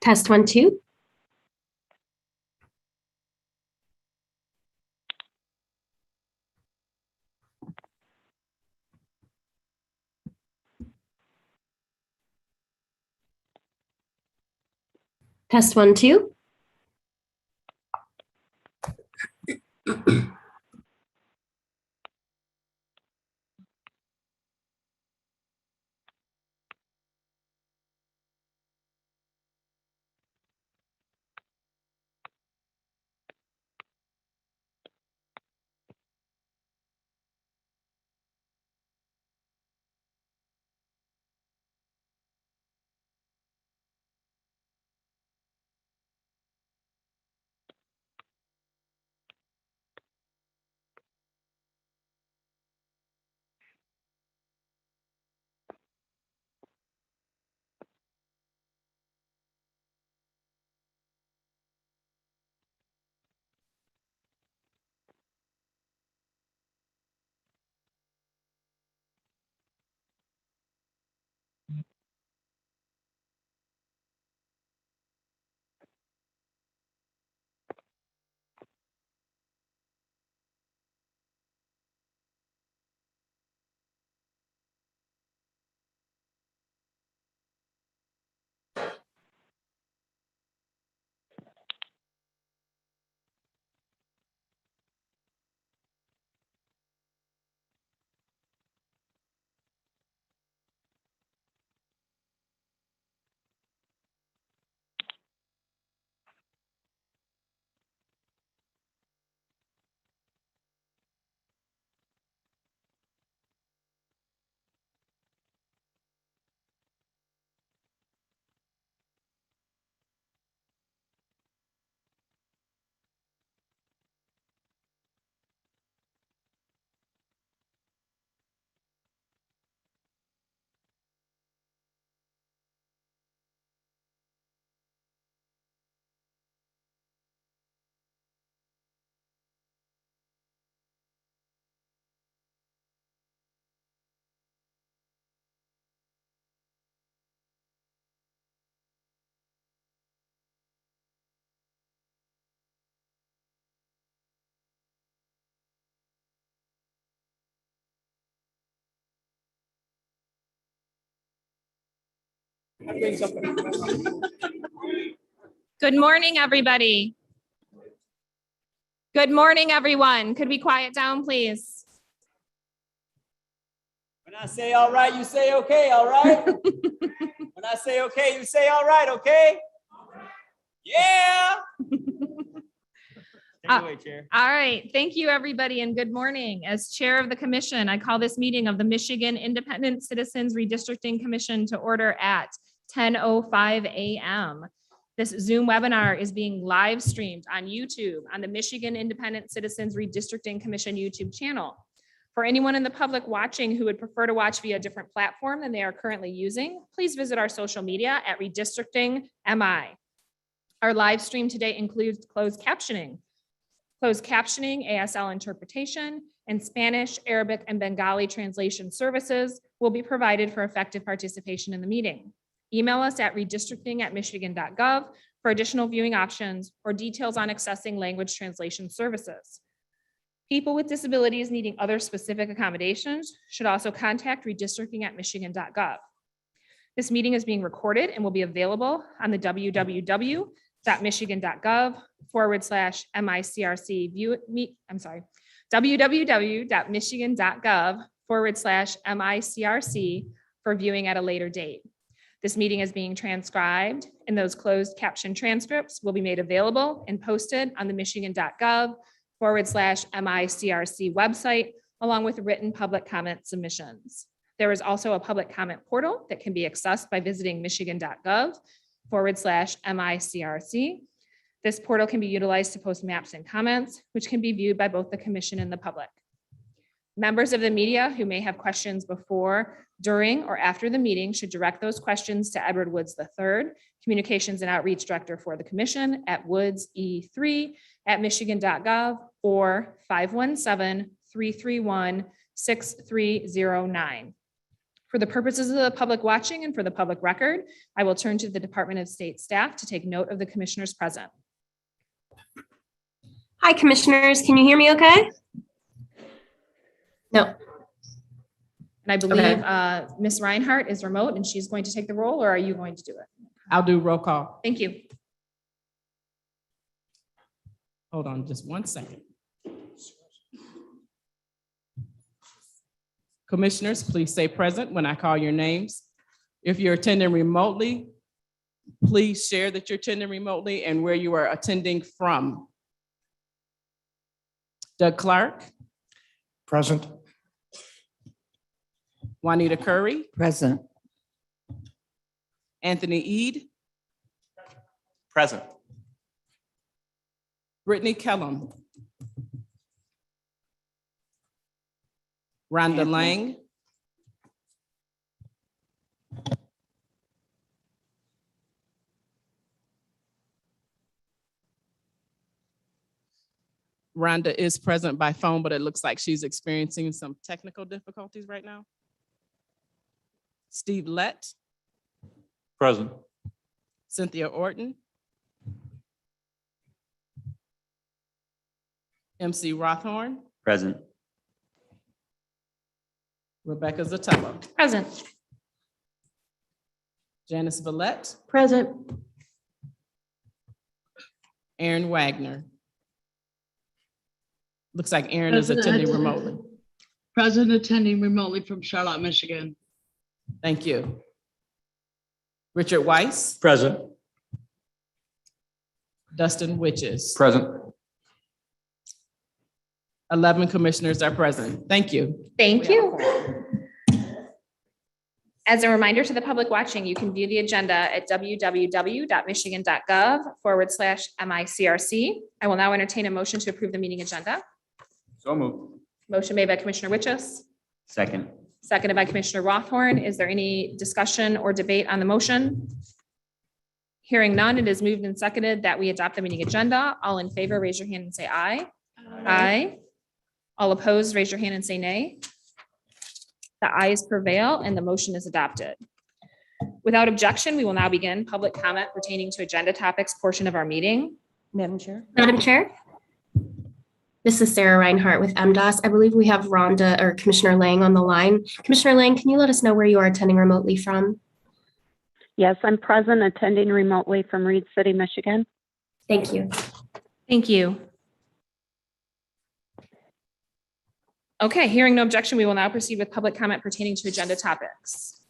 Test 1, 2. Test 1, 2. Good morning, everybody. Good morning, everyone. Could we quiet down, please? When I say all right, you say okay, all right? When I say okay, you say all right, okay? Yeah! Take it away, Chair. All right. Thank you, everybody, and good morning. As Chair of the Commission, I call this meeting of the Michigan Independent Citizens Redistricting Commission to order at 10:05 a.m. This Zoom webinar is being live streamed on YouTube on the Michigan Independent Citizens Redistricting Commission YouTube channel. For anyone in the public watching who would prefer to watch via a different platform than they are currently using, please visit our social media at Redistricting MI. Our live stream today includes closed captioning. Closed captioning, ASL interpretation, and Spanish, Arabic, and Bengali translation services will be provided for effective participation in the meeting. Email us at redistricting@michigan.gov for additional viewing options or details on accessing language translation services. People with disabilities needing other specific accommodations should also contact redistricting@michigan.gov. This meeting is being recorded and will be available on the www.michigan.gov/MICRC view. www.michigan.gov/MICRC for viewing at a later date. This meeting is being transcribed, and those closed caption transcripts will be made available and posted on the michigan.gov/MICRC website, along with written public comment submissions. There is also a public comment portal that can be accessed by visiting michigan.gov/MICRC. This portal can be utilized to post maps and comments, which can be viewed by both the commission and the public. Members of the media who may have questions before, during, or after the meeting should direct those questions to Edward Woods III, Communications and Outreach Director for the Commission at woodse3@michigan.gov or 517-331-6309. For the purposes of the public watching and for the public record, I will turn to the Department of State staff to take note of the commissioners present. Hi, commissioners. Can you hear me okay? No. And I believe Ms. Reinhardt is remote and she's going to take the role, or are you going to do it? I'll do roll call. Thank you. Hold on just 1 second. Commissioners, please say present when I call your names. If you're attending remotely, please share that you're attending remotely and where you are attending from. Doug Clark, Present. Juanita Curry, Present. Anthony Eid, Present. Brittany Kellum, Rhonda Lang, Rhonda is present by phone, but it looks like she's experiencing some technical difficulties right now. Steve Lett, Present. Cynthia Orton, MC Rothorn, Present. Rebecca Zatello, Present. Janice Villette, Present. Aaron Wagner. Looks like Aaron is attending remotely. Present, attending remotely from Charlotte, Michigan. Thank you. Richard Weiss, Present. Dustin Witches. Present. 11 commissioners are present. Thank you. Thank you. As a reminder to the public watching, you can view the agenda at www.michigan.gov/MICRC. I will now entertain a motion to approve the meeting agenda. So moved. Motion made by Commissioner Witches, Second. seconded by Commissioner Rothorn. Is there any discussion or debate on the motion? Hearing none, it is moved and seconded that we adopt the meeting agenda. All in favor, raise your hand and say aye. Aye. All opposed, raise your hand and say nay. The ayes prevail and the motion is adopted. Without objection, we will now begin public comment pertaining to agenda topics portion of our meeting. Madam Chair. Madam Chair. This is Sarah Reinhardt with MDOS. I believe we have Rhonda or Commissioner Lang on the line. Commissioner Lang, can you let us know where you are attending remotely from? Yes, I'm present, attending remotely from Reed City, Michigan. Thank you. Thank you. Okay, hearing no objection, we will now proceed with public comment pertaining to agenda topics.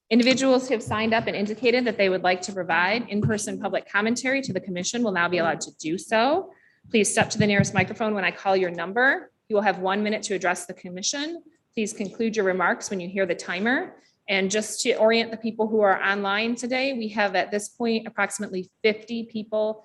Individuals who have signed up and indicated that they would like to provide in-person public commentary to the commission will now be allowed to do so. Please step to the nearest microphone when I call your number. You will have 1 minute to address the commission. Please conclude your remarks when you hear the timer. And just to orient the people who are online today, we have at this point approximately 50 people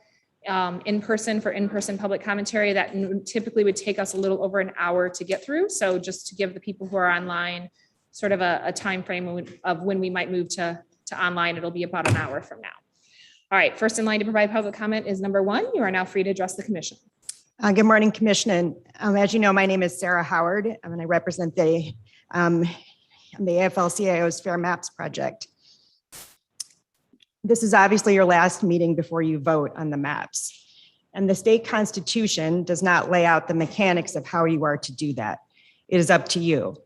in person for in-person public commentary that typically would take us a little over an hour to get through. So just to give the people who are online sort of a time frame of when we might move to online, it'll be about an hour from now. All right, first in line to provide public comment is number 1. You are now free to address the commission. Good morning, Commission. As you know, my name is Sarah Howard, and I represent the AFL-CIO's Fair Maps project. This is obviously your last meeting before you vote on the maps. And the state constitution does not lay out the mechanics of how you are to do that. It is up to you.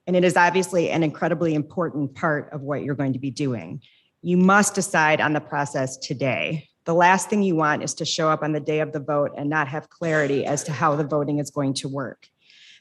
And it is obviously an incredibly important part of what you're going to be doing. You must decide on the process today. The last thing you want is to show up on the day of the vote and not have clarity as to how the voting is going to work.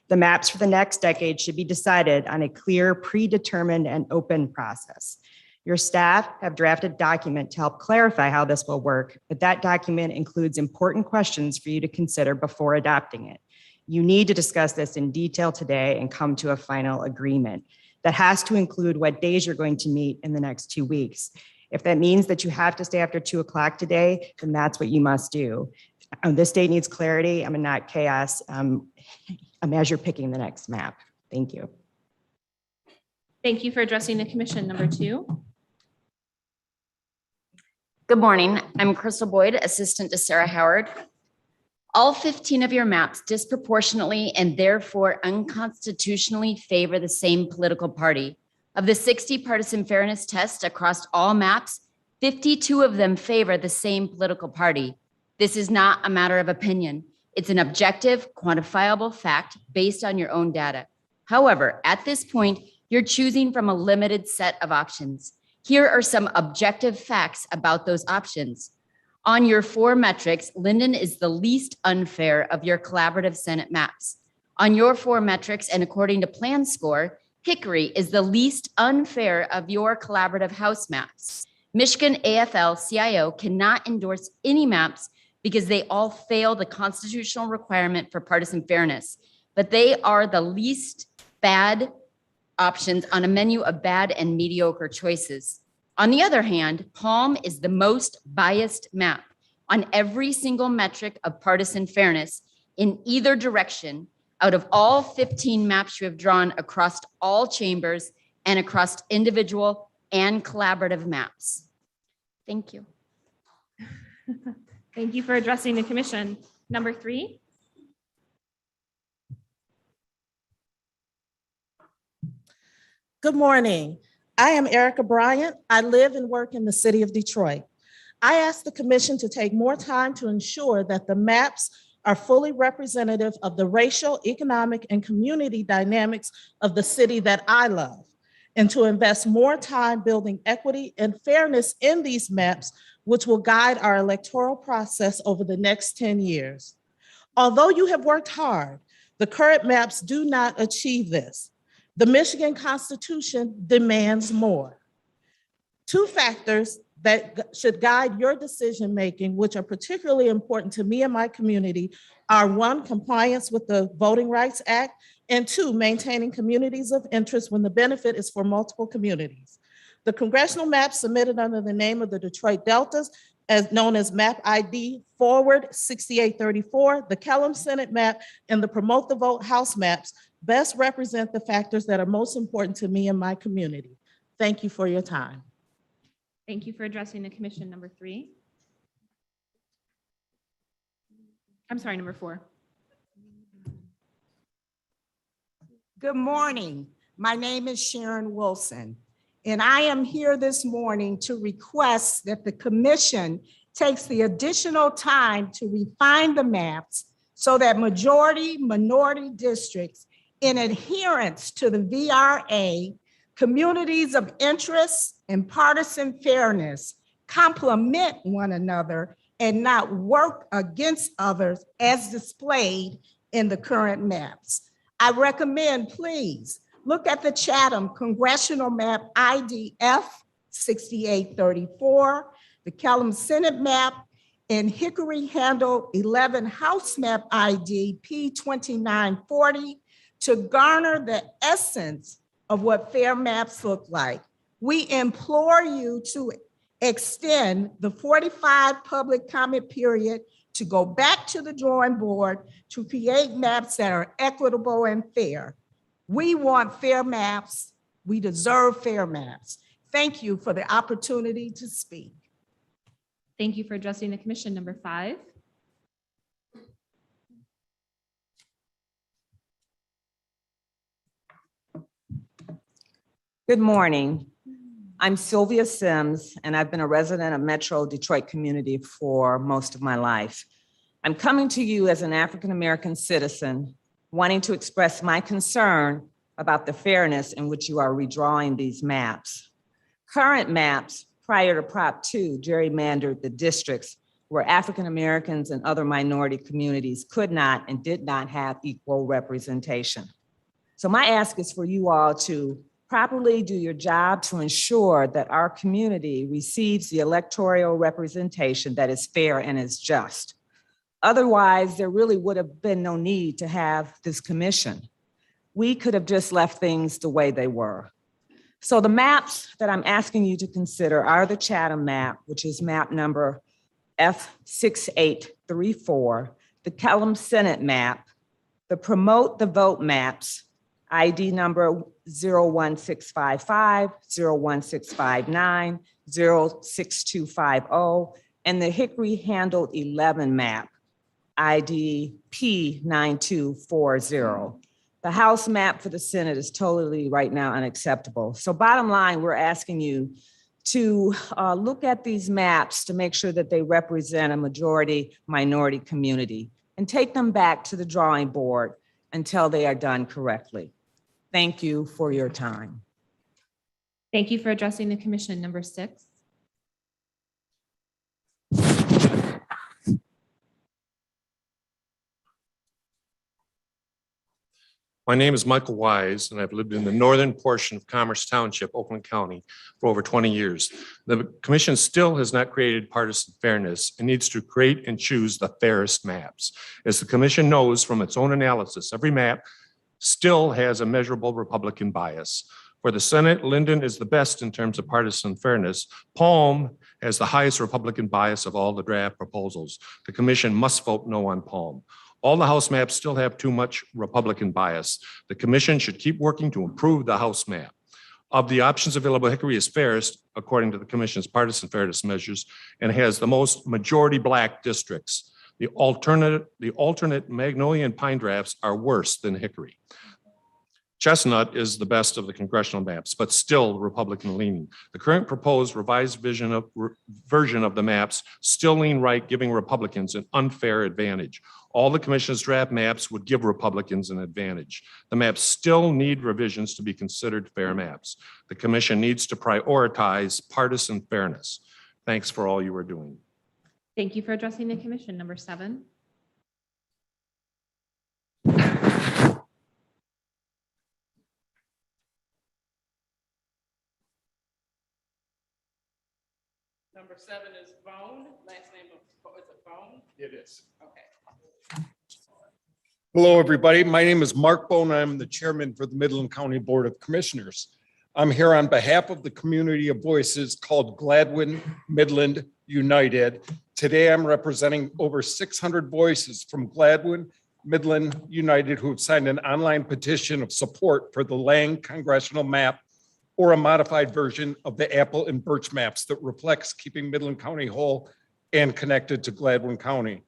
The maps for the next decade should be decided on a clear, predetermined, and open process. Your staff have drafted a document to help clarify how this will work, but that document includes important questions for you to consider before adopting it. You need to discuss this in detail today and come to a final agreement. That has to include what days you're going to meet in the next 2 weeks. If that means that you have to stay after 2 o'clock today, then that's what you must do. This state needs clarity. I'm not chaos. As you're picking the next map. Thank you. Thank you for addressing the commission. Number 2. Good morning. I'm Crystal Boyd, assistant to Sarah Howard. All 15 of your maps disproportionately and therefore unconstitutionally favor the same political party. Of the 60 partisan fairness tests across all maps, 52 of them favor the same political party. This is not a matter of opinion. It's an objective, quantifiable fact based on your own data. However, at this point, you're choosing from a limited set of options. Here are some objective facts about those options. On your 4 metrics, Linden is the least unfair of your collaborative Senate maps. On your 4 metrics, and according to Plan Score, Hickory is the least unfair of your collaborative House maps. Michigan AFL-CIO cannot endorse any maps because they all fail the constitutional requirement for partisan fairness, but they are the least bad options on a menu of bad and mediocre choices. On the other hand, Palm is the most biased map on every single metric of partisan fairness in either direction out of all 15 maps you have drawn across all chambers and across individual and collaborative maps. Thank you. Thank you for addressing the commission. Number 3. Good morning. I am Erica Bryant. I live and work in the city of Detroit. I ask the commission to take more time to ensure that the maps are fully representative of the racial, economic, and community dynamics of the city that I love, and to invest more time building equity and fairness in these maps, which will guide our electoral process over the next 10 years. Although you have worked hard, the current maps do not achieve this. The Michigan Constitution demands more. 2 factors that should guide your decision-making, which are particularly important to me and my community, are 1, compliance with the Voting Rights Act, and 2, maintaining communities of interest when the benefit is for multiple communities. The congressional map submitted under the name of the Detroit Deltas, as known as Map ID Forward 6834, the Kellum Senate map, and the Promote the Vote House maps best represent the factors that are most important to me and my community. Thank you for your time. Thank you for addressing the commission. Number 3. I'm sorry, number 4. Good morning. My name is Sharon Wilson, and I am here this morning to request that the commission takes the additional time to refine the maps so that majority minority districts in adherence to the VRA, communities of interest and partisan fairness complement one another and not work against others as displayed in the current maps. I recommend, please, look at the Chatham Congressional Map IDF 6834, the Kellum Senate map, and Hickory Handle 11 House Map ID P2940 to garner the essence of what fair maps look like. We implore you to extend the 45 public comment period to go back to the drawing board to create maps that are equitable and fair. We want fair maps. We deserve fair maps. Thank you for the opportunity to speak. Thank you for addressing the commission. Number 5. Good morning. I'm Sylvia Sims, and I've been a resident of Metro Detroit community for most of my life. I'm coming to you as an African-American citizen, wanting to express my concern about the fairness in which you are redrawing these maps. Current maps prior to Prop 2 gerrymandered the districts where African-Americans and other minority communities could not and did not have equal representation. So my ask is for you all to properly do your job to ensure that our community receives the electoral representation that is fair and is just. Otherwise, there really would have been no need to have this commission. We could have just left things the way they were. So the maps that I'm asking you to consider are the Chatham map, which is map number F6834, the Kellum Senate map, the Promote the Vote maps, ID number 01655, 01659, 06250, and the Hickory Handled 11 map, ID P9240. The House map for the Senate is totally right now unacceptable. So bottom line, we're asking you to look at these maps to make sure that they represent a majority minority community and take them back to the drawing board until they are done correctly. Thank you for your time. Thank you for addressing the commission. Number 6. My name is Michael Wise, and I've lived in the northern portion of Commerce Township, Oakland County, for over 20 years. The commission still has not created partisan fairness and needs to create and choose the fairest maps. As the commission knows from its own analysis, every map still has a measurable Republican bias. For the Senate, Linden is the best in terms of partisan fairness. Palm has the highest Republican bias of all the draft proposals. The commission must vote no on Palm. All the House maps still have too much Republican bias. The commission should keep working to improve the House map. Of the options available, Hickory is fairest, according to the commission's partisan fairness measures, and has the most majority Black districts. The alternate Magnolia and Pine drafts are worse than Hickory. Chestnut is the best of the congressional maps, but still Republican leaning. The current proposed revised version of the maps still lean right, giving Republicans an unfair advantage. All the commission's draft maps would give Republicans an advantage. The maps still need revisions to be considered fair maps. The commission needs to prioritize partisan fairness. Thanks for all you are doing. Thank you for addressing the commission. Number 7. Number 7 is Bone. Last name is it Bone? It is. Okay. Hello, everybody. My name is Mark Bone. I'm the chairman for the Midland County Board of Commissioners. I'm here on behalf of the community of voices called Gladwin Midland United. Today, I'm representing over 600 voices from Gladwin Midland United who have signed an online petition of support for the Lang congressional map or a modified version of the Apple and Birch maps that reflects keeping Midland County whole and connected to Gladwin County.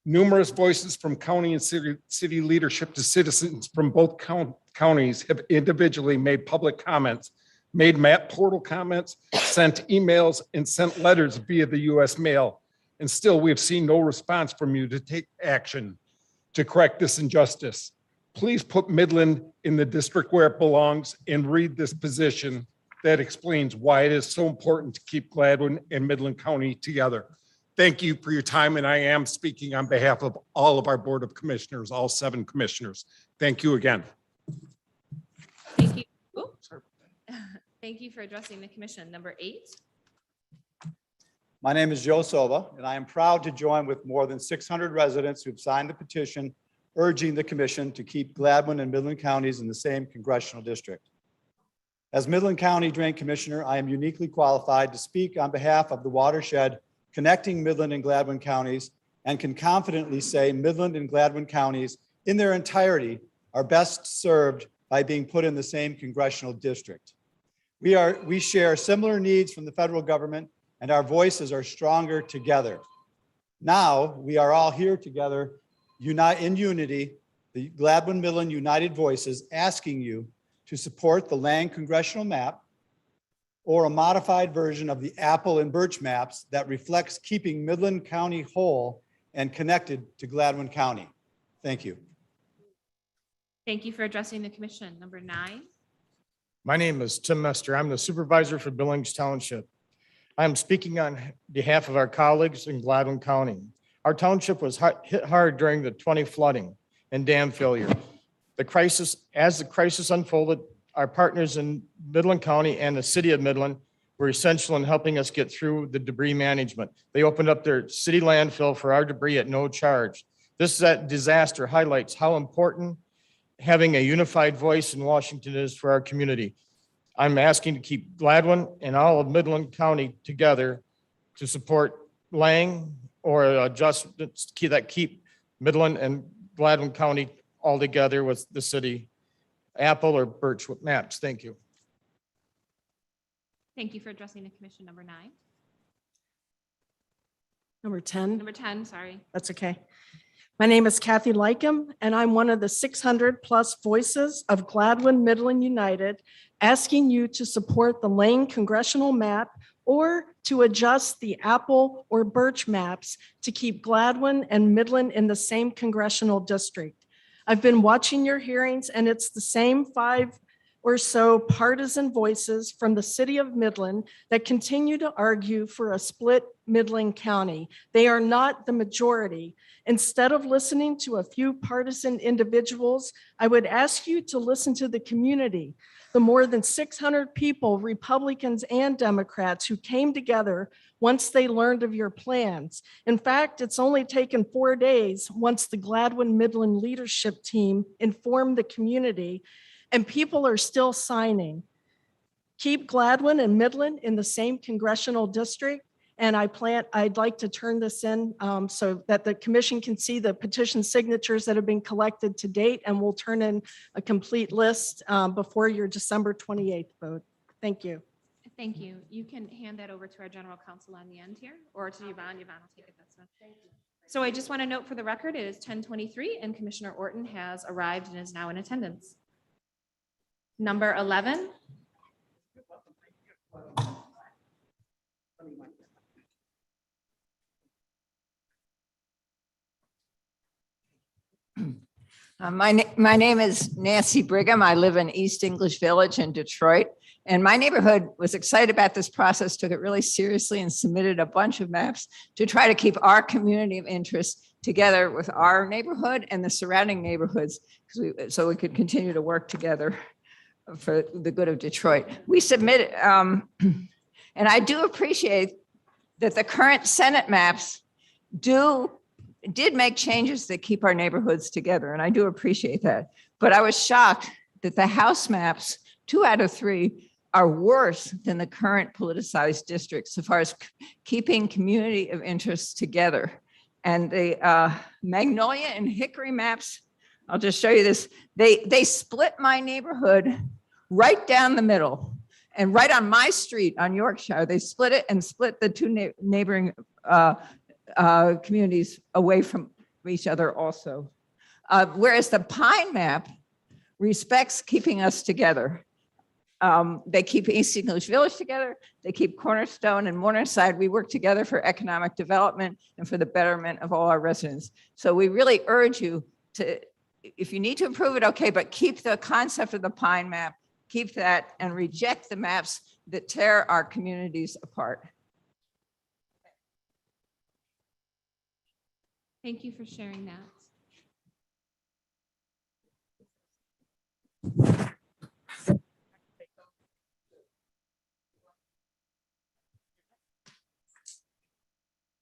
Numerous voices from county and city leadership to citizens from both counties have individually made public comments, made map portal comments, sent emails, and sent letters via the US mail. And still, we have seen no response from you to take action to correct this injustice. Please put Midland in the district where it belongs and read this position that explains why it is so important to keep Gladwin and Midland County together. Thank you for your time, and I am speaking on behalf of all of our Board of Commissioners, all 7 commissioners. Thank you again. Thank you. Ooh. Thank you for addressing the commission. Number 8. My name is Joe Silva, and I am proud to join with more than 600 residents who've signed the petition urging the commission to keep Gladwin and Midland counties in the same congressional district. As Midland County Drain Commissioner, I am uniquely qualified to speak on behalf of the watershed connecting Midland and Gladwin counties, and can confidently say Midland and Gladwin counties in their entirety are best served by being put in the same congressional district. We share similar needs from the federal government, and our voices are stronger together. Now we are all here together, in unity, the Gladwin Midland United Voices, asking you to support the Lang congressional map or a modified version of the Apple and Birch maps that reflects keeping Midland County whole and connected to Gladwin County. Thank you. Thank you for addressing the commission. Number 9. My name is Tim Mester. I'm the supervisor for Billings Township. I am speaking on behalf of our colleagues in Gladwin County. Our township was hit hard during the 20 flooding and dam failure. As the crisis unfolded, our partners in Midland County and the city of Midland were essential in helping us get through the debris management. They opened up their city landfill for our debris at no charge. This disaster highlights how important having a unified voice in Washington is for our community. I'm asking to keep Gladwin and all of Midland County together to support Lang or adjustments that keep Midland and Gladwin County all together with the city, Apple or Birch maps. Thank you. Thank you for addressing the commission. Number 9. Number 10. Number 10, sorry. That's okay. My name is Kathy Lycum, and I'm one of the 600+ voices of Gladwin Midland United, asking you to support the Lane congressional map or to adjust the Apple or Birch maps to keep Gladwin and Midland in the same congressional district. I've been watching your hearings, and it's the same 5 or so partisan voices from the city of Midland that continue to argue for a split Midland County. They are not the majority. Instead of listening to a few partisan individuals, I would ask you to listen to the community, the more than 600 people, Republicans and Democrats, who came together once they learned of your plans. In fact, it's only taken 4 days once the Gladwin Midland leadership team informed the community, and people are still signing. Keep Gladwin and Midland in the same congressional district. And I'd like to turn this in so that the commission can see the petition signatures that have been collected to date, and we'll turn in a complete list before your December 28th vote. Thank you. Thank you. You can hand that over to our general counsel on the end here, or to Yvonne. Yvonne will take it. That's fine. Thank you. So I just want to note for the record, it is 10:23 and Commissioner Orton has arrived and is now in attendance. Number 11. My name is Nancy Brigham. I live in East English Village in Detroit. And my neighborhood was excited about this process, took it really seriously, and submitted a bunch of maps to try to keep our community of interest together with our neighborhood and the surrounding neighborhoods, so we could continue to work together for the good of Detroit. We submitted, and I do appreciate that the current Senate maps did make changes that keep our neighborhoods together, and I do appreciate that. But I was shocked that the House maps, 2 out of 3, are worse than the current politicized districts as far as keeping community of interest together. And the Magnolia and Hickory maps, I'll just show you this. They split my neighborhood right down the middle, and right on my street on Yorkshire, they split it and split the 2 neighboring communities away from each other also. Whereas the Pine map respects keeping us together. They keep East English Village together. They keep Cornerstone and Morningside. We work together for economic development and for the betterment of all our residents. So we really urge you to, if you need to improve it, okay, but keep the concept of the Pine map, keep that, and reject the maps that tear our communities apart. Thank you for sharing that.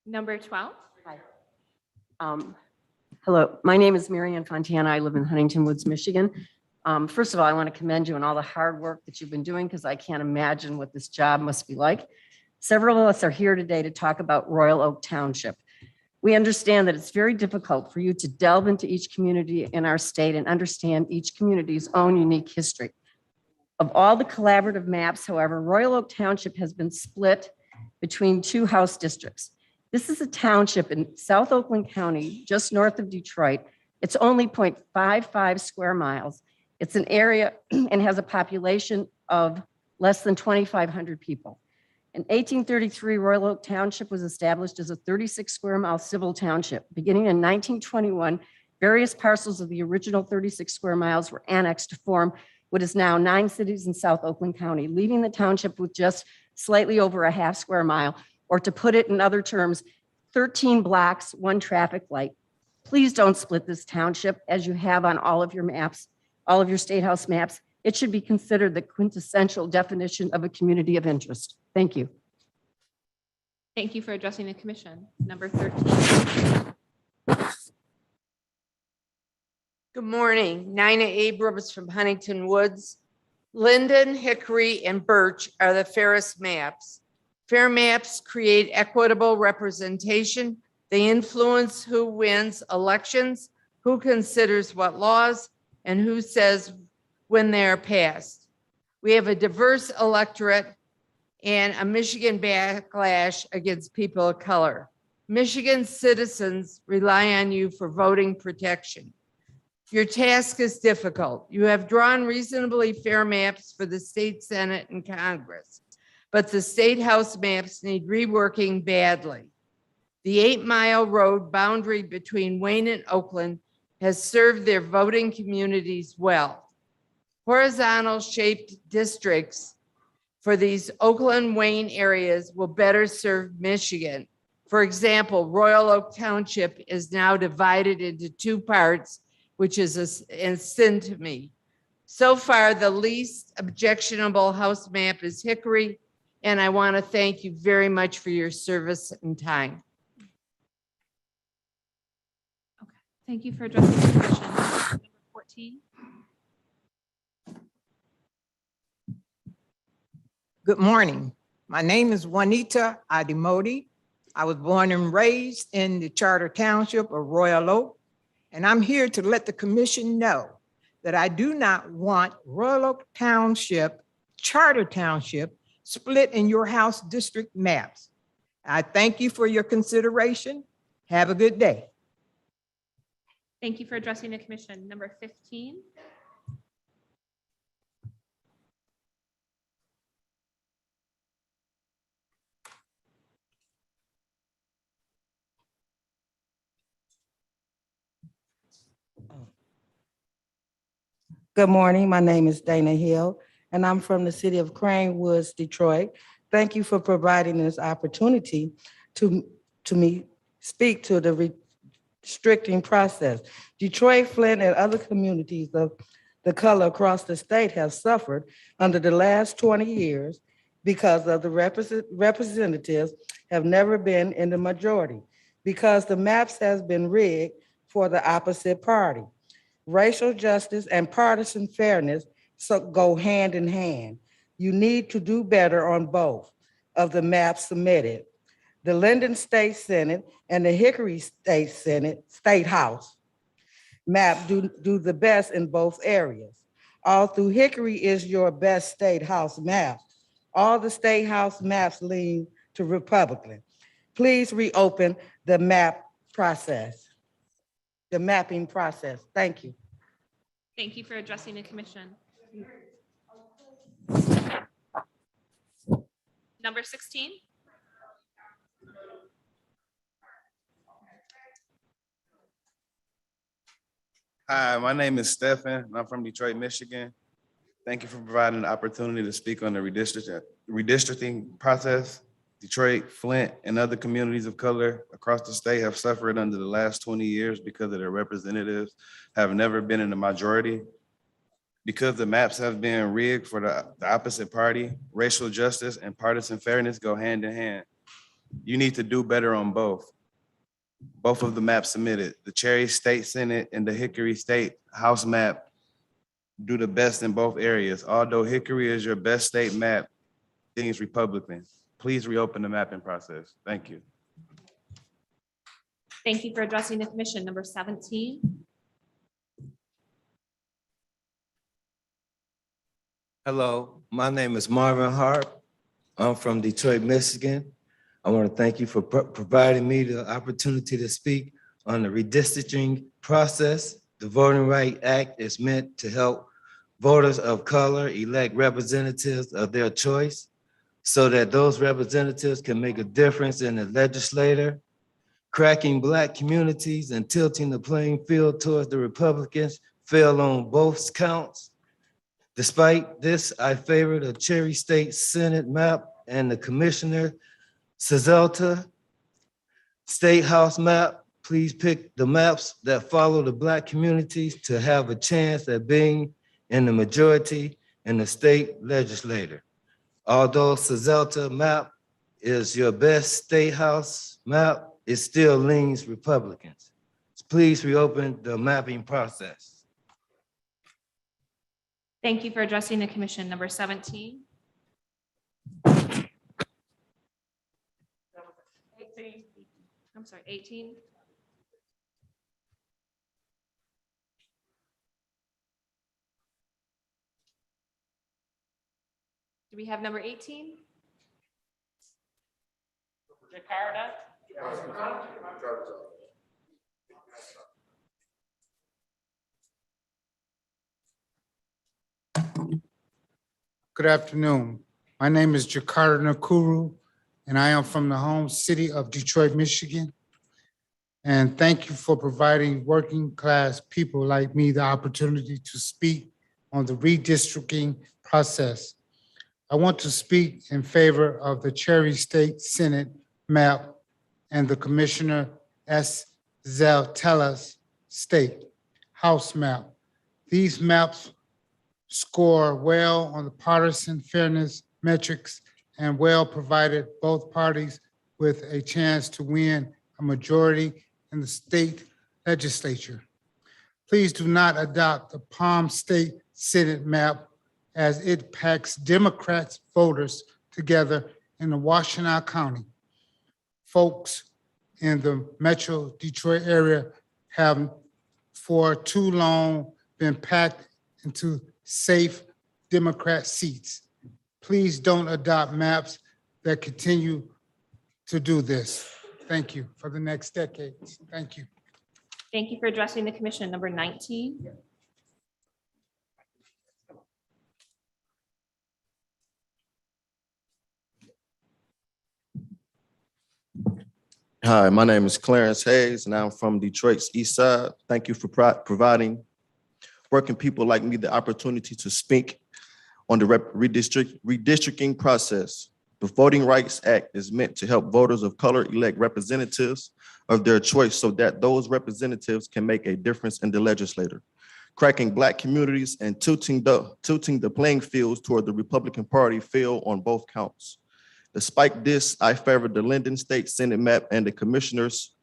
Number 12. Hi. Hello, my name is Marianne Fontana. I live in Huntington Woods, Michigan. First of all, I want to commend you on all the hard work that you've been doing, because I can't imagine what this job must be like. Several of us are here today to talk about Royal Oak Township. We understand that it's very difficult for you to delve into each community in our state and understand each community's own unique history. Of all the collaborative maps, however, Royal Oak Township has been split between 2 House districts. This is a township in South Oakland County, just north of Detroit. It's only 0.55 square miles. It's an area and has a population of less than 2,500 people. In 1833, Royal Oak Township was established as a 36 square mile civil township. Beginning in 1921, various parcels of the original 36 square miles were annexed to form what is now 9 cities in South Oakland County, leaving the township with just slightly over a half square mile, or to put it in other terms, 13 blocks, 1 traffic light. Please don't split this township as you have on all of your maps, all of your State House maps. It should be considered the quintessential definition of a community of interest. Thank you. Thank you for addressing the commission. Number 13. Good morning. Nina Abrams from Huntington Woods. Linden, Hickory, and Birch are the fairest maps. Fair maps create equitable representation. They influence who wins elections, who considers what laws, and who says when they are passed. We have a diverse electorate and a Michigan backlash against people of color. Michigan citizens rely on you for voting protection. Your task is difficult. You have drawn reasonably fair maps for the state Senate and Congress, but the state house maps need reworking badly. The 8-mile road boundary between Wayne and Oakland has served their voting communities well. Horizontal shaped districts for these Oakland-Wayne areas will better serve Michigan. For example, Royal Oak Township is now divided into 2 parts, which is a sin to me. So far, the least objectionable house map is Hickory, and I want to thank you very much for your service and time. Thank you for addressing the commission. Number 14. Good morning. My name is Juanita Adimodi. I was born and raised in the Charter Township of Royal Oak, and I'm here to let the commission know that I do not want Royal Oak Township, Charter Township, split in your House district maps. I thank you for your consideration. Have a good day. Thank you for addressing the commission. Number 15. Good morning. My name is Dana Hill, and I'm from the city of Crane Woods, Detroit. Thank you for providing this opportunity to me speak to the restricting process. Detroit, Flint, and other communities of the color across the state have suffered under the last 20 years because of the representatives have never been in the majority, because the maps has been rigged for the opposite party. Racial justice and partisan fairness go hand in hand. You need to do better on both of the maps submitted. The Linden State Senate and the Hickory State Senate, State House map do the best in both areas. Although Hickory is your best state house map, all the state house maps lean to Republican. Please reopen the map process, the mapping process. Thank you. Thank you for addressing the commission. Number 16. Hi, my name is Stefan, and I'm from Detroit, Michigan. Thank you for providing the opportunity to speak on the redistricting process. Detroit, Flint, and other communities of color across the state have suffered under the last 20 years because of their representatives have never been in the majority. Because the maps have been rigged for the opposite party, racial justice and partisan fairness go hand in hand. You need to do better on both. Both of the maps submitted, the Cherry State Senate and the Hickory State House map, do the best in both areas. Although Hickory is your best state map, it's Republican. Please reopen the mapping process. Thank you. Thank you for addressing the commission. Number 17. Hello, my name is Marvin Hart. I'm from Detroit, Michigan. I want to thank you for providing me the opportunity to speak on the redistricting process. The Voting Rights Act is meant to help voters of color elect representatives of their choice so that those representatives can make a difference in the legislature, cracking Black communities and tilting the playing field towards the Republicans fail on both counts. Despite this, I favor the Cherry State Senate map and the Commissioner Cezelta State House map. Please pick the maps that follow the Black communities to have a chance at being in the majority in the state legislature. Although Cezelta map is your best state house map, it still leans Republicans. Please reopen the mapping process. Thank you for addressing the commission. Number 17. 18. I'm sorry, 18. Do we have number 18? Jakarta. Good afternoon. My name is Jakarta Nakuru, and I am from the home city of Detroit, Michigan. And thank you for providing working class people like me the opportunity to speak on the redistricting process. I want to speak in favor of the Cherry State Senate map and the Commissioner S. Zeltella's state House map. These maps score well on the partisan fairness metrics and well provided both parties with a chance to win a majority in the state legislature. Please do not adopt the Palm State Senate map as it packs Democrats voters together in the Washtenaw County. Folks in the Metro Detroit area have for too long been packed into safe Democrat seats. Please don't adopt maps that continue to do this. Thank you for the next decades. Thank you. Thank you for addressing the commission. Number 19. Hi, my name is Clarence Hayes, and I'm from Detroit's East Side. Thank you for providing working people like me the opportunity to speak on the redistricting process. The Voting Rights Act is meant to help voters of color elect representatives of their choice so that those representatives can make a difference in the legislature, cracking Black communities and tilting the playing fields toward the Republican Party fail on both counts. Despite this, I favor the Linden State Senate map and the Commissioner's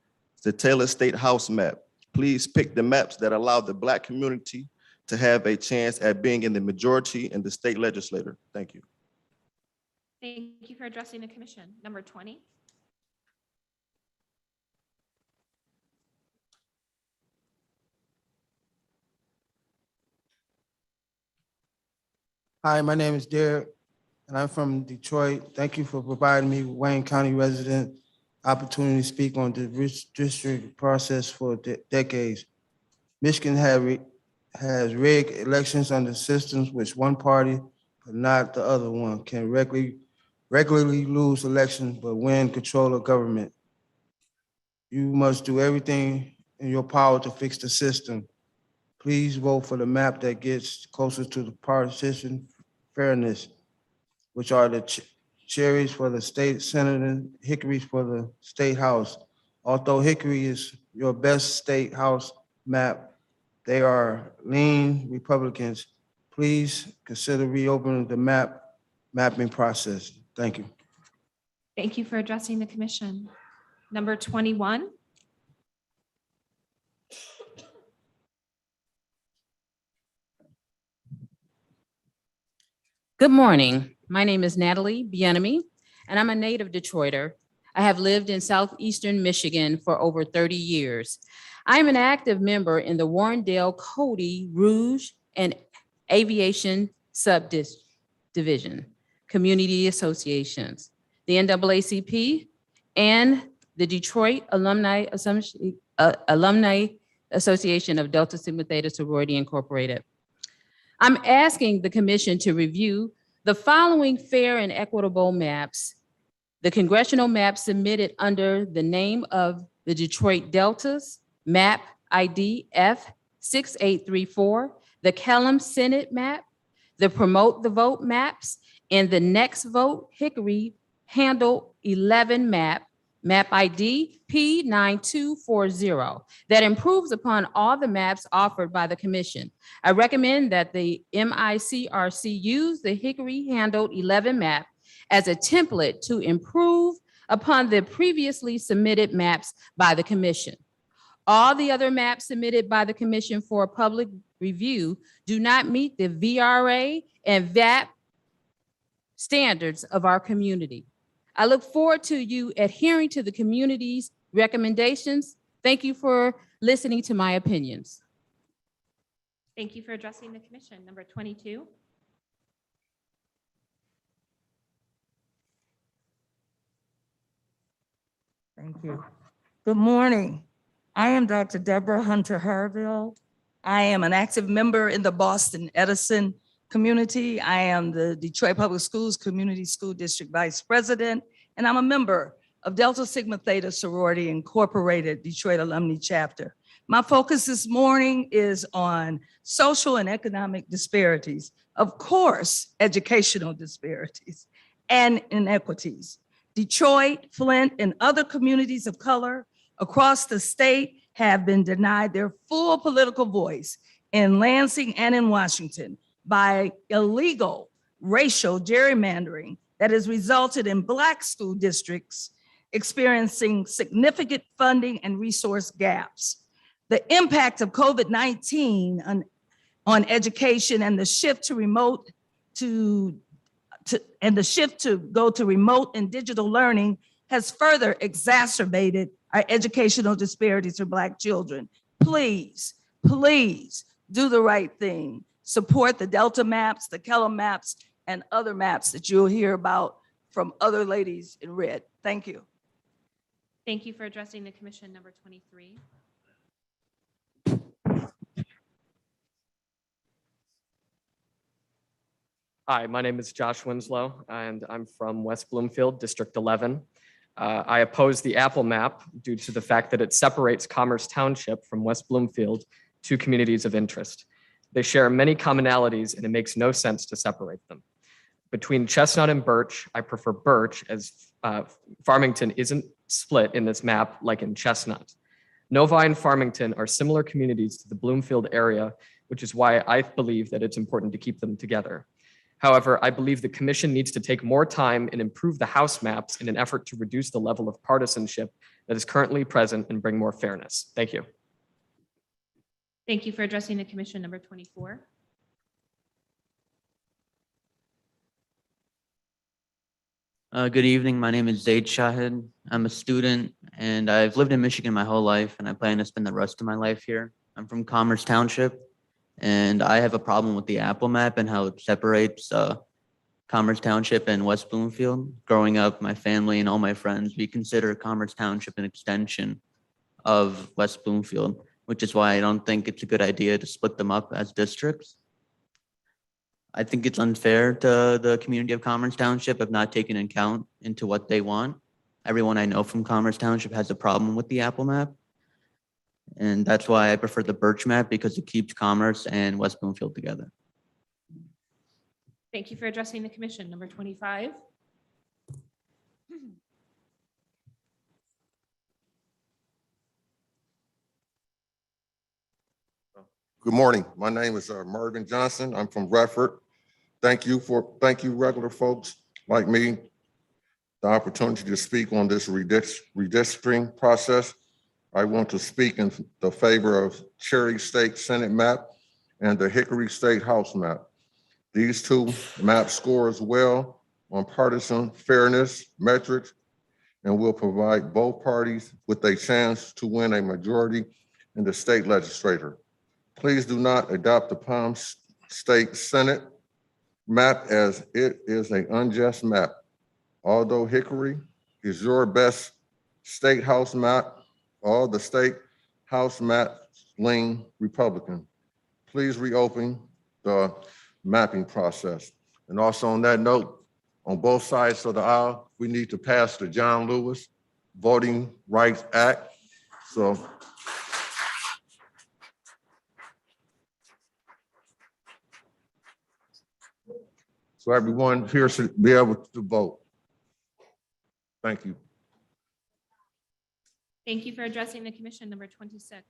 Taylor State House map. Please pick the maps that allow the Black community to have a chance at being in the majority in the state legislature. Thank you. Thank you for addressing the commission. Number 20. Hi, my name is Derek, and I'm from Detroit. Thank you for providing me, Wayne County resident, opportunity to speak on the redistricting process for decades. Michigan has rigged elections under systems which one party, but not the other one, can regularly lose elections but win control of government. You must do everything in your power to fix the system. Please vote for the map that gets closer to the partisan fairness, which are the cherries for the state senate and hickories for the state house. Although Hickory is your best state house map, they are lean Republicans. Please consider reopening the mapping process. Thank you. Thank you for addressing the commission. Number 21. Good morning. My name is Natalie Bienemy, and I'm a native Detroiter. I have lived in southeastern Michigan for over 30 years. I am an active member in the Warrendale, Cody, Rouge, and Aviation Subdivision, community associations, the NAACP, and the Detroit Alumni Association of Delta Sigma Theta Sorority Incorporated. I'm asking the commission to review the following fair and equitable maps: the congressional map submitted under the name of the Detroit Deltas, map ID F6834, the Kellam Senate map, the Promote the Vote maps, and the Next Vote Hickory Handle 11 map, map ID P9240, that improves upon all the maps offered by the commission. I recommend that the MICRC use the Hickory Handled 11 map as a template to improve upon the previously submitted maps by the commission. All the other maps submitted by the commission for public review do not meet the VRA and VAP standards of our community. I look forward to you adhering to the community's recommendations. Thank you for listening to my opinions. Thank you for addressing the commission. Number 22. Thank you. Good morning. I am Dr. Deborah Hunter Harville. I am an active member in the Boston Edison community. I am the Detroit Public Schools Community School District Vice President, and I'm a member of Delta Sigma Theta Sorority Incorporated Detroit Alumni Chapter. My focus this morning is on social and economic disparities, of course, educational disparities and inequities. Detroit, Flint, and other communities of color across the state have been denied their full political voice in Lansing and in Washington by illegal racial gerrymandering that has resulted in Black school districts experiencing significant funding and resource gaps. The impact of COVID-19 on education and the shift to remote to go to remote and digital learning has further exacerbated our educational disparities for Black children. Please, please do the right thing. Support the Delta maps, the Keller maps, and other maps that you'll hear about from other ladies in red. Thank you. Thank you for addressing the commission. Number 23. Hi, my name is Josh Winslow, and I'm from West Bloomfield, District 11. I oppose the Apple map due to the fact that it separates Commerce Township from West Bloomfield, two communities of interest. They share many commonalities, and it makes no sense to separate them. Between Chestnut and Birch, I prefer Birch, as Farmington isn't split in this map like in Chestnut. Novi and Farmington are similar communities to the Bloomfield area, which is why I believe that it's important to keep them together. However, I believe the commission needs to take more time and improve the house maps in an effort to reduce the level of partisanship that is currently present and bring more fairness. Thank you. Thank you for addressing the commission. Number 24. Good evening. My name is Zaid Shahid. I'm a student and I've lived in Michigan my whole life and I plan to spend the rest of my life here. I'm from Commerce Township and I have a problem with the Apple map and how it separates Commerce Township and West Bloomfield. Growing up, my family and all my friends, we consider Commerce Township an extension of West Bloomfield, which is why I don't think it's a good idea to split them up as districts. I think it's unfair to the community of Commerce Township of not taking account into what they want. Everyone I know from Commerce Township has a problem with the Apple map. And that's why I prefer the Birch map because it keeps Commerce and West Bloomfield together. Thank you for addressing the commission. Number 25. Good morning. My name is Marvin Johnson. I'm from Redford. Thank you regular folks like me, the opportunity to speak on this redistricting process. I want to speak in the favor of Cherry State Senate map and the Hickory State House map. These two maps score as well on partisan fairness metrics and will provide both parties with a chance to win a majority in the state legislature. Please do not adopt the Palm State Senate map as it is an unjust map. Although Hickory is your best state house map, all the state house maps lean Republican. Please reopen the mapping process. And also on that note, on both sides of the aisle, we need to pass the John Lewis Voting Rights Act. So everyone here should be able to vote. Thank you. Thank you for addressing the commission. Number 26.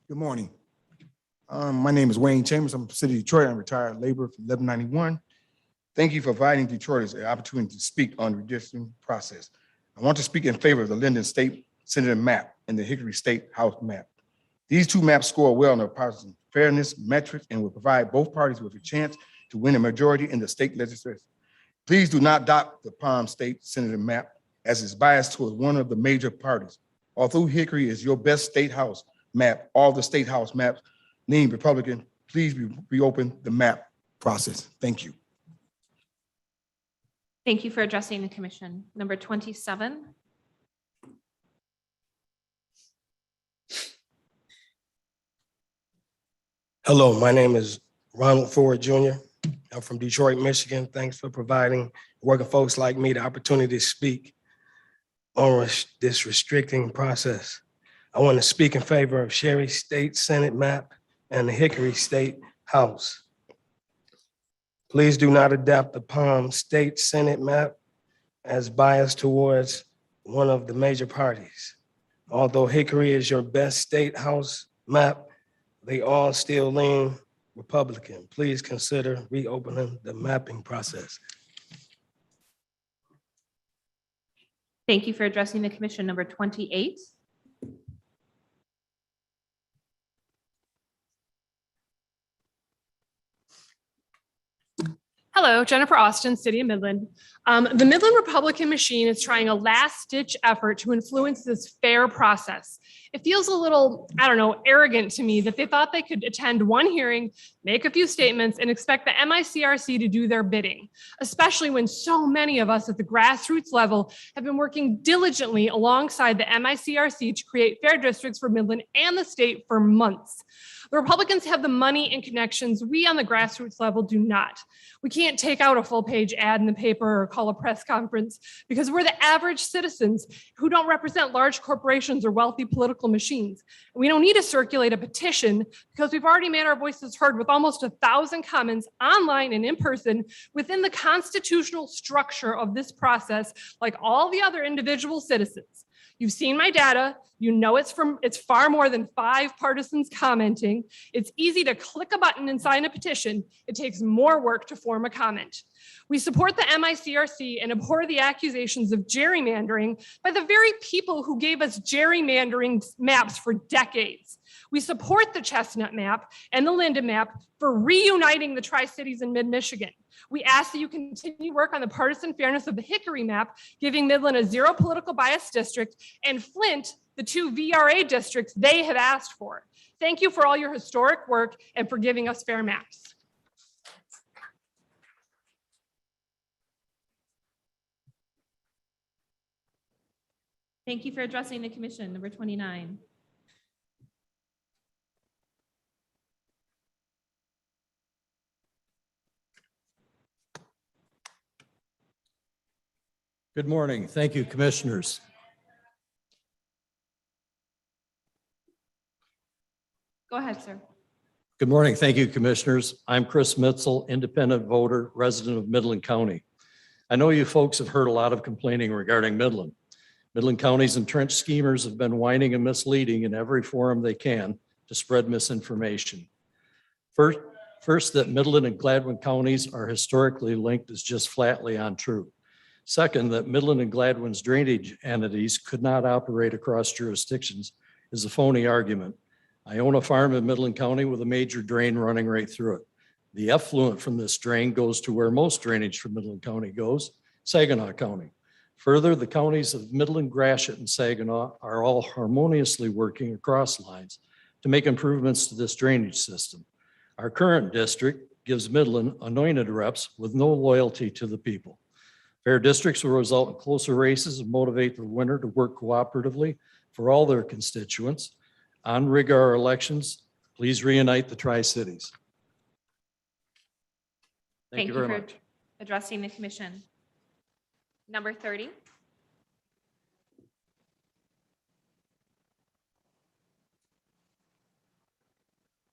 Good morning. My name is Wayne Chambers. I'm from the city of Detroit. I'm retired laborer from 1191. Thank you for providing Detroiters an opportunity to speak on the redistricting process. I want to speak in favor of the Linden State Senator map and the Hickory State House map. These two maps score well on the partisan fairness metrics and will provide both parties with a chance to win a majority in the state legislature. Please do not adopt the Palm State Senator map as it's biased towards one of the major parties. Although Hickory is your best state house map, all the state house maps lean Republican. Please reopen the map process. Thank you. Thank you for addressing the commission. Number 27. Hello, my name is Ronald Ford Jr. I'm from Detroit, Michigan. Thanks for providing working folks like me the opportunity to speak on this restricting process. I want to speak in favor of Sherry State Senate map and the Hickory State House. Please do not adopt the Palm State Senate map as biased towards one of the major parties. Although Hickory is your best state house map, they all still lean Republican. Please consider reopening the mapping process. Thank you for addressing the commission. Number 28. Hello, Jennifer Austin, City of Midland. The Midland Republican machine is trying a last-ditch effort to influence this fair process. It feels a little, I don't know, arrogant to me that they thought they could attend one hearing, make a few statements, and expect the MICRC to do their bidding, especially when so many of us at the grassroots level have been working diligently alongside the MICRC to create fair districts for Midland and the state for months. The Republicans have the money and connections. We on the grassroots level do not. We can't take out a full-page ad in the paper or call a press conference because we're the average citizens who don't represent large corporations or wealthy political machines. We don't need to circulate a petition because we've already made our voices heard with almost 1,000 comments online and in person within the constitutional structure of this process, like all the other individual citizens. You've seen my data. You know it's far more than 5 partisans commenting. It's easy to click a button and sign a petition. It takes more work to form a comment. We support the MICRC and abhor the accusations of gerrymandering by the very people who gave us gerrymandering maps for decades. We support the Chestnut map and the Linden map for reuniting the Tri-Cities in mid-Michigan. We ask that you continue work on the partisan fairness of the Hickory map, giving Midland a zero political bias district, and Flint the 2 VRA districts they have asked for. Thank you for all your historic work and for giving us fair maps. Thank you for addressing the commission. Number 29. Good morning. Thank you, commissioners. Go ahead, sir. Good morning. Thank you, commissioners. I'm Chris Mitzel, independent voter, resident of Midland County. I know you folks have heard a lot of complaining regarding Midland. Midland County's entrenched schemers have been whining and misleading in every forum they can to spread misinformation. First, that Midland and Gladwin counties are historically linked is just flatly untrue. Second, that Midland and Gladwin's drainage entities could not operate across jurisdictions is a phony argument. I own a farm in Midland County with a major drain running right through it. The effluent from this drain goes to where most drainage from Midland County goes, Saginaw County. Further, the counties of Midland, Gratiot, and Saginaw are all harmoniously working across lines to make improvements to this drainage system. Our current district gives Midland anointed reps with no loyalty to the people. Fair districts will result in closer races and motivate the winner to work cooperatively for all their constituents. On rig our elections, please reunite the Tri-Cities. Thank you very for much. addressing the commission. Number 30.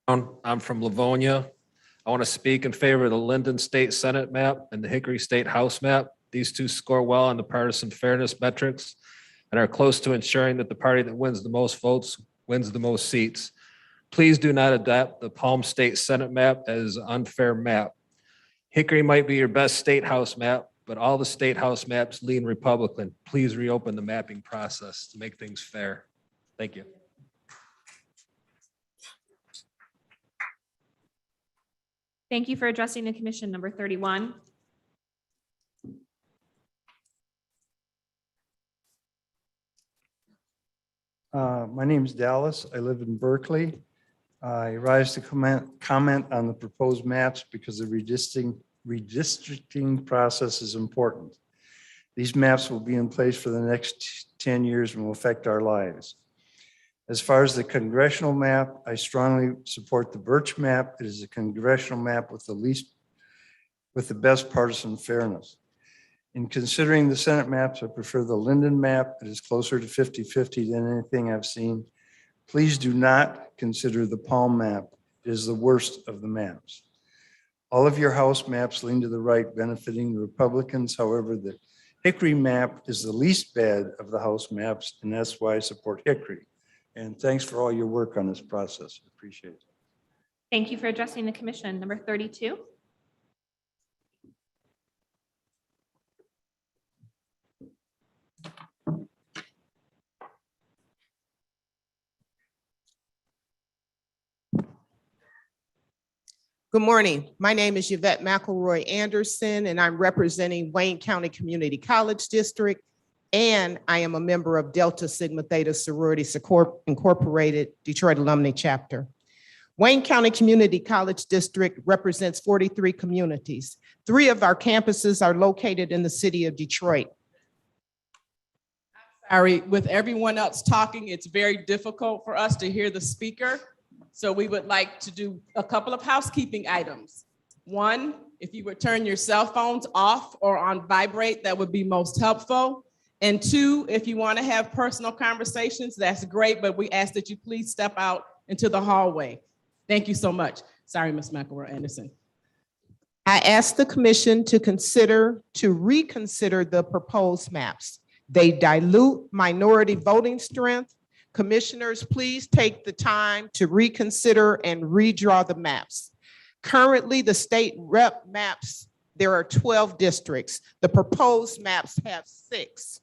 I'm from Livonia. I want to speak in favor of the Linden State Senate map and the Hickory State House map. These two score well on the partisan fairness metrics and are close to ensuring that the party that wins the most votes wins the most seats. Please do not adopt the Palm State Senate map as an unfair map. Hickory might be your best state house map, but all the state house maps lean Republican. Please reopen the mapping process to make things fair. Thank you. Thank you for addressing the commission. Number 31. My name is Dallas. I live in Berkeley. I rise to comment on the proposed maps because the redistricting process is important. These maps will be in place for the next 10 years and will affect our lives. As far as the congressional map, I strongly support the Birch map. It is a congressional map with the best partisan fairness. In considering the Senate maps, I prefer the Linden map. It is closer to 50-50 than anything I've seen. Please do not consider the Palm map. It is the worst of the maps. All of your House maps lean to the right, benefiting the Republicans. However, the Hickory map is the least bad of the House maps, and that's why I support Hickory. And thanks for all your work on this process. Appreciate it. Thank you for addressing the commission. Number 32. Good morning. My name is Yvette McElroy Anderson, and I'm representing Wayne County Community College District, and I am a member of Delta Sigma Theta Sorority Incorporated Detroit Alumni Chapter. Wayne County Community College District represents 43 communities. 3 of our campuses are located in the city of Detroit. Sorry, with everyone else talking, it's very difficult for us to hear the speaker. So we would like to do a couple of housekeeping items. 1, if you would turn your cell phones off or on vibrate, that would be most helpful. And 2, if you want to have personal conversations, that's great, but we ask that you please step out into the hallway. Thank you so much. Sorry, Ms. McElroy Anderson. I ask the commission to reconsider the proposed maps. They dilute minority voting strength. Commissioners, please take the time to reconsider and redraw the maps. Currently, the state rep maps, there are 12 districts. The proposed maps have 6.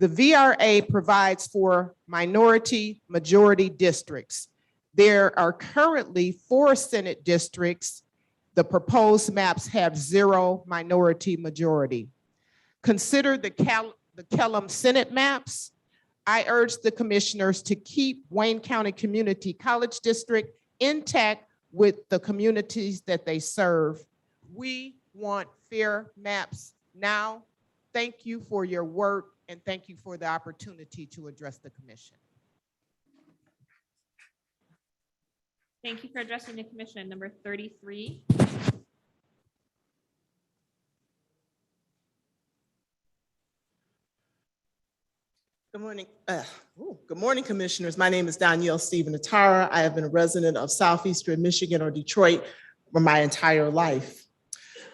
The VRA provides for minority majority districts. There are currently 4 Senate districts. The proposed maps have 0 minority majority. Consider the Kellum Senate maps. I urge the commissioners to keep Wayne County Community College District intact with the communities that they serve. We want fair maps now. Thank you for your work and thank you for the opportunity to address the commission. Thank you for addressing the commission. Number 33. Good morning. Good morning, commissioners. My name is Danielle Stephen Atara. I have been a resident of Southeastern Michigan or Detroit for my entire life.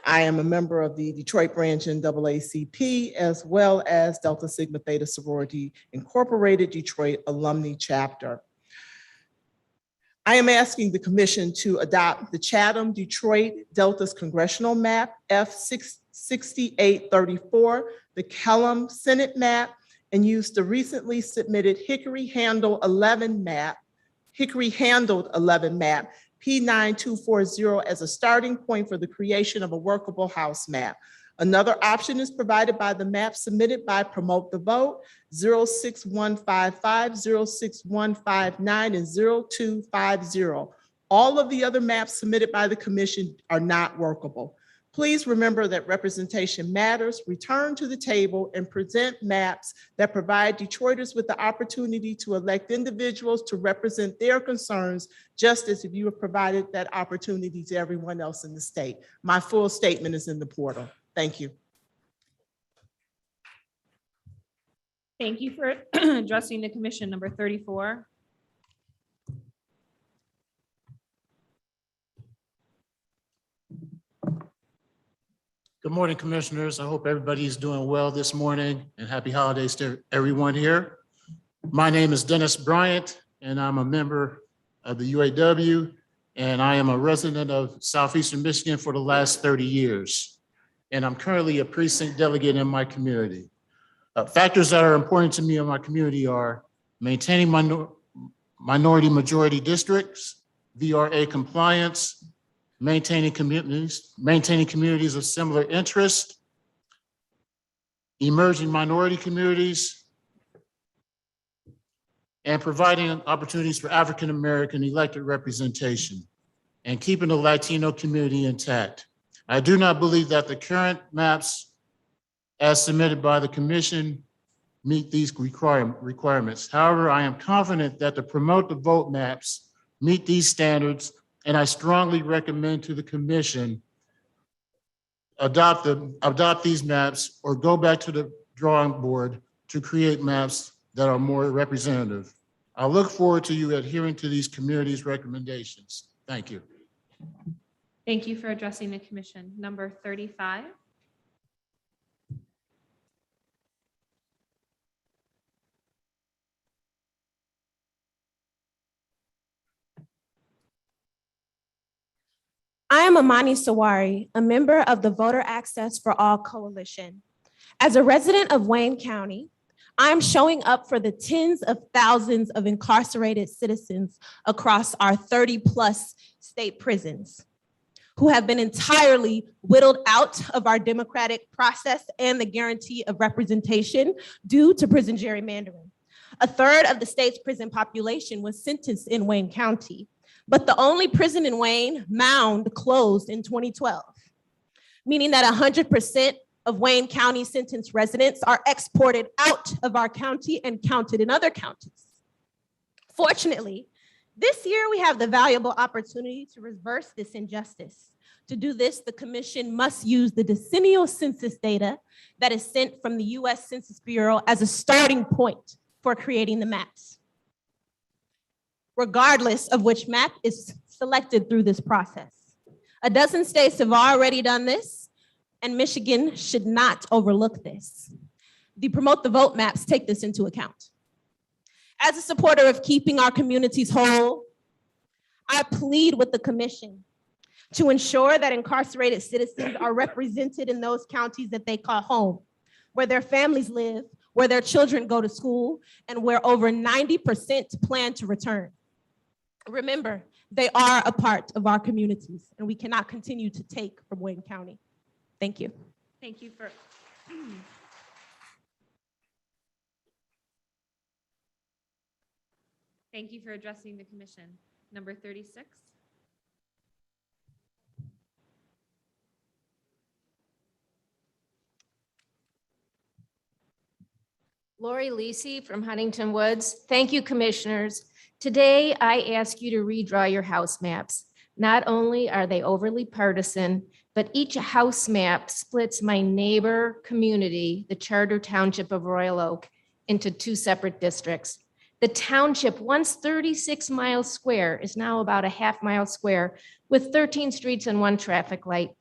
I am a member of the Detroit branch NAACP, as well as Delta Sigma Theta Sorority Incorporated Detroit Alumni Chapter. I am asking the commission to adopt the Chatham Detroit Delta's congressional map F6834, the Kellum Senate map, and use the recently submitted Hickory handled 11 map, P9240 as a starting point for the creation of a workable House map. Another option is provided by the map submitted by Promote the Vote 06155, 06159, and 0250. All of the other maps submitted by the commission are not workable. Please remember that representation matters. Return to the table and present maps that provide Detroiters with the opportunity to elect individuals to represent their concerns, just as if you have provided that opportunity to everyone else in the state. My full statement is in the portal. Thank you. Thank you for addressing the commission. Number 34. Good morning, commissioners. I hope everybody is doing well this morning and happy holidays to everyone here. My name is Dennis Bryant and I'm a member of the UAW and I am a resident of Southeastern Michigan for the last 30 years. And I'm currently a precinct delegate in my community. Factors that are important to me in my community are maintaining minority majority districts, VRA compliance, maintaining communities of similar interest, emerging minority communities, and providing opportunities for African-American elected representation, and keeping the Latino community intact. I do not believe that the current maps as submitted by the commission meet these requirements. However, I am confident that the promote the vote maps meet these standards, and I strongly recommend to the commission adopt these maps or go back to the drawing board to create maps that are more representative. I look forward to you adhering to these communities' recommendations. Thank you. Thank you for addressing the commission. Number 35. I am Amani Sawari, a member of the Voter Access for All Coalition. As a resident of Wayne County, I'm showing up for the tens of thousands of incarcerated citizens across our 30+ state prisons who have been entirely whittled out of our democratic process and the guarantee of representation due to prison gerrymandering. A third of the state's prison population was sentenced in Wayne County, but the only prison in Wayne, Mound, closed in 2012, meaning that 100% of Wayne County sentenced residents are exported out of our county and counted in other counties. Fortunately, this year we have the valuable opportunity to reverse this injustice. To do this, the commission must use the decennial census data that is sent from the US Census Bureau as a starting point for creating the maps, regardless of which map is selected through this process. A dozen states have already done this, and Michigan should not overlook this. The Promote the Vote maps take this into account. As a supporter of keeping our communities whole, I plead with the commission to ensure that incarcerated citizens are represented in those counties that they call home, where their families live, where their children go to school, and where over 90% plan to return. Remember, they are a part of our communities, and we cannot continue to take from Wayne County. Thank you. Thank you for. Thank you for addressing the commission. Number 36. Lori Lisi from Huntington Woods. Thank you, commissioners. Today, I ask you to redraw your house maps. Not only are they overly partisan, but each house map splits my neighbor community, the Charter Township of Royal Oak, into two separate districts. The township, once 36 miles square, is now about a half mile square with 13 streets and one traffic light.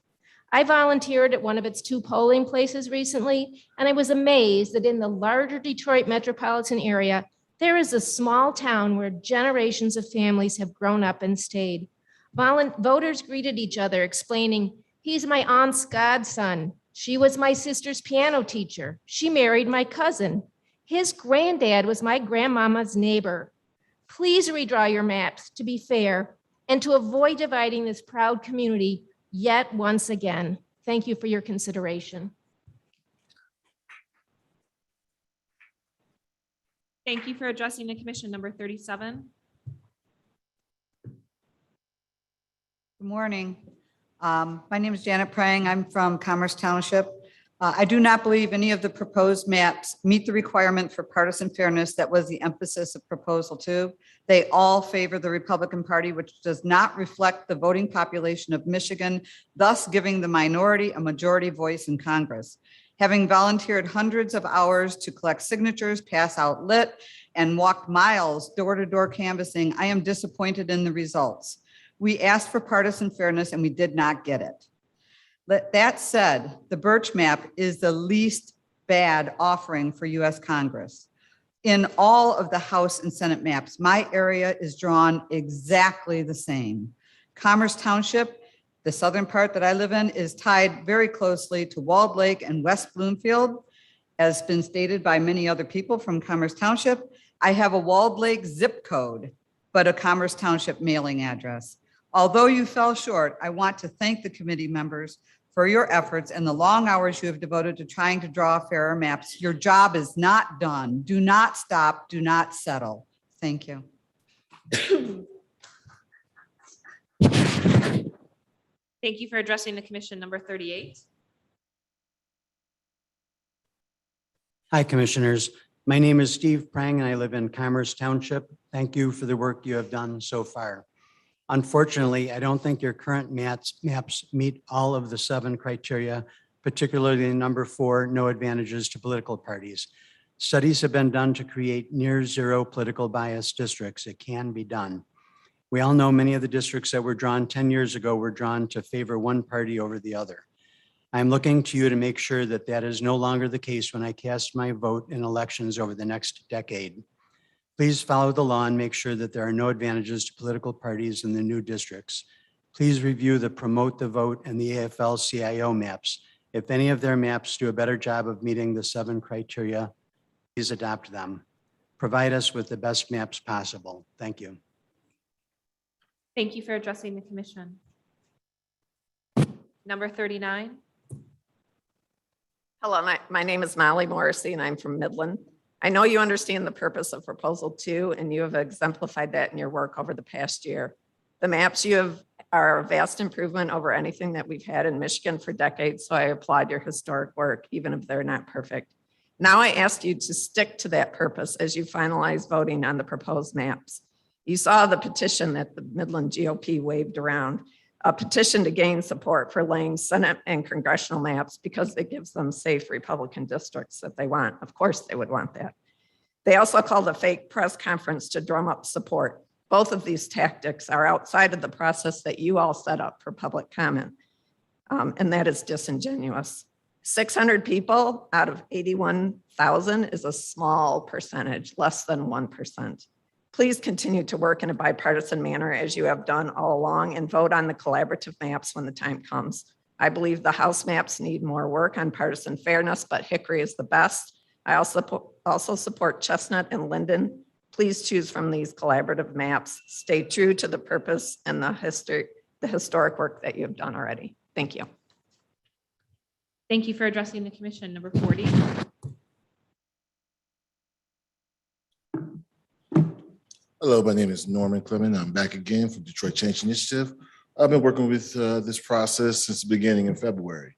I volunteered at one of its two polling places recently, and I was amazed that in the larger Detroit metropolitan area, there is a small town where generations of families have grown up and stayed. Voters greeted each other explaining, "He's my aunt's godson. She was my sister's piano teacher. She married my cousin. His granddad was my grandmama's neighbor." Please redraw your maps to be fair and to avoid dividing this proud community yet once again. Thank you for your consideration. Thank you for addressing the commission. Number 37. Good morning. My name is Janet Prang. I'm from Commerce Township. I do not believe any of the proposed maps meet the requirement for partisan fairness that was the emphasis of Proposal 2. They all favor the Republican Party, which does not reflect the voting population of Michigan, thus giving the minority a majority voice in Congress. Having volunteered hundreds of hours to collect signatures, pass out lit, and walked miles door-to-door canvassing, I am disappointed in the results. We asked for partisan fairness and we did not get it. That said, the Birch map is the least bad offering for US Congress. In all of the House and Senate maps, my area is drawn exactly the same. Commerce Township, the southern part that I live in, is tied very closely to Walled Lake and West Bloomfield, as been stated by many other people from Commerce Township. I have a Walled Lake zip code, but a Commerce Township mailing address. Although you fell short, I want to thank the committee members for your efforts and the long hours you have devoted to trying to draw fairer maps. Your job is not done. Do not stop. Do not settle. Thank you. Thank you for addressing the commission. Number 38. Hi, Commissioners. My name is Steve Prang, and I live in Commerce Township. Thank you for the work you have done so far. Unfortunately, I don't think your current maps meet all of the 7 criteria, particularly number 4, no advantages to political parties. Studies have been done to create near zero political bias districts. It can be done. We all know many of the districts that were drawn 10 years ago were drawn to favor one party over the other. I'm looking to you to make sure that that is no longer the case when I cast my vote in elections over the next decade. Please follow the law and make sure that there are no advantages to political parties in the new districts. Please review the Promote the Vote and the AFL-CIO maps. If any of their maps do a better job of meeting the 7 criteria, please adopt them. Provide us with the best maps possible. Thank you. Thank you for addressing the commission. Number 39. Hello, my name is Molly Morrissey and I'm from Midland. I know you understand the purpose of Proposal 2 and you have exemplified that in your work over the past year. The maps you have are a vast improvement over anything that we've had in Michigan for decades, so I applaud your historic work, even if they're not perfect. Now I ask you to stick to that purpose as you finalize voting on the proposed maps. You saw the petition that the Midland GOP waved around, a petition to gain support for laying Senate and congressional maps because it gives them safe Republican districts that they want. Of course, they would want that. They also called a fake press conference to drum up support. Both of these tactics are outside of the process that you all set up for public comment, and that is disingenuous. 600 people out of 81,000 is a small percentage, less than 1%. Please continue to work in a bipartisan manner as you have done all along and vote on the collaborative maps when the time comes. I believe the House maps need more work on partisan fairness, but Hickory is the best. I also support Chestnut and Linden. Please choose from these collaborative maps. Stay true to the purpose and the historic work that you have done already. Thank you. Thank you for addressing the commission. Number 40. Hello, my name is Norman Clement. I'm back again from Detroit Change Initiative. I've been working with this process since the beginning in February.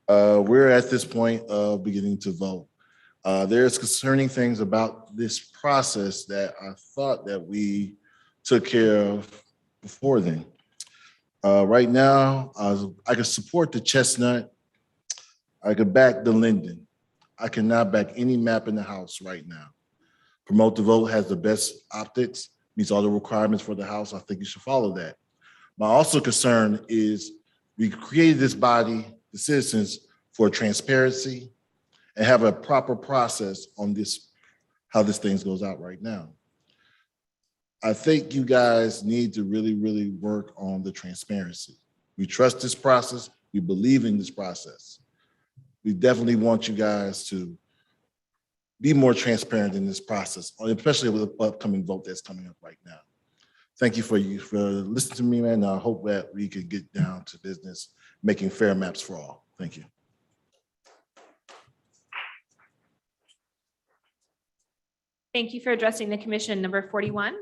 We're at this point of beginning to vote. There's concerning things about this process that I thought that we took care of before then. Right now, I can support the Chestnut. I could back the Linden. I cannot back any map in the House right now. Promote the Vote has the best optics, meets all the requirements for the House. I think you should follow that. My also concern is we created this body, the citizens, for transparency and have a proper process on this, how this thing goes out right now. I think you guys need to really, really work on the transparency. We trust this process. We believe in this process. We definitely want you guys to be more transparent in this process, especially with the upcoming vote that's coming up right now. Thank you for listening to me, man. I hope that we can get down to business, making fair maps for all. Thank you. Thank you for addressing the commission. Number 41.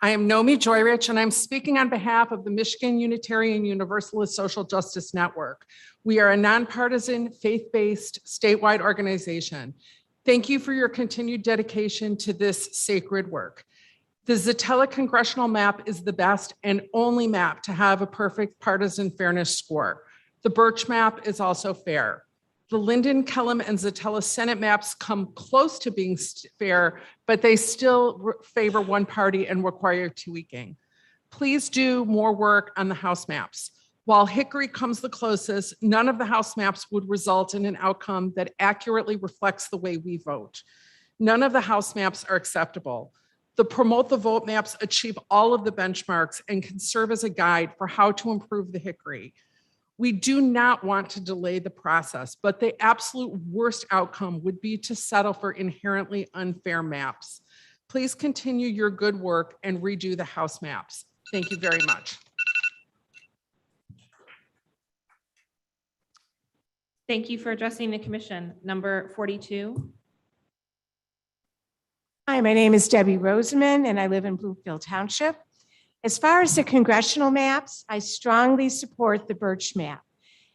I am Nomi Joyrich, and I'm speaking on behalf of the Michigan Unitarian Universalist Social Justice Network. We are a nonpartisan, faith-based, statewide organization. Thank you for your continued dedication to this sacred work. The Zatella congressional map is the best and only map to have a perfect partisan fairness score. The Birch map is also fair. The Linden, Kellum, and Zatella Senate maps come close to being fair, but they still favor one party and require tweaking. Please do more work on the House maps. While Hickory comes the closest, none of the House maps would result in an outcome that accurately reflects the way we vote. None of the House maps are acceptable. The Promote the Vote maps achieve all of the benchmarks and can serve as a guide for how to improve the Hickory. We do not want to delay the process, but the absolute worst outcome would be to settle for inherently unfair maps. Please continue your good work and redo the House maps. Thank you very much. Thank you for addressing the commission. Number 42. Hi, my name is Debbie Roseman, and I live in Bloomfield Township. As far as the congressional maps, I strongly support the Birch map.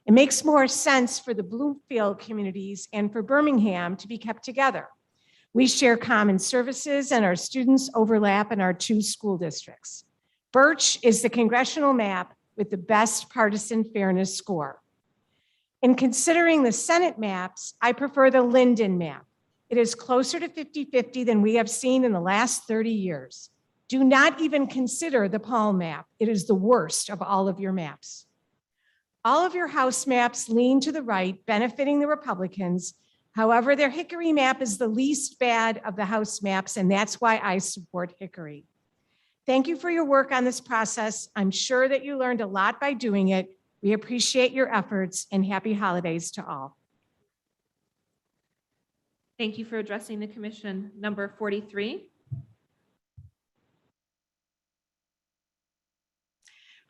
It makes more sense for the Bloomfield communities and for Birmingham to be kept together. We share common services and our students overlap in our two school districts. Birch is the congressional map with the best partisan fairness score. In considering the Senate maps, I prefer the Linden map. It is closer to 50-50 than we have seen in the last 30 years. Do not even consider the Paul map. It is the worst of all of your maps. All of your House maps lean to the right, benefiting the Republicans. However, their Hickory map is the least bad of the House maps, and that's why I support Hickory. Thank you for your work on this process. I'm sure that you learned a lot by doing it. We appreciate your efforts, and happy holidays to all. Thank you for addressing the commission. Number 43.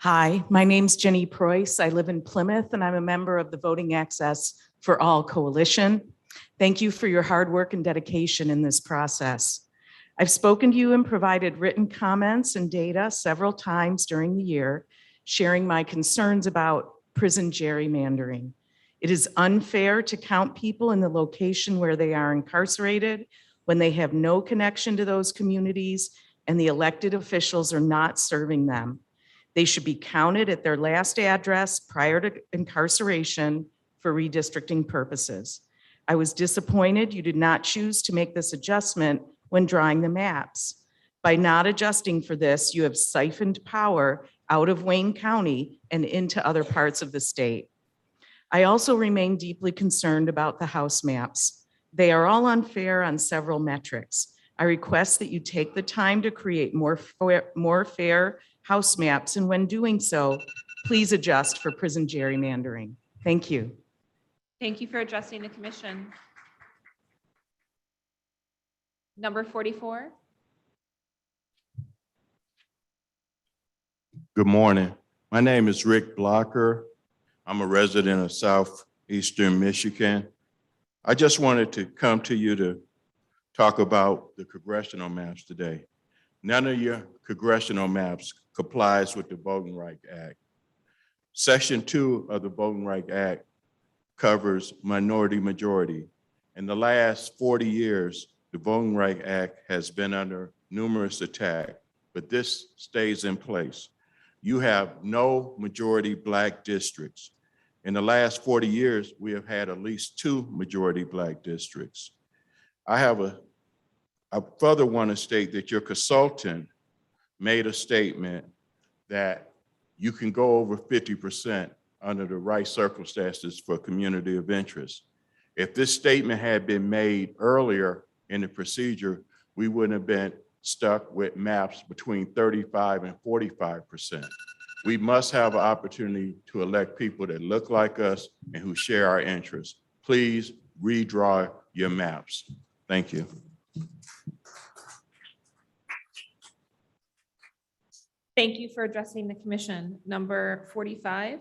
Hi, my name's Jenny Preuss. I live in Plymouth and I'm a member of the Voting Access for All Coalition. Thank you for your hard work and dedication in this process. I've spoken to you and provided written comments and data several times during the year, sharing my concerns about prison gerrymandering. It is unfair to count people in the location where they are incarcerated when they have no connection to those communities and the elected officials are not serving them. They should be counted at their last address prior to incarceration for redistricting purposes. I was disappointed you did not choose to make this adjustment when drawing the maps. By not adjusting for this, you have siphoned power out of Wayne County and into other parts of the state. I also remain deeply concerned about the House maps. They are all unfair on several metrics. I request that you take the time to create more fair House maps, and when doing so, please adjust for prison gerrymandering. Thank you. Thank you for addressing the commission. Number 44. Good morning. My name is Rick Blocker. I'm a resident of Southeastern Michigan. I just wanted to come to you to talk about the congressional maps today. None of your congressional maps complies with the Voting Rights Act. Section 2 of the Voting Rights Act covers minority majority. In the last 40 years, the Voting Rights Act has been under numerous attacks, but this stays in place. You have no majority Black districts. In the last 40 years, we have had at least 2 majority Black districts. I further want to state that your consultant made a statement that you can go over 50% under the right circumstances for community of interest. If this statement had been made earlier in the procedure, we wouldn't have been stuck with maps between 35 and 45%. We must have an opportunity to elect people that look like us and who share our interests. Please redraw your maps. Thank you. Thank you for addressing the commission. Number 45.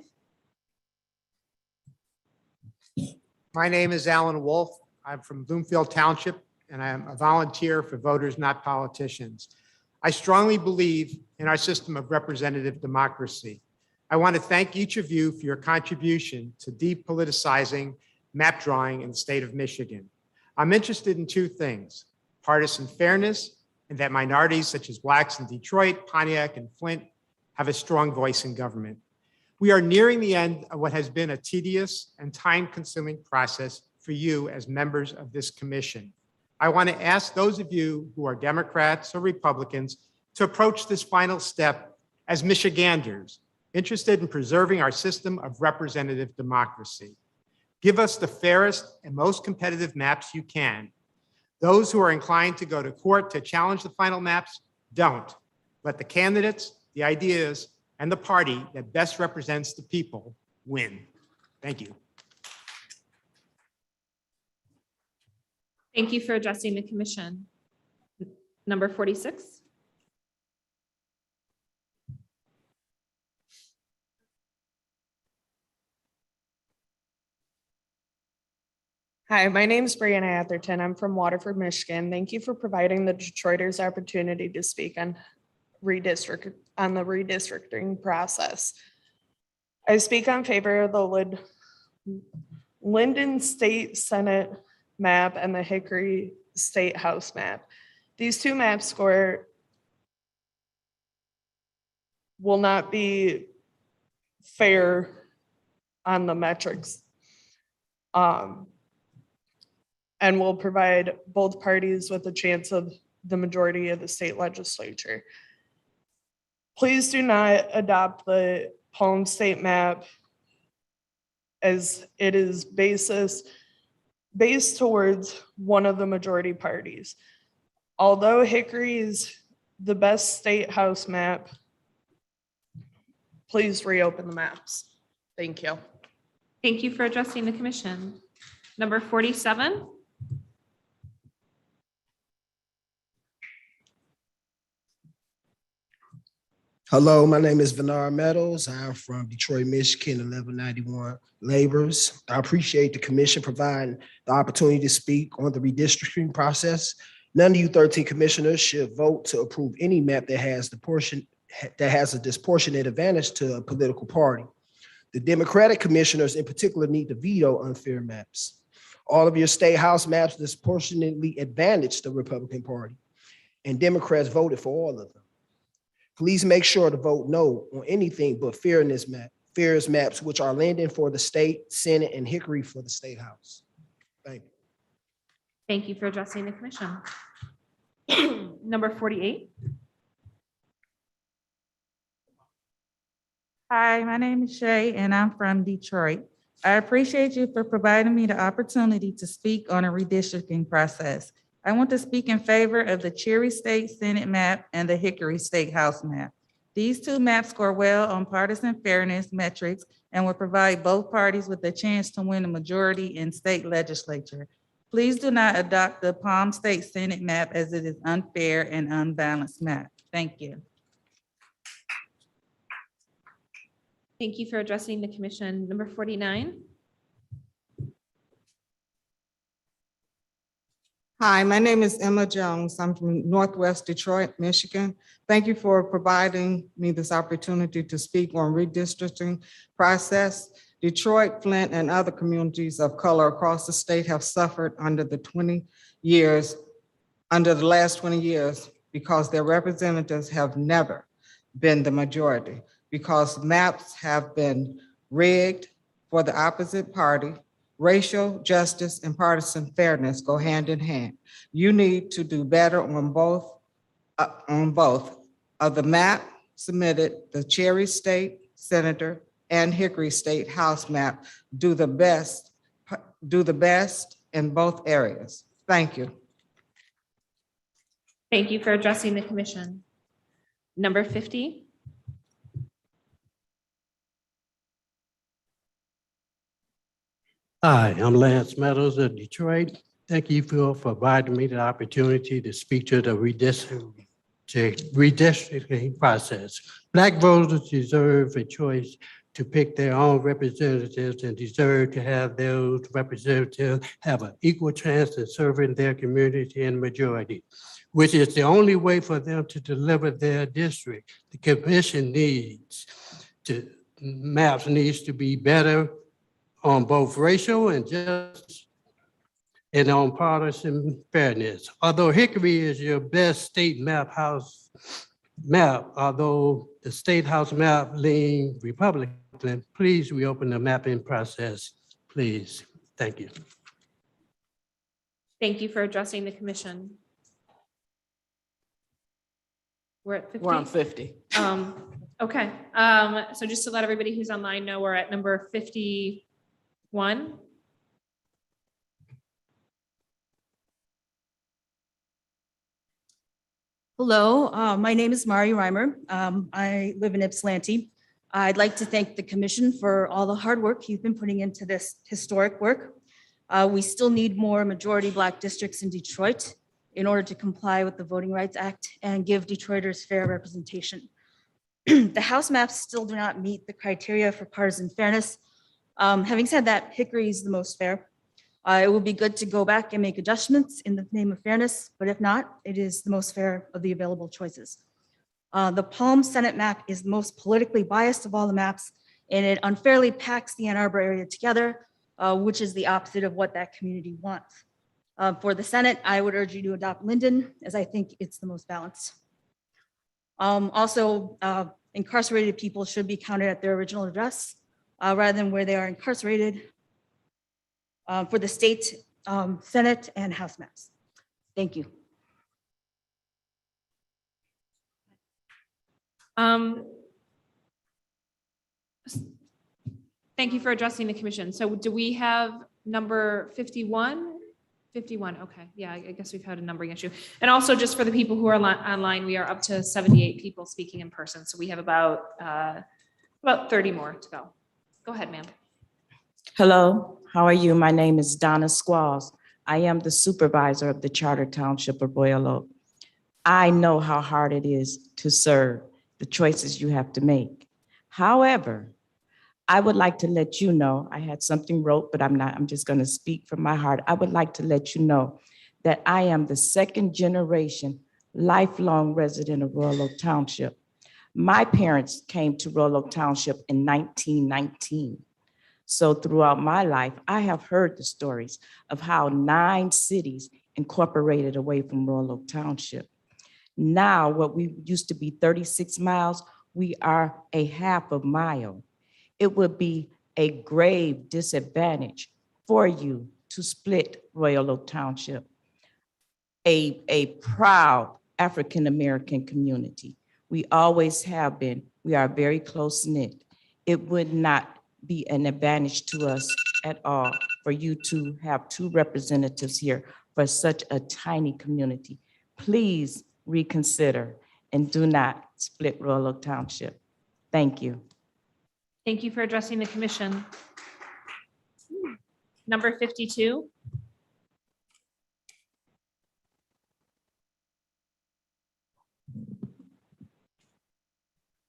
My name is Alan Wolf. I'm from Bloomfield Township, and I am a volunteer for Voters Not Politicians. I strongly believe in our system of representative democracy. I want to thank each of you for your contribution to depoliticizing map drawing in the state of Michigan. I'm interested in 2 things: partisan fairness, and that minorities such as Blacks in Detroit, Pontiac, and Flint have a strong voice in government. We are nearing the end of what has been a tedious and time-consuming process for you as members of this commission. I want to ask those of you who are Democrats or Republicans to approach this final step as Michiganders interested in preserving our system of representative democracy. Give us the fairest and most competitive maps you can. Those who are inclined to go to court to challenge the final maps, don't. Let the candidates, the ideas, and the party that best represents the people win. Thank you. Thank you for addressing the commission. Number 46. Hi, my name is Brianna Atherton. I'm from Waterford, Michigan. Thank you for providing the Detroiters opportunity to speak on redistricting process. I speak on favor of the Linden State Senate map and the Hickory State House map. These two maps score will not be fair on the metrics. And will provide both parties with a chance of the majority of the state legislature. Please do not adopt the Palm State map as it is based towards one of the majority parties. Although Hickory is the best state house map, please reopen the maps. Thank you. Thank you for addressing the commission. Number 47. Hello, my name is Venar Meadows. I'm from Detroit, Michigan, 1191 Labors. I appreciate the commission providing the opportunity to speak on the redistricting process. None of you 13 commissioners should vote to approve any map that has a disproportionate advantage to a political party. The Democratic commissioners in particular need to veto unfair maps. All of your state house maps disproportionately advantage the Republican Party, and Democrats voted for all of them. Please make sure to vote no on anything but fairness maps, which are Linden for the state Senate and Hickory for the state house. Thank you. Thank you for addressing the commission. Number 48. Hi, my name is Shay and I'm from Detroit. I appreciate you for providing me the opportunity to speak on a redistricting process. I want to speak in favor of the Cherry State Senate map and the Hickory State House map. These two maps score well on partisan fairness metrics and will provide both parties with a chance to win a majority in state legislature. Please do not adopt the Palm State Senate map as it is unfair and unbalanced map. Thank you. Thank you for addressing the commission. Number 49. Hi, my name is Emma Jones. I'm from Northwest Detroit, Michigan. Thank you for providing me this opportunity to speak on redistricting process. Detroit, Flint, and other communities of color across the state have suffered under the last 20 years because their representatives have never been the majority, because maps have been rigged for the opposite party. Racial justice and partisan fairness go hand in hand. You need to do better on both of the map submitted, the Cherry State Senator and Hickory State House map do the best in both areas. Thank you. Thank you for addressing the commission. Number 50. Hi, I'm Lance Meadows of Detroit. Thank you for providing me the opportunity to speak to the redistricting process. Black voters deserve a choice to pick their own representatives and deserve to have those representatives have an equal chance in serving their community in majority, which is the only way for them to deliver their district. The commission maps needs to be better on both racial and justice and on partisan fairness. Although Hickory is your best state map, although the state house map lean Republican, please reopen the mapping process, please. Thank you. Thank you for addressing the commission. We're at 50. We're on 50. Okay. So just to let everybody who's online know, we're at number 51. Hello, my name is Mari Reimer. I live in Ypsilanti. I'd like to thank the commission for all the hard work you've been putting into this historic work. We still need more majority Black districts in Detroit in order to comply with the Voting Rights Act and give Detroiters fair representation. The House maps still do not meet the criteria for partisan fairness. Having said that, Hickory is the most fair. It will be good to go back and make adjustments in the name of fairness, but if not, it is the most fair of the available choices. The Palm Senate map is the most politically biased of all the maps, and it unfairly packs the Ann Arbor area together, which is the opposite of what that community wants. For the Senate, I would urge you to adopt Linden, as I think it's the most balanced. Also, incarcerated people should be counted at their original address rather than where they are incarcerated for the state, Senate, and House maps. Thank you. Thank you for addressing the commission. So do we have number 51? 51, okay. Yeah, I guess we've had a numbering issue. And also just for the people who are online, we are up to 78 people speaking in person. So we have about 30 more to go. Go ahead, ma'am. Hello, how are you? My name is Donna Squalls. I am the supervisor of the Charter Township of Royal Oak. I know how hard it is to serve, the choices you have to make. However, I would like to let you know, I had something wrote, but I'm just going to speak from my heart. I would like to let you know that I am the second generation lifelong resident of Royal Oak Township. My parents came to Royal Oak Township in 1919. So throughout my life, I have heard the stories of how 9 cities incorporated away from Royal Oak Township. Now, what we used to be 36 miles, we are a half a mile. It would be a grave disadvantage for you to split Royal Oak Township, a proud African-American community. We always have been. We are very close-knit. It would not be an advantage to us at all for you to have 2 representatives here for such a tiny community. Please reconsider and do not split Royal Oak Township. Thank you. Thank you for addressing the commission. Number 52.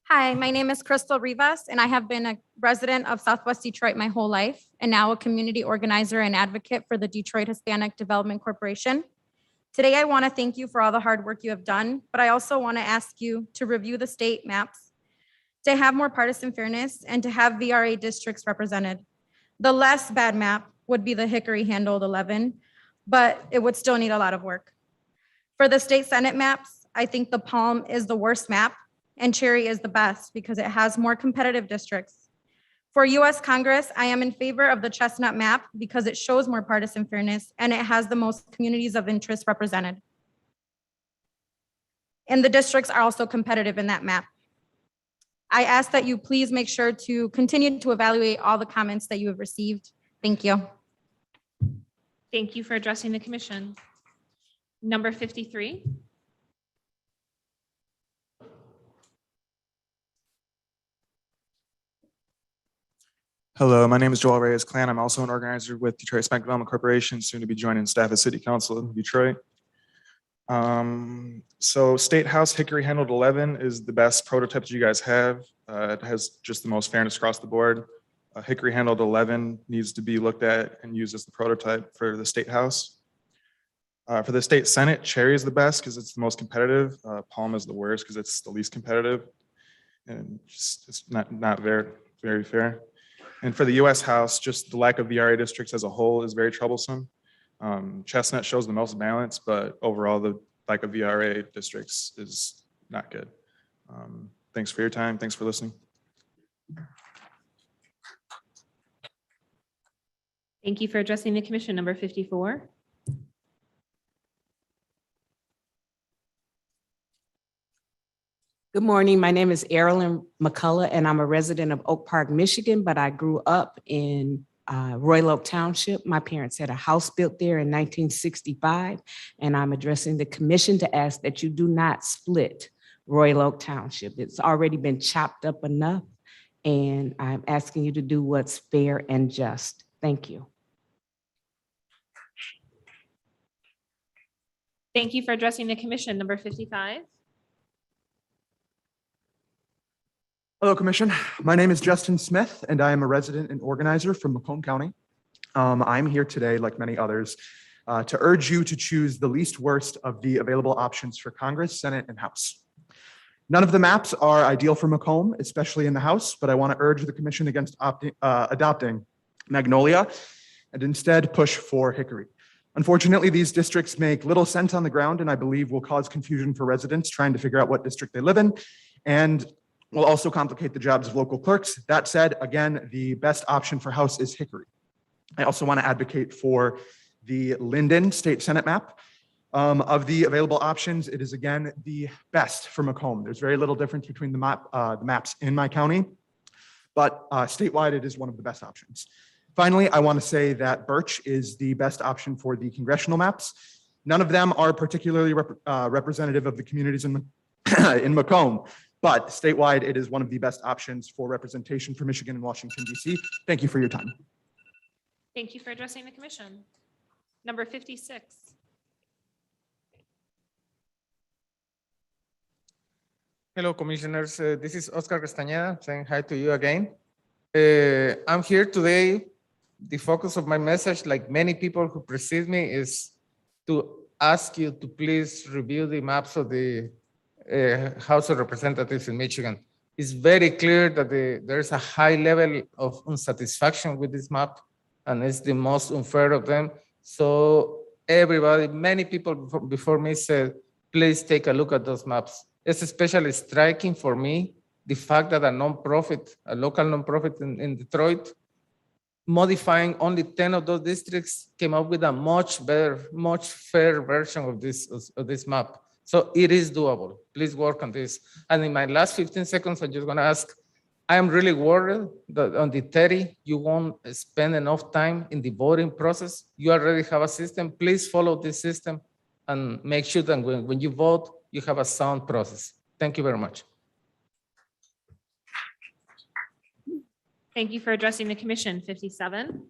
Hi, my name is Crystal Rivas, and I have been a resident of Southwest Detroit my whole life, and now a community organizer and advocate for the Detroit Hispanic Development Corporation. Today, I want to thank you for all the hard work you have done, but I also want to ask you to review the state maps, to have more partisan fairness, and to have VRA districts represented. The less bad map would be the Hickory handled 11, but it would still need a lot of work. For the state Senate maps, I think the Palm is the worst map and Cherry is the best because it has more competitive districts. For US Congress, I am in favor of the Chestnut map because it shows more partisan fairness and it has the most communities of interest represented. And the districts are also competitive in that map. I ask that you please make sure to continue to evaluate all the comments that you have received. Thank you. Thank you for addressing the commission. Number 53. Hello, my name is Joel Reyes-Clan. I'm also an organizer with Detroit Hispanic Development Corporation, soon to be joining staff at City Council of Detroit. So State House Hickory handled 11 is the best prototype that you guys have. It has just the most fairness across the board. Hickory handled 11 needs to be looked at and used as the prototype for the State House. For the State Senate, Cherry is the best because it's the most competitive. Palm is the worst because it's the least competitive. And just, it's not very fair. And for the US House, just the lack of VRA districts as a whole is very troublesome. Chestnut shows the most balance, but overall the lack of VRA districts is not good. Thanks for your time. Thanks for listening. Thank you for addressing the commission. Number 54. Good morning. My name is Erilyn McCullough, and I'm a resident of Oak Park, Michigan, but I grew up in Royal Oak Township. My parents had a house built there in 1965, and I'm addressing the commission to ask that you do not split Royal Oak Township. It's already been chopped up enough, and I'm asking you to do what's fair and just. Thank you. Thank you for addressing the commission. Number 55. Hello, Commission. My name is Justin Smith, and I am a resident and organizer from Macomb County. I'm here today, like many others, to urge you to choose the least worst of the available options for Congress, Senate, and House. None of the maps are ideal for Macomb, especially in the House, but I want to urge the commission against adopting Magnolia and instead push for Hickory. Unfortunately, these districts make little sense on the ground and I believe will cause confusion for residents trying to figure out what district they live in and will also complicate the jobs of local clerks. That said, again, the best option for House is Hickory. I also want to advocate for the Linden State Senate map. Of the available options, it is again the best for Macomb. There's very little difference between the maps in my county, but statewide, it is one of the best options. Finally, I want to say that Birch is the best option for the congressional maps. None of them are particularly representative of the communities in Macomb, but statewide, it is one of the best options for representation for Michigan and Washington, D.C. Thank you for your time. Thank you for addressing the commission. Number 56. Hello, commissioners. This is Oscar Castañeda saying hi to you again. I'm here today. The focus of my message, like many people who precede me, is to ask you to please review the maps of the House of Representatives in Michigan. It's very clear that there's a high level of unsatisfaction with this map, and it's the most unfair of them. So everybody, many people before me said, please take a look at those maps. It's especially striking for me the fact that a nonprofit, a local nonprofit in Detroit, modifying only 10 of those districts, came up with a much better, much fair version of this map. So it is doable. Please work on this. And in my last 15 seconds, I'm just going to ask, I am really worried that on the 30, you won't spend enough time in the voting process. You already have a system. Please follow this system and make sure that when you vote, you have a sound process. Thank you very much. Thank you for addressing the commission. 57.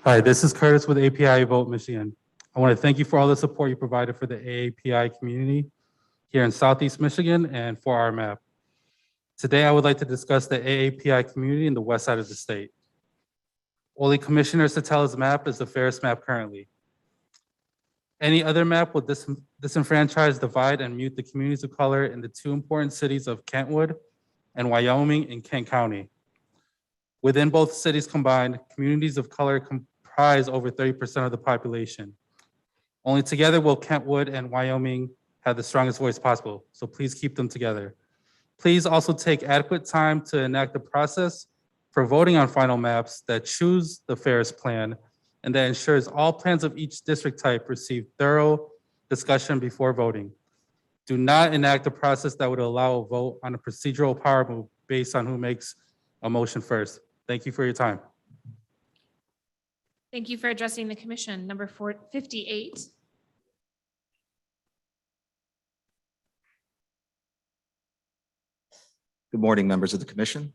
Hi, this is Curtis with API Vote Michigan. I want to thank you for all the support you provided for the AAPI community here in Southeast Michigan and for our map. Today, I would like to discuss the AAPI community in the west side of the state. Only Commissioner Satella's map is the fairest map currently. Any other map will disenfranchise, divide, and mute the communities of color in the two important cities of Kentwood and Wyoming in Kent County. Within both cities combined, communities of color comprise over 30% of the population. Only together will Kentwood and Wyoming have the strongest voice possible, so please keep them together. Please also take adequate time to enact the process for voting on final maps that choose the fairest plan and that ensures all plans of each district type receive thorough discussion before voting. Do not enact a process that would allow a vote on a procedural power move based on who makes a motion first. Thank you for your time. Thank you for addressing the commission. Number 58. Good morning, members of the commission.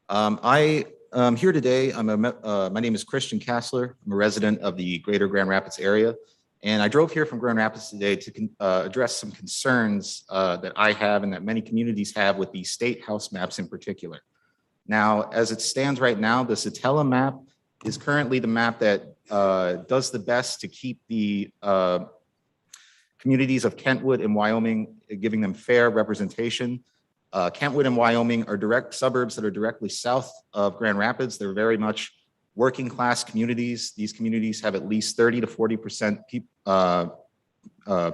I am here today. My name is Christian Kassler. I'm a resident of the greater Grand Rapids area. And I drove here from Grand Rapids today to address some concerns that I have and that many communities have with the state house maps in particular. Now, as it stands right now, the Satella map is currently the map that does the best to keep the communities of Kentwood and Wyoming, giving them fair representation. Kentwood and Wyoming are direct suburbs that are directly south of Grand Rapids. They're very much working class communities. These communities have at least 30 to 40%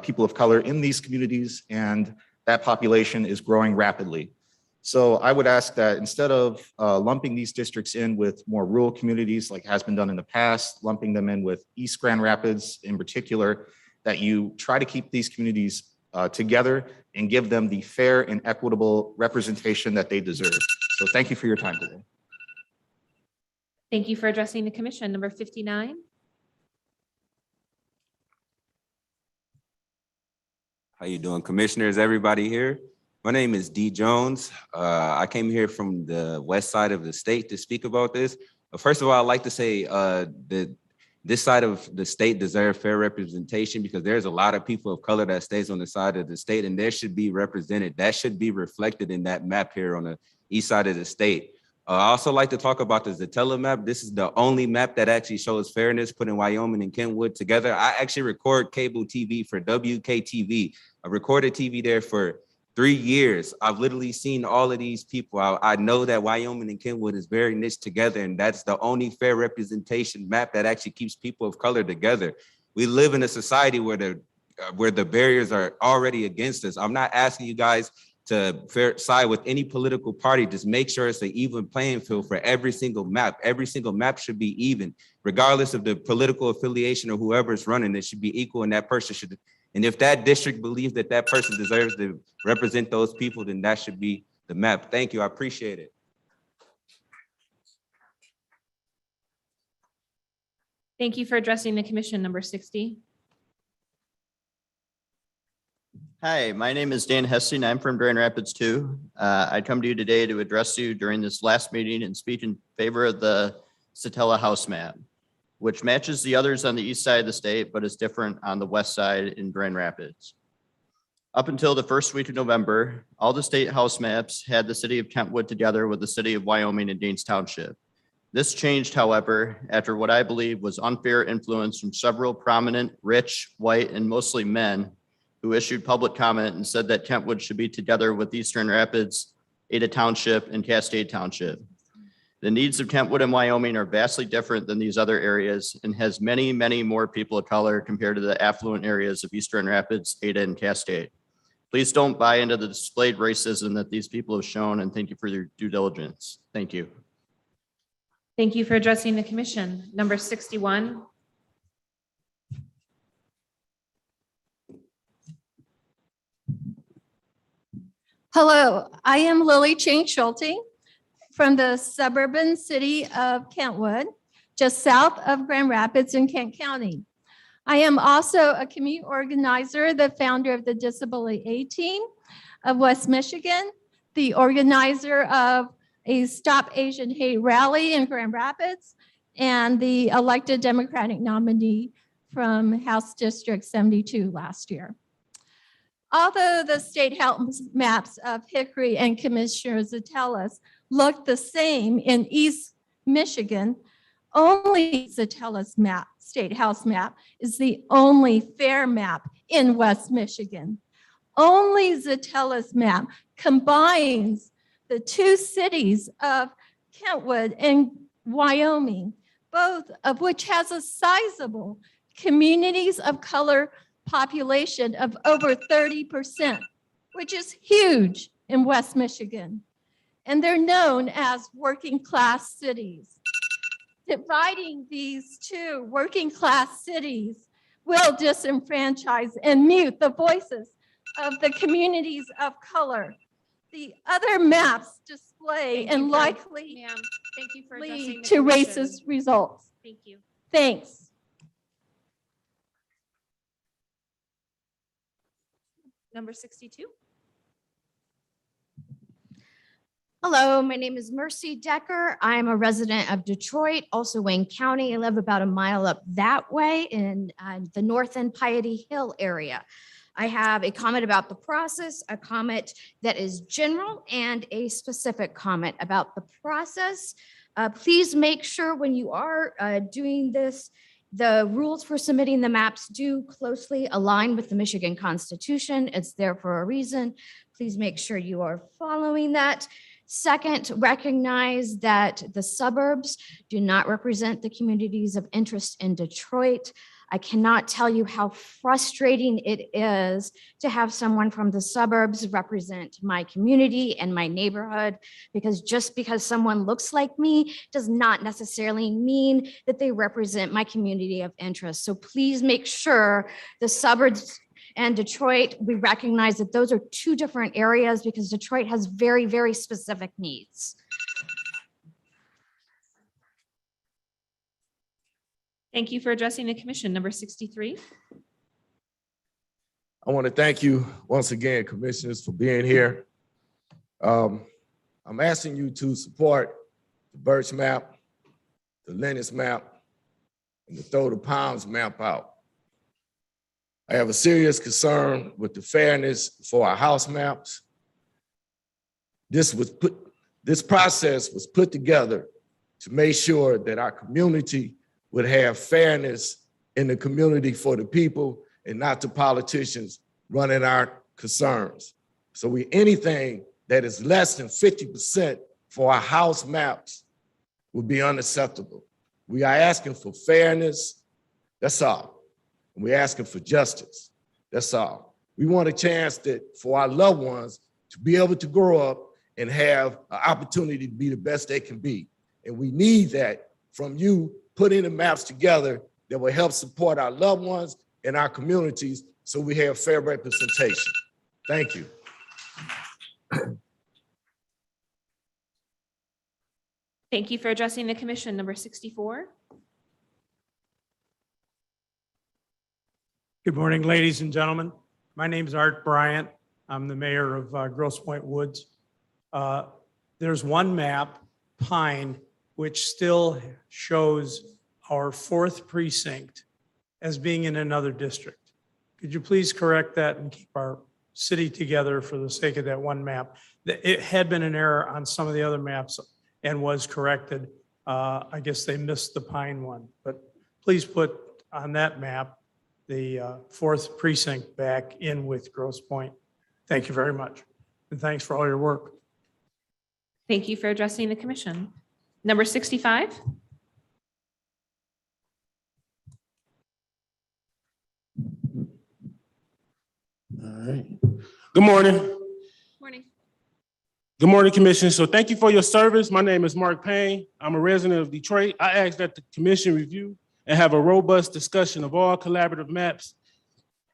people of color in these communities, and that population is growing rapidly. So I would ask that instead of lumping these districts in with more rural communities like has been done in the past, lumping them in with East Grand Rapids in particular, that you try to keep these communities together and give them the fair and equitable representation that they deserve. So thank you for your time today. Thank you for addressing the commission. Number 59. How you doing, commissioners, everybody here? My name is D. Jones. I came here from the west side of the state to speak about this. First of all, I'd like to say that this side of the state deserves fair representation because there's a lot of people of color that stays on the side of the state and they should be represented. That should be reflected in that map here on the east side of the state. I also like to talk about the Zatella map. This is the only map that actually shows fairness, putting Wyoming and Kentwood together. I actually record cable TV for WKTV. I recorded TV there for 3 years. I've literally seen all of these people. I know that Wyoming and Kentwood is very niche together, and that's the only fair representation map that actually keeps people of color together. We live in a society where the barriers are already against us. I'm not asking you guys to side with any political party. Just make sure it's an even playing field for every single map. Every single map should be even, regardless of the political affiliation or whoever's running. It should be equal, and that person should. And if that district believes that that person deserves to represent those people, then that should be the map. Thank you. I appreciate it. Thank you for addressing the commission. Number 60. Hi, my name is Dan Hessing. I'm from Grand Rapids too. I come to you today to address you during this last meeting and speak in favor of the Satella House map, which matches the others on the east side of the state, but is different on the west side in Grand Rapids. Up until the first week of November, all the state house maps had the city of Kentwood together with the city of Wyoming and Danes Township. This changed, however, after what I believe was unfair influence from several prominent, rich, white, and mostly men who issued public comment and said that Kentwood should be together with Eastern Rapids, Ada Township, and Cascade Township. The needs of Kentwood and Wyoming are vastly different than these other areas and has many, many more people of color compared to the affluent areas of Eastern Rapids, Ada, and Cascade. Please don't buy into the displayed racism that these people have shown, and thank you for your due diligence. Thank you. Thank you for addressing the commission. Number 61. Hello, I am Lily Ching Schulte from the suburban city of Kentwood, just south of Grand Rapids in Kent County. I am also a community organizer, the founder of the Disability A Team of West Michigan, the organizer of a Stop Asian Hate rally in Grand Rapids, and the elected Democratic nominee from House District 72 last year. Although the state house maps of Hickory and Commissioner Zatella's look the same in East Michigan, only Zatella's map, state house map, is the only fair map in West Michigan. Only Zatella's map combines the two cities of Kentwood and Wyoming, both of which has a sizable communities of color population of over 30%, which is huge in West Michigan. And they're known as working class cities. Dividing these two working class cities will disenfranchise and mute the voices of the communities of color. The other maps display and likely Thank you for lead to racist results. Thank you. Thanks. Number 62. Hello, my name is Mercy Decker. I'm a resident of Detroit, also Wayne County. I live about a mile up that way in the North End Piety Hill area. I have a comment about the process, a comment that is general, and a specific comment about the process. Please make sure when you are doing this, the rules for submitting the maps do closely align with the Michigan Constitution. It's there for a reason. Please make sure you are following that. Second, recognize that the suburbs do not represent the communities of interest in Detroit. I cannot tell you how frustrating it is to have someone from the suburbs represent my community and my neighborhood, because just because someone looks like me does not necessarily mean that they represent my community of interest. So please make sure the suburbs and Detroit, we recognize that those are two different areas because Detroit has very, very specific needs. Thank you for addressing the commission. Number 63. I want to thank you once again, commissioners, for being here. I'm asking you to support the Birch map, the Lennox map, and to throw the pounds map out. I have a serious concern with the fairness for our house maps. This process was put together to make sure that our community would have fairness in the community for the people and not the politicians running our concerns. So anything that is less than 50% for our house maps would be unacceptable. We are asking for fairness, that's all. And we're asking for justice, that's all. We want a chance for our loved ones to be able to grow up and have an opportunity to be the best they can be. And we need that from you putting the maps together that will help support our loved ones and our communities so we have fair representation. Thank you. Thank you for addressing the commission. Number 64. Good morning, ladies and gentlemen. My name is Art Bryant. I'm the mayor of Grosse Pointe Woods. There's one map, Pine, which still shows our 4th precinct as being in another district. Could you please correct that and keep our city together for the sake of that one map? It had been an error on some of the other maps and was corrected. I guess they missed the Pine one, but please put on that map the 4th precinct back in with Grosse Pointe. Thank you very much. And thanks for all your work. Thank you for addressing the commission. Number 65. All right. Good morning. Morning. Good morning, Commission. So thank you for your service. My name is Mark Payne. I'm a resident of Detroit. I ask that the commission review and have a robust discussion of all collaborative maps,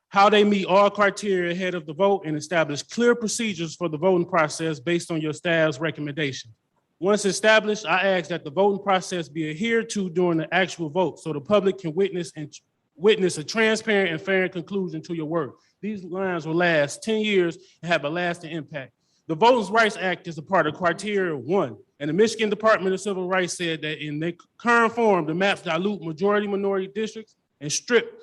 how they meet all criteria ahead of the vote, and establish clear procedures for the voting process based on your staff's recommendation. Once established, I ask that the voting process be adhered to during the actual vote so the public can witness a transparent and fair conclusion to your work. These lines will last 10 years and have a lasting impact. The Voting Rights Act is a part of criteria 1, and the Michigan Department of Civil Rights said that in their current form, the maps dilute majority-minority districts and strip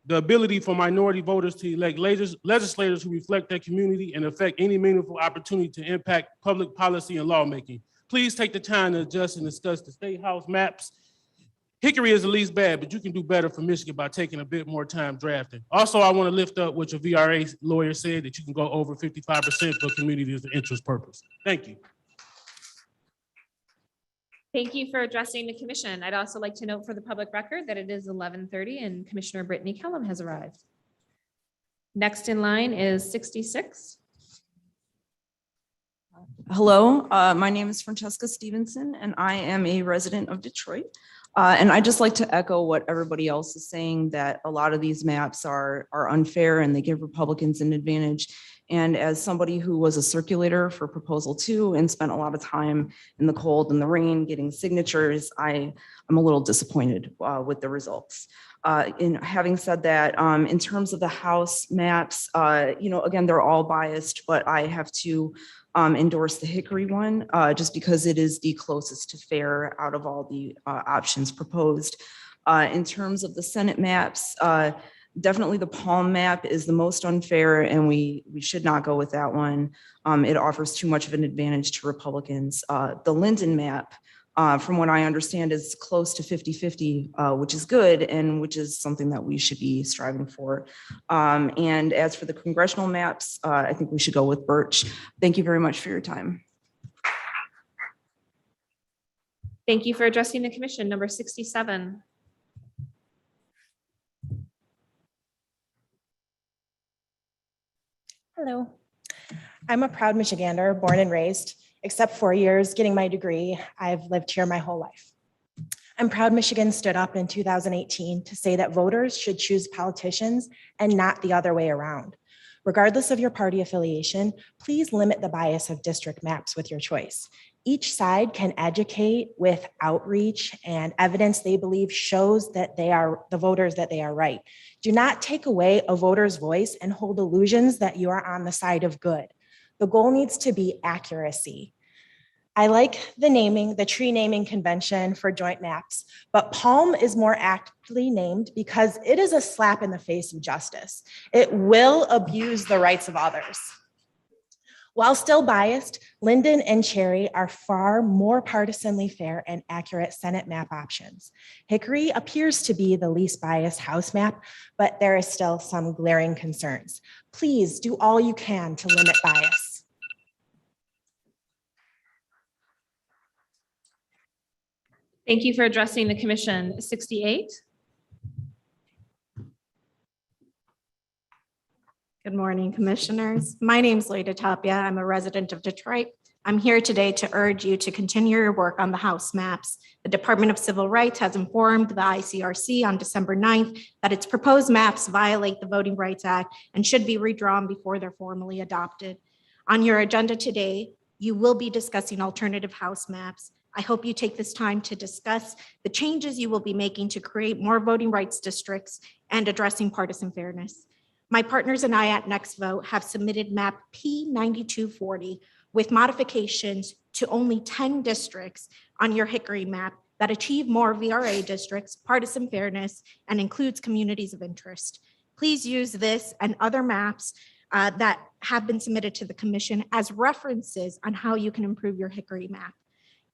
the ability for minority voters to elect legislators who reflect their community and affect any meaningful opportunity to impact public policy and lawmaking. Please take the time to adjust and discuss the state house maps. Hickory is the least bad, but you can do better for Michigan by taking a bit more time drafting. Also, I want to lift up what your VRA lawyer said, that you can go over 55% for communities of interest purpose. Thank you. Thank you for addressing the commission. I'd also like to note for the public record that it is 11:30 and Commissioner Brittany Kellum has arrived. Next in line is 66. Hello, my name is Francesca Stevenson, and I am a resident of Detroit. And I'd just like to echo what everybody else is saying, that a lot of these maps are unfair and they give Republicans an advantage. And as somebody who was a circulator for Proposal 2 and spent a lot of time in the cold and the rain getting signatures, I'm a little disappointed with the results. In having said that, in terms of the House maps, again, they're all biased, but I have to endorse the Hickory one, just because it is the closest to fair out of all the options proposed. In terms of the Senate maps, definitely the Palm map is the most unfair, and we should not go with that one. It offers too much of an advantage to Republicans. The Linden map, from what I understand, is close to 50-50, which is good, and which is something that we should be striving for. And as for the congressional maps, I think we should go with Birch. Thank you very much for your time. Thank you for addressing the commission. Number 67. Hello, I'm a proud Michigander, born and raised. Except 4 years getting my degree, I've lived here my whole life. I'm proud Michigan stood up in 2018 to say that voters should choose politicians and not the other way around. Regardless of your party affiliation, please limit the bias of district maps with your choice. Each side can educate with outreach and evidence they believe shows that they are the voters, that they are right. Do not take away a voter's voice and hold illusions that you are on the side of good. The goal needs to be accuracy. I like the naming, the tree naming convention for joint maps, but Palm is more aptly named because it is a slap in the face of justice. It will abuse the rights of others. While still biased, Linden and Cherry are far more partisanly fair and accurate Senate map options. Hickory appears to be the least biased House map, but there is still some glaring concerns. Please do all you can to limit bias. Thank you for addressing the commission. 68. Good morning, commissioners. My name is Loida Tapia. I'm a resident of Detroit. I'm here today to urge you to continue your work on the House maps. The Department of Civil Rights has informed the ICRC on December 9th that its proposed maps violate the Voting Rights Act and should be redrawn before they're formally adopted. On your agenda today, you will be discussing alternative House maps. I hope you take this time to discuss the changes you will be making to create more voting rights districts and addressing partisan fairness. My partners and I at Next Vote have submitted map P9240 with modifications to only 10 districts on your Hickory map that achieve more VRA districts, partisan fairness, and includes communities of interest. Please use this and other maps that have been submitted to the commission as references on how you can improve your Hickory map.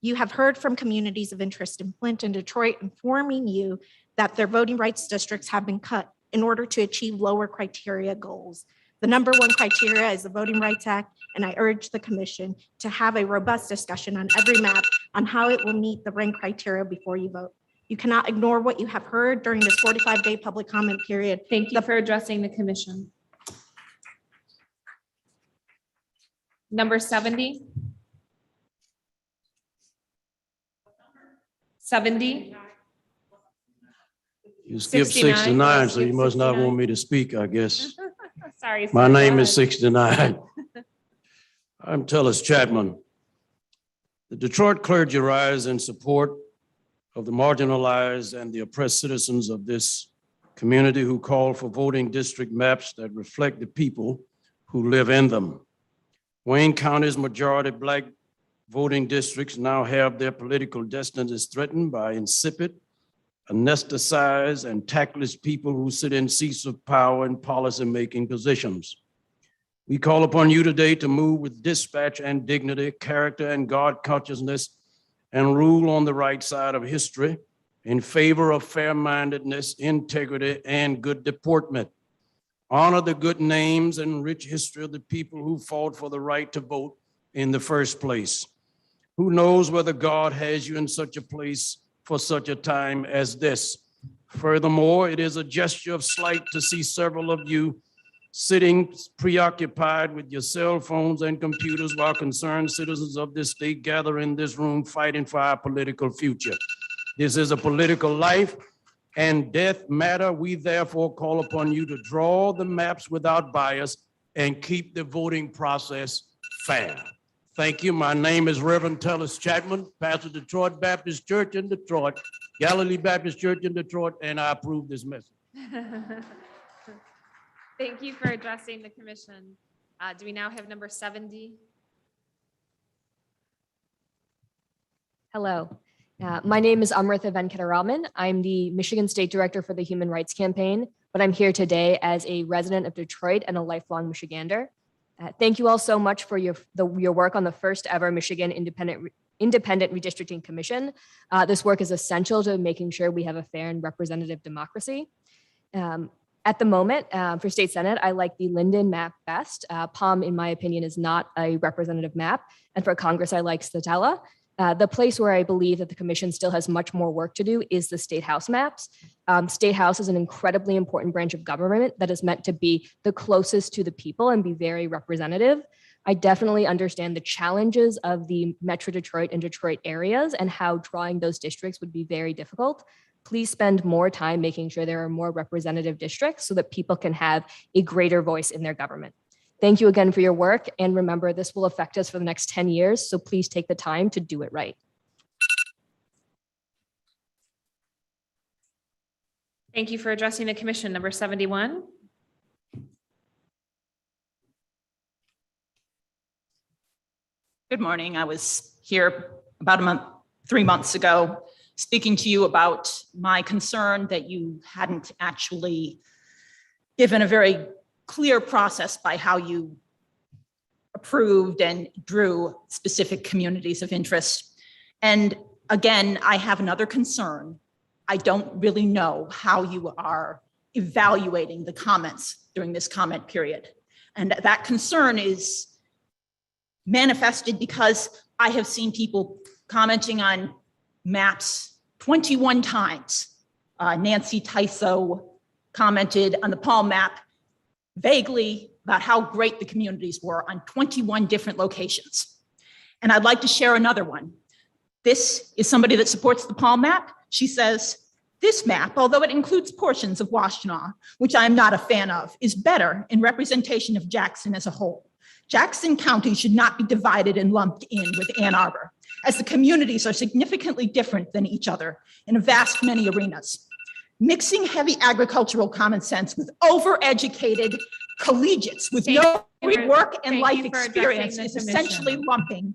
You have heard from communities of interest in Flint and Detroit informing you that their voting rights districts have been cut in order to achieve lower criteria goals. The number one criteria is the Voting Rights Act, and I urge the commission to have a robust discussion on every map on how it will meet the rank criteria before you vote. You cannot ignore what you have heard during this 45-day public comment period. Thank you for addressing the commission. Number 70. 70. You skipped 69, so you must not want me to speak, I guess. Sorry. My sir, name go is ahead. 69. I'm Tellis Chapman. The Detroit clergy rise in support of the marginalized and the oppressed citizens of this community who call for voting district maps that reflect the people who live in them. Wayne County's majority Black voting districts now have their political destinies threatened by insipid, anesthetized, and tactless people who sit in seats of power and policy-making positions. We call upon you today to move with dispatch and dignity, character and God consciousness, and rule on the right side of history in favor of fair-mindedness, integrity, and good deportment. Honor the good names and rich history of the people who fought for the right to vote in the first place. Who knows whether God has you in such a place for such a time as this? Furthermore, it is a gesture of slight to see several of you sitting preoccupied with your cell phones and computers while concerned citizens of this state gather in this room fighting for our political future. This is a political life and death matter. We therefore call upon you to draw the maps without bias and keep the voting process fair. Thank you. My name is Reverend Tellis Chapman, pastor of Detroit Baptist Church in Detroit, Galilee Baptist Church in Detroit, and I approve this message. Thank you for addressing the commission. Do we now have number 70? Hello, my name is Amritha Venkataraman. I'm the Michigan State Director for the Human Rights Campaign, but I'm here today as a resident of Detroit and a lifelong Michigander. Thank you all so much for your work on the first ever Michigan Independent Redistricting Commission. This work is essential to making sure we have a fair and representative democracy. At the moment, for state senate, I like the Linden map best. Palm, in my opinion, is not a representative map. And for Congress, I like Statella. The place where I believe that the commission still has much more work to do is the state house maps. State house is an incredibly important branch of government that is meant to be the closest to the people and be very representative. I definitely understand the challenges of the Metro Detroit and Detroit areas and how drawing those districts would be very difficult. Please spend more time making sure there are more representative districts so that people can have a greater voice in their government. Thank you again for your work. And remember, this will affect us for the next 10 years. So please take the time to do it right. Thank you for addressing the commission. Number 71. Good morning. I was here about a month, 3 months ago, speaking to you about my concern that you hadn't actually given a very clear process by how you approved and drew specific communities of interest. And again, I have another concern. I don't really know how you are evaluating the comments during this comment period. And that concern is manifested because I have seen people commenting on maps 21 times. Nancy Tyso commented on the Palm map vaguely about how great the communities were on 21 different locations. And I'd like to share another one. This is somebody that supports the Palm map. She says, this map, although it includes portions of Washtenaw, which I am not a fan of, is better in representation of Jackson as a whole. Jackson County should not be divided and lumped in with Ann Arbor, as the communities are significantly different than each other in a vast many arenas. Mixing heavy agricultural common sense with overeducated collegiates with no work and life experience is essentially lumping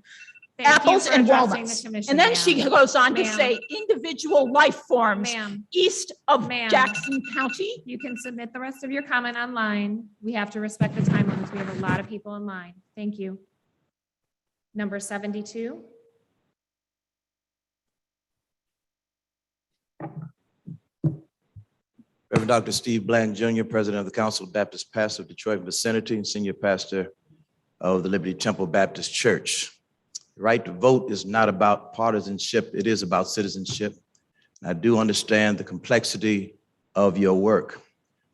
apples and walnuts. And then she goes on to say individual life forms east of Jackson County. You can submit the rest of your comment online. We have to respect the time limits. We have a lot of people in line. Thank you. Number 72. Reverend Dr. Steve Bland Jr., President of the Council of Baptist Pastors of Detroit vicinity and Senior Pastor of the Liberty Temple Baptist Church. The right to vote is not about partisanship, it is about citizenship. And I do understand the complexity of your work.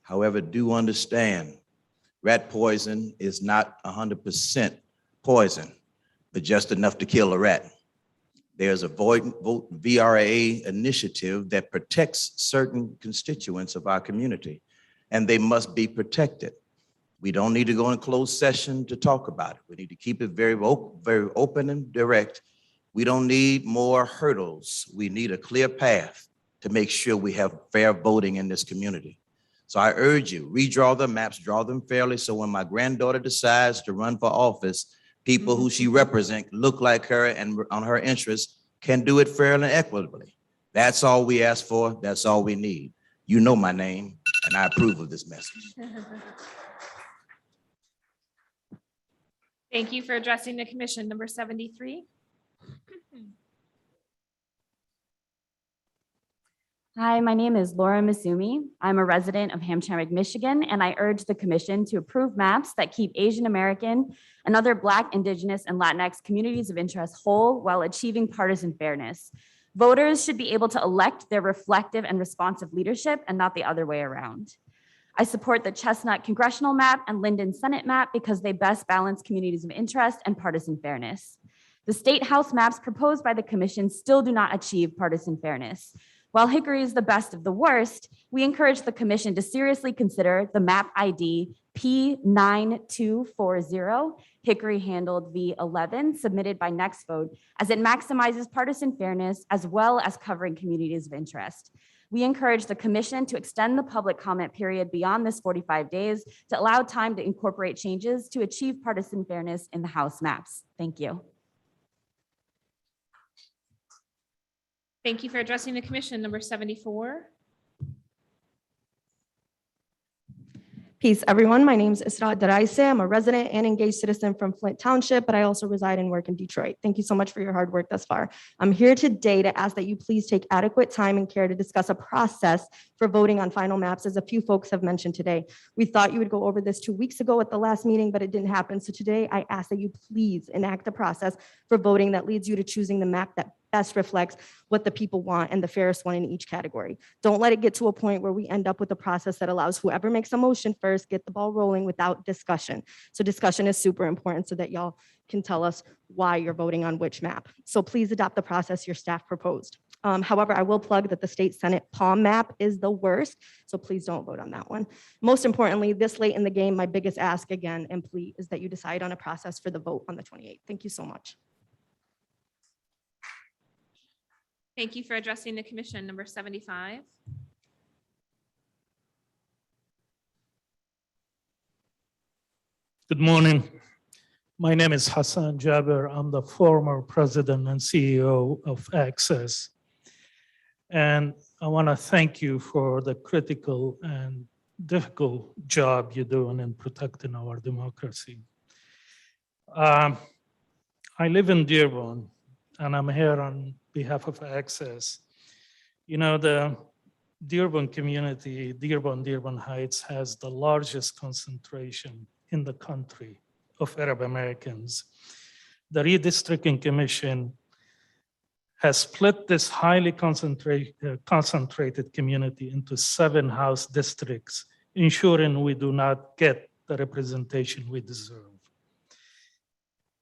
However, do understand rat poison is not 100% poison, but just enough to kill a rat. There's a Vote VRA initiative that protects certain constituents of our community, and they must be protected. We don't need to go in closed session to talk about it. We need to keep it very open and direct. We don't need more hurdles. We need a clear path to make sure we have fair voting in this community. So I urge you, redraw the maps, draw them fairly, so when my granddaughter decides to run for office, people who she represents look like her and on her interests can do it fairly and equitably. That's all we ask for. That's all we need. You know my name, and I approve of this message. Thank you for addressing the commission. Number 73. Hi, my name is Laura Masumi. I'm a resident of Hamtramck, Michigan, and I urge the commission to approve maps that keep Asian American and other Black, Indigenous, and Latinx communities of interest whole while achieving partisan fairness. Voters should be able to elect their reflective and responsive leadership and not the other way around. I support the Chestnut Congressional map and Linden Senate map because they best balance communities of interest and partisan fairness. The State House maps proposed by the commission still do not achieve partisan fairness. While Hickory is the best of the worst, we encourage the commission to seriously consider the map ID P9240, Hickory handled V11, submitted by Next Vote, as it maximizes partisan fairness as well as covering communities of interest. We encourage the commission to extend the public comment period beyond this 45 days to allow time to incorporate changes to achieve partisan fairness in the House maps. Thank you. Thank you for addressing the commission. Number 74. Peace, everyone. My name is Isra Daraise. I'm a resident and engaged citizen from Flint Township, but I also reside and work in Detroit. Thank you so much for your hard work thus far. I'm here today to ask that you please take adequate time and care to discuss a process for voting on final maps, as a few folks have mentioned today. We thought you would go over this 2 weeks ago at the last meeting, but it didn't happen. So today I ask that you please enact a process for voting that leads you to choosing the map that best reflects what the people want and the fairest one in each category. Don't let it get to a point where we end up with a process that allows whoever makes a motion first get the ball rolling without discussion. So discussion is super important so that y'all can tell us why you're voting on which map. So please adopt the process your staff proposed. However, I will plug that the State Senate Palm map is the worst, so please don't vote on that one. Most importantly, this late in the game, my biggest ask again and plea is that you decide on a process for the vote on the 28th. Thank you so much. Thank you for addressing the commission. Number 75. Good morning. My name is Hassan Jaber. I'm the former president and CEO of Access. And I want to thank you for the critical and difficult job you're doing in protecting our democracy. I live in Dearborn, and I'm here on behalf of Access. You know, the Dearborn community, Dearborn Heights, has the largest concentration in the country of Arab Americans. The Redistricting Commission has split this highly concentrated community into 7 House districts, ensuring we do not get the representation we deserve.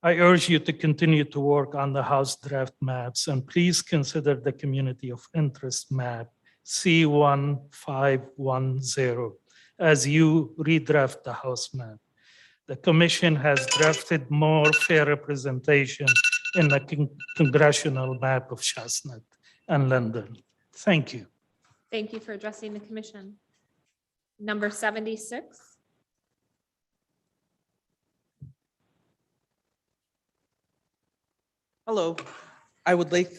I urge you to continue to work on the House draft maps, and please consider the community of interest map C1510 as you redraft the House map. The Commission has drafted more fair representation in the congressional map of Chestnut and Linden. Thank you. Thank you for addressing the commission. Number 76. Hello. I would like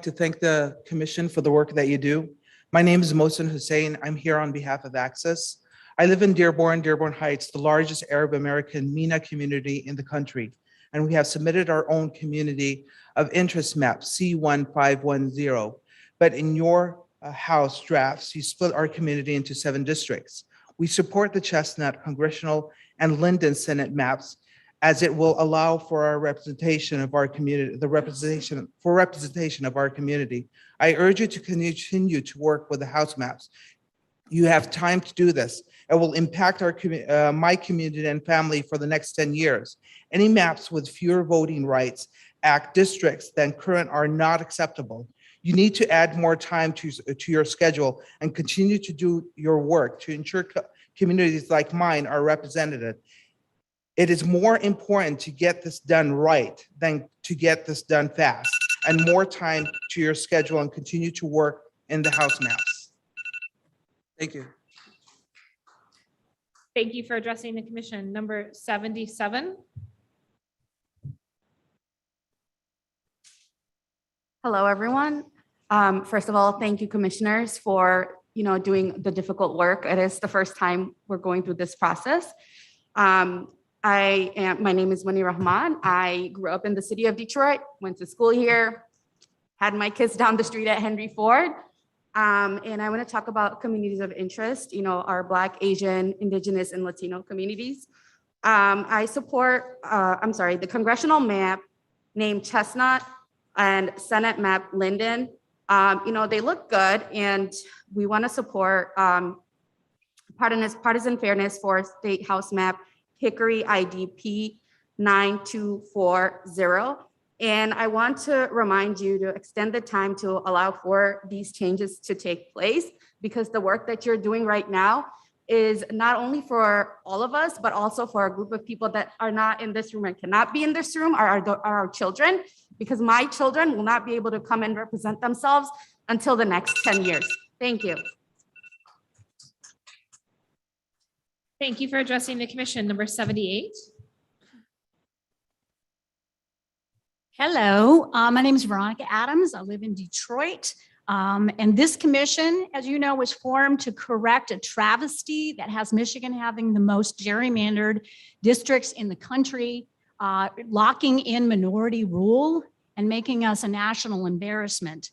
to thank the commission for the work that you do. My name is Mohsen Hussein. I'm here on behalf of Access. I live in Dearborn Heights, the largest Arab American MENA community in the country. And we have submitted our own community of interest map, C1510. But in your House drafts, you split our community into 7 districts. We support the Chestnut Congressional and Linden Senate maps, as it will allow for our representation of our community, representation of our community. I urge you to continue to work with the House maps. You have time to do this. It will impact our my community and family for the next 10 years. Any maps with fewer voting rights act districts than current are not acceptable. You need to add more time to your schedule and continue to do your work to ensure communities like mine are represented. It is more important to get this done right than to get this done fast, and more time to your schedule and continue to work in the House maps. Thank you. Thank you for addressing the commission. Number 77. Hello, everyone. First of all, thank you, commissioners, for doing the difficult work. It is the first time we're going through this process. My name is Wani Rahman. I grew up in the city of Detroit, went to school here, had my kids down the street at Henry Ford. And I want to talk about communities of interest, our Black, Asian, Indigenous, and Latino communities. I support, the congressional map named Chestnut and Senate map Linden. They look good, and we want to support partisan fairness for State House map Hickory IDP 9240. And I want to remind you to extend the time to allow for these changes to take place, because the work that you're doing right now is not only for all of us, but also for a group of people that are not in this room and cannot be in this room, are our children, because my children will not be able to come and represent themselves until the next 10 years. Thank you. Thank you for addressing the commission. Number 78. Hello, my name is Veronica Adams. I live in Detroit. And this commission, as you know, was formed to correct a travesty that has Michigan having the most gerrymandered districts in the country, locking in minority rule and making us a national embarrassment.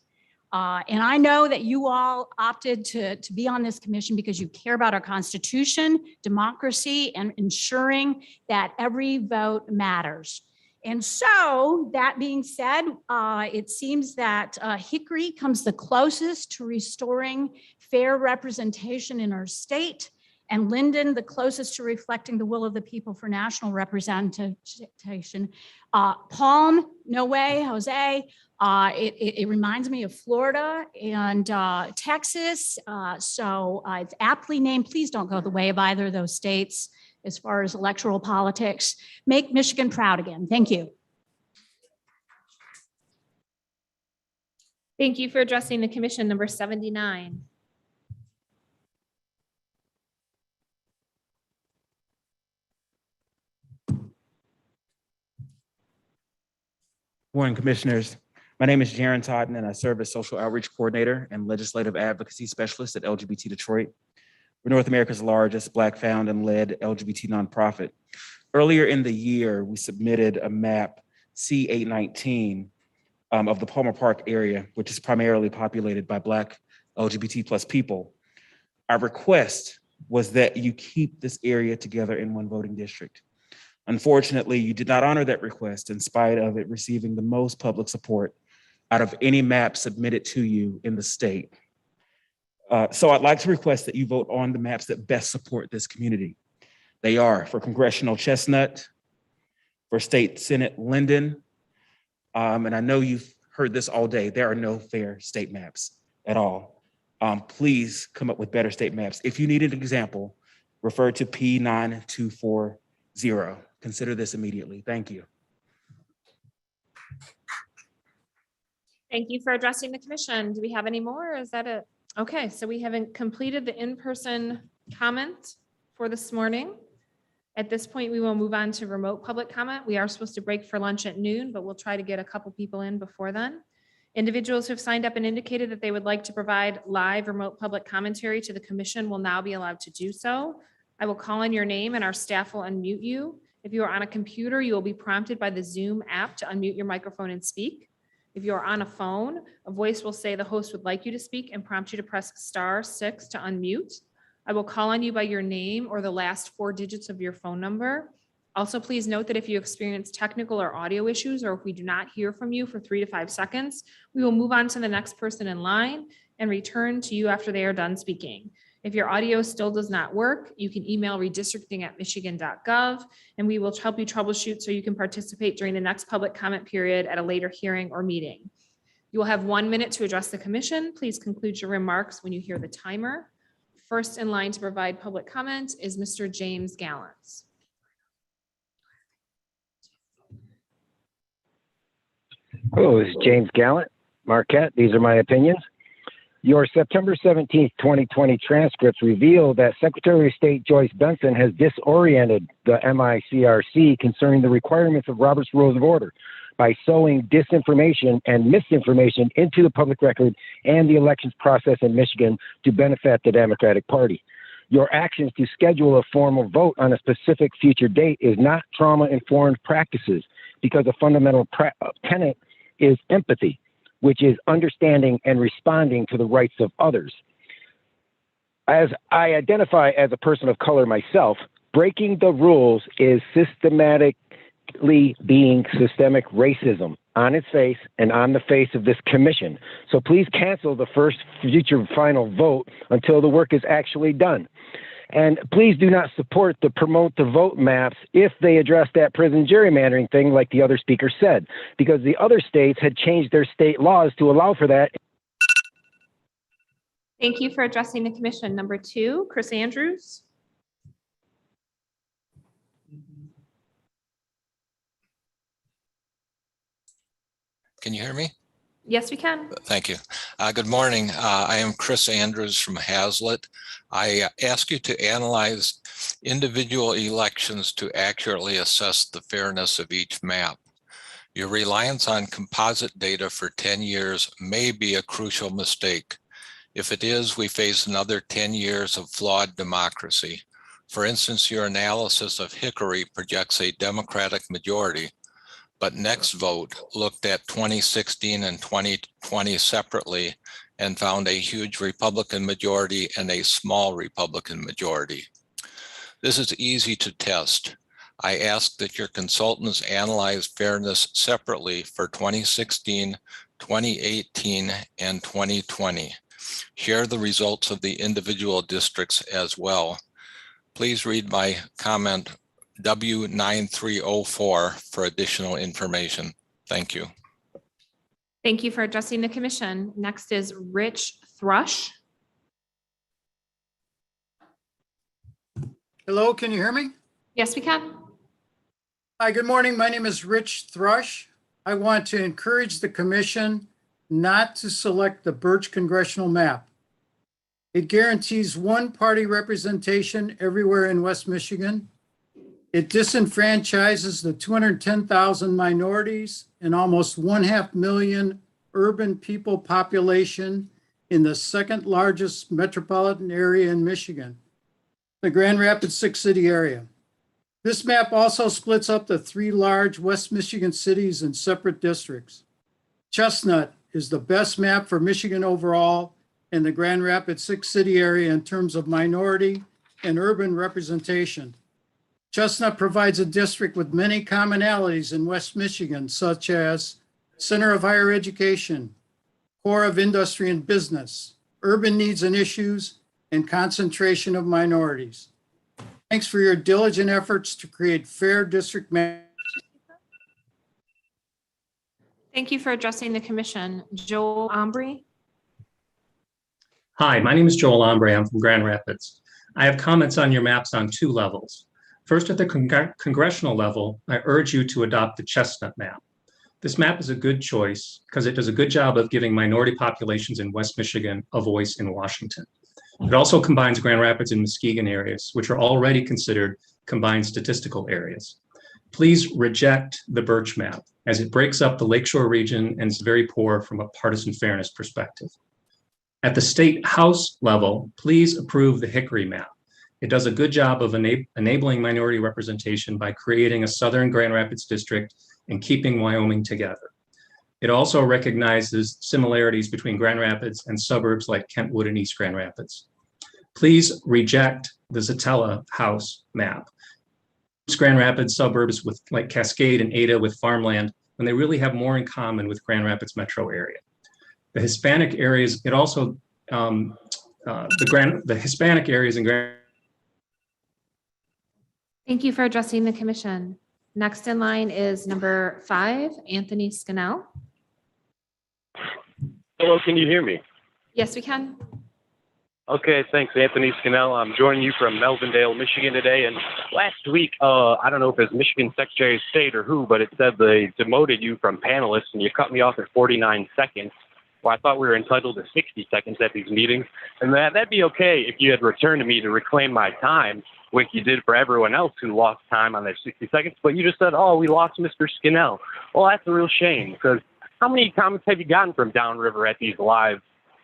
And I know that you all opted to be on this commission because you care about our Constitution, democracy, and ensuring that every vote matters. And so, that being said, it seems that Hickory comes the closest to restoring fair representation in our state, and Linden the closest to reflecting the will of the people for national representation. Palm, no way, Jose. It reminds me of Florida and Texas. So it's aptly named. Please don't go the way of either of those states as far as electoral politics. Make Michigan proud again. Thank you. Thank you for addressing the commission. Number 79. Morning, Commissioners. My name is Jaron Totten, and I serve as Social Outreach Coordinator and Legislative Advocacy Specialist at LGBT Detroit. We're North America's largest Black-found and led LGBT nonprofit. Earlier in the year, we submitted a map, C819, of the Palmer Park area, which is primarily populated by Black LGBT plus people. Our request was that you keep this area together in one voting district. Unfortunately, you did not honor that request in spite of it receiving the most public support out of any map submitted to you in the state. So I'd like to request that you vote on the maps that best support this community. They are for Congressional Chestnut, for State Senate Linden, and I know you've heard this all day, there are no fair state maps at all. Please come up with better state maps. If you need an example, refer to P9240. Consider this immediately. Thank you. Thank you for addressing the commission. Do we have any more? Or is that it? Okay, so we haven't completed the in-person comment for this morning. At this point, we will move on to remote public comment. We are supposed to break for lunch at noon, but we'll try to get a couple people in before then. Individuals who have signed up and indicated that they would like to provide live remote public commentary to the commission will now be allowed to do so. I will call on your name and our staff will unmute you. If you are on a computer, you will be prompted by the Zoom app to unmute your microphone and speak. If you are on a phone, a voice will say the host would like you to speak and prompt you to press *6 to unmute. I will call on you by your name or the last 4 digits of your phone number. Also, please note that if you experience technical or audio issues, or if we do not hear from you for 3 to 5 seconds, we will move on to the next person in line and return to you after they are done speaking. If your audio still does not work, you can email redistricting@michigan.gov and we will help you troubleshoot so you can participate during the next public comment period at a later hearing or meeting. You will have 1 minute to address the commission. Please conclude your remarks when you hear the timer. First in line to provide public comment is Mr. James Gallants. Hello, this is James Gallant, Marquette. These are my opinions. Your September 17th, 2020 transcripts reveal that Secretary of State Joyce Benson has disoriented the MICRC concerning the requirements of Robert's Rules of Order by sowing disinformation and misinformation into the public record and the elections process in Michigan to benefit the Democratic Party. Your actions to schedule a formal vote on a specific future date is not trauma-informed practices because a fundamental tenet is empathy, which is understanding and responding to the rights of others. As I identify as a person of color myself, breaking the rules is systematically being systemic racism on its face and on the face of this commission. So please cancel the first future final vote until the work is actually done. And please do not support the promote the vote maps if they address that prison gerrymandering thing like the other speaker said, because the other states had changed their state laws to allow for that. Thank you for addressing the commission. Number 2, Chris Andrews. Can you hear me? Yes, we can. Thank you. Good morning. I am Chris Andrews from Hazlitt. I ask you to analyze individual elections to accurately assess the fairness of each map. Your reliance on composite data for 10 years may be a crucial mistake. If it is, we face another 10 years of flawed democracy. For instance, your analysis of Hickory projects a Democratic majority, but Next Vote looked at 2016 and 2020 separately and found a huge Republican majority and a small Republican majority. This is easy to test. I ask that your consultants analyze fairness separately for 2016, 2018, and 2020. Share the results of the individual districts as well. Please read my comment W9304 for additional information. Thank you. Thank you for addressing the commission. Next is Rich Thrush. Hello, can you hear me? Yes, we can. Hi, good morning. My name is Rich Thrush. I want to encourage the commission not to select the Birch congressional map. It guarantees one party representation everywhere in West Michigan. It disenfranchises the 210,000 minorities and almost 1/2 million urban people population in the second largest metropolitan area in Michigan, the Grand Rapids 6-city area. This map also splits up the 3 large West Michigan cities in separate districts. Chestnut is the best map for Michigan overall in the Grand Rapids 6-city area in terms of minority and urban representation. Chestnut provides a district with many commonalities in West Michigan, such as center of higher education, core of industry and business, urban needs and issues, and concentration of minorities. Thanks for your diligent efforts to create fair district maps. Thank you for addressing the commission. Joel Ombre. Hi, my name is Joel Ombre. I'm from Grand Rapids. I have comments on your maps on 2 levels. First, at the congressional level, I urge you to adopt the Chestnut map. This map is a good choice because it does a good job of giving minority populations in West Michigan a voice in Washington. It also combines Grand Rapids and Muskegon areas, which are already considered combined statistical areas. Please reject the Birch map as it breaks up the Lakeshore region and is very poor from a partisan fairness perspective. At the state house level, please approve the Hickory map. It does a good job of enabling minority representation by creating a Southern Grand Rapids district and keeping Wyoming together. It also recognizes similarities between Grand Rapids and suburbs like Kentwood and East Grand Rapids. Please reject the Zatella house map. Grand Rapids suburbs with like Cascade and Ada with farmland when they really have more in common with Grand Rapids metro area. The Hispanic areas, it also, the Hispanic areas in Grand. Thank you for addressing the commission. Next in line is number 5, Anthony Scannell. Hello, can you hear me? Yes, we can. Okay, thanks, Anthony Scannell. I'm joining you from Melvindale, Michigan today. And last week, I don't know if it's Michigan Secretary of State or who, but it said they demoted you from panelist and you cut me off at 49 seconds. Well, I thought we were entitled to 60 seconds at these meetings. And that'd be okay if you had returned to me to reclaim my time, like you did for everyone else who lost time on their 60 seconds. But you just said, oh, we lost Mr. Scannell. Well, that's a real shame because how many comments have you gotten from downriver at these live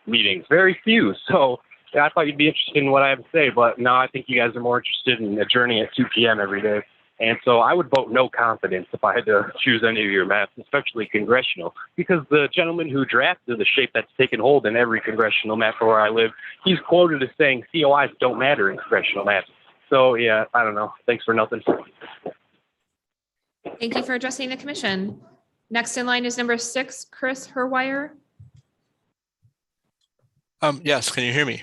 meetings? Very few. So yeah, I thought you'd be interested in what I have to say, but no, I think you guys are more interested in adjourning at 2 p.m. every day. And so I would vote no confidence if I had to choose any of your maps, especially congressional, because the gentleman who drafted the shape that's taken hold in every congressional map for where I live, he's quoted as saying COIs don't matter in congressional maps. So yeah, I don't know. Thanks for nothing. Thank you for addressing the commission. Next in line is number 6, Chris Herwire. Yes, can you hear me?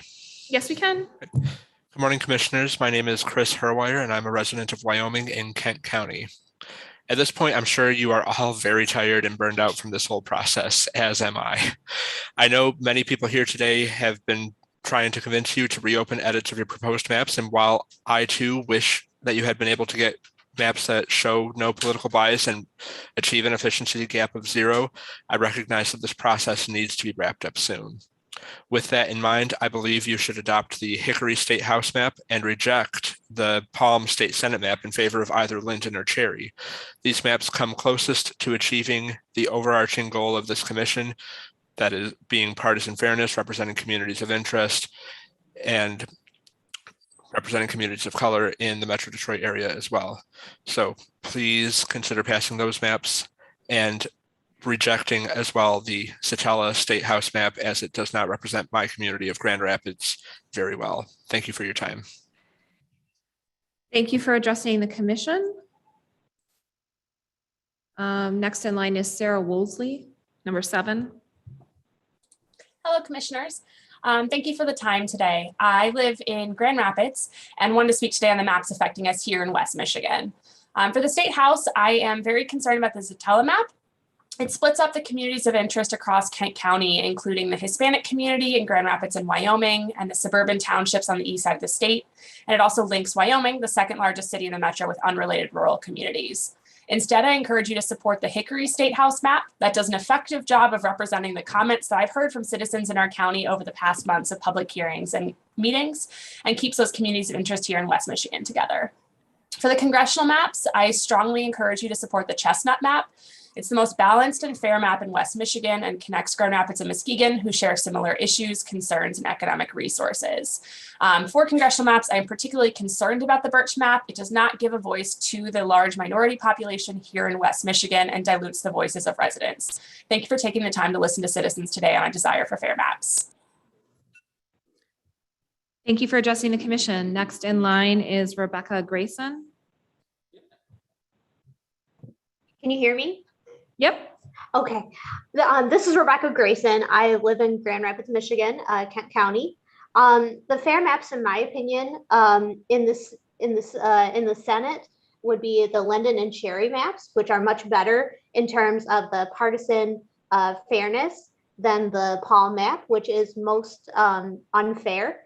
Yes, we can. Good morning, commissioners. My name is Chris Herwire, and I'm a resident of Wyoming in Kent County. At this point, I'm sure you are all very tired and burned out from this whole process, as am I. I know many people here today have been trying to convince you to reopen edits of your proposed maps, and while I too wish that you had been able to get maps that show no political bias and achieve an efficiency gap of 0, I recognize that this process needs to be wrapped up soon. With that in mind, I believe you should adopt the Hickory State House map and reject the Palm State Senate map in favor of either Linden or Cherry. These maps come closest to achieving the overarching goal of this commission, that is being partisan fairness, representing communities of interest, and representing communities of color in the Metro Detroit area as well. So please consider passing those maps and rejecting as well the Satella State House map, as it does not represent my community of Grand Rapids very well. Thank you for your time. Thank you for addressing the commission. Next in line is Sarah Woolsey, number 7. Hello, commissioners. Thank you for the time today. I live in Grand Rapids and wanted to speak today on the maps affecting us here in West Michigan. For the State House, I am very concerned about the Zatella map. It splits up the communities of interest across Kent County, including the Hispanic community in Grand Rapids and Wyoming and the suburban townships on the east side of the state. And it also links Wyoming, the second largest city in the metro, with unrelated rural communities. Instead, I encourage you to support the Hickory State House map that does an effective job of representing the comments that I've heard from citizens in our county over the past months of public hearings and meetings, and keeps those communities of interest here in West Michigan together. For the congressional maps, I strongly encourage you to support the Chestnut map. It's the most balanced and fair map in West Michigan and connects Grand Rapids and Muskegon, who share similar issues, concerns, and economic resources. For congressional maps, I am particularly concerned about the Birch map. It does not give a voice to the large minority population here in West Michigan and dilutes the voices of residents. Thank you for taking the time to listen to citizens today on a desire for fair maps. Thank you for addressing the commission. Next in line is Rebecca Grayson. Can you hear me? Yep. Okay. This is Rebecca Grayson. I live in Grand Rapids, Michigan, Kent County. The fair maps, in my opinion, in the Senate would be the Linden and Cherry maps, which are much better in terms of the partisan fairness than the Paul map, which is most unfair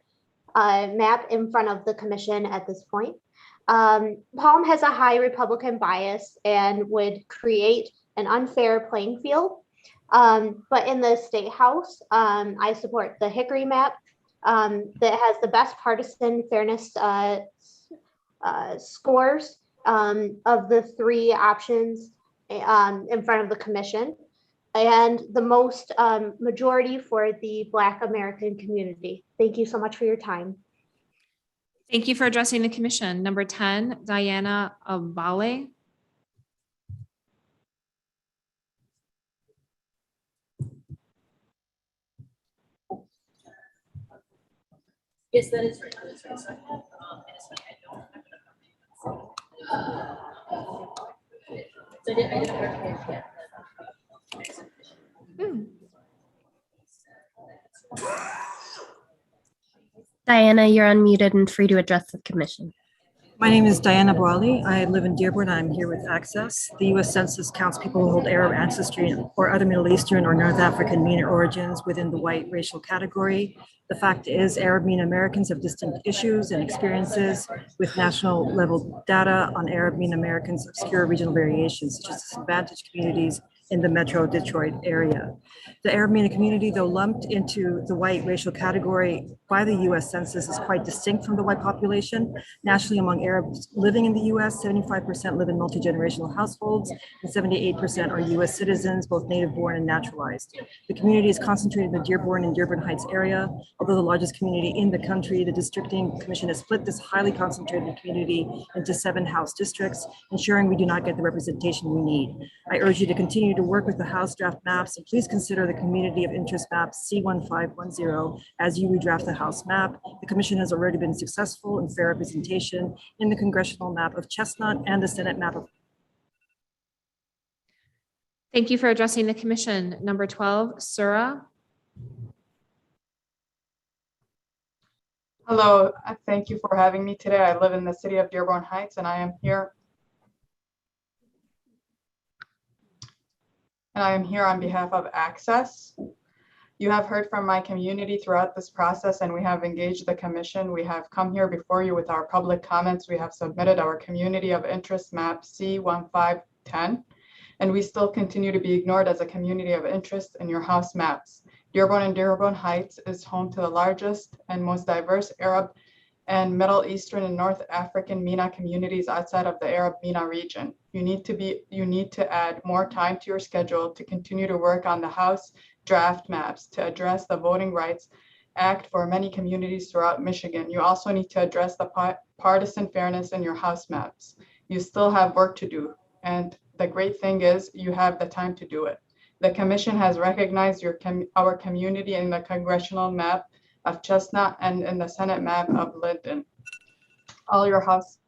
map in front of the commission at this point. Palm has a high Republican bias and would create an unfair playing field. But in the state house, I support the Hickory map that has the best partisan fairness scores of the three options in front of the commission, and the most majority for the Black American community. Thank you so much for your time. Thank you for addressing the commission. Number 10, Diana Avale. Yes, that is right. That is right. So I have, and it's funny, I don't have it. So I didn't work yet. Diana, you're unmuted and free to address the commission. My name is Diana Boali. I live in Dearborn. I'm here with Access. The U.S. Census counts people who hold Arab ancestry or other Middle Eastern or North African MENA origins within the white racial category. The fact is, Arab MENA Americans have distinct issues and experiences with national level data on Arab MENA Americans' obscure regional variations, such as disadvantaged communities in the Metro Detroit area. The Arab MENA community, though lumped into the white racial category by the U.S. Census, is quite distinct from the white population. Nationally, among Arabs living in the U.S., 75% live in multi-generational households, and 78% are U.S. citizens, both native-born and naturalized. The community is concentrated in the Dearborn and Dearborn Heights area. Although the largest community in the country, the Redistricting Commission has split this highly concentrated community into 7 House districts, ensuring we do not get the representation we need. I urge you to continue to work with the House draft maps, and please consider the Community of Interest map C1510 as you redraft the House map. The Commission has already been successful in fair representation in the congressional map of Chestnut and the Senate map of. Thank you for addressing the commission. Number 12, Sura. Hello, thank you for having me today. I live in the city of Dearborn Heights, and I am here on behalf of Access. You have heard from my community throughout this process, and we have engaged the commission. We have come here before you with our public comments. We have submitted our Community of Interest map C1510, and we still continue to be ignored as a community of interest in your House maps. Dearborn and Dearborn Heights is home to the largest and most diverse Arab and Middle Eastern and North African MENA communities outside of the Arab MENA region. You need to add more time to your schedule to continue to work on the House draft maps to address the Voting Rights Act for many communities throughout Michigan. You also need to address the partisan fairness in your House maps. You still have work to do, and the great thing is you have the time to do it. The commission has recognized our community in the congressional map of Chestnut and in the Senate map of Linden. All your House.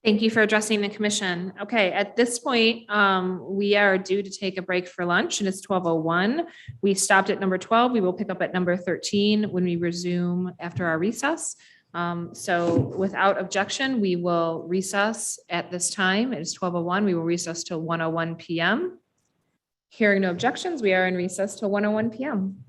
Thank you for addressing the commission. Okay, at this point, we are due to take a break for lunch, and it's 12:01. We stopped at number 12. We will pick up at number 13 when we resume after our recess. So without objection, we will recess at this time. It is 12:01. We will recess till 1:01 p.m. Hearing no objections, we are in recess till 1:01 p.m.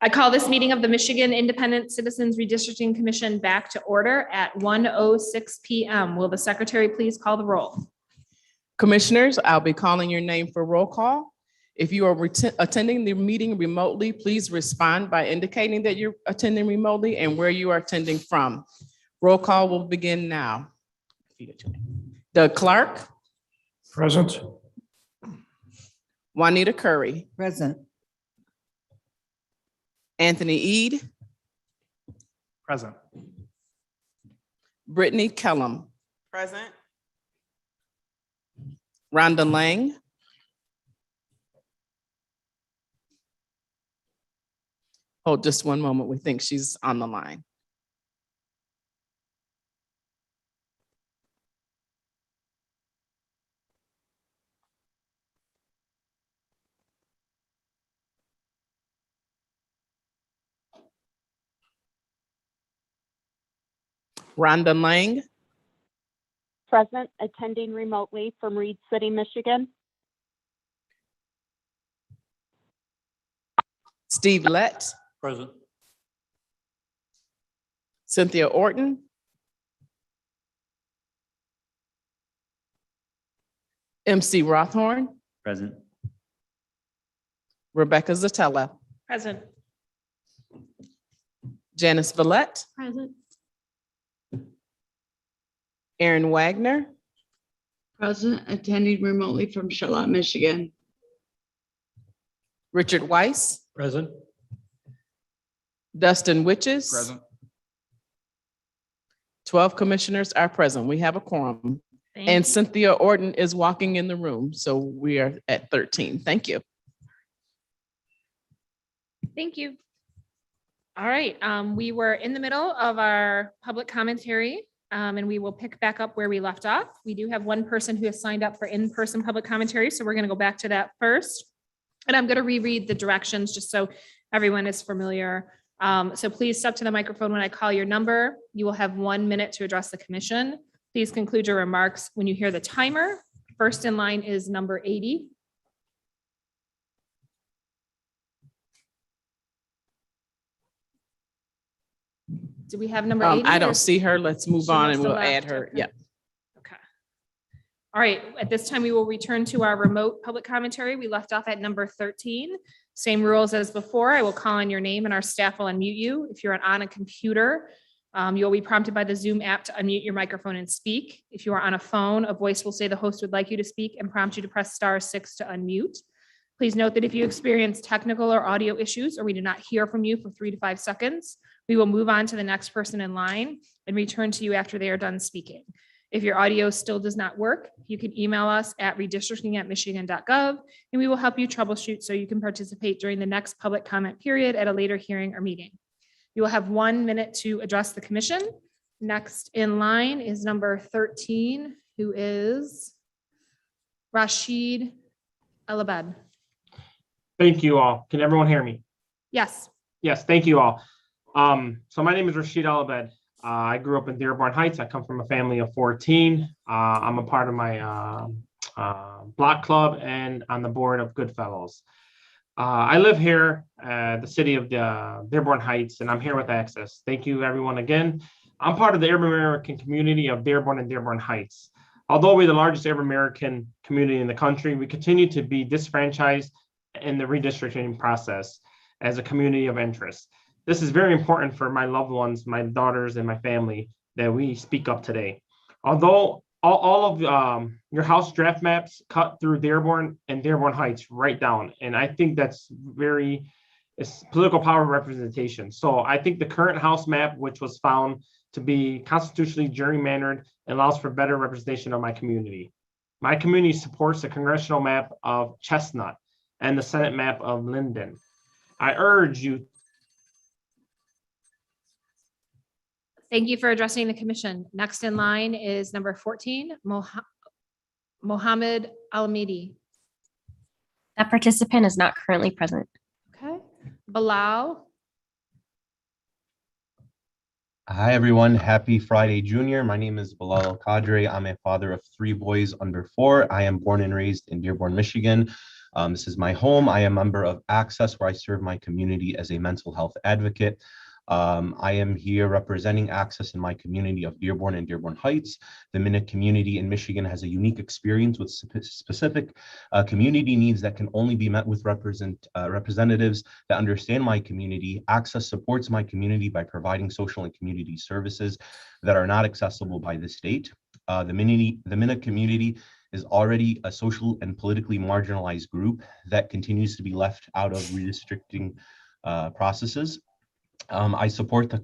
I call this meeting of the Michigan Independent Citizens Redistricting Commission back to order at 1:06 p.m. Will the secretary please call the roll? Commissioners, I'll be calling your name for roll call. If you are attending the meeting remotely, please respond by indicating that you're attending remotely and where you are attending from. Roll call will begin now. Doug Clark. Present. Juanita Curry. Present. Anthony Eid. Present. Brittany Kellum. Present. Rhonda Lang. Hold just one moment. We think she's on the line. Rhonda Lang. Present, attending remotely from Reed City, Michigan. Steve Lett. Present. Cynthia Orton. MC Rothorn. Present. Rebecca Zatella. Present. Janice Villette. Present. Aaron Wagner. Present, attending remotely from Charlotte, Michigan. Richard Weiss. Present. Dustin Witches. Present. 12 commissioners are present. We have a quorum. And Cynthia Orton is walking in the room. So we are at 13. Thank you. Thank you. All right, we were in the middle of our public commentary, and we will pick back up where we left off. We do have one person who has signed up for in-person public commentary, so we're going to go back to that first. And I'm going to reread the directions just so everyone is familiar. So please step to the microphone when I call your number. You will have 1 minute to address the commission. Please conclude your remarks when you hear the timer. First in line is number 80. Do we have number 80? I don't see her. Let's move on and we'll add her. Okay. Yeah. Okay. All right. At this time, we will return to our remote public commentary. We left off at number 13. Same rules as before. I will call on your name and our staff will unmute you. If you're on a computer, you'll be prompted by the Zoom app to unmute your microphone and speak. If you are on a phone, a voice will say the host would like you to speak and prompt you to press *6 to unmute. Please note that if you experience technical or audio issues or we do not hear from you for 3 to 5 seconds, we will move on to the next person in line and return to you after they are done speaking. If your audio still does not work, you can email us at redistricting@michigan.gov and we will help you troubleshoot so you can participate during the next public comment period at a later hearing or meeting. You will have 1 minute to address the commission. Next in line is number 13, who is Rashid Alabed. Thank you all. Can everyone hear me? Yes. Yes, thank you all. So my name is Rashid Alabed. I grew up in Dearborn Heights. I come from a family of 14. I'm a part of my block club and on the board of Goodfellows. I live here, the city of Dearborn Heights, and I'm here with Access. Thank you, everyone, again. I'm part of the Arab American community of Dearborn and Dearborn Heights. Although we're the largest Arab American community in the country, we continue to be disfranchised in the redistricting process as a community of interest. This is very important for my loved ones, my daughters, and my family that we speak up today. Although all of your house draft maps cut through Dearborn and Dearborn Heights right down, and I think that's it's political power representation. So I think the current house map, which was found to be constitutionally gerrymandered, allows for better representation of my community. My community supports the congressional map of Chestnut and the Senate map of Linden. I urge you. Thank you for addressing the commission. Next in line is number 14, Mohammed Al-Midi. That participant is not currently present. Okay. Bilal. Hi, everyone. Happy Friday, Junior. My name is Bilal Al-Qadri. I'm a father of 3 boys under 4. I am born and raised in Dearborn, Michigan. This is my home. I am a member of Access, where I serve my community as a mental health advocate. I am here representing Access in my community of Dearborn and Dearborn Heights. The Minute community in Michigan has a unique experience with specific community needs that can only be met with representatives that understand my community. Access supports my community by providing social and community services that are not accessible by the state. The Minute community is already a social and politically marginalized group that continues to be left out of redistricting processes. I support the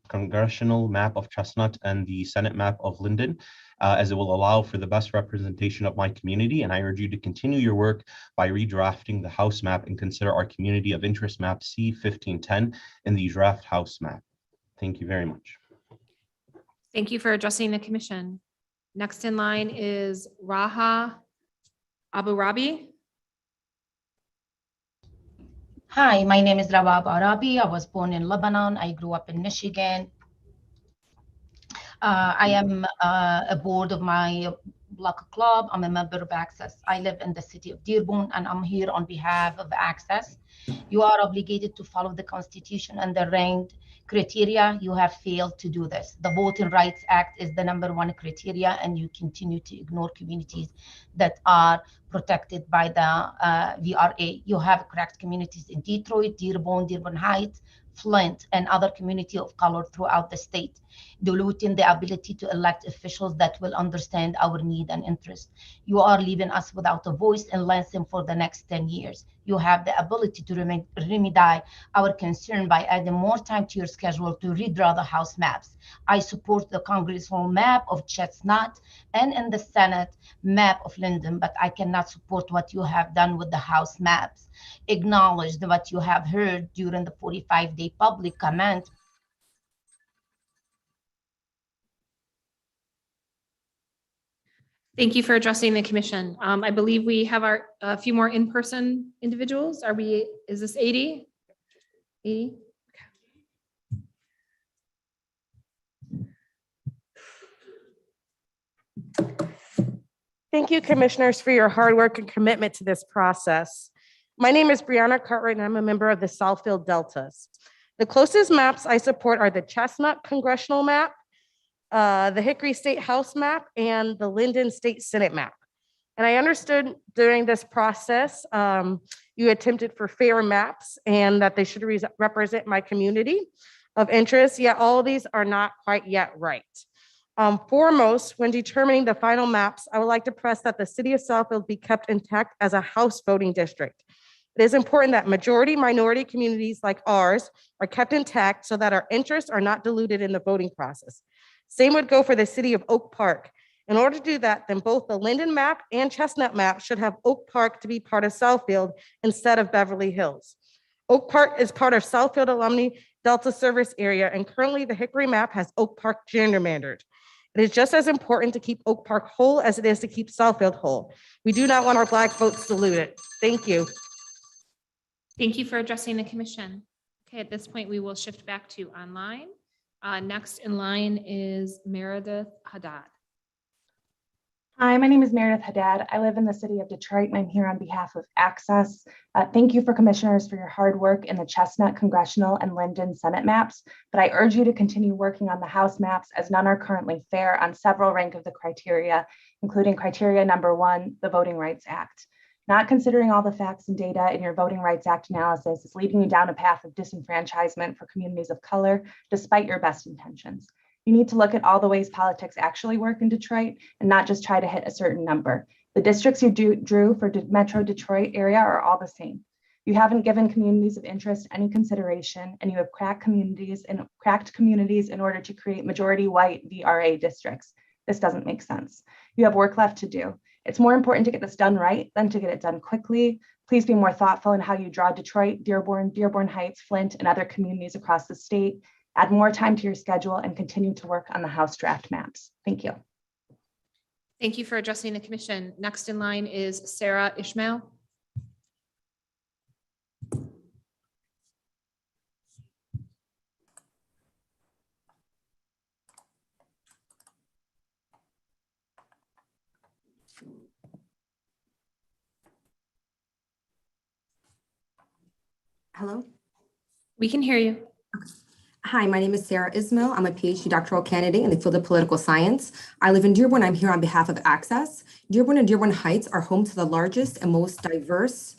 congressional map of Chestnut and the Senate map of Linden, as it will allow for the best representation of my community. And I urge you to continue your work by redrafting the House map and consider our community of interest map C1510 in the draft House map. Thank you very much. Thank you for addressing the commission. Next in line is Raha Aburabi. Hi, my name is Rabab Arabi. I was born in Lebanon. I grew up in Michigan. I am a board of my block club. I'm a member of Access. I live in the city of Dearborn, and I'm here on behalf of Access. You are obligated to follow the Constitution and the ranked criteria. You have failed to do this. The Voting Rights Act is the #1 criteria, and you continue to ignore communities that are protected by the VRA. You have cracked communities in Detroit, Dearborn, Dearborn Heights, Flint, and other community of color throughout the state, diluting the ability to elect officials that will understand our need and interest. You are leaving us without a voice in Lansing for the next 10 years. You have the ability to remedy our concern by adding more time to your schedule to redraw the House maps. I support the congressional map of Chestnut and in the Senate map of Linden, but I cannot support what you have done with the House maps. Acknowledge what you have heard during the 45-day public comment. Thank you for addressing the commission. I believe we have a few more in-person individuals. Is this 80? 80? Thank you, commissioners, for your hard work and commitment to this process. My name is Brianna Cartwright, and I'm a member of the Southfield Deltas. The closest maps I support are the Chestnut Congressional map, the Hickory State House map, and the Linden State Senate map. And I understood during this process, you attempted for fair maps and that they should represent my community of interest, yet all of these are not quite yet right. Foremost, when determining the final maps, I would like to press that the city of Southfield be kept intact as a House voting district. It is important that majority minority communities like ours are kept intact so that our interests are not diluted in the voting process. Same would go for the city of Oak Park. In order to do that, then both the Linden map and Chestnut map should have Oak Park to be part of Southfield instead of Beverly Hills. Oak Park is part of Southfield Alumni Delta Service Area, and currently the Hickory map has Oak Park gerrymandered. It is just as important to keep Oak Park whole as it is to keep Southfield whole. We do not want our Black votes diluted. Thank you. Thank you for addressing the commission. Okay, at this point, we will shift back to online. Next in line is Meredith Haddad. Hi, my name is Meredith Haddad. I live in the city of Detroit, and I'm here on behalf of Access. Thank you for commissioners for your hard work in the Chestnut Congressional and Linden Senate maps, but I urge you to continue working on the House maps as none are currently fair on several rank of the criteria, including criteria #1, the Voting Rights Act. Not considering all the facts and data in your Voting Rights Act analysis is leading you down a path of disenfranchisement for communities of color, despite your best intentions. You need to look at all the ways politics actually work in Detroit and not just try to hit a certain number. The districts you drew for Metro Detroit area are all the same. You haven't given communities of interest any consideration, and you have cracked communities in order to create majority white VRA districts. This doesn't make sense. You have work left to do. It's more important to get this done right than to get it done quickly. Please be more thoughtful in how you draw Detroit, Dearborn Heights, Flint, and other communities across the state. Add more time to your schedule and continue to work on the House draft maps. Thank you. Thank you for addressing the commission. Next in line is Sarah Ishmael. Hello? We can hear you. Hi, my name is Sarah Ismail. I'm a PhD doctoral candidate in the field of political science. I live in Dearborn. I'm here on behalf of Access. Dearborn and Dearborn Heights are home to the largest and most diverse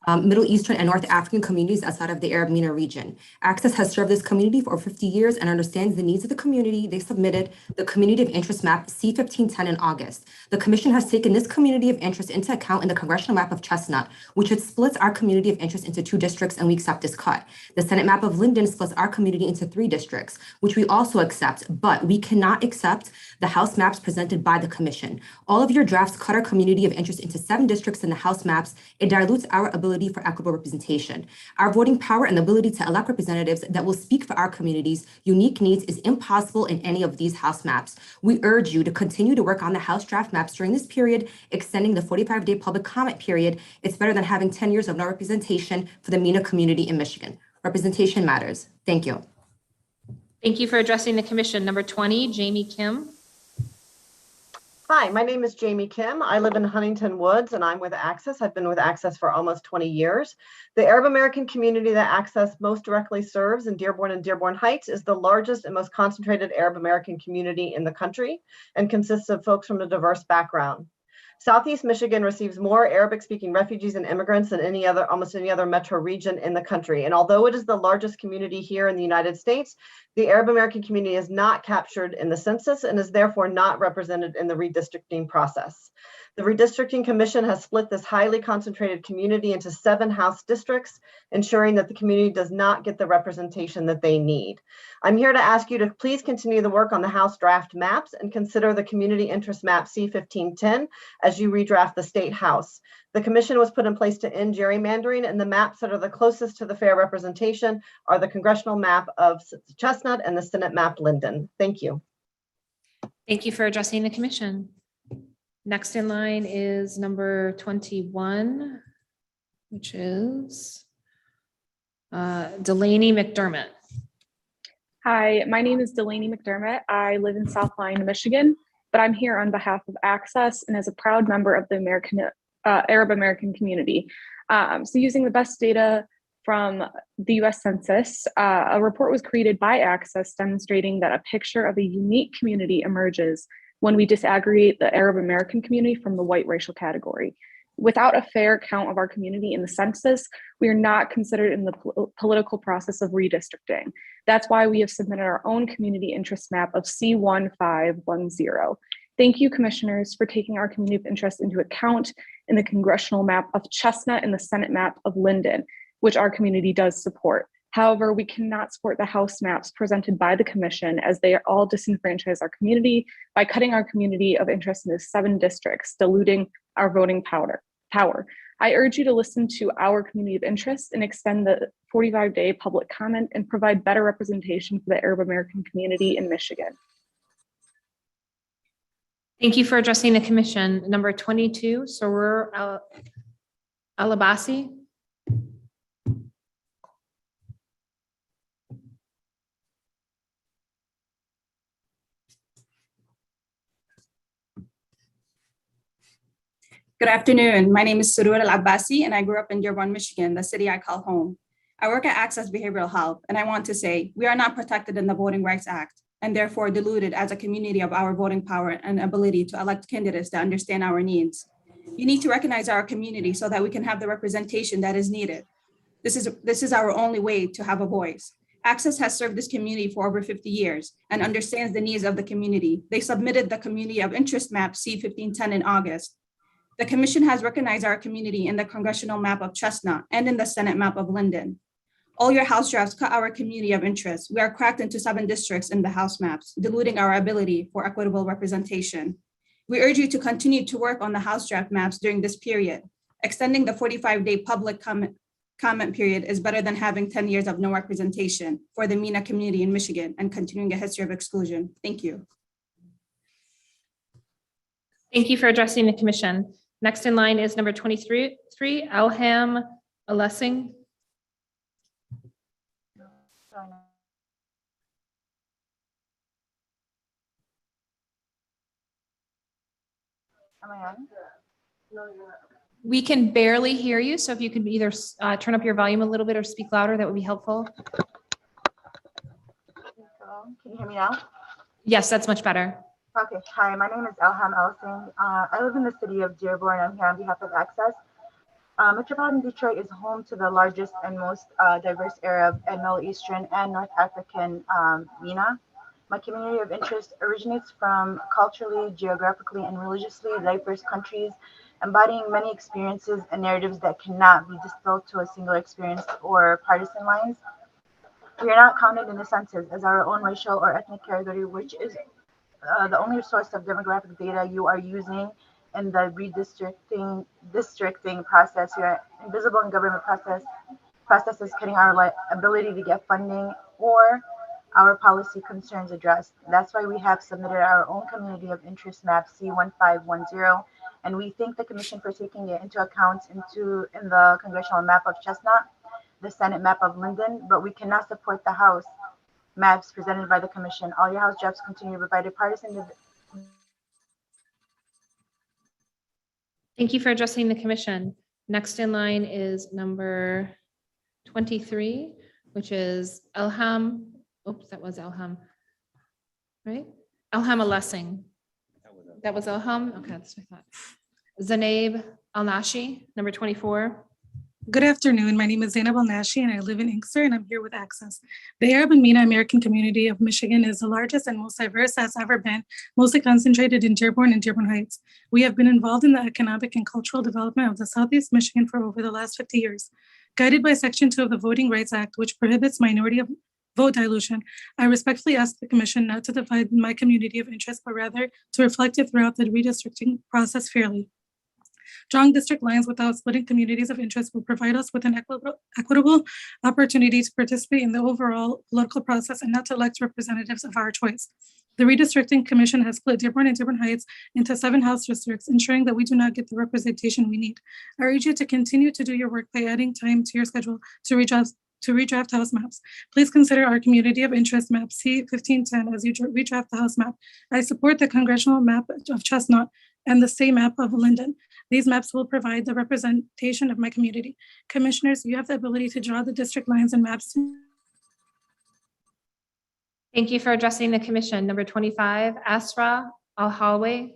Middle Eastern and North African communities outside of the Arab MENA region. Access has served this community for over 50 years and understands the needs of the community. They submitted the Community of Interest Map C-1510 in August. The Commission has taken this community of interest into account in the congressional map of Chestnut, which it splits our community of interest into 2 districts, and we accept this cut. The Senate map of Linden splits our community into 3 districts, which we also accept, but we cannot accept the House maps presented by the Commission. All of your drafts cut our community of interest into 7 districts in the House maps. It dilutes our ability for equitable representation. Our voting power and ability to elect representatives that will speak for our community's unique needs is impossible in any of these House maps. We urge you to continue to work on the House draft maps during this period, extending the 45-day public comment period. It's better than having 10 years of no representation for the MENA community in Michigan. Representation matters. Thank you. Thank you for addressing the commission. Number 20, Jamie Kim. Hi, my name is Jamie Kim. I live in Huntington Woods and I'm with Access. I've been with Access for almost 20 years. The Arab American community that Access most directly serves in Dearborn and Dearborn Heights is the largest and most concentrated Arab American community in the country and consists of folks from a diverse background. Southeast Michigan receives more Arabic-speaking refugees and immigrants than almost any other metro region in the country. And although it is the largest community here in the United States, the Arab American community is not captured in the census and is therefore not represented in the redistricting process. The Redistricting Commission has split this highly concentrated community into 7 House districts, ensuring that the community does not get the representation that they need. I'm here to ask you to please continue the work on the House draft maps and consider the Community Interest Map C-1510 as you redraft the State House. The commission was put in place to end gerrymandering, and the maps that are the closest to the fair representation are the congressional map of Chestnut and the Senate map Linden. Thank you. Thank you for addressing the commission. Next in line is number 21, which is Delaney McDermott. Hi, my name is Delaney McDermott. I live in South Lyon, Michigan, but I'm here on behalf of Access and as a proud member of the Arab American community. So using the best data from the US Census, a report was created by Access demonstrating that a picture of a unique community emerges when we disaggregate the Arab American community from the white racial category. Without a fair count of our community in the census, we are not considered in the political process of redistricting. That's why we have submitted our own community interest map of C-1510. Thank you, commissioners, for taking our community of interest into account in the congressional map of Chestnut and the Senate map of Linden, which our community does support. However, we cannot support the House maps presented by the commission as they all disenfranchise our community by cutting our community of interest into 7 districts, diluting our voting power. I urge you to listen to our community of interest and extend the 45-day public comment and provide better representation for the Arab American community in Michigan. Thank you for addressing the commission. Number 22, Sarur Alabasi. Good afternoon. My name is Surur Al-Abbasi, and I grew up in Dearborn, Michigan, the city I call home. I work at Access Behavioral Health, and I want to say we are not protected in the Voting Rights Act and therefore diluted as a community of our voting power and ability to elect candidates that understand our needs. You need to recognize our community so that we can have the representation that is needed. This is our only way to have a voice. Access has served this community for over 50 years and understands the needs of the community. They submitted the Community of Interest Map C-1510 in August. The commission has recognized our community in the congressional map of Chestnut and in the Senate map of Linden. All your House drafts cut our community of interest. We are cracked into 7 districts in the House maps, diluting our ability for equitable representation. We urge you to continue to work on the House draft maps during this period. Extending the 45-day public comment period is better than having 10 years of no representation for the MENA community in Michigan and continuing a history of exclusion. Thank you. Thank you for addressing the commission. Next in line is number 23, Elham Alessing. Am I on? No, you're not. We can barely hear you, so if you could either turn up your volume a little bit or speak louder, that would be helpful. Can you hear me now? Yes, that's much better. Okay. Hi, my name is Elham El-Singh. I live in the city of Dearborn. I'm here on behalf of Access. Metropolitan Detroit is home to the largest and most diverse Arab and Middle Eastern and North African MENA. My community of interest originates from culturally, geographically, and religiously diverse countries, embodying many experiences and narratives that cannot be distilled to a single experience or partisan lines. We are not counted in the census as our own racial or ethnic category, which is the only source of demographic data you are using in the redistricting process. You are invisible in government processes, cutting our ability to get funding or our policy concerns addressed. That's why we have submitted our own community of interest map C1510, and we thank the Commission for taking it into account in the congressional map of Chestnut, the Senate map of Linden, but we cannot support the House maps presented by the Commission. All your House jobs continue to provide a partisan. Thank you for addressing the Commission. Next in line is number 23, which is Elham. Oops, that was Elham, right? Elham El-Singh. That was Elham? Okay, that's what I thought. Zainab Al-Nashi, number 24. Good afternoon. My name is Zainab Al-Nashi and I live in Inkster and I'm here with Access. The Arab and MENA American community of Michigan is the largest and most diverse that's ever been, mostly concentrated in Dearborn and Dearborn Heights. We have been involved in the economic and cultural development of the Southeast Michigan for over the last 50 years. Guided by Section 2 of the Voting Rights Act, which prohibits minority of vote dilution, I respectfully ask the Commission not to divide my community of interest, but rather to reflect it throughout the redistricting process fairly. Drawing district lines without splitting communities of interest will provide us with an equitable opportunity to participate in the overall political process and not to elect representatives of our choice. The Redistricting Commission has split Dearborn and Dearborn Heights into 7 House districts, ensuring that we do not get the representation we need. I urge you to continue to do your work by adding time to your schedule to redraft House maps. Please consider our community of interest map C1510 as you redraft the House map. I support the congressional map of Chestnut and the state map of Linden. These maps will provide the representation of my community. Commissioners, you have the ability to draw the district lines and maps. Thank you for addressing the Commission. Number 25, Asra Al-Halway.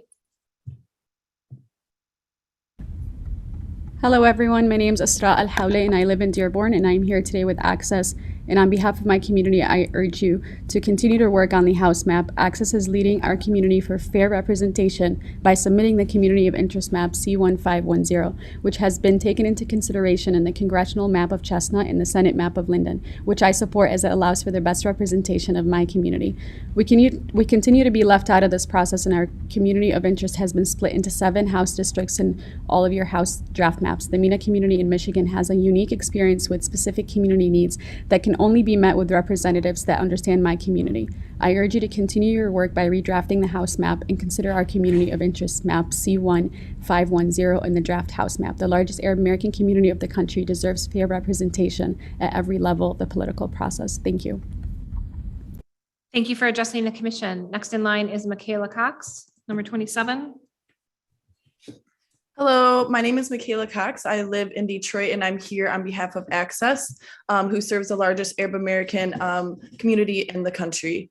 Hello everyone, my name is Asra Al-Hawley and I live in Dearborn and I'm here today with Access. And on behalf of my community, I urge you to continue to work on the House map. Access is leading our community for fair representation by submitting the community of interest map C1510, which has been taken into consideration in the congressional map of Chestnut and the Senate map of Linden, which I support as it allows for the best representation of my community. We continue to be left out of this process and our community of interest has been split into 7 House districts in all of your House draft maps. The MENA community in Michigan has a unique experience with specific community needs that can only be met with representatives that understand my community. I urge you to continue your work by redrafting the House map and consider our community of interest map C1510 in the draft House map. The largest Arab American community of the country deserves fair representation at every level of the political process. Thank you. Thank you for addressing the Commission. Next in line is Michaela Cox, number 27. Hello, my name is Michaela Cox. I live in Detroit and I'm here on behalf of Access, who serves the largest Arab American community in the country.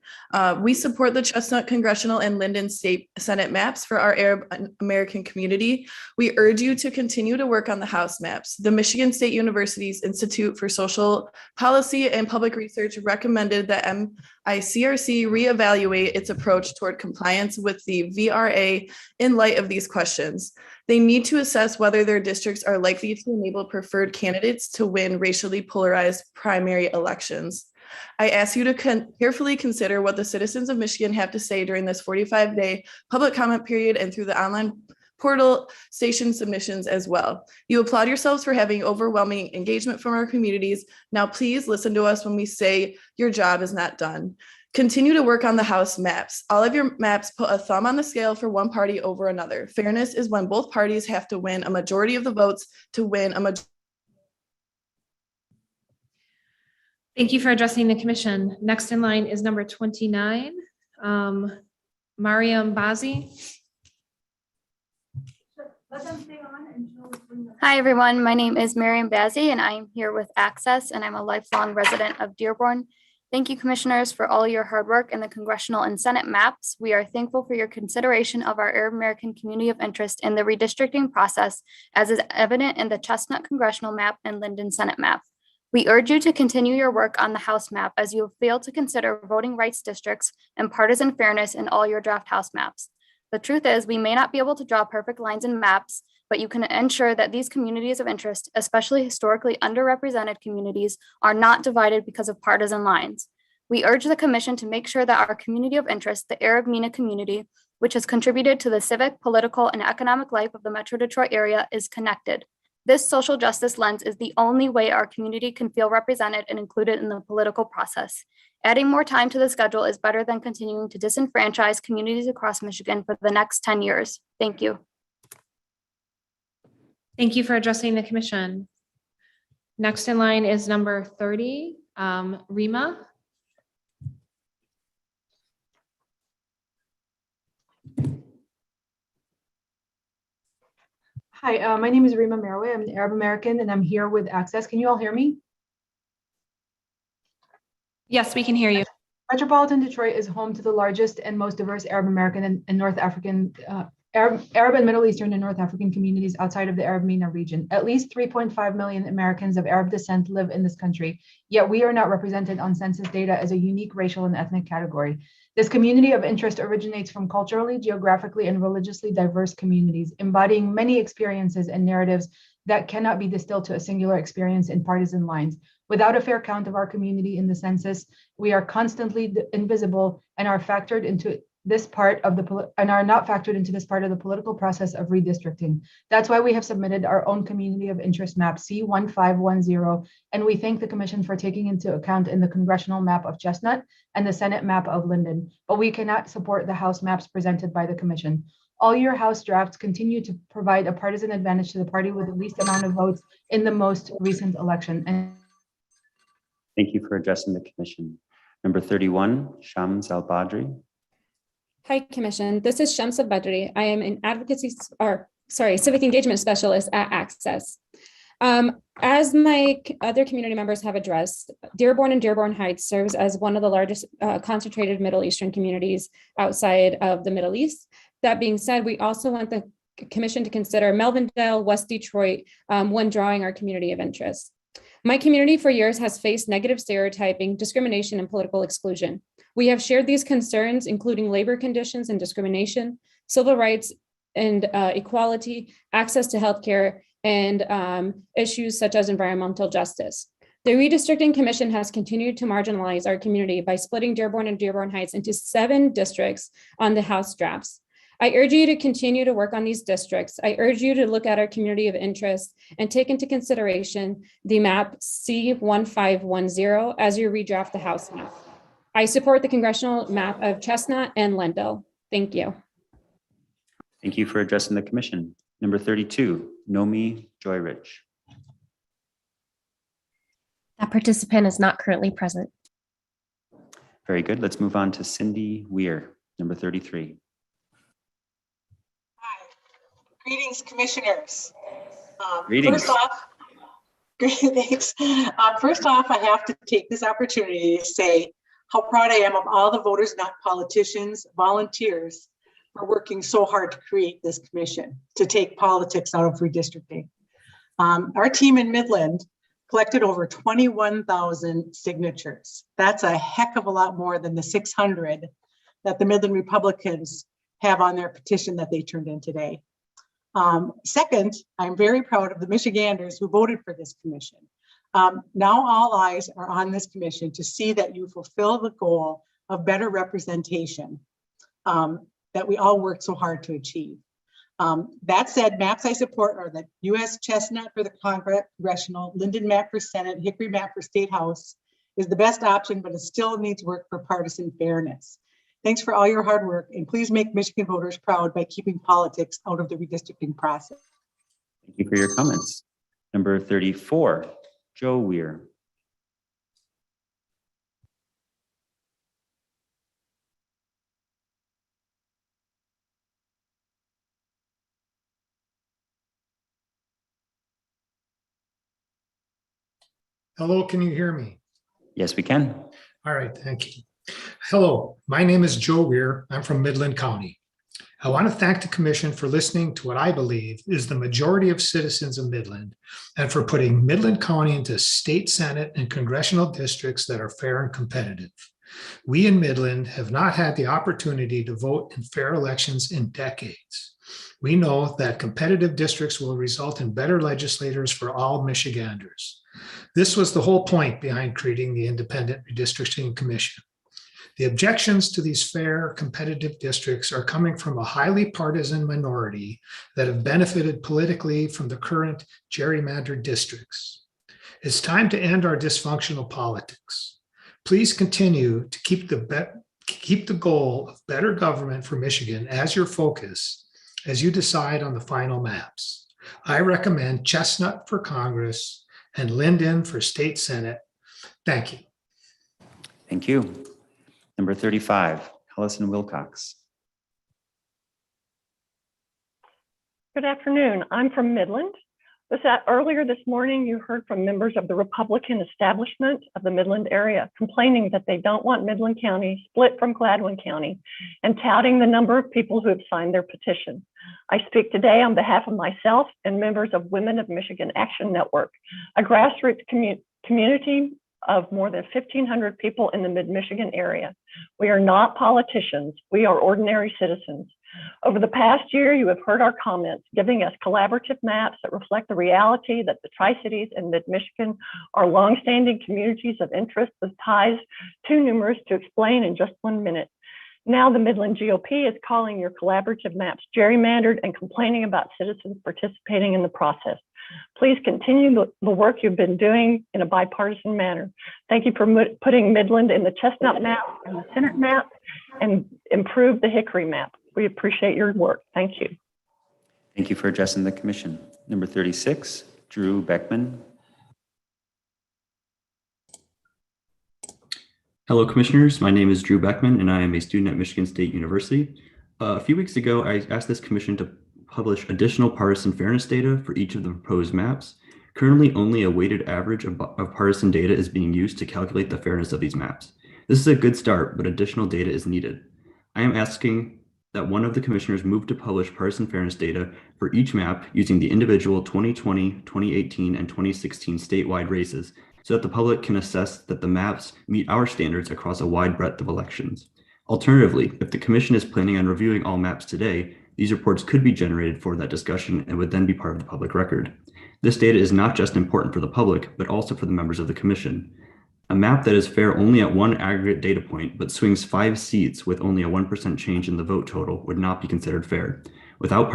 We support the Chestnut Congressional and Linden State Senate maps for our Arab American community. We urge you to continue to work on the House maps. The Michigan State University's Institute for Social Policy and Public Research recommended that MICRC reevaluate its approach toward compliance with the VRA in light of these questions. They need to assess whether their districts are likely to enable preferred candidates to win racially polarized primary elections. I ask you to carefully consider what the citizens of Michigan have to say during this 45-day public comment period and through the online portal station submissions as well. You applaud yourselves for having overwhelming engagement from our communities. Now please listen to us when we say your job is not done. Continue to work on the House maps. All of your maps put a thumb on the scale for one party over another. Fairness is when both parties have to win a majority of the votes to win a majority. Thank you for addressing the Commission. Next in line is number 29, Mariam Bazi. Let them stay on until we bring them Hi, everyone. My name is Miriam Bazzi, and I am here with Access, and I'm a lifelong resident of Dearborn. Thank you, commissioners, for all your hard work in the congressional and Senate maps. We are thankful for your consideration of our Arab American community of interest in the redistricting process, as is evident in the Chestnut congressional map and Linden Senate map. We urge you to continue your work on the House map, as you have failed to consider voting rights districts and partisan fairness in all your draft House maps. The truth is, we may not be able to draw perfect lines in maps, but you can ensure that these communities of interest, especially historically underrepresented communities, are not divided because of partisan lines. We urge the commission to make sure that our community of interest, the Arab MENA community, which has contributed to the civic, political, and economic life of the Metro Detroit area, is connected. This social justice lens is the only way our community can feel represented and included in the political process. Adding more time to the schedule is better than continuing to disenfranchise communities across Michigan for the next 10 years. Thank you. Thank you for addressing the commission. Next in line is number 30, Rima. Hi, my name is Rima Merwe. I'm an Arab American and I'm here with Access. Can you all hear me? Yes, we can hear you. Metropolitan Detroit is home to the largest and most diverse Arab American and North African Arab and Middle Eastern and North African communities outside of the Arab MENA region. At least 3.5 million Americans of Arab descent live in this country, yet we are not represented on census data as a unique racial and ethnic category. This community of interest originates from culturally, geographically, and religiously diverse communities, embodying many experiences and narratives that cannot be distilled to a singular experience in partisan lines. Without a fair count of our community in the census, we are constantly invisible and are factored into this part of the and are not factored into this part of the political process of redistricting. That's why we have submitted our own community of interest map C1510, and we thank the commission for taking into account in the congressional map of Chestnut and the Senate map of Linden, but we cannot support the House maps presented by the commission. All your House drafts continue to provide a partisan advantage to the party with the least amount of votes in the most recent election. And thank you for addressing the commission. Number 31, Shams Al-Badri. Hi, Commission. This is Shams Al-Badri. I am an civic engagement specialist at Access. As my other community members have addressed, Dearborn and Dearborn Heights serves as one of the largest concentrated Middle Eastern communities outside of the Middle East. That being said, we also want the commission to consider Melvindale, West Detroit, when drawing our community of interest. My community for years has faced negative stereotyping, discrimination, and political exclusion. We have shared these concerns, including labor conditions and discrimination, civil rights and equality, access to healthcare, and issues such as environmental justice. The Redistricting Commission has continued to marginalize our community by splitting Dearborn and Dearborn Heights into 7 districts on the House drafts. I urge you to continue to work on these districts. I urge you to look at our community of interest and take into consideration the map C1510 as you redraft the House map. I support the congressional map of Chestnut and Lendell. Thank you. Thank you for addressing the commission. Number 32, Nomi Joyrich. That participant is not currently present. Very good. Let's move on to Cindy Weir, number 33. Greetings, commissioners. Greetings. Greetings. First off, I have to take this opportunity to say how proud I am of all the voters, not politicians, volunteers, for working so hard to create this commission, to take politics out of redistricting. Our team in Midland collected over 21,000 signatures. That's a heck of a lot more than the 600 that the Midland Republicans have on their petition that they turned in today. Second, I'm very proud of the Michiganders who voted for this commission. Now all eyes are on this commission to see that you fulfill the goal of better representation that we all worked so hard to achieve. That said, maps I support are the U.S. Chestnut for the congressional, Linden map for Senate, Hickory map for State House is the best option, but it still needs work for partisan fairness. Thanks for all your hard work, and please make Michigan voters proud by keeping politics out of the redistricting process. Thank you for your comments. Number 34, Joe Weir. Hello, can you hear me? Yes, we can. All right, thank you. Hello, my name is Joe Weir. I'm from Midland County. I want to thank the commission for listening to what I believe is the majority of citizens of Midland and for putting Midland County into state senate and congressional districts that are fair and competitive. We in Midland have not had the opportunity to vote in fair elections in decades. We know that competitive districts will result in better legislators for all Michiganders. This was the whole point behind creating the Independent Redistricting Commission. The objections to these fair, competitive districts are coming from a highly partisan minority that have benefited politically from the current gerrymandered districts. It's time to end our dysfunctional politics. Please continue to keep the goal of better government for Michigan as your focus as you decide on the final maps. I recommend Chestnut for Congress and Linden for State Senate. Thank you. Thank you. Number 35, Allison Wilcox. Good afternoon. I'm from Midland. Earlier this morning, you heard from members of the Republican establishment of the Midland area complaining that they don't want Midland County split from Gladwin County and touting the number of people who have signed their petition. I speak today on behalf of myself and members of Women of Michigan Action Network, a grassroots community of more than 1,500 people in the mid-Michigan area. We are not politicians. We are ordinary citizens. Over the past year, you have heard our comments, giving us collaborative maps that reflect the reality that the Tri-Cities and mid-Michigan are longstanding communities of interest with ties too numerous to explain in just 1 minute. Now the Midland GOP is calling your collaborative maps gerrymandered and complaining about citizens participating in the process. Please continue the work you've been doing in a bipartisan manner. Thank you for putting Midland in the Chestnut map and the Senate map and improve the Hickory map. We appreciate your work. Thank you. Thank you for addressing the commission. Number 36, Drew Beckman. Hello, commissioners. My name is Drew Beckman, and I am a student at Michigan State University. A few weeks ago, I asked this commission to publish additional partisan fairness data for each of the proposed maps. Currently, only a weighted average of partisan data is being used to calculate the fairness of these maps. This is a good start, but additional data is needed. I am asking that one of the commissioners move to publish partisan fairness data for each map using the individual 2020, 2018, and 2016 statewide races so that the public can assess that the maps meet our standards across a wide breadth of elections. Alternatively, if the commission is planning on reviewing all maps today, these reports could be generated for that discussion and would then be part of the public record. This data is not just important for the public, but also for the members of the commission. A map that is fair only at one aggregate data point, but swings 5 seats with only a 1% change in the vote total would not be considered fair. Without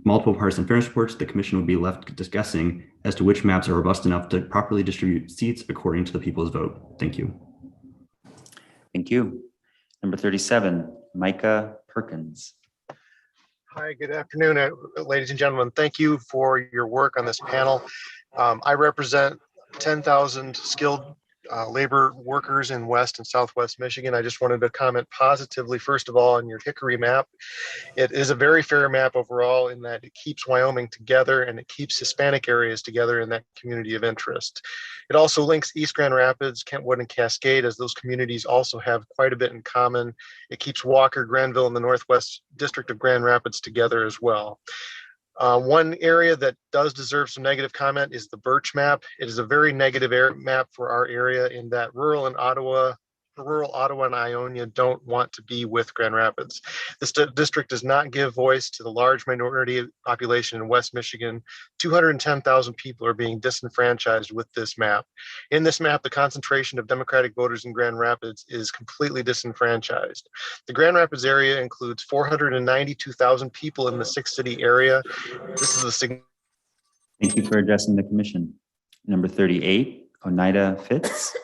multiple partisan fairness reports, the commission would be left guessing as to which maps are robust enough to properly distribute seats according to the people's vote. Thank you. Thank you. Number 37, Micah Perkins. Hi, good afternoon, ladies and gentlemen. Thank you for your work on this panel. I represent 10,000 skilled labor workers in West and Southwest Michigan. I just wanted to comment positively, first of all, on your Hickory map. It is a very fair map overall in that it keeps Wyoming together and it keeps Hispanic areas together in that community of interest. It also links East Grand Rapids, Kentwood, and Cascade, as those communities also have quite a bit in common. It keeps Walker, Granville, and the Northwest District of Grand Rapids together as well. One area that does deserve some negative comment is the Birch map. It is a very negative map for our area in that rural Ottawa and Ionia don't want to be with Grand Rapids. This district does not give voice to the large minority population in West Michigan. 210,000 people are being disenfranchised with this map. In this map, the concentration of Democratic voters in Grand Rapids is completely disenfranchised. The Grand Rapids area includes 492,000 people in the 6-city area. This is a significant. Thank you for addressing the commission. Number 38, Oneida Fitz.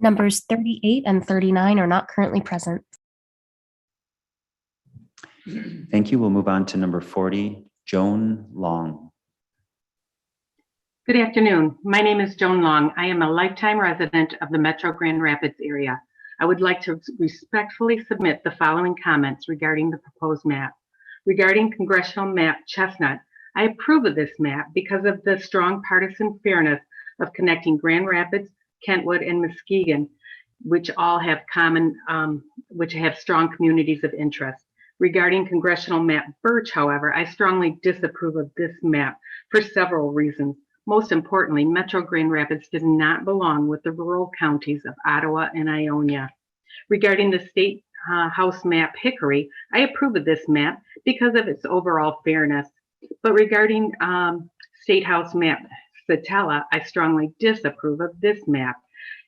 Numbers 38 and 39 are not currently present. Thank you. We'll move on to number 40, Joan Long. Good afternoon. My name is Joan Long. I am a lifetime resident of the Metro Grand Rapids area. I would like to respectfully submit the following comments regarding the proposed map. Regarding congressional map Chestnut, I approve of this map because of the strong partisan fairness of connecting Grand Rapids, Kentwood, and Muskegon, which all have which have strong communities of interest. Regarding congressional map Birch, however, I strongly disapprove of this map for several reasons. Most importantly, Metro Grand Rapids does not belong with the rural counties of Ottawa and Ionia. Regarding the state house map Hickory, I approve of this map because of its overall fairness. But regarding state house map Satella, I strongly disapprove of this map,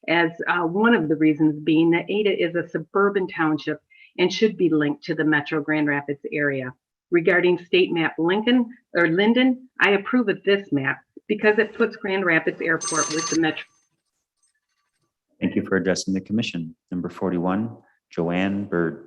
as one of the reasons being that Ada is a suburban township and should be linked to the Metro Grand Rapids area. Regarding state map Linden, I approve of this map because it puts Grand Rapids Airport with the Metro. Thank you for addressing the commission. Number 41, Joanne Bird.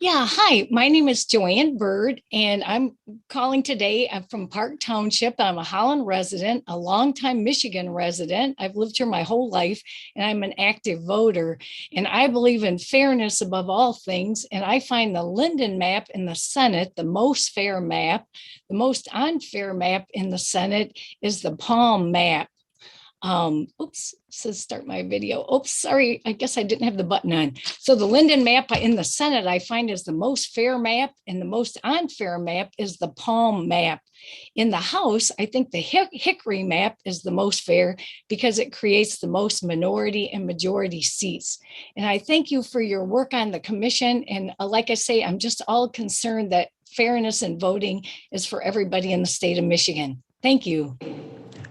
Yeah, hi, my name is Joanne Bird, and I'm calling today. I'm from Park Township. I'm a Holland resident, a longtime Michigan resident. I've lived here my whole life, and I'm an active voter. And I believe in fairness above all things. And I find the Linden map in the Senate the most fair map. The most unfair map in the Senate is the Palm map. Oops, says start my video. Oops, sorry, I guess I didn't have the button on. So the Linden map in the Senate, I find is the most fair map, and the most unfair map is the Palm map. In the House, I think the Hickory map is the most fair because it creates the most minority and majority seats. And I thank you for your work on the commission. And like I say, I'm just all concerned that fairness in voting is for everybody in the state of Michigan. Thank you.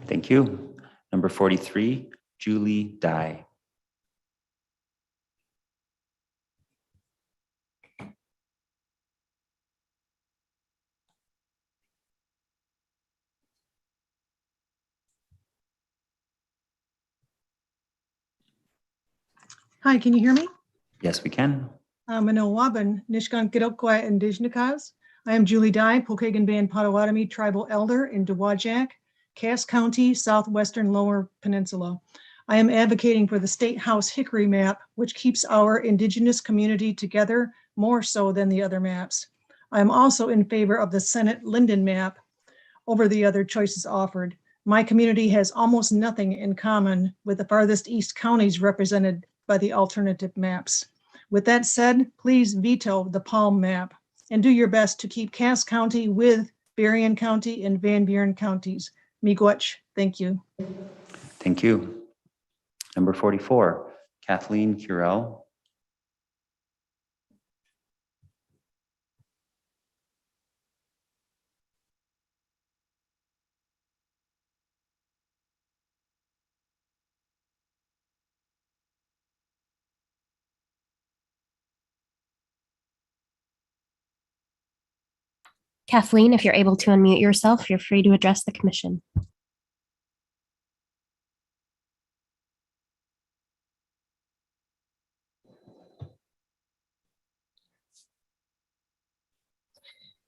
Thank you. Number 43, Julie Dye. Hi, can you hear me? Yes, we can. Manowaban, Nishkan Gidokwa Indigenous. I am Julie Dye, Pokagon Band Potawatomi Tribal Elder in Dowagiac, Cass County, Southwestern Lower Peninsula. I am advocating for the State House Hickory map, which keeps our Indigenous community together more so than the other maps. I am also in favor of the Senate Linden map over the other choices offered. My community has almost nothing in common with the farthest east counties represented by the alternative maps. With that said, please veto the Palm map and do your best to keep Cass County with Berrien County and Van Buren counties. Miigwech, thank you. Thank you. Number 44, Kathleen Curell. Kathleen, if you're able to unmute yourself, you're free to address the commission.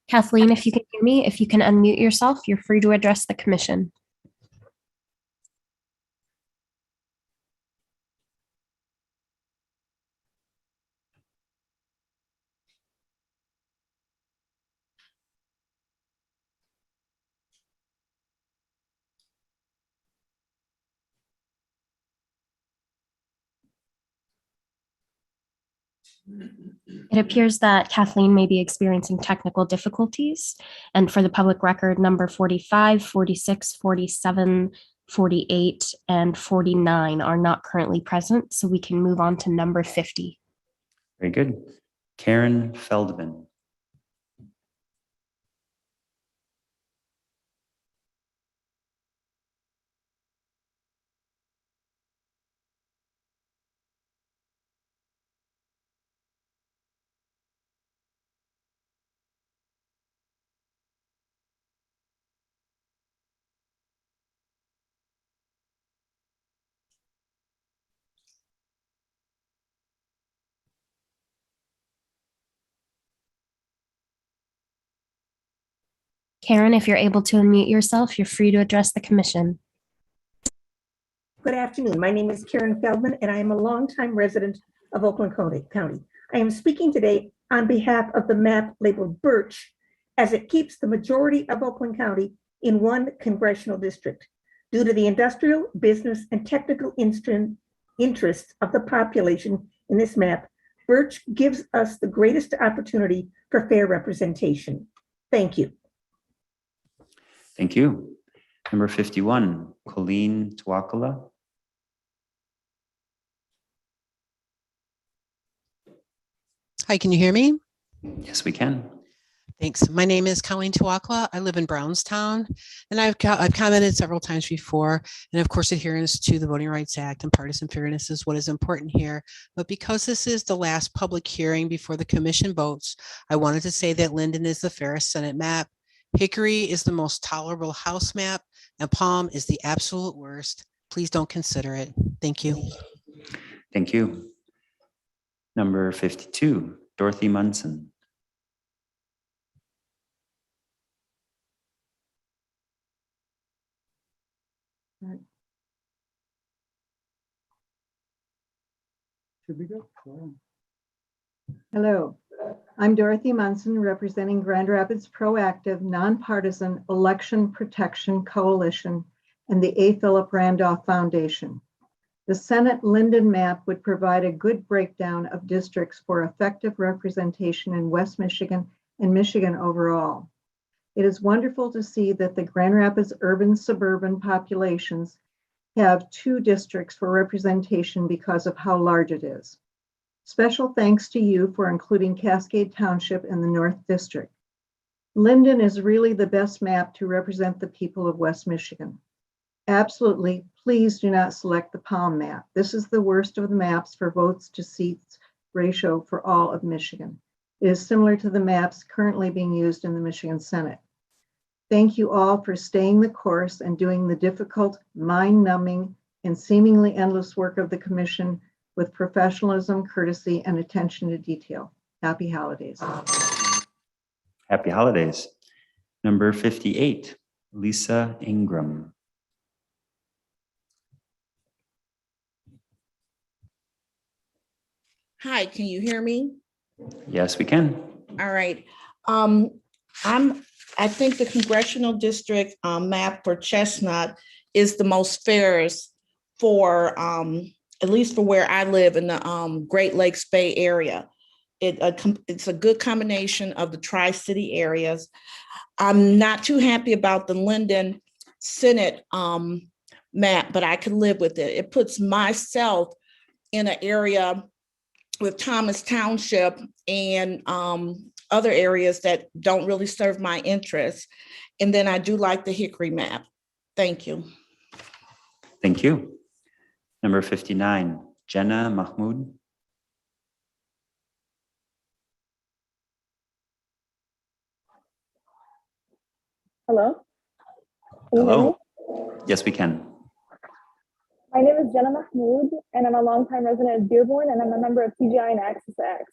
Kathleen, if you can hear me, if you can unmute yourself, you're free to address the commission. It appears that Kathleen may be experiencing technical difficulties. And for the public record, number 45, 46, 47, 48, and 49 are not currently present. So we can move on to number 50. Very good. Karen Feldman. Karen, if you're able to unmute yourself, you're free to address the commission. Good afternoon. My name is Karen Feldman, and I am a longtime resident of Oakland County. I am speaking today on behalf of the map labeled Birch, as it keeps the majority of Oakland County in one congressional district. Due to the industrial, business, and technical interests of the population in this map, Birch gives us the greatest opportunity for fair representation. Thank you. Thank you. Number 51, Colleen Tuakala. Hi, can you hear me? Yes, we can. Thanks. My name is Colleen Tuakla. I live in Brownstown, and I've commented several times before, and of course, adherence to the Voting Rights Act and partisan fairness is what is important here. But because this is the last public hearing before the commission votes, I wanted to say that Linden is the fairest Senate map, Hickory is the most tolerable House map, and Palm is the absolute worst. Please don't consider it. Thank you. Thank you. Number 52, Dorothy Munson. Should we go? Hello, I'm Dorothy Munson, representing Grand Rapids Proactive Nonpartisan Election Protection Coalition and the A. Philip Randolph Foundation. The Senate Linden map would provide a good breakdown of districts for effective representation in West Michigan and Michigan overall. It is wonderful to see that the Grand Rapids urban suburban populations have 2 districts for representation because of how large it is. Special thanks to you for including Cascade Township in the North District. Linden is really the best map to represent the people of West Michigan. Absolutely, please do not select the Palm map. This is the worst of the maps for votes to seats ratio for all of Michigan. It is similar to the maps currently being used in the Michigan Senate. Thank you all for staying the course and doing the difficult, mind-numbing, and seemingly endless work of the commission with professionalism, courtesy, and attention to detail. Happy holidays. Happy holidays. Number 58, Lisa Ingram. Hi, can you hear me? Yes, we can. All right. I think the congressional district map for Chestnut is the most fairest for, at least for where I live in the Great Lakes Bay Area. It's a good combination of the Tri-City areas. I'm not too happy about the Linden Senate map, but I could live with it. It puts myself in an area with Thomas Township and other areas that don't really serve my interests. And then I do like the Hickory map. Thank you. Thank you. Number 59, Jenna Mahmood. Hello? Can you hear me? Hello. Yes, we can. My name is Jenna Mahmood, and I'm a longtime resident of Dearborn, and I'm a member of TGI and Access X.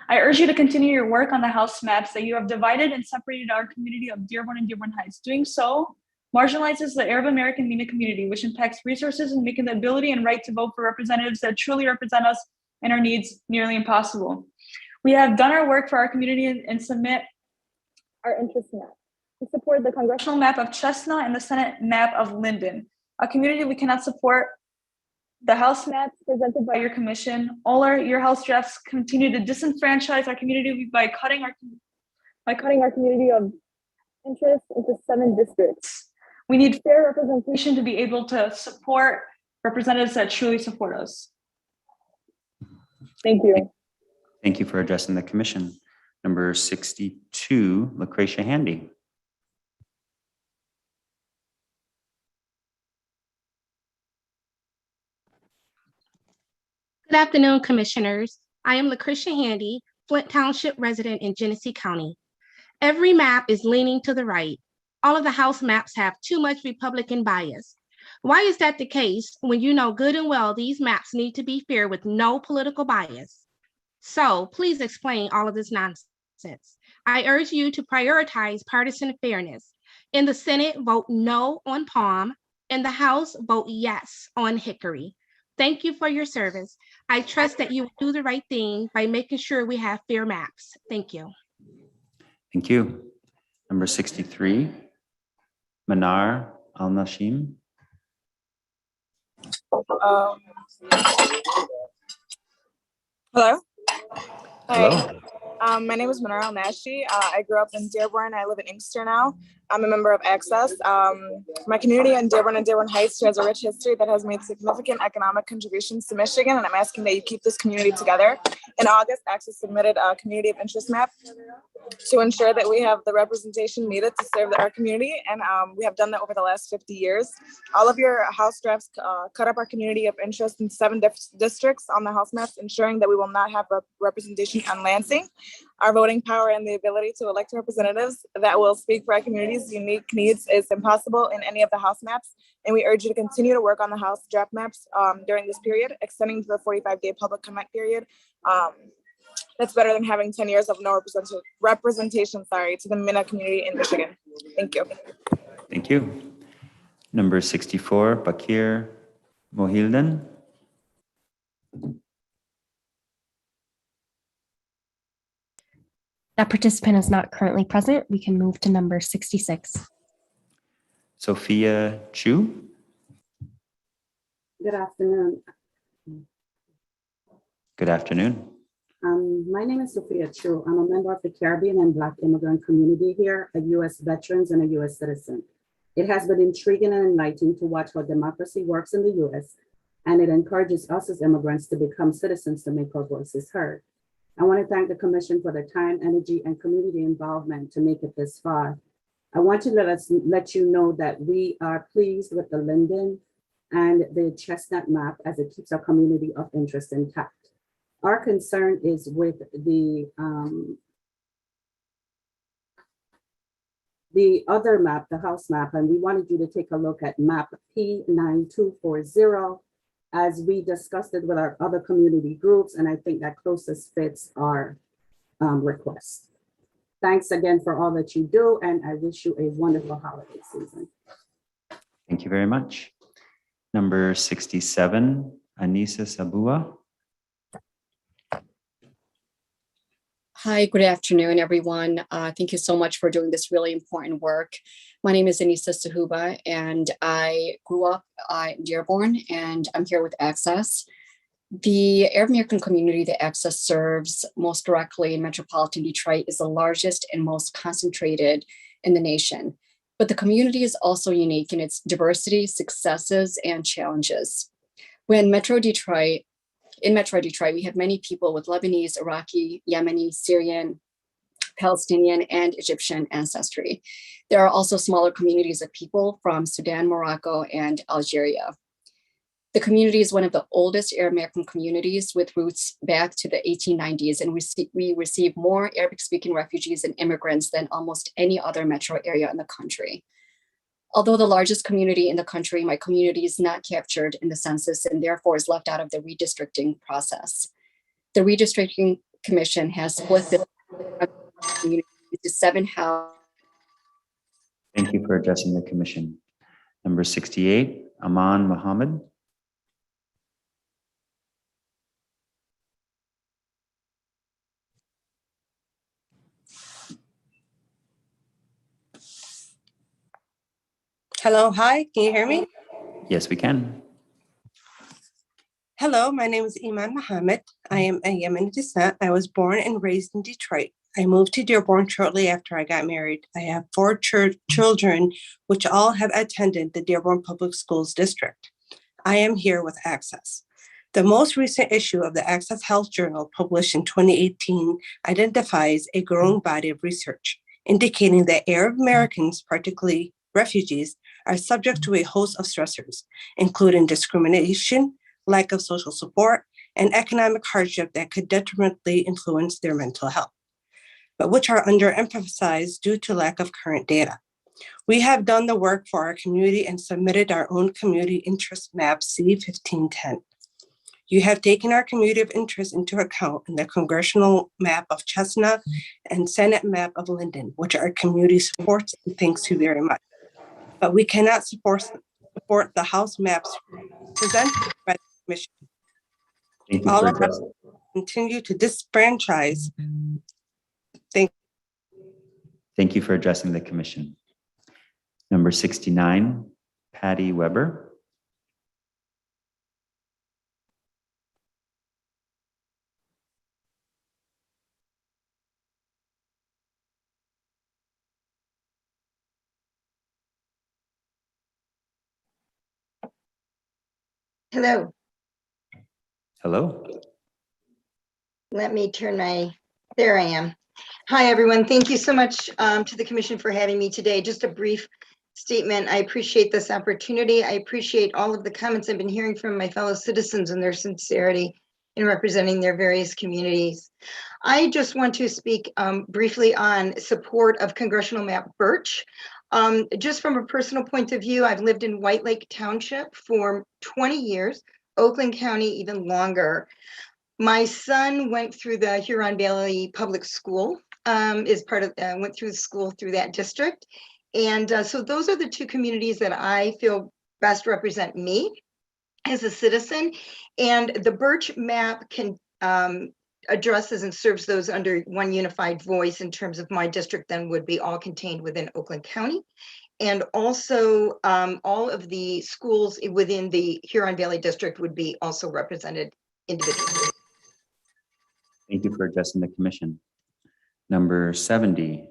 I urge you to continue your work on the House maps that you have divided and separated our community of Dearborn and Dearborn Heights. Doing so marginalizes the Arab American MENA community, which impacts resources and making the ability and right to vote for representatives that truly represent us and our needs nearly impossible. We have done our work for our community and submit our interest map. We support the congressional map of Chestnut and the Senate map of Linden. A community we cannot support the House maps presented by your commission. All your House drafts continue to disenfranchise our community by cutting our community of interest into 7 districts. We need fair representation to be able to support representatives that truly support us. Thank you. Thank you for addressing the commission. Number 62, Lucretia Handy. Good afternoon, commissioners. I am Lucretia Handy, Flint Township resident in Genesee County. Every map is leaning to the right. All of the House maps have too much Republican bias. Why is that the case when you know good and well these maps need to be fair with no political bias? So please explain all of this nonsense. I urge you to prioritize partisan fairness. In the Senate, vote no on Palm. In the House, vote yes on Hickory. Thank you for your service. I trust that you will do the right thing by making sure we have fair maps. Thank you. Thank you. Number 63, Manar Al-Nashim. Hello. Hello. Hi. My name is Manar Al-Nashi. I grew up in Dearborn. I live in Inkster now. I'm a member of Access. My community in Dearborn and Dearborn Heights has a rich history that has made significant economic contributions to Michigan, and I'm asking that you keep this community together. In August, Access submitted a community of interest map to ensure that we have the representation needed to serve our community, and we have done that over the last 50 years. All of your House drafts cut up our community of interest in 7 districts on the House maps, ensuring that we will not have representation on Lansing. Our voting power and the ability to elect representatives that will speak for our community's unique needs is impossible in any of the House maps, and we urge you to continue to work on the House draft maps during this period, extending to the 45-day public comment period. That's better than having 10 years of no representation, to the Minna community in Michigan. Thank you. Thank you. Number 64, Bakir Mohildan. That participant is not currently present. We can move to number 66. Sophia Chu. Good afternoon. Good afternoon. My name is Sophia Chu. I'm a member of the Caribbean and Black immigrant community here, a U.S. veteran and a U.S. citizen. It has been intriguing and enlightening to watch how democracy works in the U.S., and it encourages us as immigrants to become citizens to make our voices heard. I want to thank the Commission for their time, energy, and community involvement to make it this far. I want to let you know that we are pleased with the Linden and the Chestnut map as it keeps our community of interest intact. Our concern is with the other map, the House map, and we wanted you to take a look at map P9240 as we discussed it with our other community groups, and I think that closest fits our request. Thanks again for all that you do, and I wish you a wonderful holiday season. Thank you very much. Number 67, Anissa Sabua. Hi, good afternoon, everyone. Thank you so much for doing this really important work. My name is Anissa Sahuba, and I grew up in Dearborn, and I'm here with Access. The Arab American community that Access serves most directly in metropolitan Detroit is the largest and most concentrated in the nation. But the community is also unique in its diversity, successes, and challenges. In Metro Detroit, we have many people with Lebanese, Iraqi, Yemeni, Syrian, Palestinian, and Egyptian ancestry. There are also smaller communities of people from Sudan, Morocco, and Algeria. The community is one of the oldest Arab American communities with roots back to the 1890s, and we receive more Arabic-speaking refugees and immigrants than almost any other metro area in the country. Although the largest community in the country, my community is not captured in the census and therefore is left out of the redistricting process. The Redistricting Commission has split the community into 7 houses. Thank you for addressing the commission. Number 68, Aman Mohammed. Hello, hi, can you hear me? Yes, we can. Hello, my name is Iman Mohammed. I am a Yemeni descent. I was born and raised in Detroit. I moved to Dearborn shortly after I got married. I have 4 children, which all have attended the Dearborn Public Schools District. I am here with Access. The most recent issue of the Access Health Journal, published in 2018, identifies a growing body of research indicating that Arab Americans, particularly refugees, are subject to a host of stressors, including discrimination, lack of social support, and economic hardship that could detrimentally influence their mental health, but which are underemphasized due to lack of current data. We have done the work for our community and submitted our own community interest map C1510. You have taken our community of interest into account in the congressional map of Chestnut and Senate map of Linden, which our community supports, and thanks you very much. But we cannot support the House maps presented by the Commission. Thank you All for of us addressing. continue to disfranchise. Thank you for addressing the commission. Number 69, Patty Weber. Hello, Hello. let me turn there I am. Hi, everyone. Thank you so much to the commission for having me today. Just a brief statement. I appreciate this opportunity. I appreciate all of the comments I've been hearing from my fellow citizens and their sincerity in representing their various communities. I just want to speak briefly on support of Congressional Map Birch. Just from a personal point of view, I've lived in White Lake Township for 20 years, Oakland County even longer. My son went through the Huron Valley Public School, went through school through that district. And so those are the two communities that I feel best represent me as a citizen. And the Birch map can addresses and serves those under one unified voice in terms of my district then would be all contained within Oakland County. And also all of the schools within the Huron Valley District would be also represented individually. Thank you for addressing the commission. Number 70,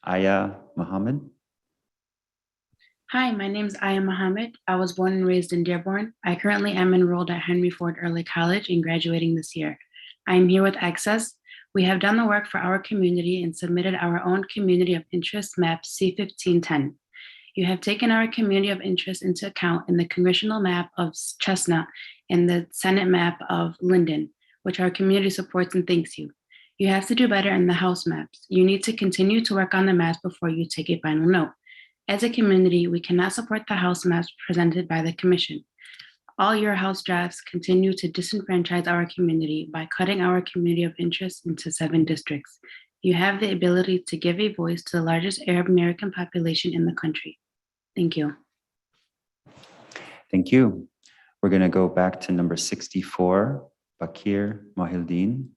Aya Muhammad. Hi, my name is Aya Muhammad. I was born and raised in Dearborn. I currently am enrolled at Henry Ford Early College and graduating this year. I am here with Access. We have done the work for our community and submitted our own community of interest map C1510. You have taken our community of interest into account in the congressional map of Chestnut and the Senate map of Linden, which our community supports and thanks you. You have to do better in the House maps. You need to continue to work on the maps before you take a final note. As a community, we cannot support the House maps presented by the Commission. All your House drafts continue to disenfranchise our community by cutting our community of interest into 7 districts. You have the ability to give a voice to the largest Arab American population in the country. Thank you. Thank you. We're going to go back to number 64, Bakir Mohildin.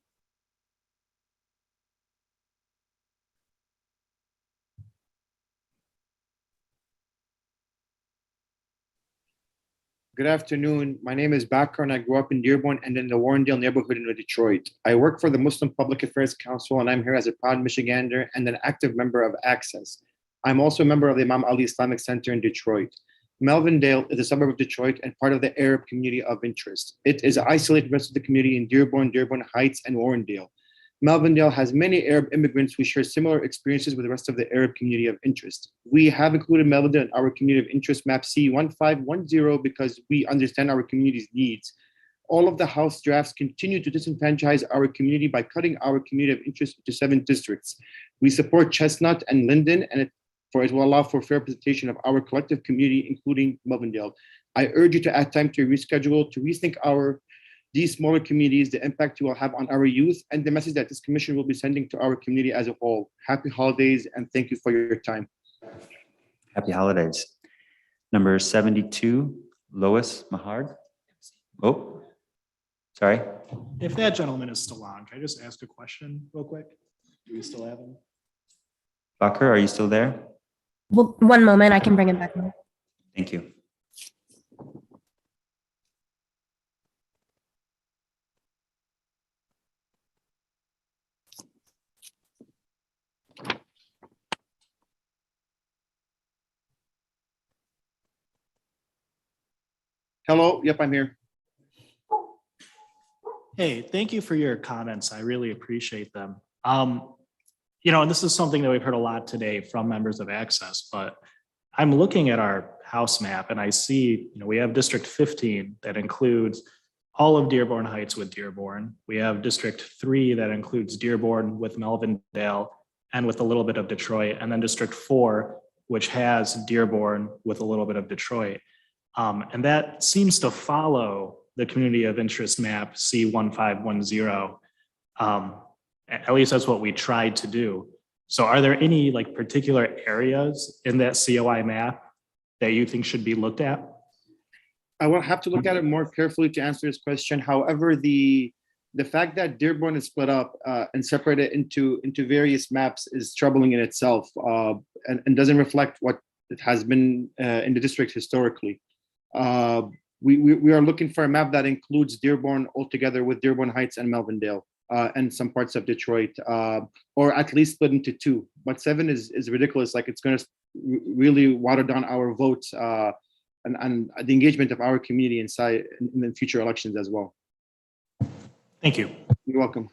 Good afternoon. My name is Bakar and I grew up in Dearborn and in the Warrendale neighborhood in Detroit. I work for the Muslim Public Affairs Council and I'm here as a proud Michigander and an active member of Access. I'm also a member of the Imam Ali Islamic Center in Detroit. Melvindale is a suburb of Detroit and part of the Arab community of interest. It is isolated rest of the community in Dearborn, Dearborn Heights, and Warrendale. Melvindale has many Arab immigrants who share similar experiences with the rest of the Arab community of interest. We have included Melvindale in our community of interest map C1510 because we understand our community's needs. All of the House drafts continue to disenfranchise our community by cutting our community of interest to 7 districts. We support Chestnut and Linden, and it will allow for fair representation of our collective community, including Melvindale. I urge you to add time to reschedule, to rethink these smaller communities, the impact you will have on our youth, and the message that this commission will be sending to our community as a whole. Happy holidays, and thank you for your time. Happy holidays. Number 72, Lois Mahard. Oh, sorry. If that gentleman is still on, can I just ask a question real quick? Do we still have him? Bakar, are you still there? Well, one moment, I can bring him back in. Thank you. Hello, yep, I'm here. Hey, thank you for your comments. I really appreciate them. You know, and this is something that we've heard a lot today from members of Access, but I'm looking at our House map and I see, you know, we have District 15 that includes all of Dearborn Heights with Dearborn. We have District 3 that includes Dearborn with Melvindale and with a little bit of Detroit, and then District 4, which has Dearborn with a little bit of Detroit. And that seems to follow the community of interest map C1510. At least that's what we tried to do. So are there any like particular areas in that COI map that you think should be looked at? I will have to look at it more carefully to answer this question. However, the fact that Dearborn is split up and separated into various maps is troubling in itself and doesn't reflect what that has been in the district historically. We are looking for a map that includes Dearborn altogether with Dearborn Heights and Melvindale and some parts of Detroit, or at least split into two. But 7 is ridiculous. Like, it's going to really water down our votes and the engagement of our community inside in the future elections as well. Thank you. You're welcome.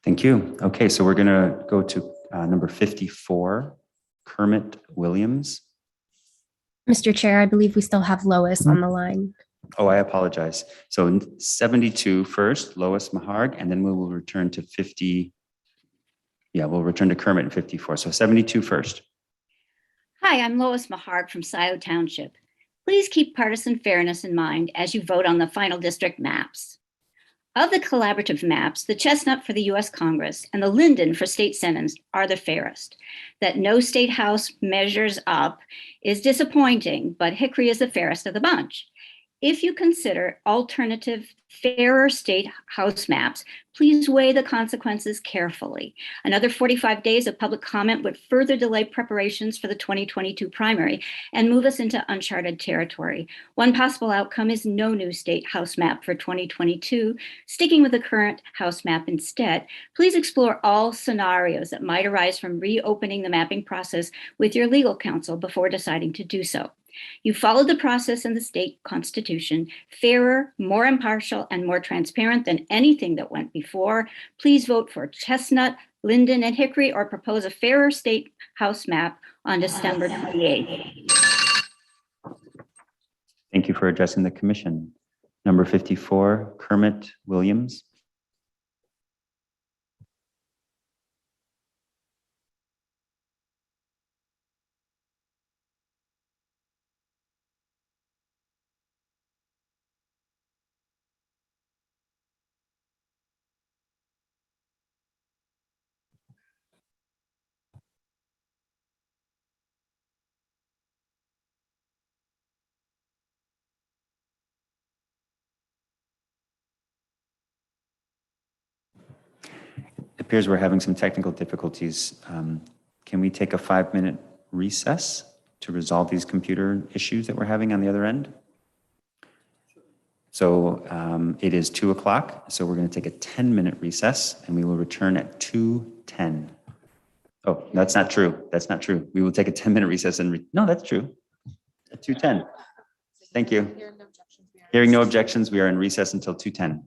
Thank you. Okay, so we're going to go to number 54, Kermit Williams. Mr. Chair, I believe we still have Lois on the line. Oh, I apologize. So 72 first, Lois Maharg, and then we will return to 50. Yeah, we'll return to Kermit in 54. So 72 first. Hi, I'm Lois Maharg from Scioto Township. Please keep partisan fairness in mind as you vote on the final district maps. Of the collaborative maps, the Chestnut for the U.S. Congress and the Linden for state senates are the fairest. That no state house measures up is disappointing, but Hickory is the fairest of the bunch. If you consider alternative, fairer state house maps, please weigh the consequences carefully. Another 45 days of public comment would further delay preparations for the 2022 primary and move us into uncharted territory. One possible outcome is no new state house map for 2022, sticking with the current house map instead. Please explore all scenarios that might arise from reopening the mapping process with your legal counsel before deciding to do so. You followed the process in the state constitution, fairer, more impartial, and more transparent than anything that went before. Please vote for Chestnut, Linden, and Hickory, or propose a fairer state house map on December 28th. Thank you for addressing the commission. Number 54, Kermit Williams. It appears we're having some technical difficulties. Can we take a 5-minute recess to resolve these computer issues that we're having on the other end? So it is 2 o'clock, so we're going to take a 10-minute recess and we will return at 2:10. Oh, that's not true. That's not true. We will take a 10-minute recess and no, that's true. At 2:10. Thank you. Hearing no objections, we are in recess until 2:10.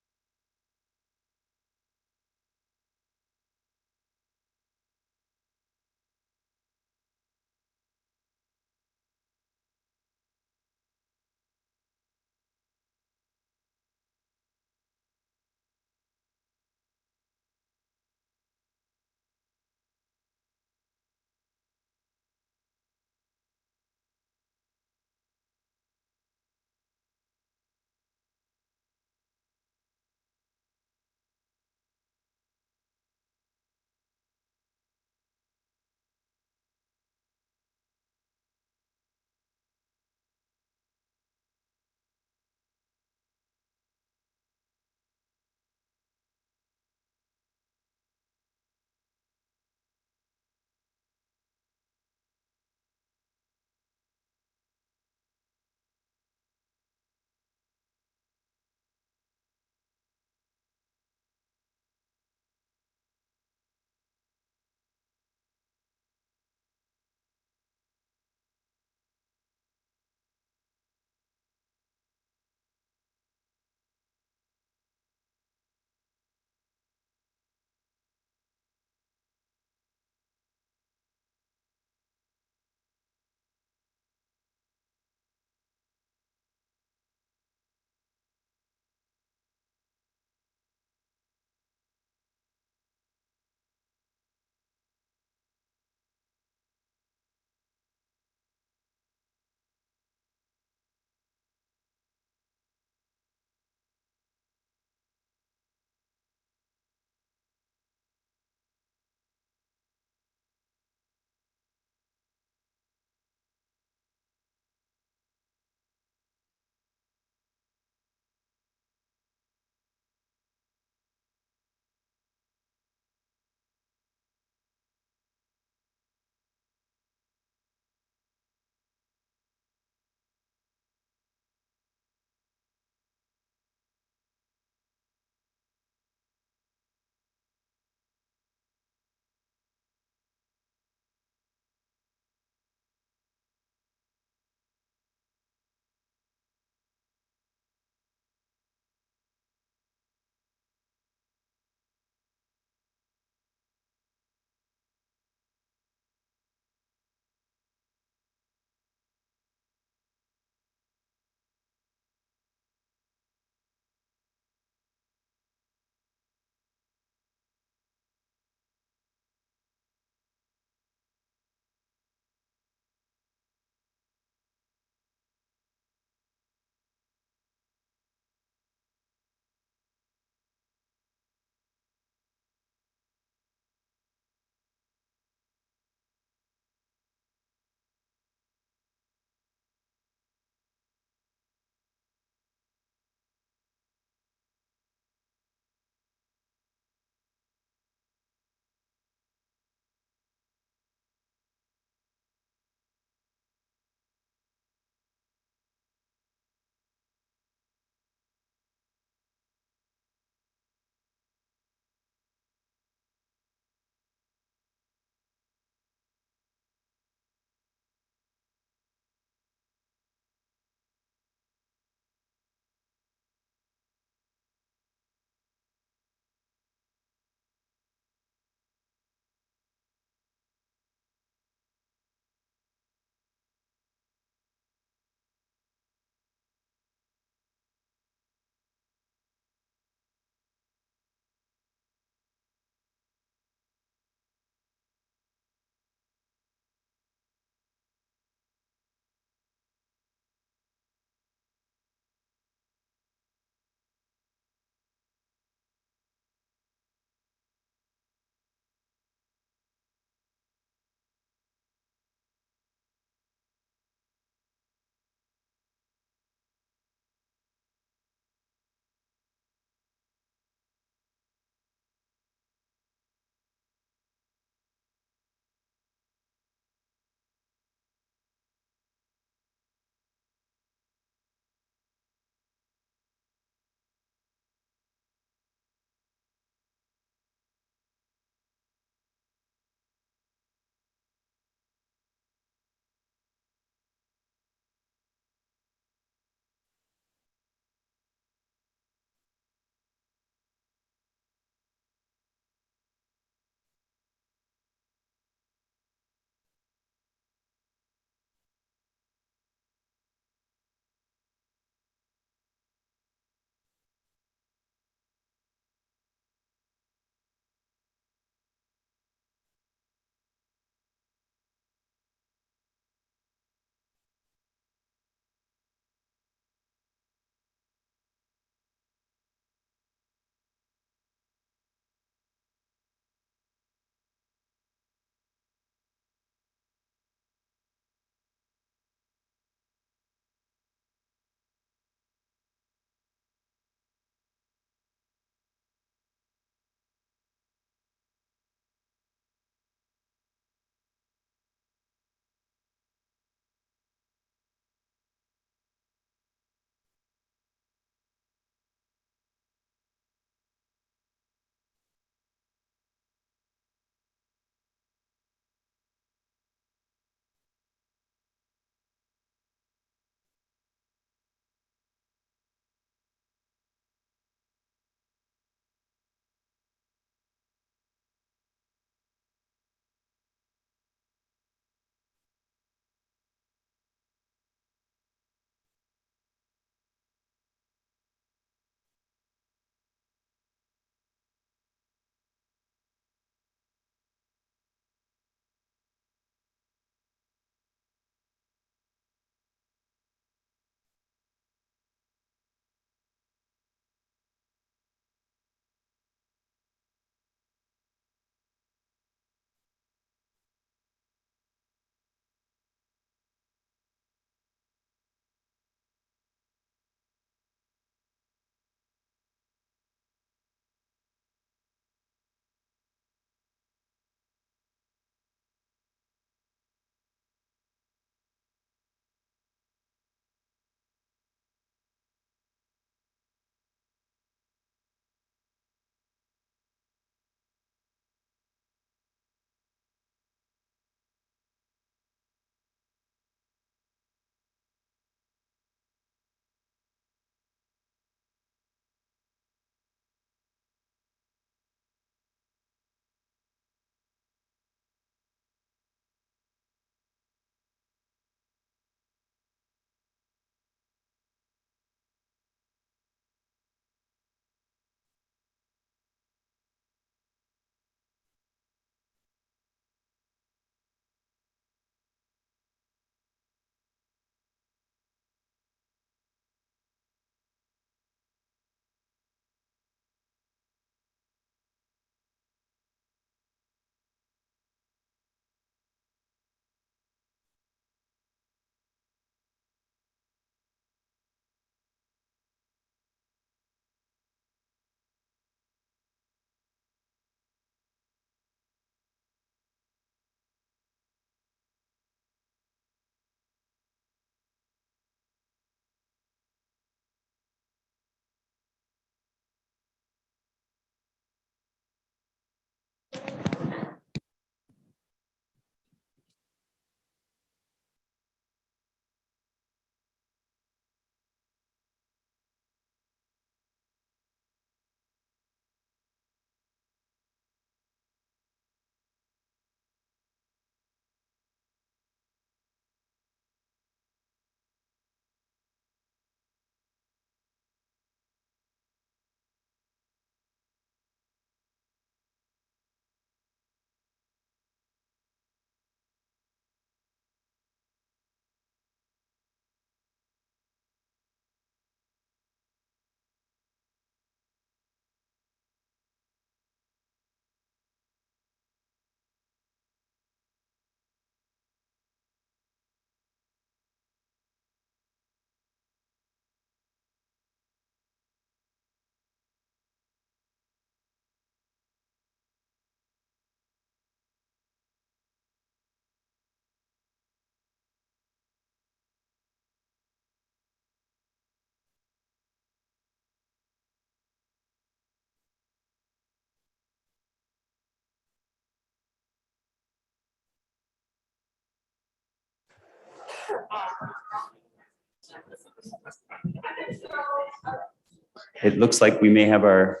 It looks like we may have our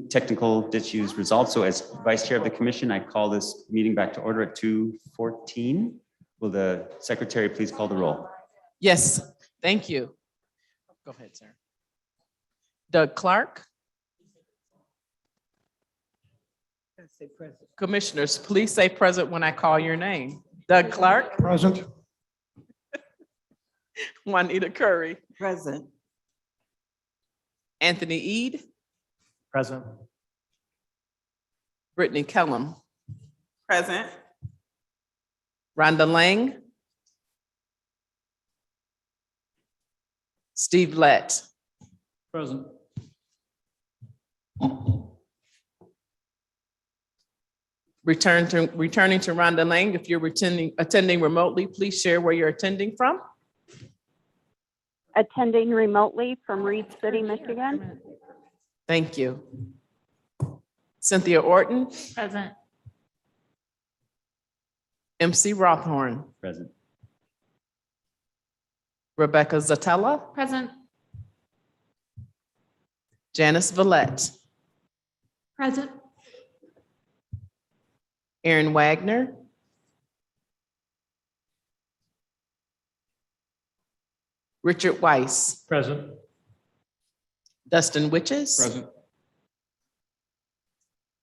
technical issues resolved. So as Vice Chair of the Commission, I call this meeting back to order at 2:14. Will the Secretary please call the roll? Yes, thank you. Go ahead, sir. Doug Clark. Commissioners, please say present when I call your name. Doug Clark. Present. Juanita Curry. Present. Anthony Ede. Present. Brittany Kellum. Present. Rhonda Lang. Steve Lett. Present. Returning to Rhonda Lang. If you're attending remotely, please share where you're attending from. Attending remotely from Reed City, Michigan. Thank you. Cynthia Orton. Present. MC Rothhorn. Present. Rebecca Zatella. Present. Janice Villette. Present. Aaron Wagner. Richard Weiss. Present. Dustin Witches. Present.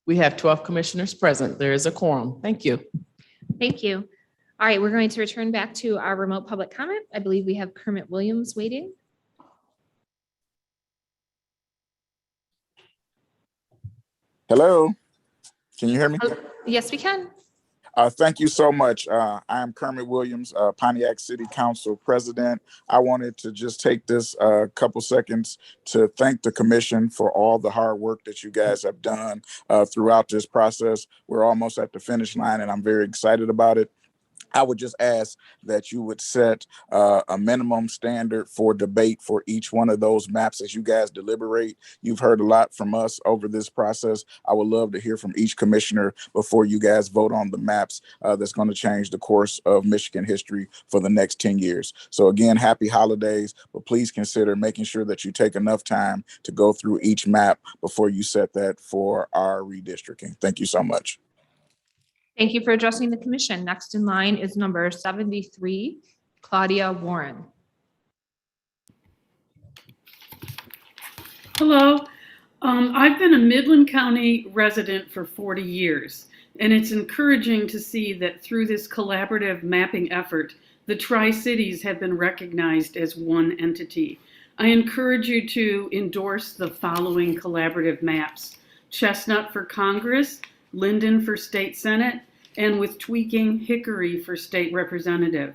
We have 12 commissioners present. There is a quorum. Thank you. Thank you. All right, we're going to return back to our remote public comment. I believe we have Kermit Williams waiting. Hello, can you hear me? Yes, we can. Thank you so much. I am Kermit Williams, Pontiac City Council President. I wanted to just take this couple seconds to thank the commission for all the hard work that you guys have done throughout this process. We're almost at the finish line and I'm very excited about it. I would just ask that you would set a minimum standard for debate for each one of those maps as you guys deliberate. You've heard a lot from us over this process. I would love to hear from each commissioner before you guys vote on the maps that's going to change the course of Michigan history for the next 10 years. So again, happy holidays, but please consider making sure that you take enough time to go through each map before you set that for our redistricting. Thank you so much. Thank you for addressing the commission. Next in line is number 73, Claudia Warren. Hello. I've been a Midland County resident for 40 years, and it's encouraging to see that through this collaborative mapping effort, the Tri-Cities have been recognized as one entity. I encourage you to endorse the following collaborative maps: Chestnut for Congress, Linden for State Senate, and with tweaking, Hickory for State Representative.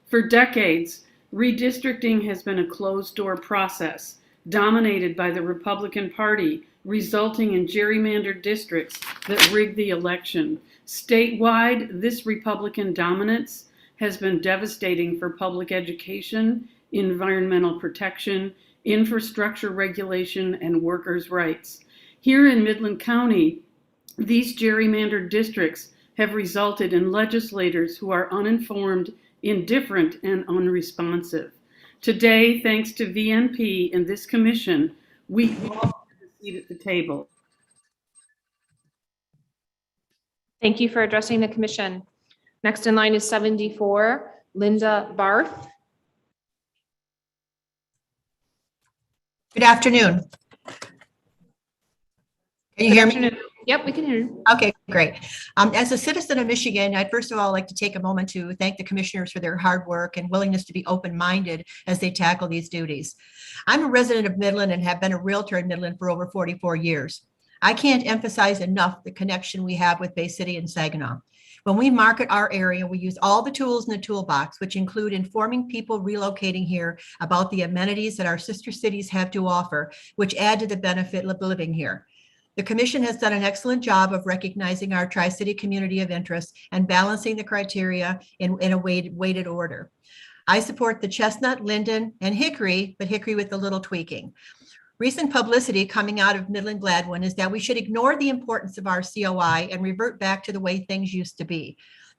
For decades, redistricting has been a closed-door process dominated by the Republican Party, resulting in gerrymandered districts that rig the election. Statewide, this Republican dominance has been devastating for public education, environmental protection, infrastructure regulation, and workers' rights. Here in Midland County, these gerrymandered districts have resulted in legislators who are uninformed, indifferent, and unresponsive. Today, thanks to VNP and this commission, we all have a seat at the table. Thank you for addressing the commission. Next in line is 74, Linda Barth. Good afternoon. Can you hear me? Yep, we can hear you. Okay, great. As a citizen of Michigan, I'd first of all like to take a moment to thank the commissioners for their hard work and willingness to be open-minded as they tackle these duties. I'm a resident of Midland and have been a realtor in Midland for over 44 years. I can't emphasize enough the connection we have with Bay City and Saginaw. When we market our area, we use all the tools in the toolbox, which include informing people relocating here about the amenities that our sister cities have to offer, which add to the benefit of living here. The commission has done an excellent job of recognizing our Tri-City community of interest and balancing the criteria in a weighted order. I support the Chestnut, Linden, and Hickory, but Hickory with a little tweaking. Recent publicity coming out of Midland Gladwin is that we should ignore the importance of our COI and revert back to the way things used to be.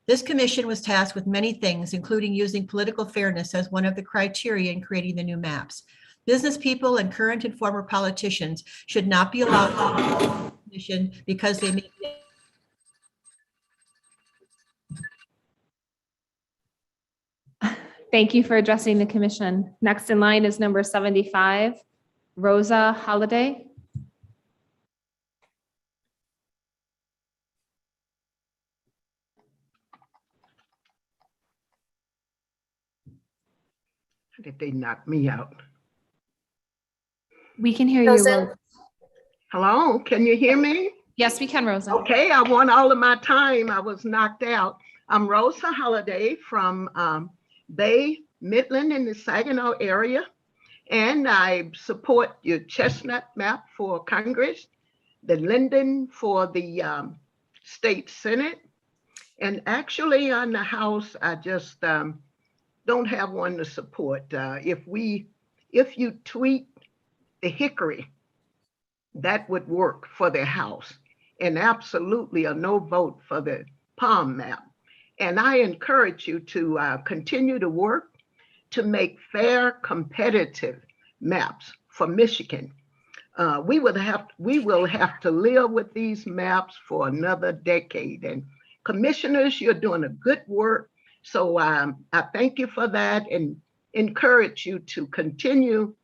This commission was tasked with many things, including using political fairness as one of the criteria in creating the new maps. Business people and current and former politicians should not be allowed to commission because they may be Thank you for addressing the commission. Next in line is number 75, Rosa Holiday. Did they knock me out? We can hear you, Rosa. Hello, can you hear me? Yes, we can, Rosa. Okay, I want all of my time. I was knocked out. I'm Rosa Holiday from Bay, Midland in the Saginaw area. And I support your Chestnut map for Congress, the Linden for the state Senate. And actually on the House, I just don't have one to support. If you tweet the Hickory, that would work for the House, and absolutely a no vote for the Palm map. And I encourage you to continue to work to make fair, competitive maps for Michigan. We will have to live with these maps for another decade. And commissioners, you're doing a good work. So I thank you for that and encourage you to continue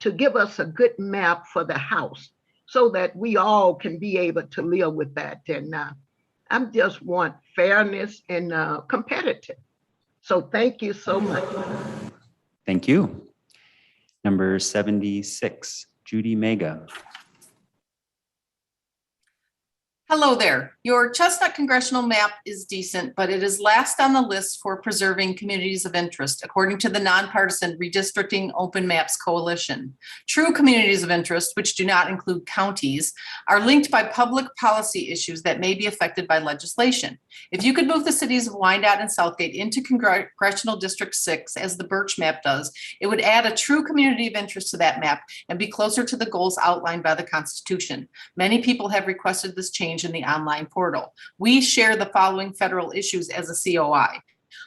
to give us a good map for the House so that we all can be able to live with that. And I just want fairness and competitive. So thank you so much. Thank you. Number 76, Judy Mega. Hello there. Your Chestnut congressional map is decent, but it is last on the list for preserving communities of interest, according to the nonpartisan Redistricting Open Maps Coalition. True communities of interest, which do not include counties, are linked by public policy issues that may be affected by legislation. If you could move the cities of Wyandotte and Southgate into Congressional District 6, as the Birch map does, it would add a true community of interest to that map and be closer to the goals outlined by the Constitution. Many people have requested this change in the online portal. We share the following federal issues as a COI: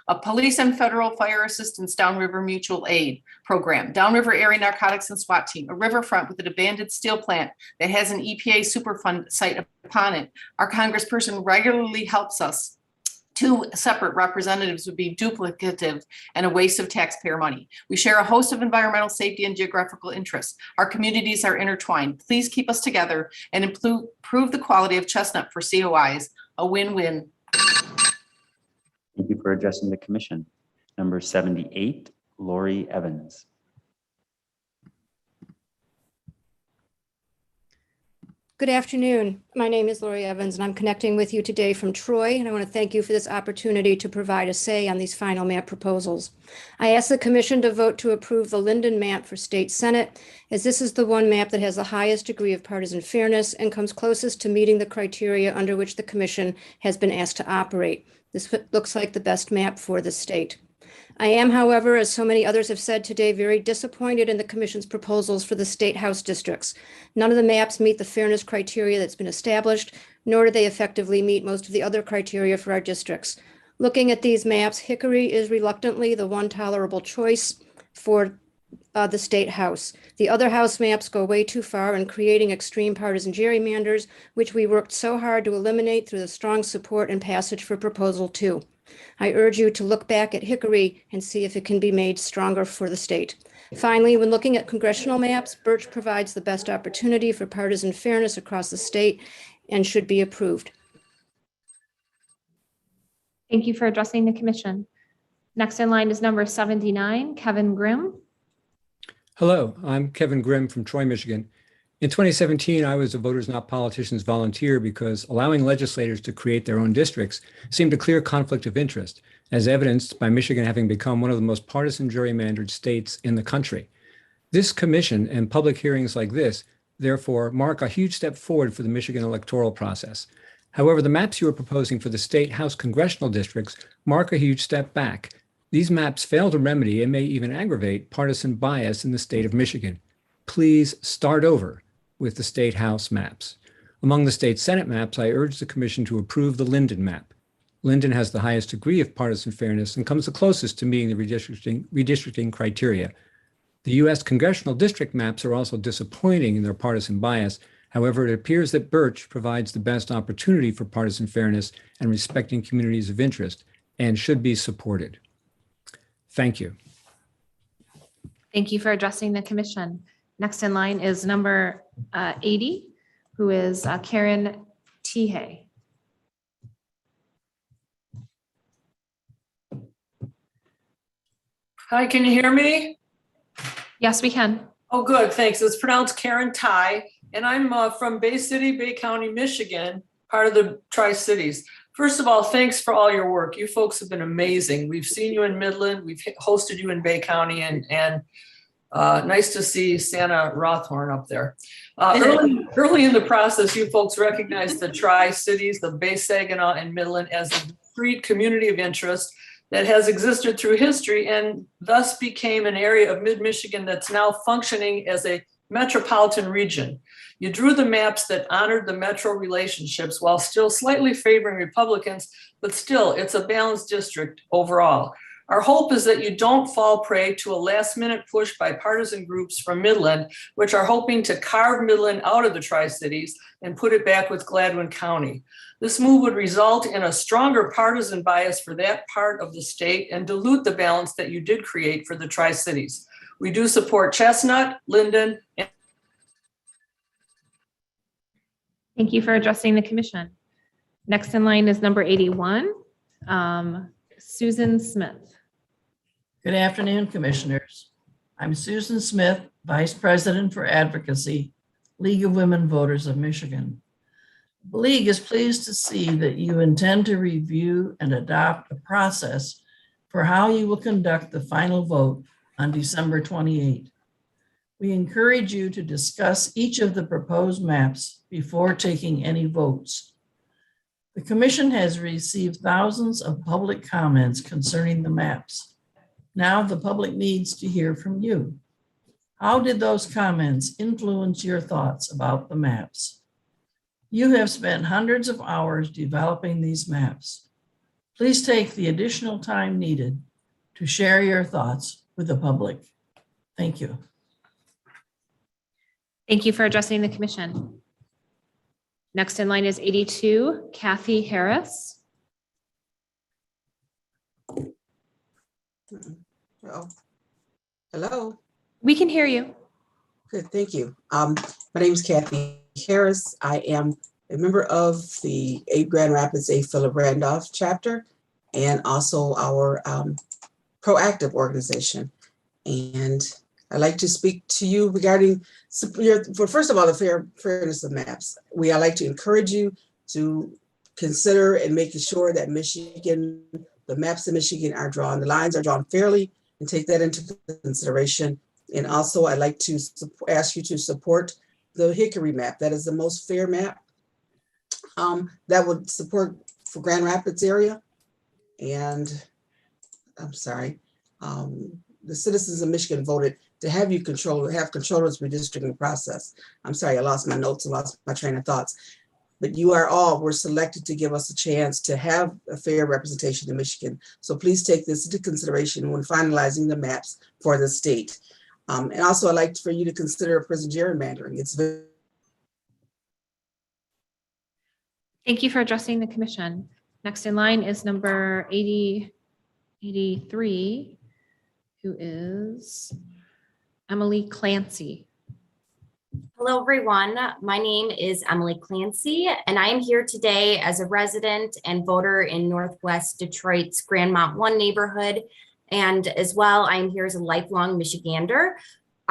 a police and federal fire assistance downriver mutual aid program, downriver area narcotics and SWAT team, a riverfront with an abandoned steel plant that has an EPA Superfund site upon it. Our congressperson regularly helps us. 2 separate representatives would be duplicative and a waste of taxpayer money. We share a host of environmental safety and geographical interests. Our communities are intertwined. Please keep us together and improve the quality of Chestnut for COIs, a win-win. Thank you for addressing the commission. Number 78, Lori Evans. Good afternoon. My name is Lori Evans, and I'm connecting with you today from Troy, and I want to thank you for this opportunity to provide a say on these final map proposals. I ask the Commission to vote to approve the Linden map for State Senate, as this is the one map that has the highest degree of partisan fairness and comes closest to meeting the criteria under which the Commission has been asked to operate. This looks like the best map for the state. I am, however, as so many others have said today, very disappointed in the Commission's proposals for the state House districts. None of the maps meet the fairness criteria that's been established, nor do they effectively meet most of the other criteria for our districts. Looking at these maps, Hickory is reluctantly the one tolerable choice for the state House. The other House maps go way too far in creating extreme partisan gerrymanders, which we worked so hard to eliminate through the strong support and passage for Proposal 2. I urge you to look back at Hickory and see if it can be made stronger for the state. Finally, when looking at congressional maps, Birch provides the best opportunity for partisan fairness across the state and should be approved. Thank you for addressing the commission. Next in line is number 79, Kevin Grimm. Hello, I'm Kevin Grimm from Troy, Michigan. In 2017, I was a Voters Not Politicians volunteer because allowing legislators to create their own districts seemed a clear conflict of interest, as evidenced by Michigan having become one of the most partisan gerrymandered states in the country. This commission and public hearings like this, therefore, mark a huge step forward for the Michigan electoral process. However, the maps you are proposing for the state House congressional districts mark a huge step back. These maps fail to remedy and may even aggravate partisan bias in the state of Michigan. Please start over with the state House maps. Among the state Senate maps, I urge the commission to approve the Linden map. Linden has the highest degree of partisan fairness and comes the closest to meeting the redistricting criteria. The U.S. congressional district maps are also disappointing in their partisan bias. However, it appears that Birch provides the best opportunity for partisan fairness and respecting communities of interest and should be supported. Thank you. Thank you for addressing the commission. Next in line is number 80, who is Karen Tehay. Hi, can you hear me? Yes, we can. Oh, good, thanks. It's pronounced Karen Tai, and I'm from Bay City, Bay County, Michigan, part of the Tri-Cities. First of all, thanks for all your work. You folks have been amazing. We've seen you in Midland, we've hosted you in Bay County, and nice to see Santa Rothhorn up there. Early in the process, you folks recognized the Tri-Cities, the Bay Saginaw and Midland as a discrete community of interest that has existed through history and thus became an area of mid-Michigan that's now functioning as a metropolitan region. You drew the maps that honored the metro relationships while still slightly favoring Republicans, but still it's a balanced district overall. Our hope is that you don't fall prey to a last-minute push by partisan groups from Midland, which are hoping to carve Midland out of the Tri-Cities and put it back with Gladwin County. This move would result in a stronger partisan bias for that part of the state and dilute the balance that you did create for the Tri-Cities. We do support Chestnut, Linden, and Thank you for addressing the commission. Next in line is number 81, Susan Smith. Good afternoon, Commissioners. I'm Susan Smith, Vice President for Advocacy, League of Women Voters of Michigan. The League is pleased to see that you intend to review and adopt a process for how you will conduct the final vote on December 28. We encourage you to discuss each of the proposed maps before taking any votes. The Commission has received thousands of public comments concerning the maps. Now the public needs to hear from you. How did those comments influence your thoughts about the maps? You have spent hundreds of hours developing these maps. Please take the additional time needed to share your thoughts with the public. Thank you. Thank you for addressing the commission. Next in line is 82, Kathy Harris. Oh, hello. We can hear you. Good, thank you. My name is Kathy Harris. I am a member of the Grand Rapids A. Philip Randolph chapter and also our proactive organization. And I'd like to speak to you regarding, first of all, the fairness of maps. I'd like to encourage you to consider and making sure that Michigan, the maps in Michigan are drawn, the lines are drawn fairly, and take that into consideration. And also, I'd like to ask you to support the Hickory map. That is the most fair map that would support for Grand Rapids area. And I'm sorry, the citizens of Michigan voted to have you have control of this redistricting process. I'm sorry, I lost my notes and lost my train of thoughts. But you were selected to give us a chance to have a fair representation in Michigan. So please take this into consideration when finalizing the maps for the state. And also I'd like for you to consider prison gerrymandering. Thank you for addressing the commission. Next in line is number 83, who is Emily Clancy. Hello, everyone. My name is Emily Clancy, and I am here today as a resident and voter in Northwest Detroit's Grandmont 1 neighborhood. And as well, I am here as a lifelong Michigander.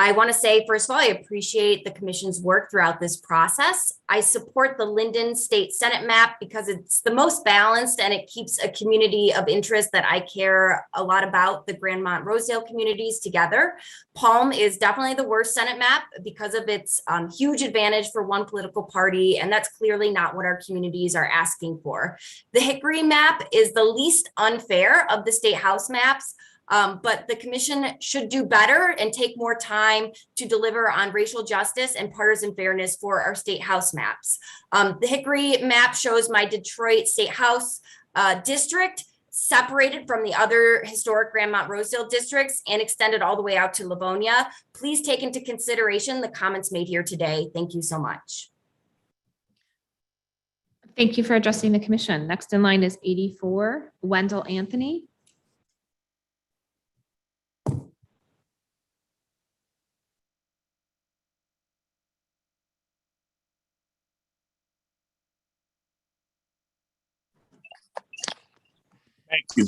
I want to say, first of all, I appreciate the commission's work throughout this process. I support the Linden State Senate map because it's the most balanced and it keeps a community of interest that I care a lot about, the Grandmont Rosedale communities together. Palm is definitely the worst Senate map because of its huge advantage for one political party, and that's clearly not what our communities are asking for. The Hickory map is the least unfair of the state house maps. But the commission should do better and take more time to deliver on racial justice and partisan fairness for our state house maps. The Hickory map shows my Detroit state house district, separated from the other historic Grandmont Rosedale districts and extended all the way out to Livonia. Please take into consideration the comments made here today. Thank you so much. Thank you for addressing the commission. Next in line is 84, Wendell Anthony. Thank you.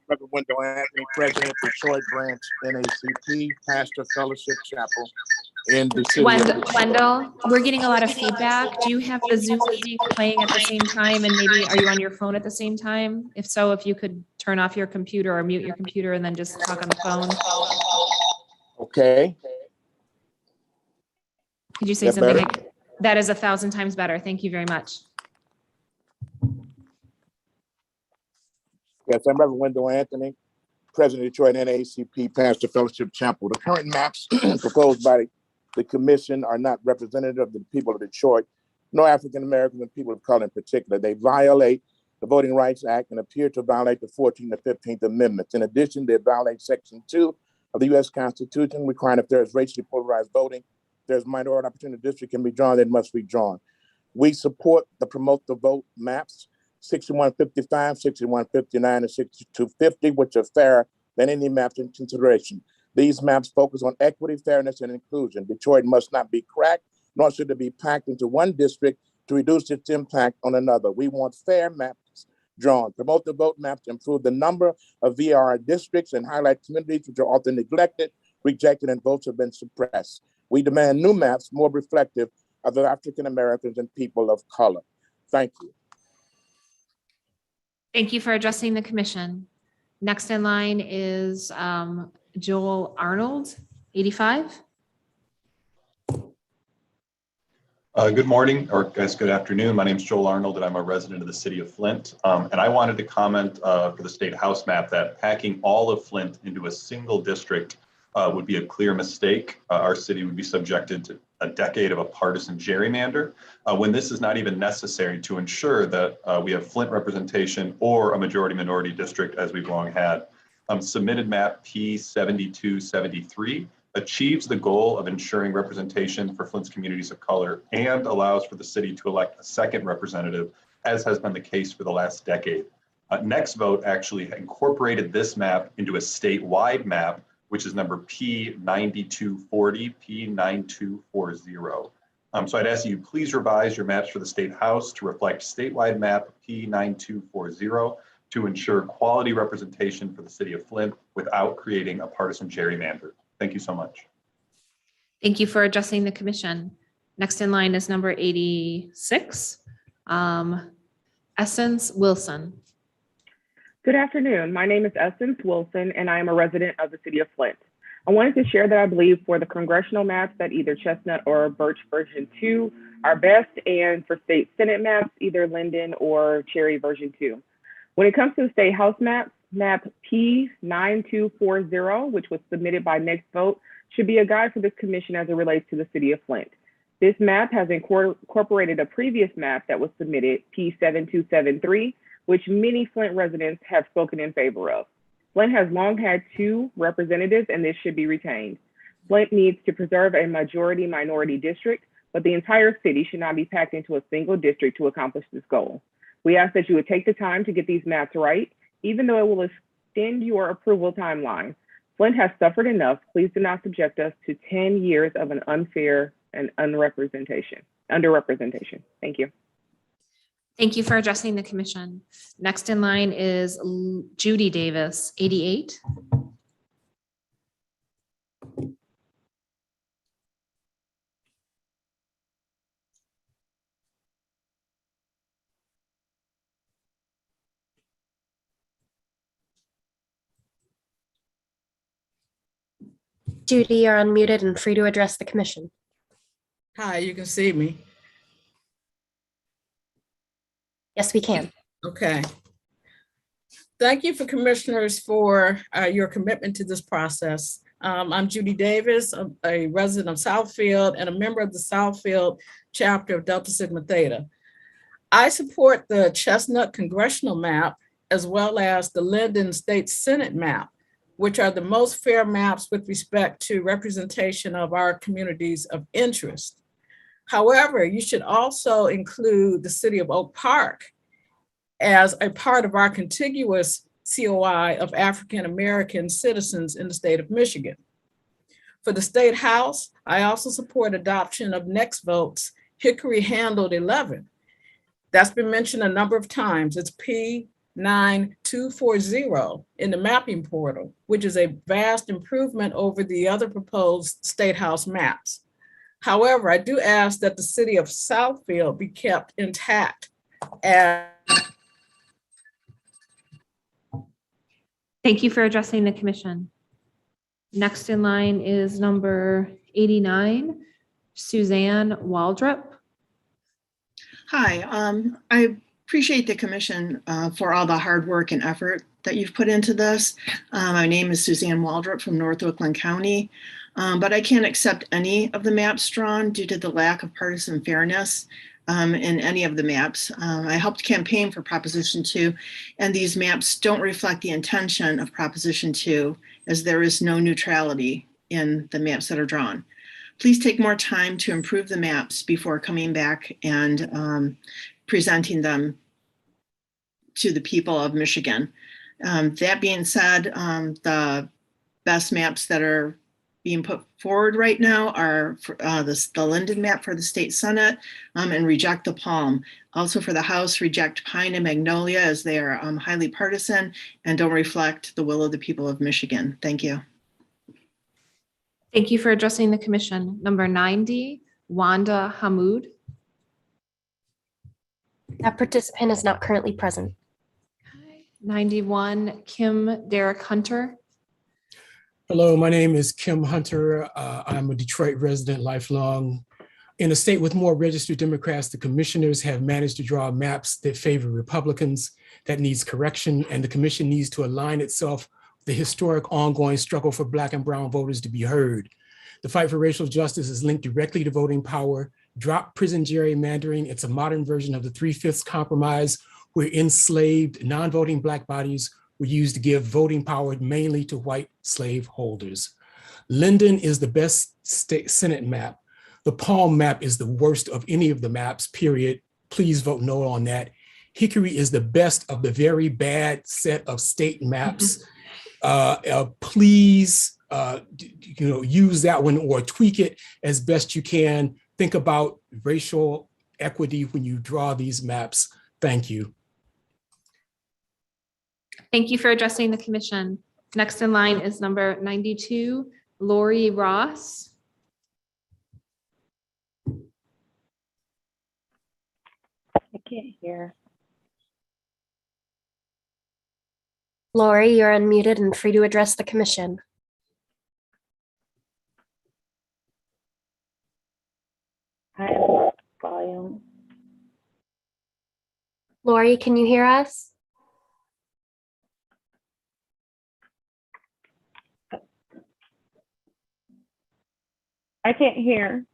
Reverend Wendell Anthony, President, Detroit Branch, NACP, Pastor Fellowship Chapel in the city. Wendell, we're getting a lot of feedback. Do you have the Zoom meeting playing at the same time? And maybe are you on your phone at the same time? If so, if you could turn off your computer or mute your computer and then just talk on the phone. Okay. Could you say That something? better? That is 1,000 times better. Thank you very much. Yes, I'm Reverend Wendell Anthony, President of Detroit NAACP, Pastor Fellowship Chapel. The current maps proposed by the commission are not representative of the people of Detroit, nor African Americans and people of color in particular. They violate the Voting Rights Act and appear to violate the 14th and 15th Amendments. In addition, they violate Section 2 of the U.S. Constitution, requiring if there is racially polarized voting, if there's minority opportunity district can be drawn, it must be drawn. We support the Promote the Vote maps, 6155, 6159, and 6250, which are fairer than any maps in consideration. These maps focus on equity, fairness, and inclusion. Detroit must not be cracked, nor should it be packed into one district to reduce its impact on another. We want fair maps drawn. Promote the Vote maps to improve the number of VRR districts and highlight communities which are often neglected, rejected, and votes have been suppressed. We demand new maps more reflective of the African Americans and people of color. Thank you. Thank you for addressing the commission. Next in line is Joel Arnold, 85. Good morning, or guys, good afternoon. My name is Joel Arnold, and I'm a resident of the city of Flint. And I wanted to comment for the state house map that packing all of Flint into a single district would be a clear mistake. Our city would be subjected to a decade of a partisan gerrymander when this is not even necessary to ensure that we have Flint representation or a majority minority district as we've long had. Submitted map P7273 achieves the goal of ensuring representation for Flint's communities of color and allows for the city to elect a second representative, as has been the case for the last decade. Next Vote actually incorporated this map into a statewide map, which is number P9240, P9240. So I'd ask you please revise your maps for the state house to reflect statewide map P9240 to ensure quality representation for the city of Flint without creating a partisan gerrymander. Thank you so much. Thank you for addressing the commission. Next in line is number 86, Essence Wilson. Good afternoon. My name is Essence Wilson, and I am a resident of the city of Flint. I wanted to share that I believe for the congressional maps that either Chestnut or Birch version 2 are best, and for state Senate maps, either Linden or Cherry version 2. When it comes to the state house maps, map P9240, which was submitted by Next Vote, should be a guide for this commission as it relates to the city of Flint. This map has incorporated a previous map that was submitted, P7273, which many Flint residents have spoken in favor of. Flint has long had 2 representatives, and this should be retained. Flint needs to preserve a majority minority district, but the entire city should not be packed into a single district to accomplish this goal. We ask that you would take the time to get these maps right, even though it will extend your approval timeline. Flint has suffered enough. Please do not subject us to 10 years of an unfair and underrepresentation. Thank you. Thank you for addressing the commission. Next in line is Judy Davis, 88. Judy, you're unmuted and free to address the commission. Hi, you can see me. Yes, we can. Okay. Thank you for commissioners for your commitment to this process. I'm Judy Davis, a resident of Southfield and a member of the Southfield chapter of Delta Sigma Theta. I support the Chestnut congressional map as well as the Linden State Senate map, which are the most fair maps with respect to representation of our communities of interest. However, you should also include the city of Oak Park as a part of our contiguous COI of African-American citizens in the state of Michigan. For the State House, I also support adoption of Next Vote's Hickory Handled 11. That's been mentioned a number of times. It's P9240 in the mapping portal, which is a vast improvement over the other proposed State House maps. However, I do ask that the city of Southfield be kept intact as. Thank you for addressing the commission. Next in line is number 89, Suzanne Waldrop. Hi, I appreciate the commission for all the hard work and effort that you've put into this. My name is Suzanne Waldrop from North Oakland County, but I can't accept any of the maps drawn due to the lack of partisan fairness in any of the maps. I helped campaign for Proposition 2, and these maps don't reflect the intention of Proposition 2, as there is no neutrality in the maps that are drawn. Please take more time to improve the maps before coming back and presenting them to the people of Michigan. That being said, the best maps that are being put forward right now are the Linden map for the state Senate and reject the Palm. Also for the House, reject Pine and Magnolia as they are highly partisan and don't reflect the will of the people of Michigan. Thank you. Thank you for addressing the commission. Number 90, Wanda Hamoud. That participant is not currently present. 91, Kim Derrick Hunter. Hello, my name is Kim Hunter. I'm a Detroit resident, lifelong. In a state with more registered Democrats, the commissioners have managed to draw maps that favor Republicans. That needs correction, and the commission needs to align itself with the historic ongoing struggle for Black and brown voters to be heard. The fight for racial justice is linked directly to voting power. Drop prison gerrymandering. It's a modern version of the 3/5 compromise, where enslaved non-voting Black bodies were used to give voting power mainly to white slave holders. Linden is the best state Senate map. The Palm map is the worst of any of the maps, period. Please vote no on that. Hickory is the best of the very bad set of state maps. Please use that one or tweak it as best you can. Think about racial equity when you draw these maps. Thank you. Thank you for addressing the commission. Next in line is number 92, Lori Ross. I can't hear. Lori, you're unmuted and free to address the commission. Hi, volume. Lori, can you hear us? I can't hear.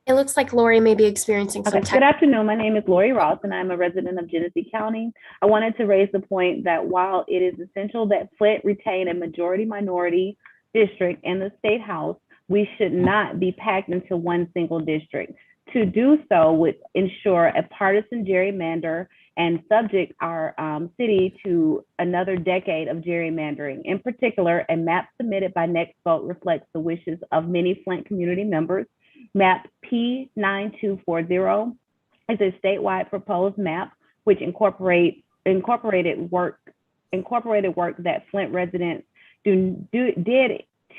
It looks like Lori may be experiencing some Good afternoon. My name is Lori Ross, and I'm a resident of Genesee County. I wanted to raise the point that while it is essential that Flint retain a majority-minority district in the state house, we should not be packed into one single district. To do so would ensure a partisan gerrymander and subject our city to another decade of gerrymandering. In particular, a map submitted by Next Vote reflects the wishes of many Flint community members. Map P9240 is a statewide proposed map which incorporated work that Flint residents did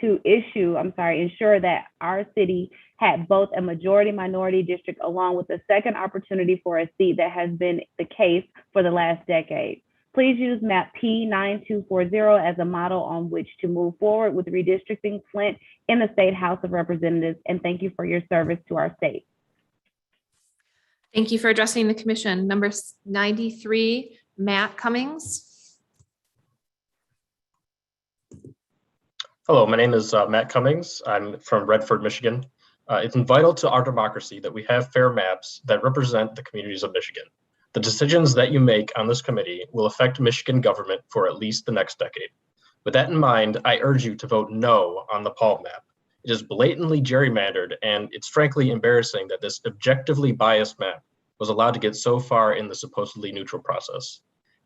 to ensure that our city had both a majority minority district along with a second opportunity for a seat that has been the case for the last decade. Please use map P9240 as a model on which to move forward with redistricting Flint in the State House of Representatives, and thank you for your service to our state. Thank you for addressing the commission. Number 93, Matt Cummings. Hello, my name is Matt Cummings. I'm from Redford, Michigan. It's vital to our democracy that we have fair maps that represent the communities of Michigan. The decisions that you make on this committee will affect Michigan government for at least the next decade. With that in mind, I urge you to vote no on the Palm map. It is blatantly gerrymandered, and it's frankly embarrassing that this objectively biased map was allowed to get so far in the supposedly neutral process.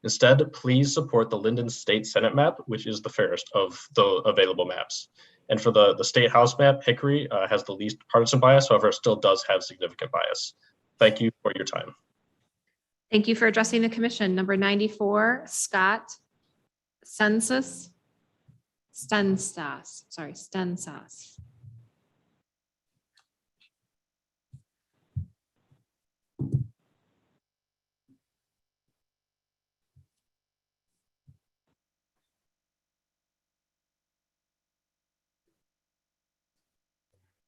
Instead, please support the Linden State Senate map, which is the fairest of the available maps. And for the State House map, Hickory has the least partisan bias, however, it still does have significant bias. Thank you for your time. Thank you for addressing the commission. Number 94, Scott Stensas.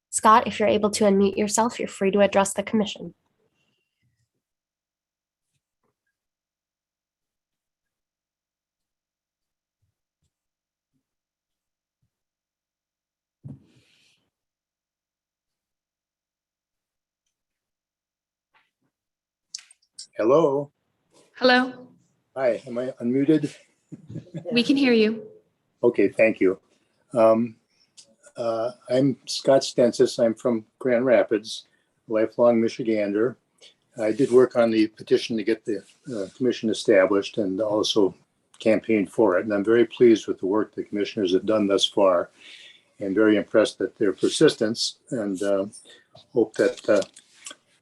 Scott, if you're able to unmute yourself, you're free to address the commission. Hello. Hello, Hi, am I unmuted? we can hear you. Okay, thank you. I'm Scott Stensas. I'm from Grand Rapids, lifelong Michigander. I did work on the petition to get the commission established and also campaigned for it. And I'm very pleased with the work the commissioners have done thus far and very impressed at their persistence and hope that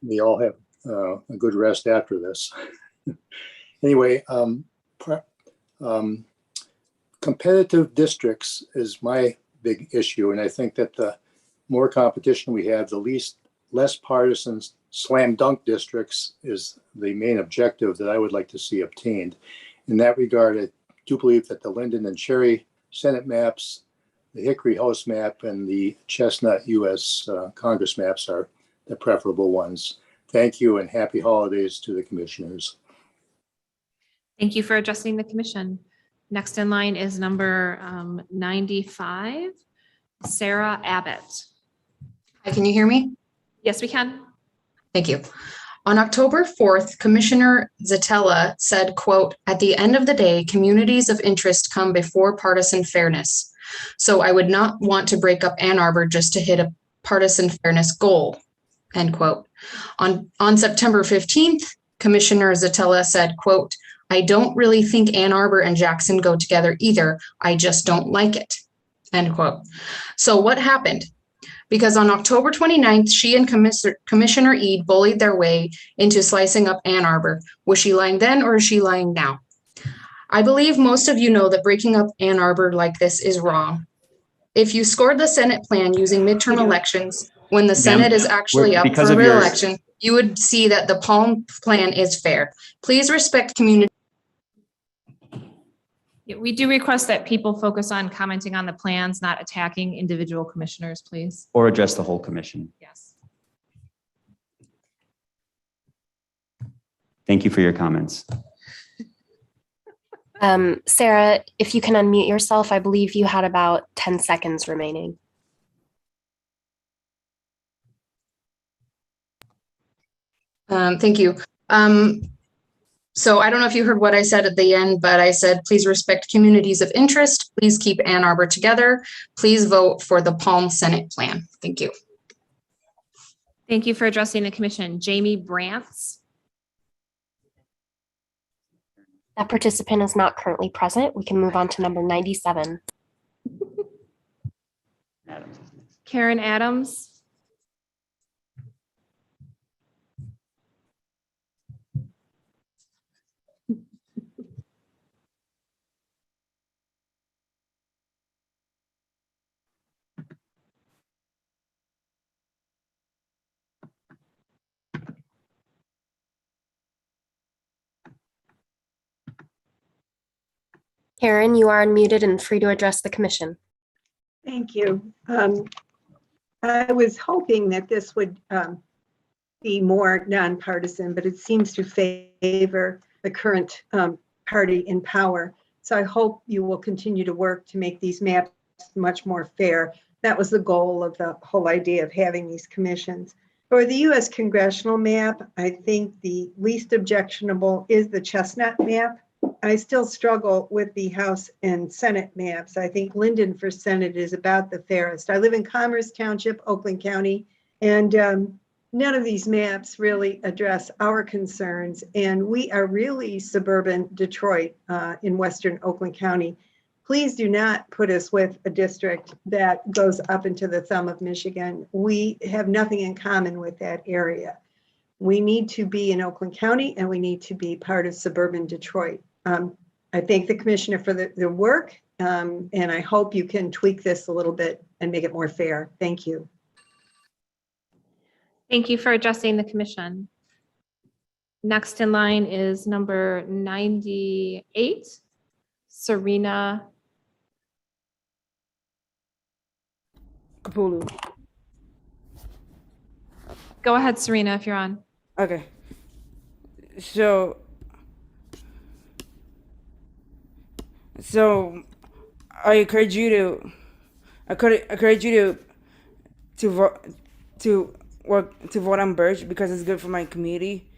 we all have a good rest after this. Anyway, competitive districts is my big issue, and I think that the more competition we have, the less partisan slam dunk districts is the main objective that I would like to see obtained. In that regard, I do believe that the Linden and Cherry Senate maps, the Hickory House map, and the Chestnut U.S. Congress maps are the preferable ones. Thank you and happy holidays to the commissioners. Thank you for addressing the commission. Next in line is number 95, Sarah Abbott. Hi, can you hear me? Yes, we can. Thank you. On October 4th, Commissioner Zatella said, quote, "At the end of the day, communities of interest come before partisan fairness. So I would not want to break up Ann Arbor just to hit a partisan fairness goal," end quote. On September 15th, Commissioner Zatella said, quote, "I don't really think Ann Arbor and Jackson go together either. I just don't like it," end quote. So what happened? Because on October 29th, she and Commissioner Eade bullied their way into slicing up Ann Arbor. Was she lying then or is she lying now? I believe most of you know that breaking up Ann Arbor like this is wrong. If you scored the Senate plan using midterm elections, when the Senate is actually up for re-election, you would see that the Palm plan is fair. Please respect community. We do request that people focus on commenting on the plans, not attacking individual commissioners, please. Or address the whole commission. Yes. Thank you for your comments. Sarah, if you can unmute yourself, I believe you had about 10 seconds remaining. Thank you. So I don't know if you heard what I said at the end, but I said, please respect communities of interest. Please keep Ann Arbor together. Please vote for the Palm Senate plan. Thank you. Thank you for addressing the commission. Jamie Brantz. That participant is not currently present. We can move on to number 97. Karen Adams. Karen, you are unmuted and free to address the commission. Thank you. I was hoping that this would be more nonpartisan, but it seems to favor the current party in power. So I hope you will continue to work to make these maps much more fair that was the goal of the whole idea of having these commissions. For the US congressional map, I think the least objectionable is the Chestnut map. I still struggle with the House and Senate maps. I think Linden for Senate is about the fairest. I live in Commerce Township, Oakland County, and none of these maps really address our concerns. And we are really suburban Detroit in Western Oakland County. Please do not put us with a district that goes up into the thumb of Michigan. We have nothing in common with that area. We need to be in Oakland County and we need to be part of suburban Detroit. I thank the commissioner for the work and I hope you can tweak this a little bit and make it more fair. Thank you. Thank you for addressing the commission. Next in line is number 98, Serena Kapulu. Go ahead, Serena, if you're on. Okay. So I encourage you to vote on Birch because it's good for my community.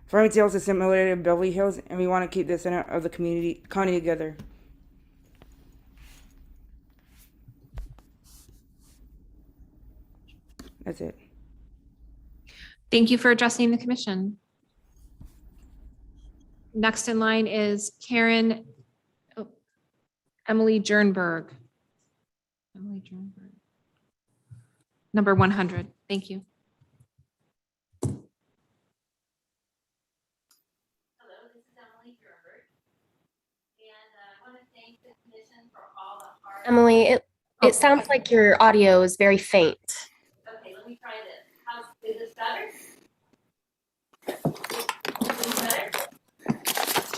Farmington Hills is similar to Beverly Hills, and we want to keep the center of the county together. That's it. Thank you for addressing the commission. Next in line is Emily Jernberg. Emily Jernberg. Number 100. Thank you. Hello, this is Emily Jernberg. And I want to thank the commission for all the hard. Emily, it sounds like your audio is very faint. Okay, let me try this. Is this better? Is this better?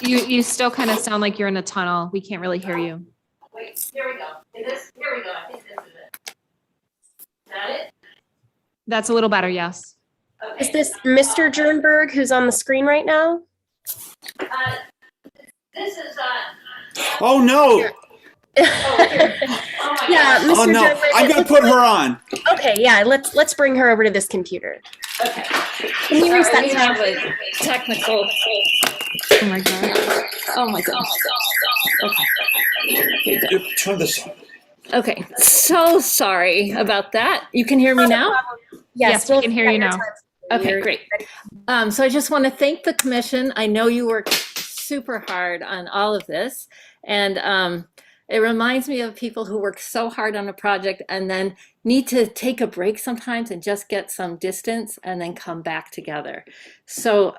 You still kind of sound like you're in a tunnel. We can't really hear you. Wait, here we go. Here we go. I think this is it. Is that it? That's a little better, yes. Okay. Is this Mr. Jernberg who's on the screen right now? This is Oh no! Yeah, Mr. Oh no! Jernberg, I'm gonna put her on. Okay, yeah, let's bring her over to this computer. Okay. Can you reset we have time? a technical. Oh my god. Oh my god. Okay. Turn this on. Okay. So sorry about that. You can hear me now? Yes, we can hear you now. Okay, great. So I just want to thank the commission. I know you worked super hard on all of this, and it reminds me of people who work so hard on a project and then need to take a break sometimes and just get some distance and then come back together. So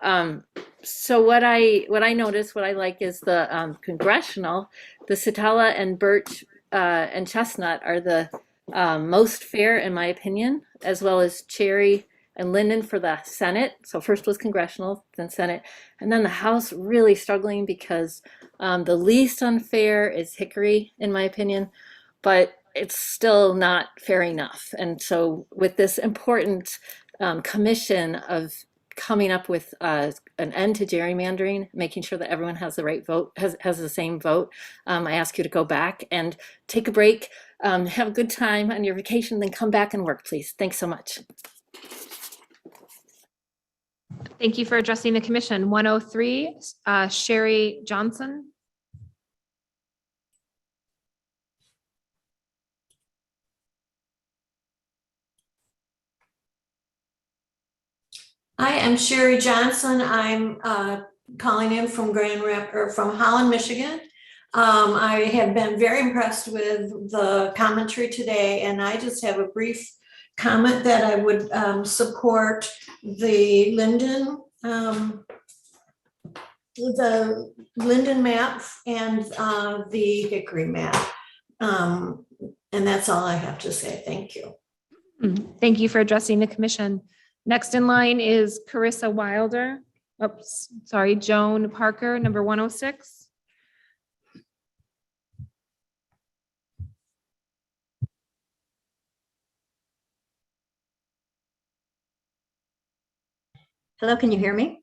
what I noticed, what I like is the congressional, the Satella and Birch and Chestnut are the most fair in my opinion, as well as Cherry and Linden for the Senate. So first was congressional, then Senate, and then the House really struggling because the least unfair is Hickory, in my opinion, but it's still not fair enough. And so with this important commission of coming up with an end to gerrymandering, making sure that everyone has the right vote, has the same vote, I ask you to go back and take a break, have a good time on your vacation, then come back and work, please. Thanks so much. Thank you for addressing the commission. 103, Sherry Johnson. Hi, I'm Sherry Johnson. I'm calling in from from Holland, Michigan. I have been very impressed with the commentary today, and I just have a brief comment that I would support the Linden map and the Hickory map. And that's all I have to say. Thank you. Thank you for addressing the commission. Next in line is Carissa Wilder. Oops, sorry, Joan Parker, number 106. Hello, can you hear me?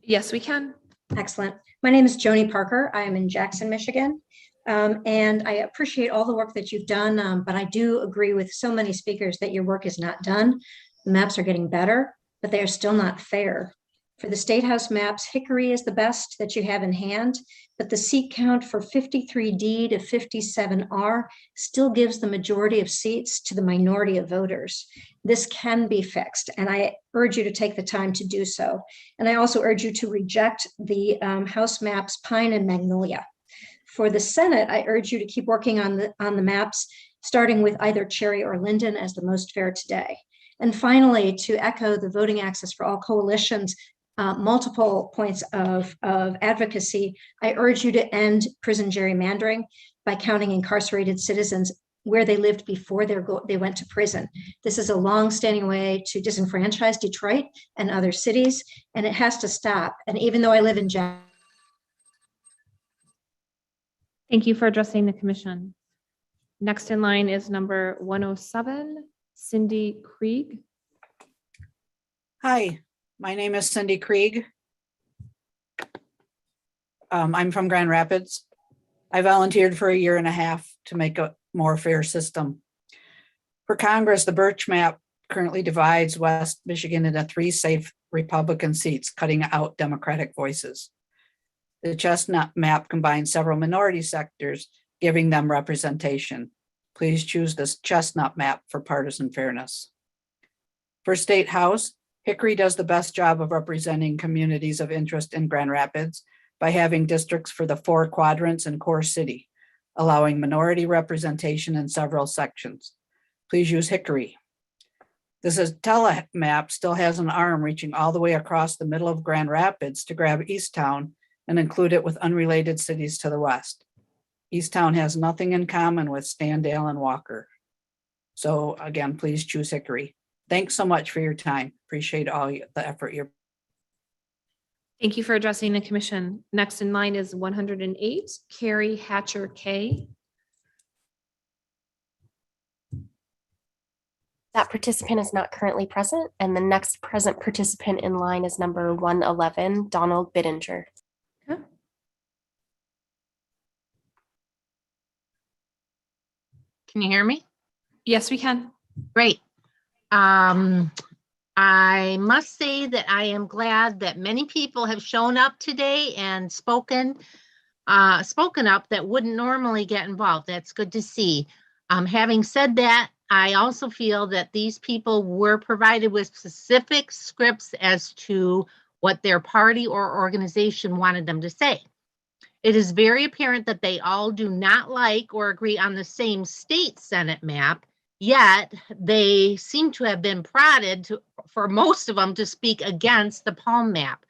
Yes, we can. Excellent. My name is Joni Parker. I am in Jackson, Michigan. And I appreciate all the work that you've done, but I do agree with so many speakers that your work is not done. The maps are getting better, but they are still not fair. For the State House maps, Hickory is the best that you have in hand, but the seat count for 53D to 57R still gives the majority of seats to the minority of voters. This can be fixed, and I urge you to take the time to do so. And I also urge you to reject the House maps Pine and Magnolia. For the Senate, I urge you to keep working on the maps, starting with either Cherry or Linden as the most fair today. And finally, to echo the Voting Access for All Coalition's multiple points of advocacy, I urge you to end prison gerrymandering by counting incarcerated citizens where they lived before they went to prison. This is a long-standing way to disenfranchise Detroit and other cities, and it has to stop. And even though I live in Jackson, Thank you for addressing the commission. Next in line is number 107, Cindy Krieg. Hi, my name is Cindy Krieg. I'm from Grand Rapids. I volunteered for 1.5 years to make a more fair system. For Congress, the Birch map currently divides West Michigan into 3 safe Republican seats, cutting out Democratic voices. The Chestnut map combines several minority sectors, giving them representation. Please choose this Chestnut map for partisan fairness. For State House, Hickory does the best job of representing communities of interest in Grand Rapids by having districts for the 4 quadrants and core city, allowing minority representation in several sections. Please use Hickory. This Tele map still has an arm reaching all the way across the middle of Grand Rapids to grab Easttown and include it with unrelated cities to the west. Easttown has nothing in common with Standale and Walker. So again, please choose Hickory. Thanks so much for your time. Appreciate all the effort you're. Thank you for addressing the commission. Next in line is 108, Carrie Hatcher Kay. That participant is not currently present, and the next present participant in line is number 111, Donald Bittinger. Okay. Can you hear me? Yes, we can. Great. I must say that I am glad that many people have shown up today and spoken up that wouldn't normally get involved. That's good to see. Having said that, I also feel that these people were provided with specific scripts as to what their party or organization wanted them to say. It is very apparent that they all do not like or agree on the same state Senate map, yet they seem to have been prodded for most of them to speak against the Palm map.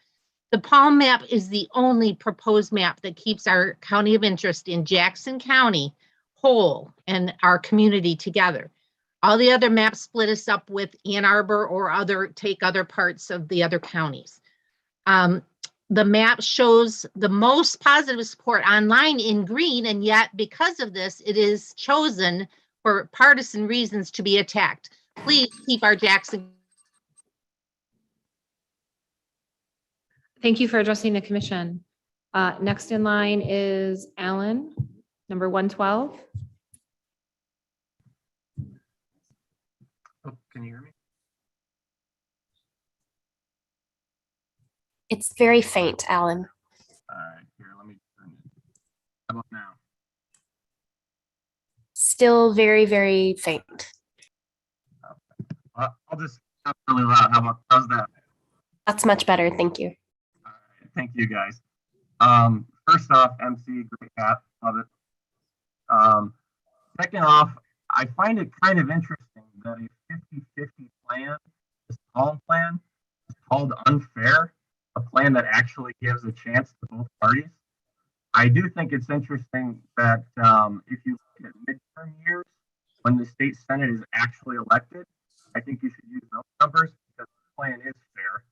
The Palm map is the only proposed map that keeps our county of interest in Jackson County whole and our community together. All the other maps split us up with Ann Arbor or take other parts of the other counties. The map shows the most positive support online in green, and yet because of this, it is chosen for partisan reasons to be attacked. Please keep our Jackson. Thank you for addressing the commission. Next in line is Alan, number 112. Oh, can you hear me? It's very faint, Alan. All right, here, let me turn it. How about now? Still very, very faint. I'll just talk really loud. How's that? That's much better. Thank you. All right, thank you guys. First off, MC, great hat, love it. Second off, I find it kind of interesting that a 50-50 plan, this Palm plan, is called unfair, a plan that actually gives a chance to both parties. I do think it's interesting that if you look at midterm years, when the state Senate is actually elected, I think you should use those numbers because the plan is fair.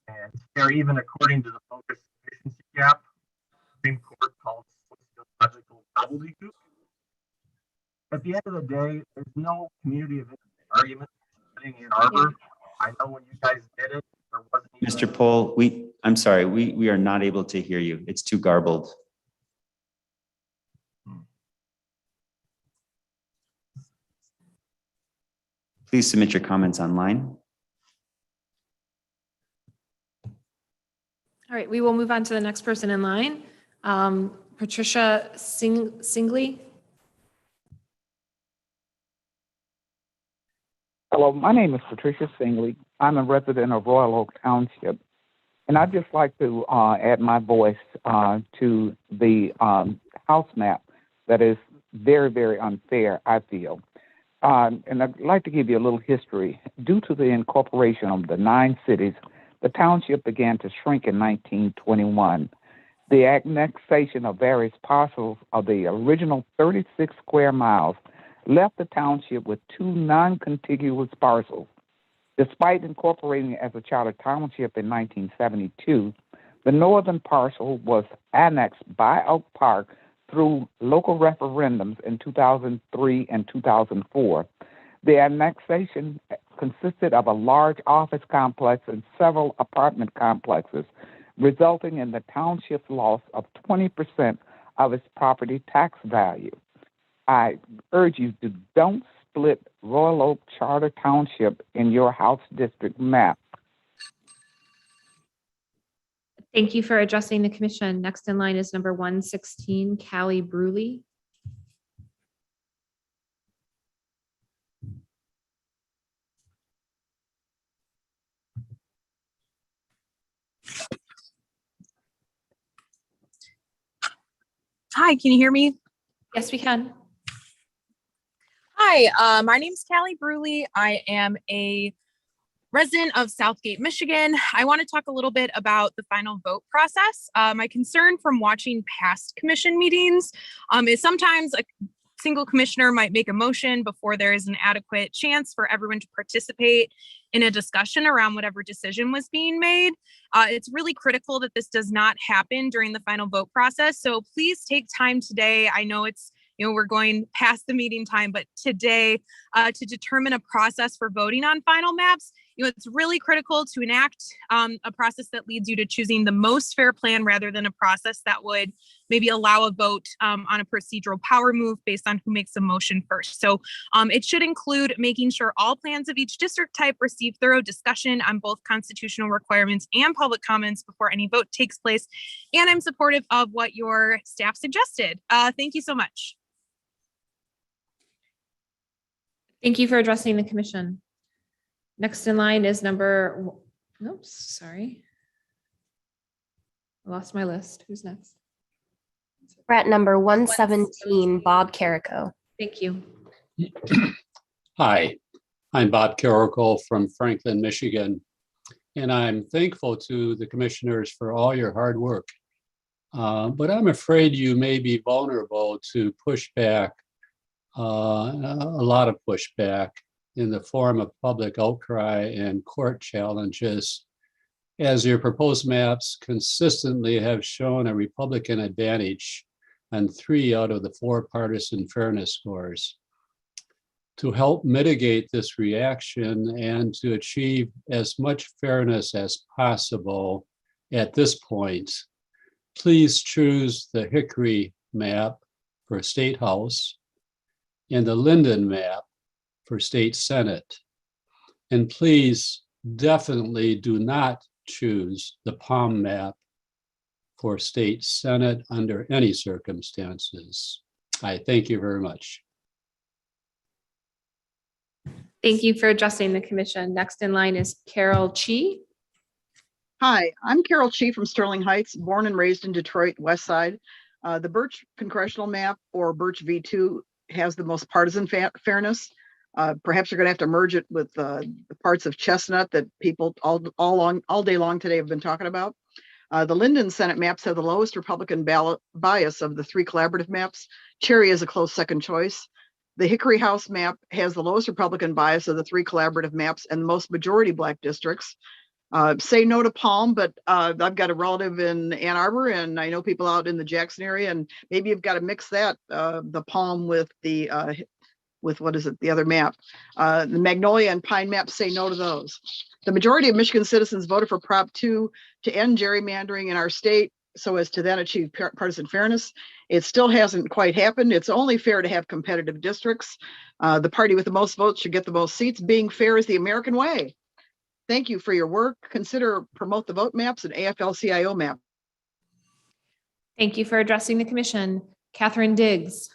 And it's fair even according to the focus efficiency gap. The Supreme Court called sociological gobbledygook. At the end of the day, there's no community of argument sitting in Arbor. I know when you guys did it, there wasn't even. Mr. Pohl, I'm sorry, we are not able to hear you. It's too garbled. Please submit your comments online. All right, we will move on to the next person in line. Patricia Singley. Hello, my name is Patricia Singley. I'm a resident of Royal Oak Township, and I'd just like to add my voice to the house map that is very, very unfair, I feel. And I'd like to give you a little history. Due to the incorporation of the 9 cities, the township began to shrink in 1921. The annexation of various parcels of the original 36 square miles left the township with 2 non-contiguous parcels. Despite incorporating as a charter township in 1972, the northern parcel was annexed by Oak Park through local referendums in 2003 and 2004. The annexation consisted of a large office complex and several apartment complexes, resulting in the township's loss of 20% of its property tax value. I urge you to don't split Royal Oak Charter Township in your House District map. Thank you for addressing the commission. Next in line is number 116, Callie Bruley. Hi, can you hear me? Yes, we can. Hi, my name is Callie Bruley. I am a resident of Southgate, Michigan. I want to talk a little bit about the final vote process. My concern from watching past commission meetings is sometimes a single commissioner might make a motion before there is an adequate chance for everyone to participate in a discussion around whatever decision was being made. It's really critical that this does not happen during the final vote process. So please take time today. I know it's, we're going past the meeting time, but today to determine a process for voting on final maps. It's really critical to enact a process that leads you to choosing the most fair plan rather than a process that would maybe allow a vote on a procedural power move based on who makes a motion first. So it should include making sure all plans of each district type receive thorough discussion on both constitutional requirements and public comments before any vote takes place. And I'm supportive of what your staff suggested. Thank you so much. Thank you for addressing the commission. Next in line is number, oops, sorry. I lost my list. Who's next? We're at number 117, Bob Carrico. Thank you. Hi, I'm Bob Carrico from Franklin, Michigan, and I'm thankful to the commissioners for all your hard work. But I'm afraid you may be vulnerable to pushback, a lot of pushback in the form of public outcry and court challenges, as your proposed maps consistently have shown a Republican advantage on 3 out of the 4 partisan fairness scores. To help mitigate this reaction and to achieve as much fairness as possible at this point, please choose the Hickory map for State House and the Linden map for State Senate. And please definitely do not choose the Palm map for State Senate under any circumstances. I thank you very much. Thank you for addressing the commission. Next in line is Carol Chi. Hi, I'm Carol Chi from Sterling Heights, born and raised in Detroit, West Side. The Birch congressional map, or Birch V2, has the most partisan fairness. Perhaps you're going to have to merge it with the parts of Chestnut that people all day long today have been talking about. The Linden Senate maps have the lowest Republican ballot bias of the 3 collaborative maps. Cherry is a close second choice. The Hickory House map has the lowest Republican bias of the 3 collaborative maps and the most majority Black districts. Say no to Palm, but I've got a relative in Ann Arbor, and I know people out in the Jackson area, and maybe you've got to mix that, the Palm with the what is it, the other map. The Magnolia and Pine maps say no to those. The majority of Michigan citizens voted for Prop 2 to end gerrymandering in our state. so as to then achieve partisan fairness. It still hasn't quite happened. It's only fair to have competitive districts. The party with the most votes should get the most seats. Being fair is the American way. Thank you for your work. Consider promote the vote maps and AFL-CIO map. Thank you for addressing the commission. Catherine Diggs.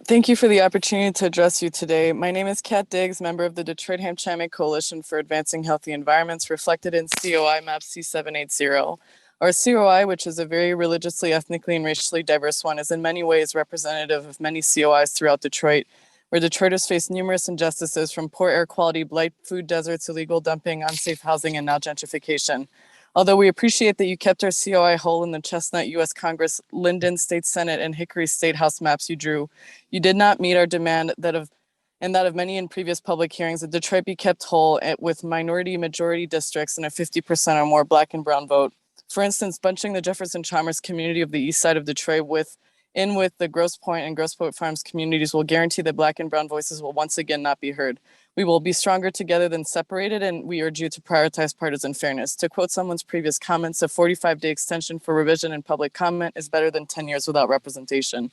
Thank you for the opportunity to address you today. My name is Kat Diggs, member of the Detroit-Hamtramck Coalition for Advancing Healthy Environments, reflected in COI map C780. Our COI, which is a very religiously, ethnically, and racially diverse one, is in many ways representative of many COIs throughout Detroit, where Detroiters face numerous injustices from poor air quality, blight, food deserts, illegal dumping, unsafe housing, and now gentrification. Although we appreciate that you kept our COI whole in the Chestnut U.S. Congress, Linden State Senate, and Hickory State House maps you drew, you did not meet our demand that of many in previous public hearings that Detroit be kept whole with minority majority districts and a 50% or more Black and brown vote. For instance, bunching the Jefferson Chalmers community of the east side of Detroit with the Grosse Pointe and Grosse Pointe Farms communities will guarantee that Black and brown voices will once again not be heard. We will be stronger together than separated, and we urge you to prioritize partisan fairness. To quote someone's previous comments, a 45-day extension for revision and public comment is better than 10 years without representation.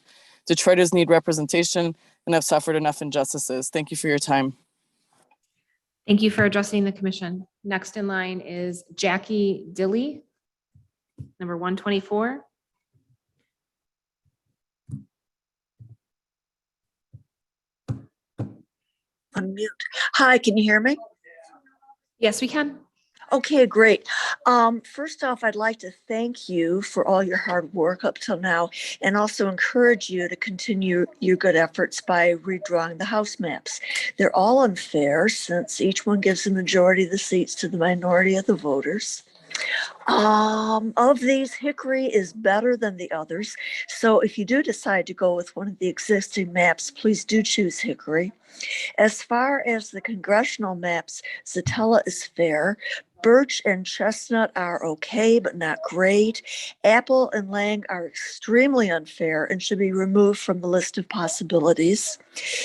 Detroiters need representation and have suffered enough injustices. Thank you for your time. Thank you for addressing the commission. Next in line is Jackie Dilly, number 124. Unmute. Hi, can you hear me? Yes, we can. Okay, great. First off, I'd like to thank you for all your hard work up till now, and also encourage you to continue your good efforts by redrawing the House maps. They're all unfair since each one gives a majority of the seats to the minority of the voters. Of these, Hickory is better than the others. So if you do decide to go with one of the existing maps, please do choose Hickory. As far as the congressional maps, Zatella is fair. Birch and Chestnut are okay, but not great. Apple and Lang are extremely unfair and should be removed from the list of possibilities.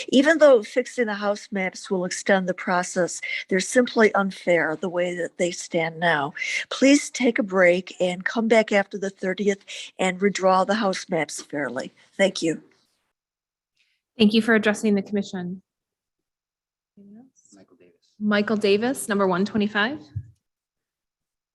Even though fixing the House maps will extend the process, they're simply unfair the way that they stand now. Please take a break and come back after the 30th and redraw the House maps fairly. Thank you. Thank you for addressing the commission. Michael Davis, number 125.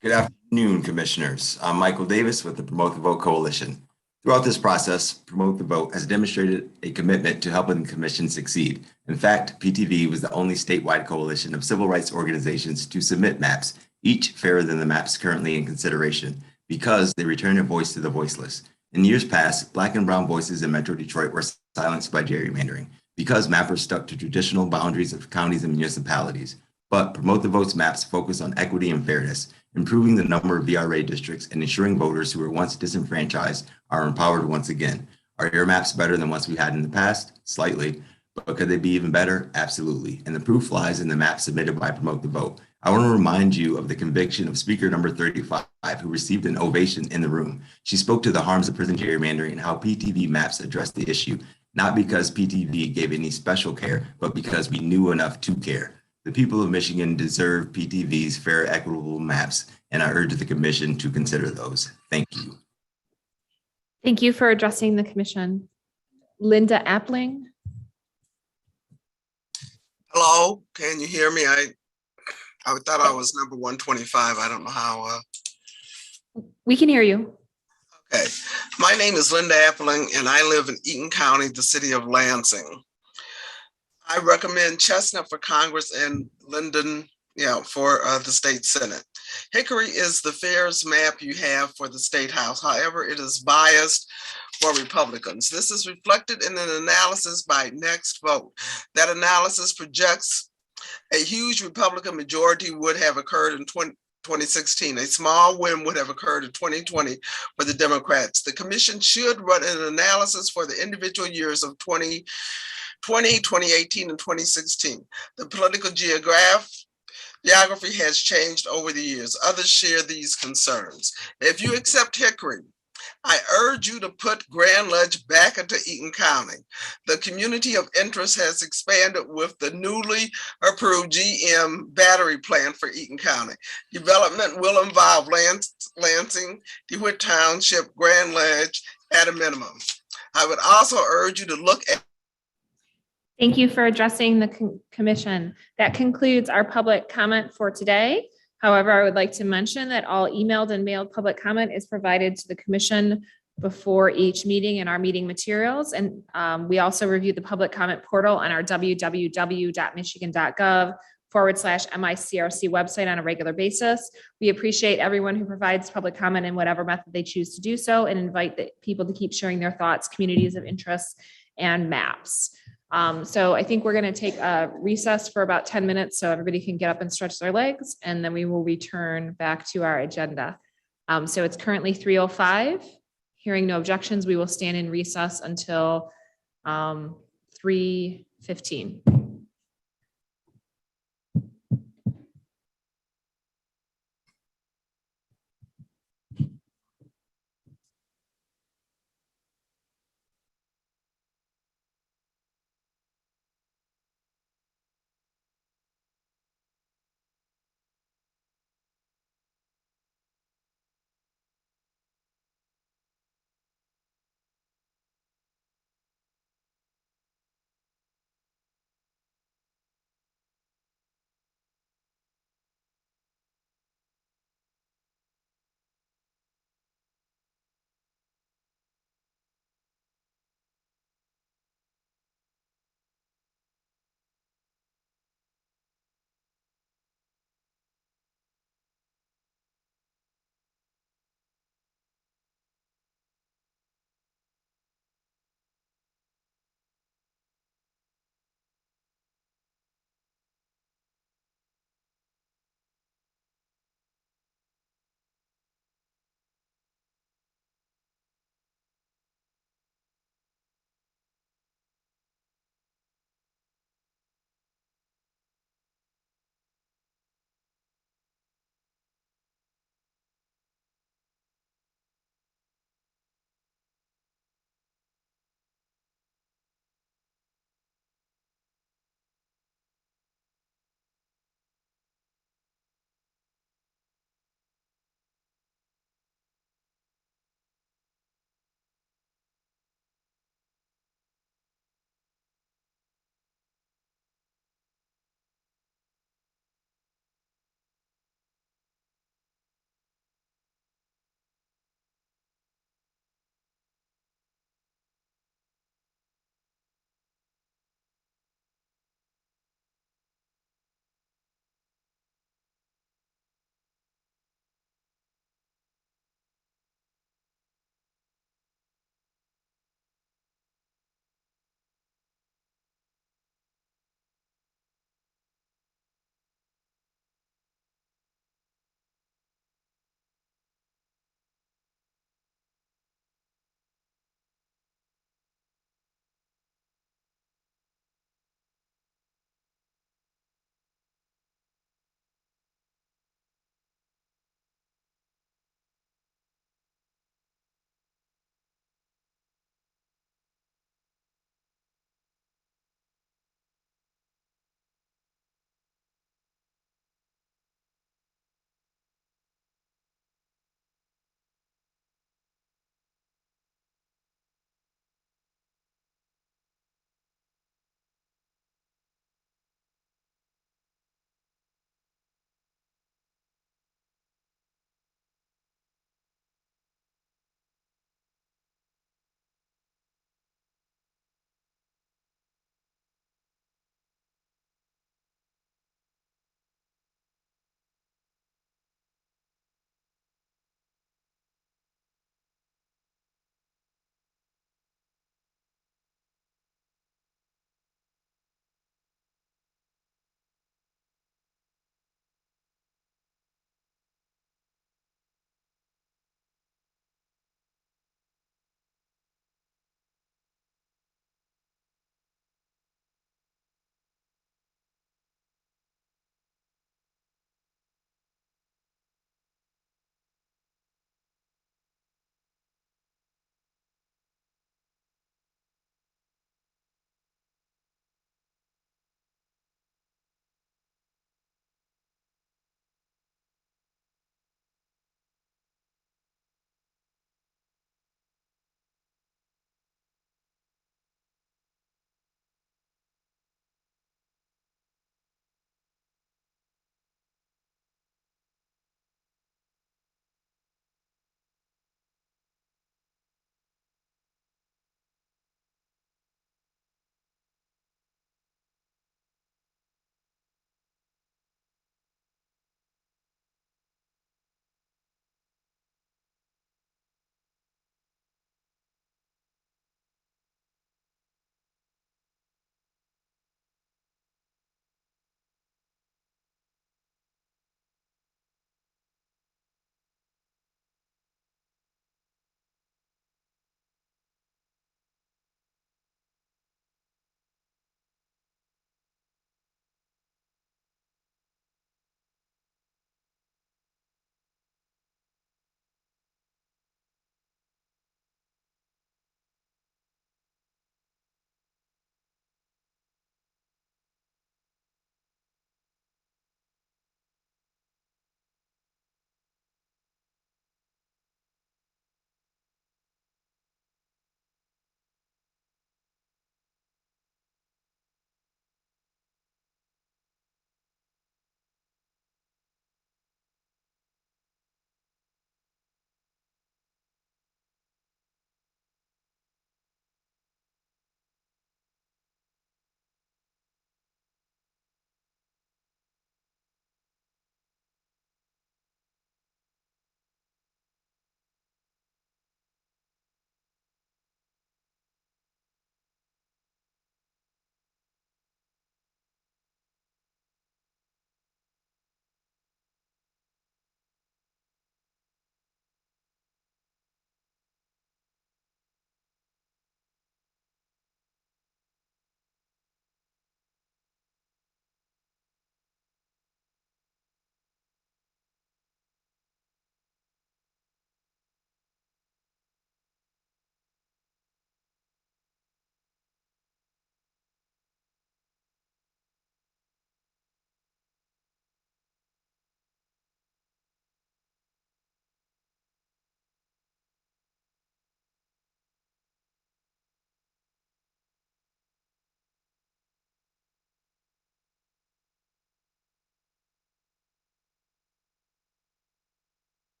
Good afternoon, commissioners. I'm Michael Davis with the Promote the Vote Coalition. Throughout this process, Promote the Vote has demonstrated a commitment to helping the commission succeed. In fact, PTV was the only statewide coalition of civil rights organizations to submit maps, each fairer than the maps currently in consideration, because they return a voice to the voiceless. In years past, Black and brown voices in Metro Detroit were silenced by gerrymandering, because mappers stuck to traditional boundaries of counties and municipalities. But Promote the Vote's maps focus on equity and fairness, improving the number of VRA districts and ensuring voters who were once disenfranchised are empowered once again. Are your maps better than ones we had in the past? Slightly. But could they be even better? Absolutely. And the proof lies in the map submitted by Promote the Vote. I want to remind you of the conviction of speaker number 35, who received an ovation in the room. She spoke to the harms of prison gerrymandering and how PTV maps address the issue, not because PTV gave any special care, but because we knew enough to care. The people of Michigan deserve PTV's fair, equitable maps, and I urge the commission to consider those. Thank you. Thank you for addressing the commission. Linda Appling. Hello, can you hear me? I thought I was number 125. I don't know how. We can hear you. Okay, my name is Linda Appling, and I live in Eaton County, the city of Lansing. I recommend Chestnut for Congress and Linden, for the state Senate. Hickory is the fairest map you have for the state house. However, it is biased for Republicans. This is reflected in an analysis by Next Vote. That analysis projects a huge Republican majority would have occurred in 2016. A small win would have occurred in 2020 for the Democrats. The commission should run an analysis for the individual years of 2020, 2018, and 2016. The political geography has changed over the years. Others share these concerns. If you accept Hickory, I urge you to put Grand Ledge back into Eaton County. The community of interest has expanded with the newly approved GM battery plant for Eaton County. Development will involve Lansing, DeWitt Township, Grand Ledge at a minimum. I would also urge you to look at. Thank you for addressing the commission. That concludes our public comment for today. However, I would like to mention that all emailed and mailed public comment is provided to the commission before each meeting in our meeting materials. And we also review the public comment portal on our www.michigan.gov/MICRC website on a regular basis. We appreciate everyone who provides public comment in whatever method they choose to do so, and invite people to keep sharing their thoughts, communities of interest, and maps. So I think we're going to take a recess for about 10 minutes so everybody can get up and stretch their legs, and then we will return back to our agenda. So it's currently 3:05. Hearing no objections, we will stand in recess until 3:15.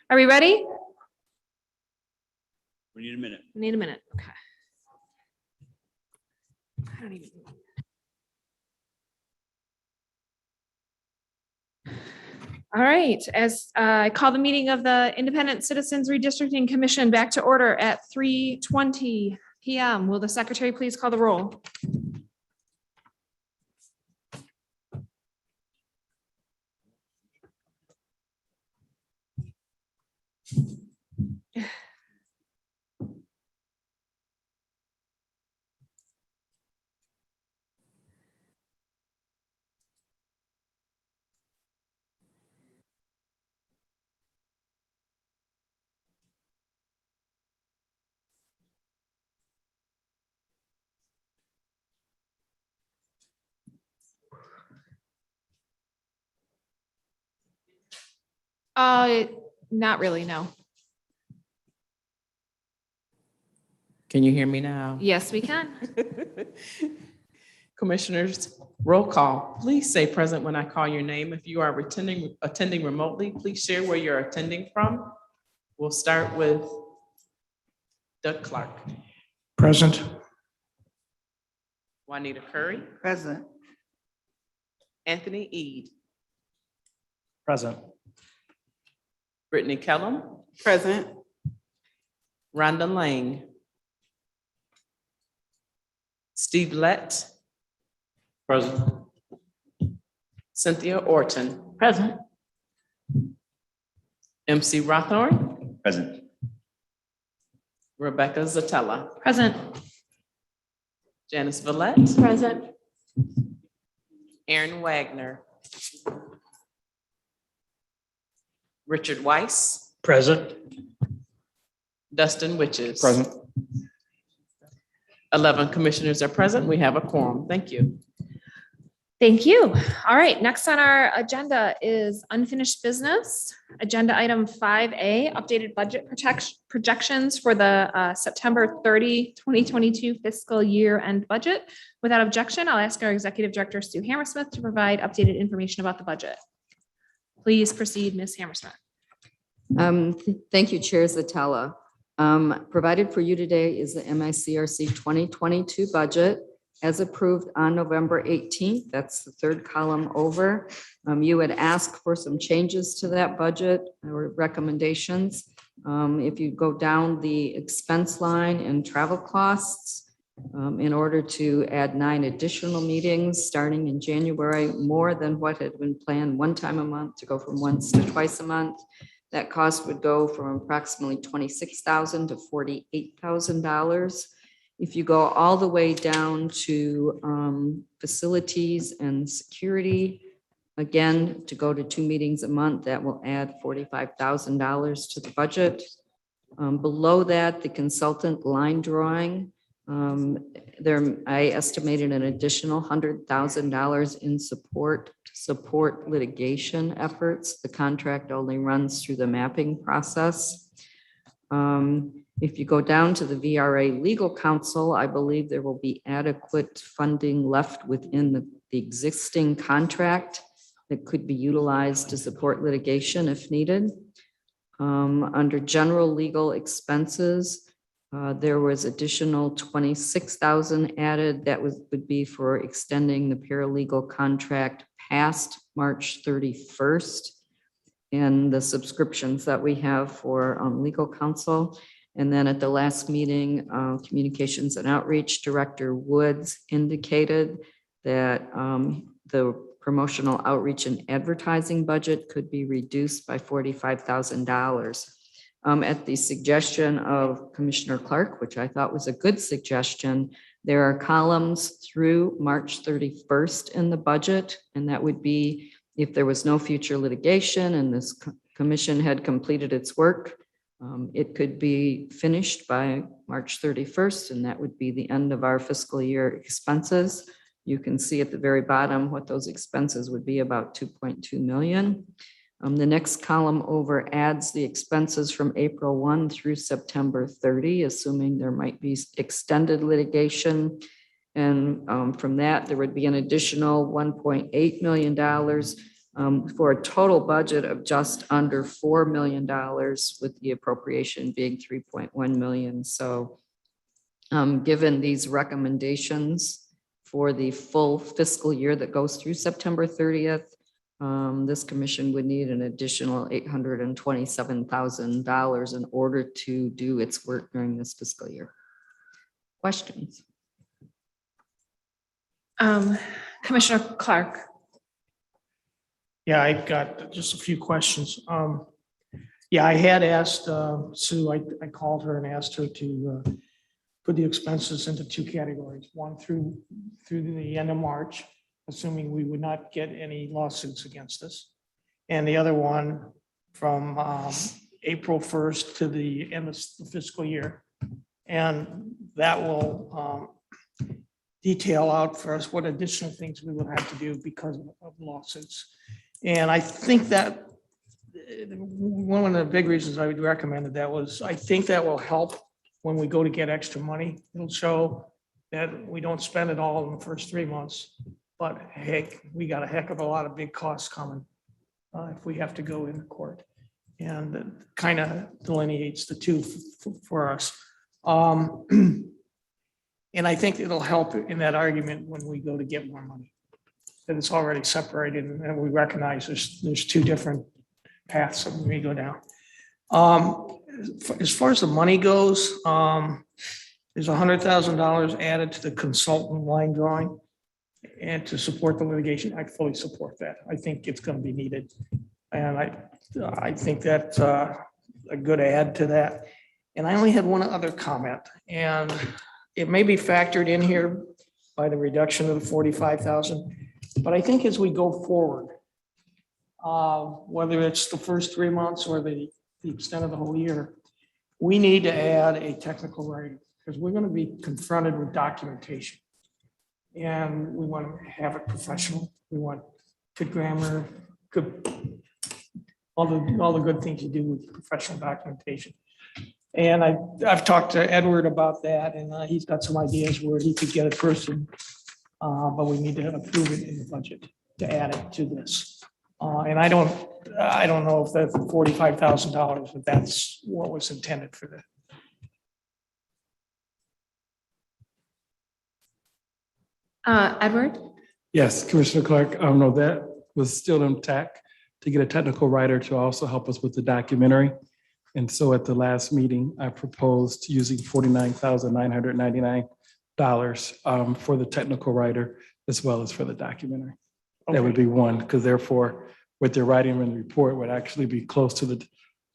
Are we ready? We need a minute. We need a minute. Okay. I don't even. All right, as I call the meeting of the Independent Citizens Redistricting Commission back to order at 3:20 p.m. Will the secretary please call the roll? Not really, no. Can you hear me now? Yes, we can. Commissioners, roll call. Please say present when I call your name. If you are attending remotely, please share where you're attending from. We'll start with Doug Clark. Present. Juanita Curry. Present. Anthony Eid. Present. Brittany Kellum. Present. Rhonda Lang. Steve Lett. Present. Cynthia Orton. Present. MC Rothorn. Present. Rebecca Zatella. Present. Janice Villette. Present. Aaron Wagner. Richard Weiss. Present. Dustin Witches. Present. 11 commissioners are present. We have a quorum. Thank you. Thank you. All right, next on our agenda is unfinished business. Agenda item 5A, updated budget projections for the September 30, 2022 fiscal year end budget. Without objection, I'll ask our Executive Director, Sue Hammersmith, to provide updated information about the budget. Please proceed, Ms. Hammersmith. Thank you, Chair Zatella. Provided for you today is the MICRC 2022 budget as approved on November 18th. That's the third column over. You had asked for some changes to that budget or recommendations. If you go down the expense line and travel costs, in order to add 9 additional meetings starting in January, more than what had been planned one time a month to go from once to twice a month. That cost would go from approximately $26,000 to $48,000. If you go all the way down to facilities and security, again, to go to 2 meetings a month, that will add $45,000 to the budget. Below that, the consultant line drawing, I estimated an additional $100,000 in support litigation efforts. The contract only runs through the mapping process. If you go down to the VRA legal counsel, I believe there will be adequate funding left within the existing contract that could be utilized to support litigation if needed. Under general legal expenses, there was additional $26,000 added. That would be for extending the paralegal contract past March 31st and the subscriptions that we have for legal counsel. And then at the last meeting, Communications and Outreach Director Woods indicated that the promotional outreach and advertising budget could be reduced by $45,000. At the suggestion of Commissioner Clark, which I thought was a good suggestion, there are columns through March 31st in the budget, and that would be if there was no future litigation and this commission had completed its work, it could be finished by March 31st, and that would be the end of our fiscal year expenses. You can see at the very bottom what those expenses would be, about 2.2 million. The next column over adds the expenses from April 1 through September 30, assuming there might be extended litigation. And from that, there would be an additional $1.8 million for a total budget of just under $4 million, with the appropriation being 3.1 million. So given these recommendations for the full fiscal year that goes through September 30th, this commission would need an additional $827,000 in order to do its work during this fiscal year. Questions? Commissioner Clark. Yeah, I've got just a few questions. Yeah, I had asked Sue, I called her and asked her to put the expenses into two categories, one through the end of March, assuming we would not get any lawsuits against us, and the other one from April 1st to the end of the fiscal year. And that will detail out for us what additional things we will have to do because of lawsuits. And I think that one of the big reasons I would recommend that was, I think that will help when we go to get extra money. It'll show that we don't spend it all in the first 3 months, but heck, we got a heck of a lot of big costs coming if we have to go into court. And it kind of delineates the two for us. And I think it'll help in that argument when we go to get more money, that it's already separated and we recognize there's two different paths that we may go down. As far as the money goes, there's $100,000 added to the consultant line drawing and to support the litigation. I fully support that. I think it's going to be needed. And I think that's a good add to that. And I only had one other comment, and it may be factored in here by the reduction of the 45,000. But I think as we go forward, whether it's the first 3 months or the extent of the whole year, we need to add a technical writer because we're going to be confronted with documentation. And we want to have it professional. We want good grammar, good, all the good things you do with professional documentation. And I've talked to Edward about that, and he's got some ideas where he could get a person, but we need to approve it in the budget to add it to this. And I don't know if that's $45,000, if that's what was intended for that. Edward? Yes, Commissioner Clark, no, that was still intact to get a technical writer to also help us with the documentary. And so at the last meeting, I proposed using $49,999 for the technical writer as well as for the documentary. Okay. That would be one, because therefore, what they're writing in the report would actually be close to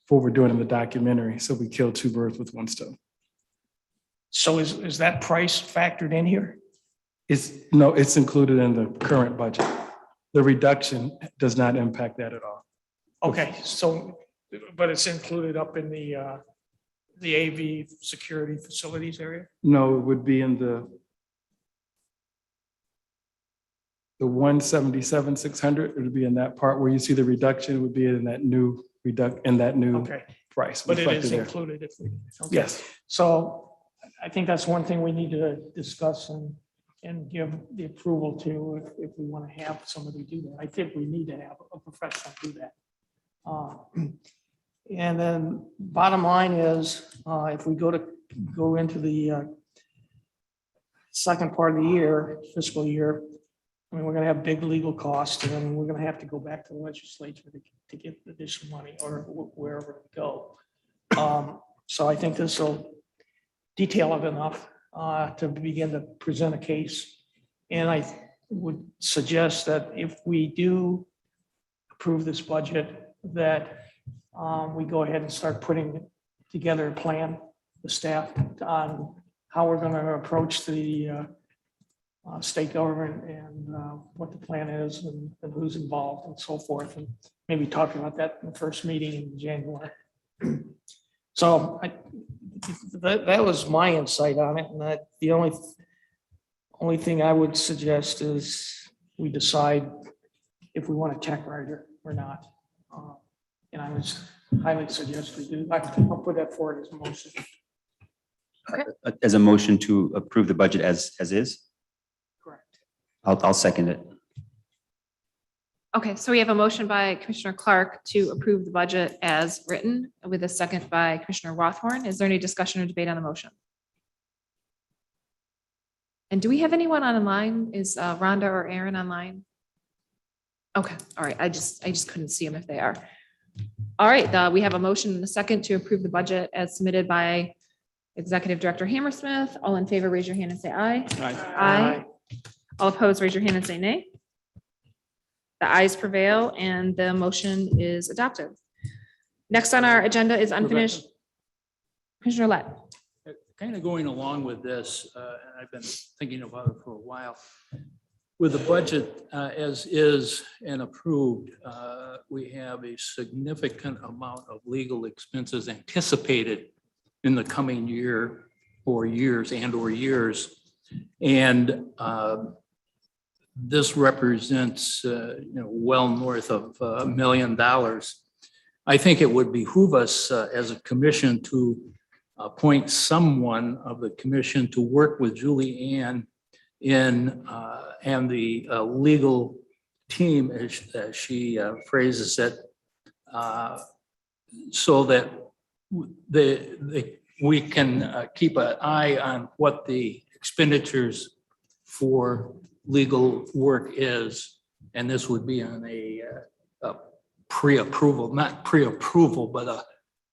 what we're doing in the documentary. So we kill two birds with one stone. So is that price factored in here? No, it's included in the current budget. The reduction does not impact that at all. Okay, so, but it's included up in the AV security facilities area? No, it would be in the 177,600. It would be in that part where you see the reduction. It would be in that new Okay. price. But it is there. included if we, okay. Yes. So I think that's one thing we need to discuss and give the approval to if we want to have somebody do that. I think we need to have a professional do that. And then bottom line is, if we go into the second part of the year, fiscal year, I mean, we're going to have big legal costs, and then we're going to have to go back to the legislature to get additional money or wherever we go. So I think this will detail it enough to begin to present a case. And I would suggest that if we do approve this budget, that we go ahead and start putting together a plan, the staff, on how we're going to approach the state government and what the plan is and who's involved and so forth, and maybe talk about that in the first meeting in January. So that was my insight on it, and that the only thing I would suggest is we decide if we want a tech writer or not. And I would highly suggest we do. I'll put that forward as a motion. Okay. As a motion to approve the budget as is? Correct. I'll second it. Okay, so we have a motion by Commissioner Clark to approve the budget as written with a second by Commissioner Rothorn. Is there any discussion or debate on the motion? And do we have anyone online? Is Rhonda or Aaron online? Okay, all right. I just couldn't see them if they are. All right, we have a motion and a second to approve the budget as submitted by Executive Director Hammersmith. All in favor, raise your hand and say aye. Aye. All opposed, raise your hand and say nay. The ayes prevail and the motion is adopted. Next on our agenda is unfinished. Commissioner Lett. Kind of going along with this, and I've been thinking about it for a while. With the budget as is and approved, we have a significant amount of legal expenses anticipated in the coming year or years. And this represents well north of $1 million. I think it would behoove us as a commission to appoint someone of the commission to work with Julie Ann in and the legal team, as she phrases it, so that we can keep an eye on what the expenditures for legal work is. And this would be on a pre-approval, not pre-approval, but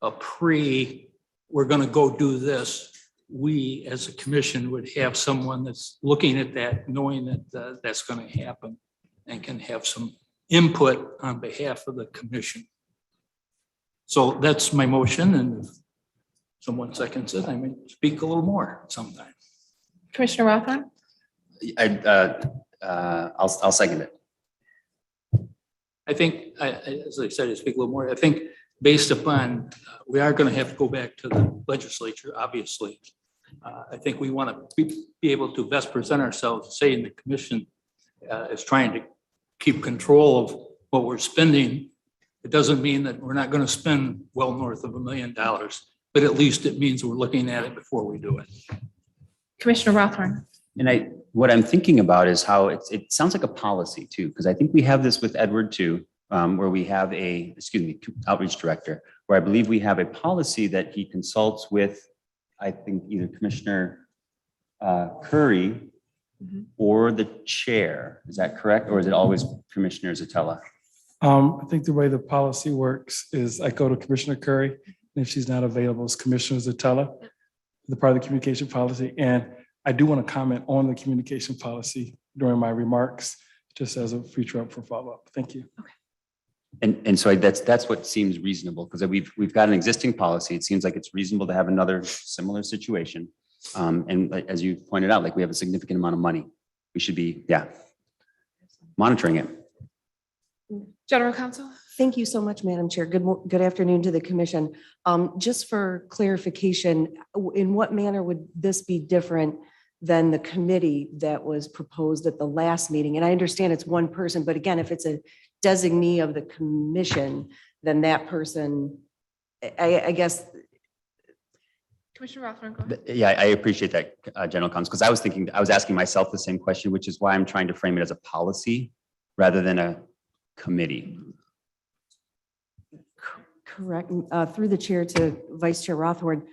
a pre, we're going to go do this. We as a commission would have someone that's looking at that, knowing that that's going to happen and can have some input on behalf of the commission. So that's my motion, and if someone seconds it, I may speak a little more sometime. Commissioner Rothman. I'll second it. I think, as I said, I speak a little more. I think based upon, we are going to have to go back to the legislature, obviously. I think we want to be able to best present ourselves, saying the commission is trying to keep control of what we're spending. It doesn't mean that we're not going to spend well north of $1 million, but at least it means we're looking at it before we do it. Commissioner Rothorn. And what I'm thinking about is how it sounds like a policy too, because I think we have this with Edward too, where we have outreach director, where I believe we have a policy that he consults with, I think either Commissioner Curry or the chair. Is that correct? Or is it always Commissioner Zatella? I think the way the policy works is I go to Commissioner Curry, and if she's not available, it's Commissioner Zatella, the part of the communication policy. And I do want to comment on the communication policy during my remarks, just as a future up for follow-up. Thank you. Okay. And so that's what seems reasonable, because we've got an existing policy. It seems like it's reasonable to have another similar situation. And as you pointed out, like we have a significant amount of money. We should be, monitoring it. General Counsel. Thank you so much, Madam Chair. Good afternoon to the commission. Just for clarification, in what manner would this be different than the committee that was proposed at the last meeting? And I understand it's one person, but again, if it's a designee of the commission, then that person, I guess. Commissioner Rothman, go ahead. Yeah, I appreciate that, General Counsel, because I was asking myself the same question, which is why I'm trying to frame it as a policy rather than a committee. Correct. Through the chair to Vice Chair Rothorn,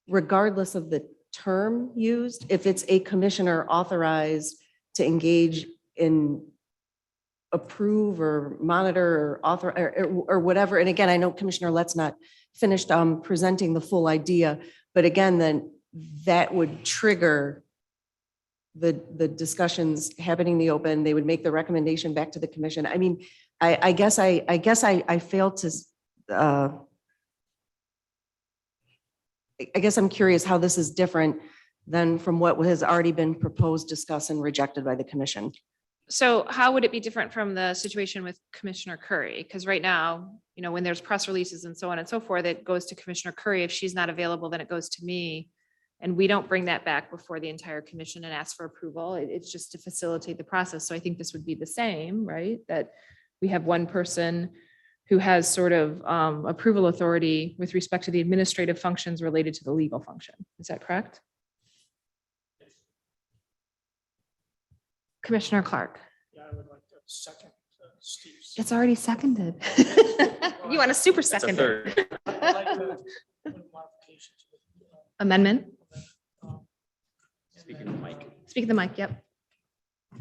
regardless of the term used, if it's a commissioner authorized to engage in approve or monitor or author or whatever. And again, I know Commissioner Lett's not finished presenting the full idea, but again, then that would trigger the discussions happening in the open. They would make the recommendation back to the commission. I mean, I guess I failed to, I guess I'm curious how this is different than from what has already been proposed, discussed, and rejected by the commission. So how would it be different from the situation with Commissioner Curry? Because right now, when there's press releases and so on and so forth, it goes to Commissioner Curry. If she's not available, then it goes to me. And we don't bring that back before the entire commission and ask for approval. It's just to facilitate the process. So I think this would be the same, right? That we have one person who has sort of approval authority with respect to the administrative functions related to the legal function. Is that correct? Commissioner Clark. Yeah, I would second, Steve's. It's already seconded. You want a super second amendment? Speak of the mic, yep.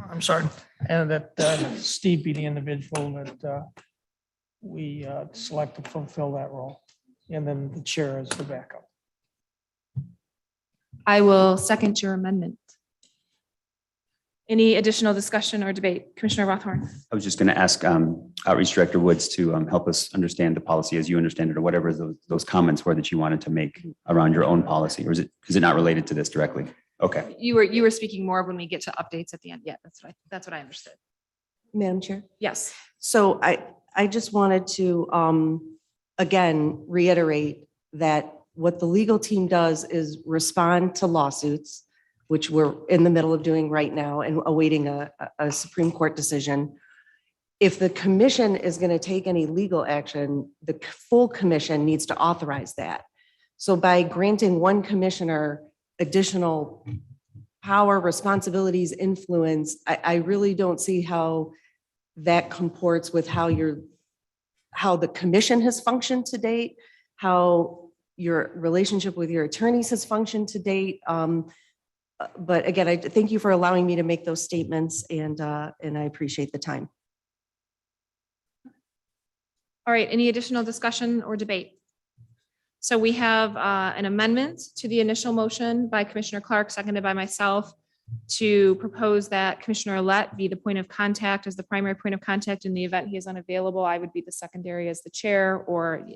I'm sorry, and that Steve be the individual that we select to fulfill that role, and then the chair as the backup. I will second your amendment. Any additional discussion or debate? Commissioner Rothorn. I was just going to ask Outreach Director Woods to help us understand the policy as you understand it, or whatever those comments were that you wanted to make around your own policy, or is it not related to this directly? Okay. You were speaking more when we get to updates at the end. Yeah, that's what I understood. Madam Chair? Yes. So I just wanted to, again, reiterate that what the legal team does is respond to lawsuits, which we're in the middle of doing right now and awaiting a Supreme Court decision. If the commission is going to take any legal action, the full commission needs to authorize that. So by granting one commissioner additional power, responsibilities, influence, I really don't see how that comports with how the commission has functioned to date, how your relationship with your attorneys has functioned to date. But again, I thank you for allowing me to make those statements, and I appreciate the time. All right, any additional discussion or debate? So we have an amendment to the initial motion by Commissioner Clark, seconded by myself, to propose that Commissioner Lett be the point of contact as the primary point of contact in the event he is unavailable. I would be the secondary as the chair, or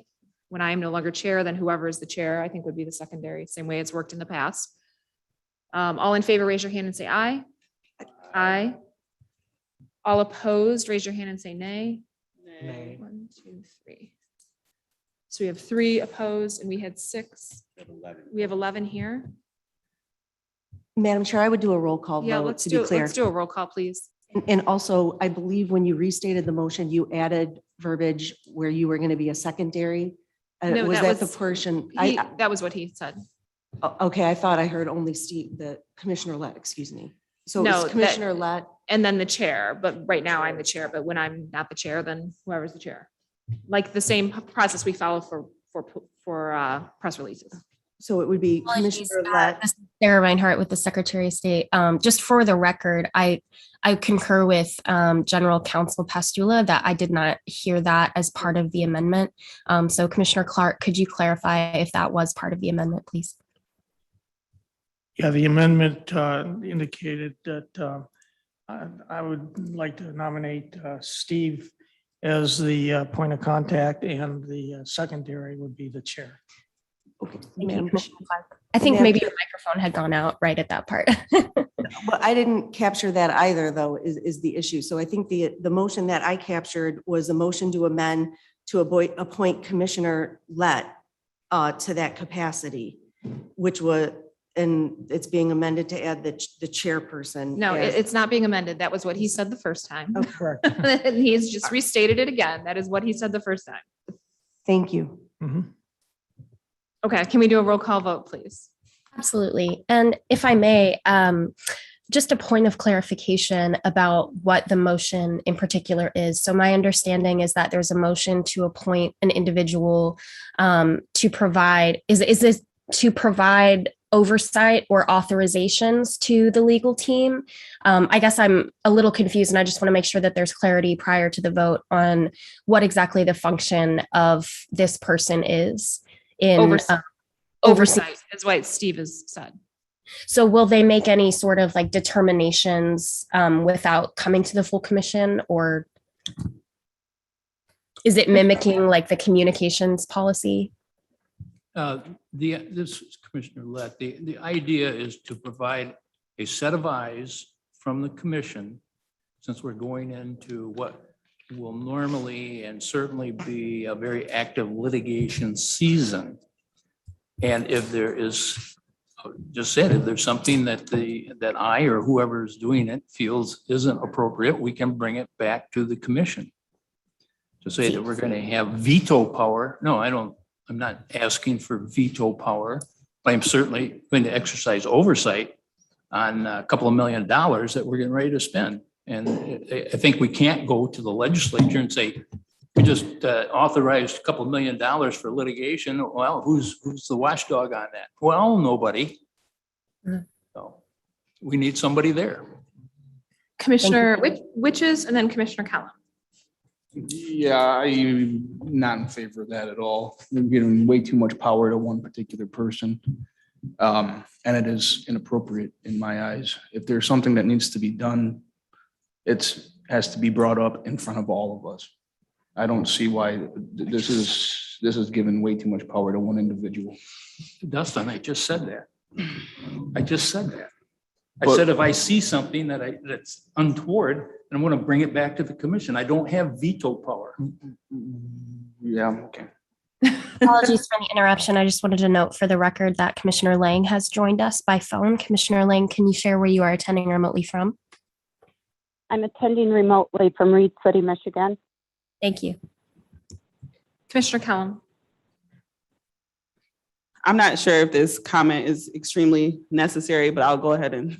when I am no longer chair, then whoever is the chair, I think would be the secondary, same way it's worked in the past. All in favor, raise your hand and say aye. Aye. All opposed, raise your hand and say nay. Nay. 1, 2, 3. So we have 3 opposed and we had 6. We have 11 here. Madam Chair, I would do a roll call Yeah, vote let's to be clear. do a roll call, please. And also, I believe when you restated the motion, you added verbiage where you were going to be a secondary. No, Was that that the was- portion? That was what he said. Okay, I thought I heard only Steve, the Commissioner Lett, excuse me. So No, it's that- Commissioner Lett. And then the chair, but right now I'm the chair, but when I'm not the chair, then whoever's the chair. Like the same process we follow for press releases. So it would be Commissioner Lett. Sarah Reinhardt with the Secretary of State. Just for the record, I concur with General Counsel Pastula that I did not hear that as part of the amendment. So Commissioner Clark, could you clarify if that was part of the amendment, please? Yeah, the amendment indicated that I would like to nominate Steve as the point of contact, and the secondary would be the chair. Okay. Thank you, Commissioner Clark. I think maybe your microphone had gone out right at that part. Well, I didn't capture that either, though, is the issue. So I think the motion that I captured was a motion to amend to appoint Commissioner Lett to that capacity, which was, and it's being amended to add the chairperson. No, as- it's not being amended. That was what he said the first time. Oh, correct. And he's just restated it again. That is what he said the first time. Thank you. Okay, can we do a roll call vote, please? Absolutely. And if I may, just a point of clarification about what the motion in particular is. So my understanding is that there's a motion to appoint an individual to provide, is this to provide oversight or authorizations to the legal team? I guess I'm a little confused, and I just want to make sure that there's clarity prior to the vote on what exactly the function of this person is in Oversight is what Steve has said. So will they make any sort of like determinations without coming to the full commission, or is it mimicking like the communications policy? This is Commissioner Lett. The idea is to provide a set of eyes from the commission, since we're going into what will normally and certainly be a very active litigation season. And if there is, just said, if there's something that I or whoever is doing it feels isn't appropriate, we can bring it back to the commission. To say that we're going to have veto power. No, I'm not asking for veto power. I'm certainly going to exercise oversight on a couple of $1 million that we're getting ready to spend. And I think we can't go to the legislature and say, we just authorized a couple $1 million for litigation. Well, who's the watchdog on that? Well, nobody. So we need somebody there. Commissioner Witches and then Commissioner Callum. Yeah, I'm not in favor of that at all. We're giving way too much power to one particular person. And it is inappropriate in my eyes. If there's something that needs to be done, it has to be brought up in front of all of us. I don't see why this is given way too much power to one individual. Dustin, I just said that. I said if I see something that's untoward, then I'm going to bring it back to the commission. I don't have veto power. Yeah, okay. Apologies for the interruption. I just wanted to note for the record that Commissioner Lang has joined us by phone. Commissioner Lang, can you share where you are attending remotely from? I'm attending remotely from Reed City, Michigan. Thank you. Commissioner Callum. I'm not sure if this comment is extremely necessary, but I'll go ahead and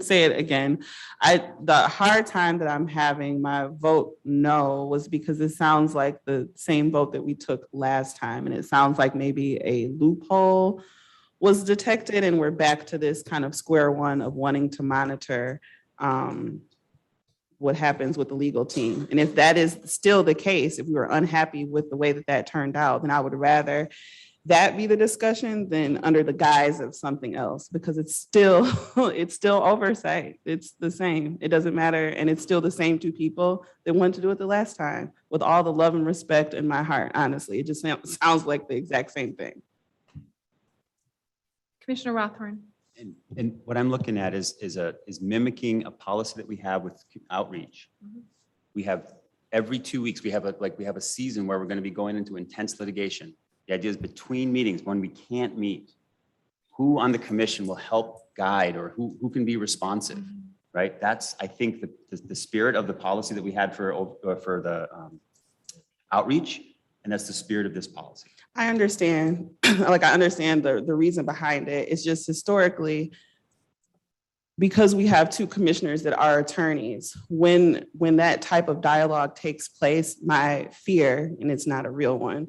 say it again. The hard time that I'm having my vote no was because it sounds like the same vote that we took last time. And it sounds like maybe a loophole was detected and we're back to this kind of square one of wanting to monitor what happens with the legal team. And if that is still the case, if we were unhappy with the way that turned out, then I would rather that be the discussion than under the guise of something else, because it's still oversight. It's the same. It doesn't matter. And it's still the same two people that wanted to do it the last time, with all the love and respect in my heart. Honestly, it just sounds like the exact same thing. Commissioner Rothorn. And what I'm looking at is mimicking a policy that we have with outreach. We have every 2 weeks, we have a season where we're going to be going into intense litigation. The idea is between meetings, when we can't meet, who on the commission will help guide or who can be responsive, right? That's, I think, the spirit of the policy that we had for the outreach, and that's the spirit of this policy. I understand, I understand the reason behind it. It's just historically, because we have two commissioners that are attorneys, when that type of dialogue takes place, my fear, and it's not a real one,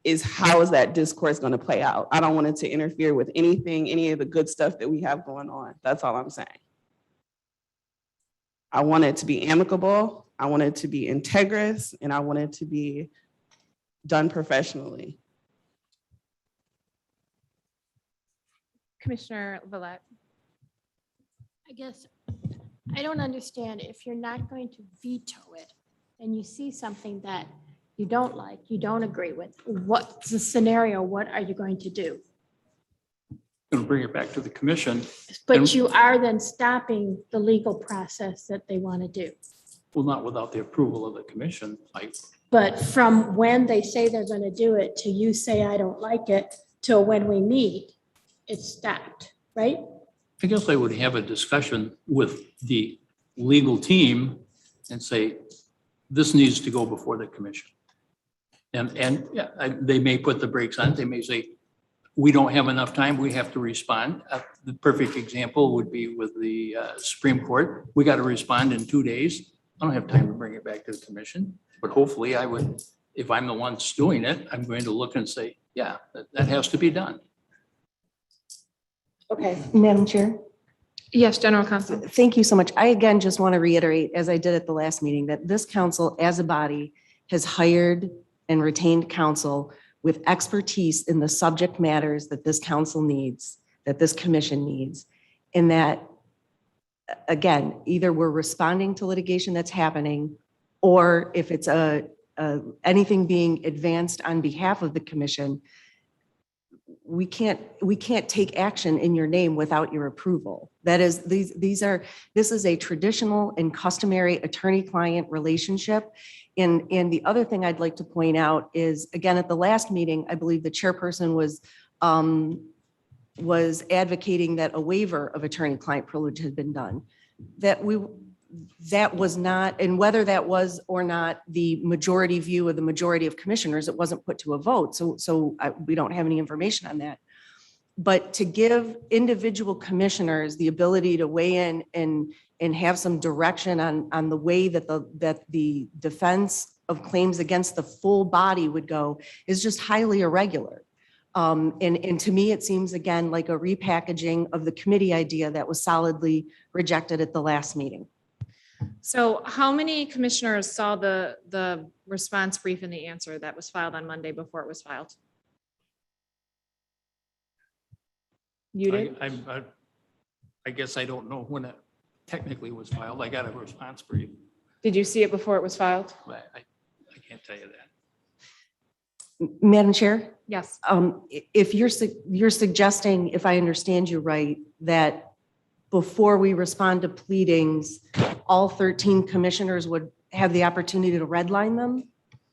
is how is that discourse going to play out? I don't want it to interfere with anything, any of the good stuff that we have going on. That's all I'm saying. I want it to be amicable. I want it to be integrous, and I want it to be done professionally. Commissioner Villette. I guess I don't understand, if you're not going to veto it and you see something that you don't like, you don't agree with, what's the scenario? What are you going to do? Going to bring it back to the commission. But you are then stopping the legal process that they want to do. Well, not without the approval of the commission. But from when they say they're going to do it to you say, I don't like it, till when we meet, it's stopped, right? I guess I would have a discussion with the legal team and say, this needs to go before the commission. And yeah, they may put the brakes on. They may say, we don't have enough time. We have to respond. The perfect example would be with the Supreme Court. We got to respond in 2 days. I don't have time to bring it back to the commission, but hopefully I would, if I'm the one that's doing it, I'm going to look and say, yeah, that has to be done. Okay, Madam Chair. Yes, General Counsel. Thank you so much. I again just want to reiterate, as I did at the last meeting, that this council as a body has hired and retained counsel with expertise in the subject matters that this council needs, that this commission needs. And that, again, either we're responding to litigation that's happening, or if it's anything being advanced on behalf of the commission, we can't take action in your name without your approval. That is, this is a traditional and customary attorney-client relationship. And the other thing I'd like to point out is, again, at the last meeting, I believe the chairperson was advocating that a waiver of attorney-client privilege had been done. That was not, and whether that was or not the majority view of the majority of commissioners, it wasn't put to a vote. So we don't have any information on that. But to give individual commissioners the ability to weigh in and have some direction on the way that the defense of claims against the full body would go is just highly irregular. And to me, it seems again like a repackaging of the committee idea that was solidly rejected at the last meeting. So how many commissioners saw the response brief and the answer that was filed on Monday before it was filed? You did? I guess I don't know when it technically was filed. I got a response brief. Did you see it before it was filed? But I can't tell you that. Madam Chair? Yes. If you're suggesting, if I understand you right, that before we respond to pleadings, all 13 commissioners would have the opportunity to redline them?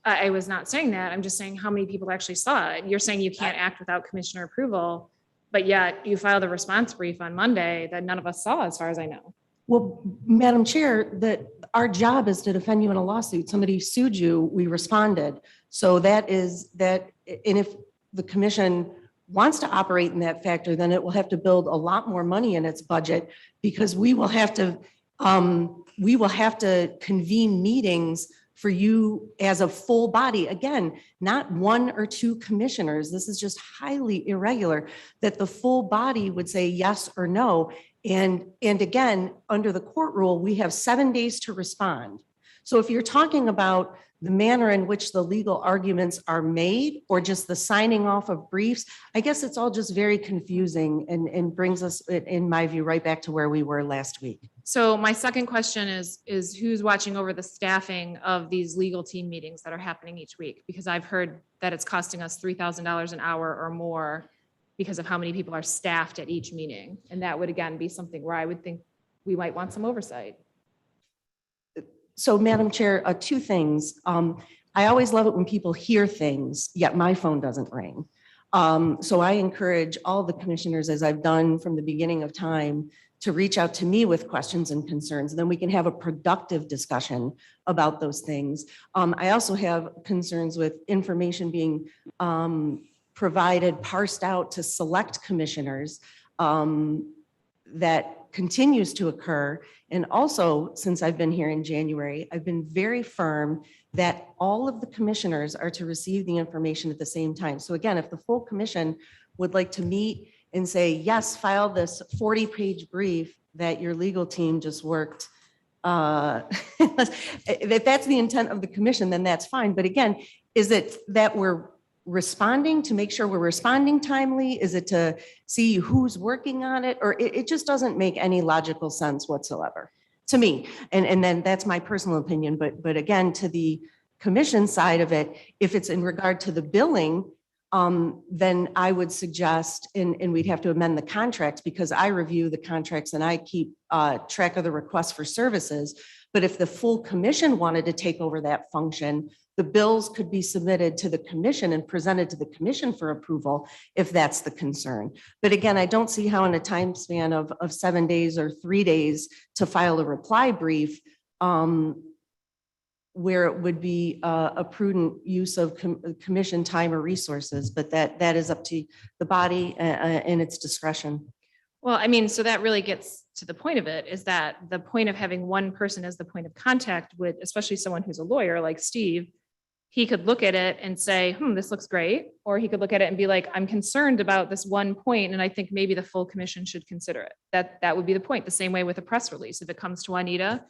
I was not saying that. I'm just saying how many people actually saw it. You're saying you can't act without commissioner approval, but yet you filed a response brief on Monday that none of us saw, as far as I know. Well, Madam Chair, that our job is to defend you in a lawsuit. Somebody sued you, we responded. So that is that, and if the commission wants to operate in that factor, then it will have to build a lot more money in its budget because we will have to convene meetings for you as a full body. Again, not one or two commissioners. This is just highly irregular that the full body would say yes or no. And again, under the court rule, we have 7 days to respond. So if you're talking about the manner in which the legal arguments are made or just the signing off of briefs, I guess it's all just very confusing and brings us, in my view, right back to where we were last week. So my second question is who's watching over the staffing of these legal team meetings that are happening each week? Because I've heard that it's costing us $3,000 an hour or more because of how many people are staffed at each meeting. And that would again be something where I would think we might want some oversight. So Madam Chair, two things. I always love it when people hear things, yet my phone doesn't ring. So I encourage all the commissioners, as I've done from the beginning of time, to reach out to me with questions and concerns. And then we can have a productive discussion about those things. I also have concerns with information being provided, parsed out to select commissioners that continues to occur. And also, since I've been here in January, I've been very firm that all of the commissioners are to receive the information at the same time. So again, if the full commission would like to meet and say, yes, file this 40-page brief that your legal team just worked, if that's the intent of the commission, then that's fine. But again, is it that we're responding to make sure we're responding timely? Is it to see who's working on it? Or it just doesn't make any logical sense whatsoever to me. And then that's my personal opinion. But again, to the commission side of it, if it's in regard to the billing, then I would suggest, and we'd have to amend the contracts because I review the contracts and I keep track of the requests for services. But if the full commission wanted to take over that function, the bills could be submitted to the commission and presented to the commission for approval if that's the concern. But again, I don't see how in a time span of 7 days or 3 days to file a reply brief where it would be a prudent use of commission time or resources, but that is up to the body and its discretion. Well, I mean, so that really gets to the point of it, is that the point of having one person as the point of contact with, especially someone who's a lawyer like Steve, he could look at it and say, this looks great. Or he could look at it and be like, I'm concerned about this one point, and I think maybe the full commission should consider it. That would be the point. The same way with a press release. If it comes to Juanita,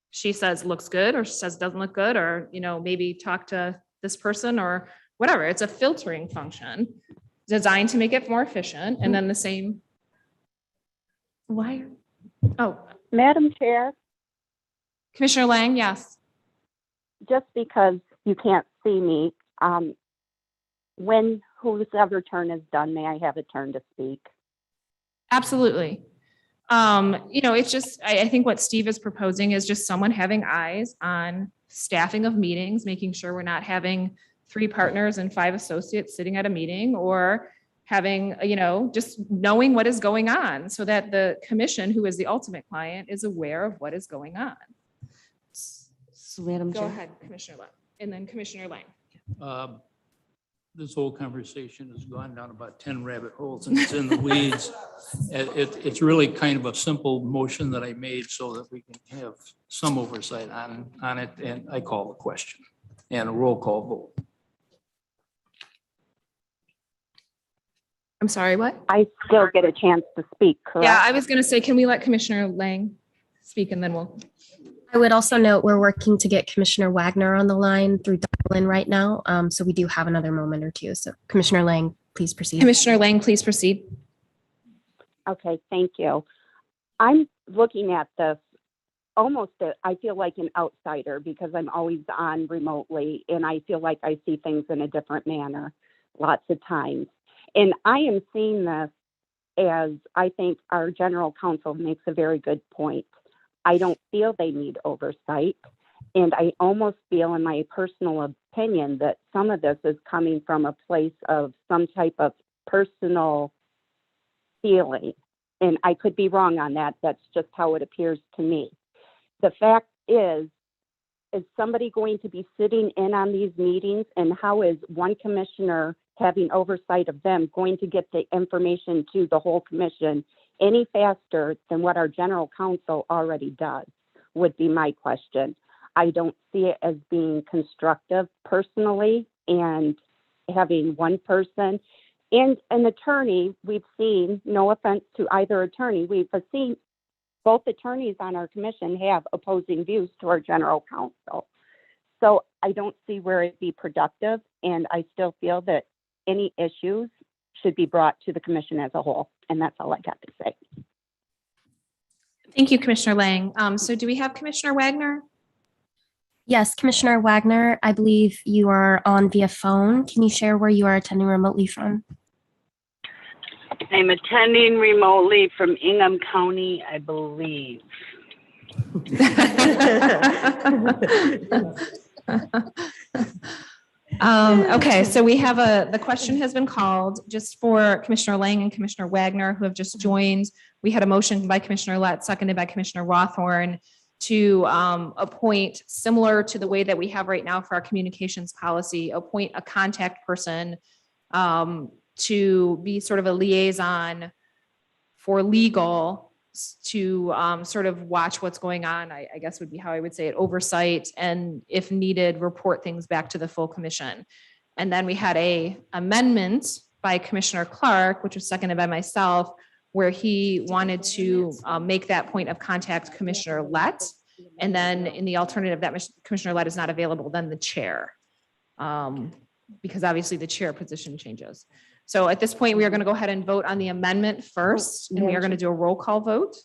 she says looks good, or she says doesn't look good, or maybe talk to this person or whatever. It's a filtering function designed to make it more efficient. And then the same. Why? Oh, Madam Chair, Commissioner Lang, yes. just because you can't see me, when whoever turn is done, may I have a turn to speak? Absolutely. It's just, I think what Steve is proposing is just someone having eyes on staffing of meetings, making sure we're not having 3 partners and 5 associates sitting at a meeting, or having, just knowing what is going on so that the commission, who is the ultimate client, is aware of what is going on. So Madam Go Chair. ahead, Commissioner Lang, and then Commissioner Lang. this whole conversation has gone down about 10 rabbit holes and it's in the weeds. It's really kind of a simple motion that I made so that we can have some oversight on it. And I call the question and a roll call vote. I'm sorry, what? I still get a chance to speak, correct? Yeah, I was going to say, can we let Commissioner Lang speak and then we'll. I would also note we're working to get Commissioner Wagner on the line through dial-in right now. So we do have another moment or two. So Commissioner Lang, please proceed. Commissioner Lang, please proceed. Okay, thank you. I'm looking at this almost, I feel like an outsider because I'm always on remotely and I feel like I see things in a different manner lots of times. And I am seeing this as I think our general counsel makes a very good point. I don't feel they need oversight. And I almost feel, in my personal opinion, that some of this is coming from a place of some type of personal feeling. And I could be wrong on that. That's just how it appears to me. The fact is somebody going to be sitting in on these meetings? And how is one commissioner having oversight of them going to get the information to the whole commission any faster than what our general counsel already does, would be my question. I don't see it as being constructive personally, and having one person and an attorney, we've seen, no offense to either attorney, we've seen both attorneys on our commission have opposing views to our general counsel. So I don't see where it'd be productive, and I still feel that any issues should be brought to the commission as a whole. And that's all I got to say. Thank you, Commissioner Lang. So do we have Commissioner Wagner? Yes, Commissioner Wagner, I believe you are on via phone. Can you share where you are attending remotely from? I'm attending remotely from Ingham County, I believe. Okay, so we have the question has been called just for Commissioner Lang and Commissioner Wagner who have just joined. We had a motion by Commissioner Lett, seconded by Commissioner Rothorn to appoint, similar to the way that we have right now for our communications policy, appoint a contact person to be sort of a liaison for legal to sort of watch what's going on, I guess would be how I would say it, oversight, and if needed, report things back to the full commission. And then we had a amendment by Commissioner Clark, which was seconded by myself, where he wanted to make that point of contact Commissioner Lett. And then in the alternative that Commissioner Lett is not available, then the chair, because obviously the chair position changes. So at this point, we are going to go ahead and vote on the amendment first, and we are going to do a roll call vote.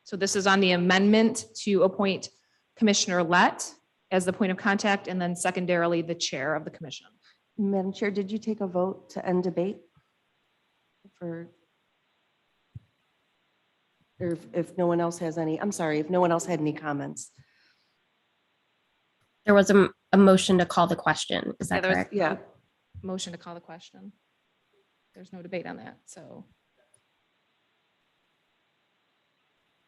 So this is on the amendment to appoint Commissioner Lett as the point of contact, and then secondarily, the chair of the commission. Madam Chair, did you take a vote to end debate? Or if no one else has any, I'm sorry, if no one else had any comments. There was a motion to call the question. Is that correct? Yeah. Motion to call the question. There's no debate on that, so.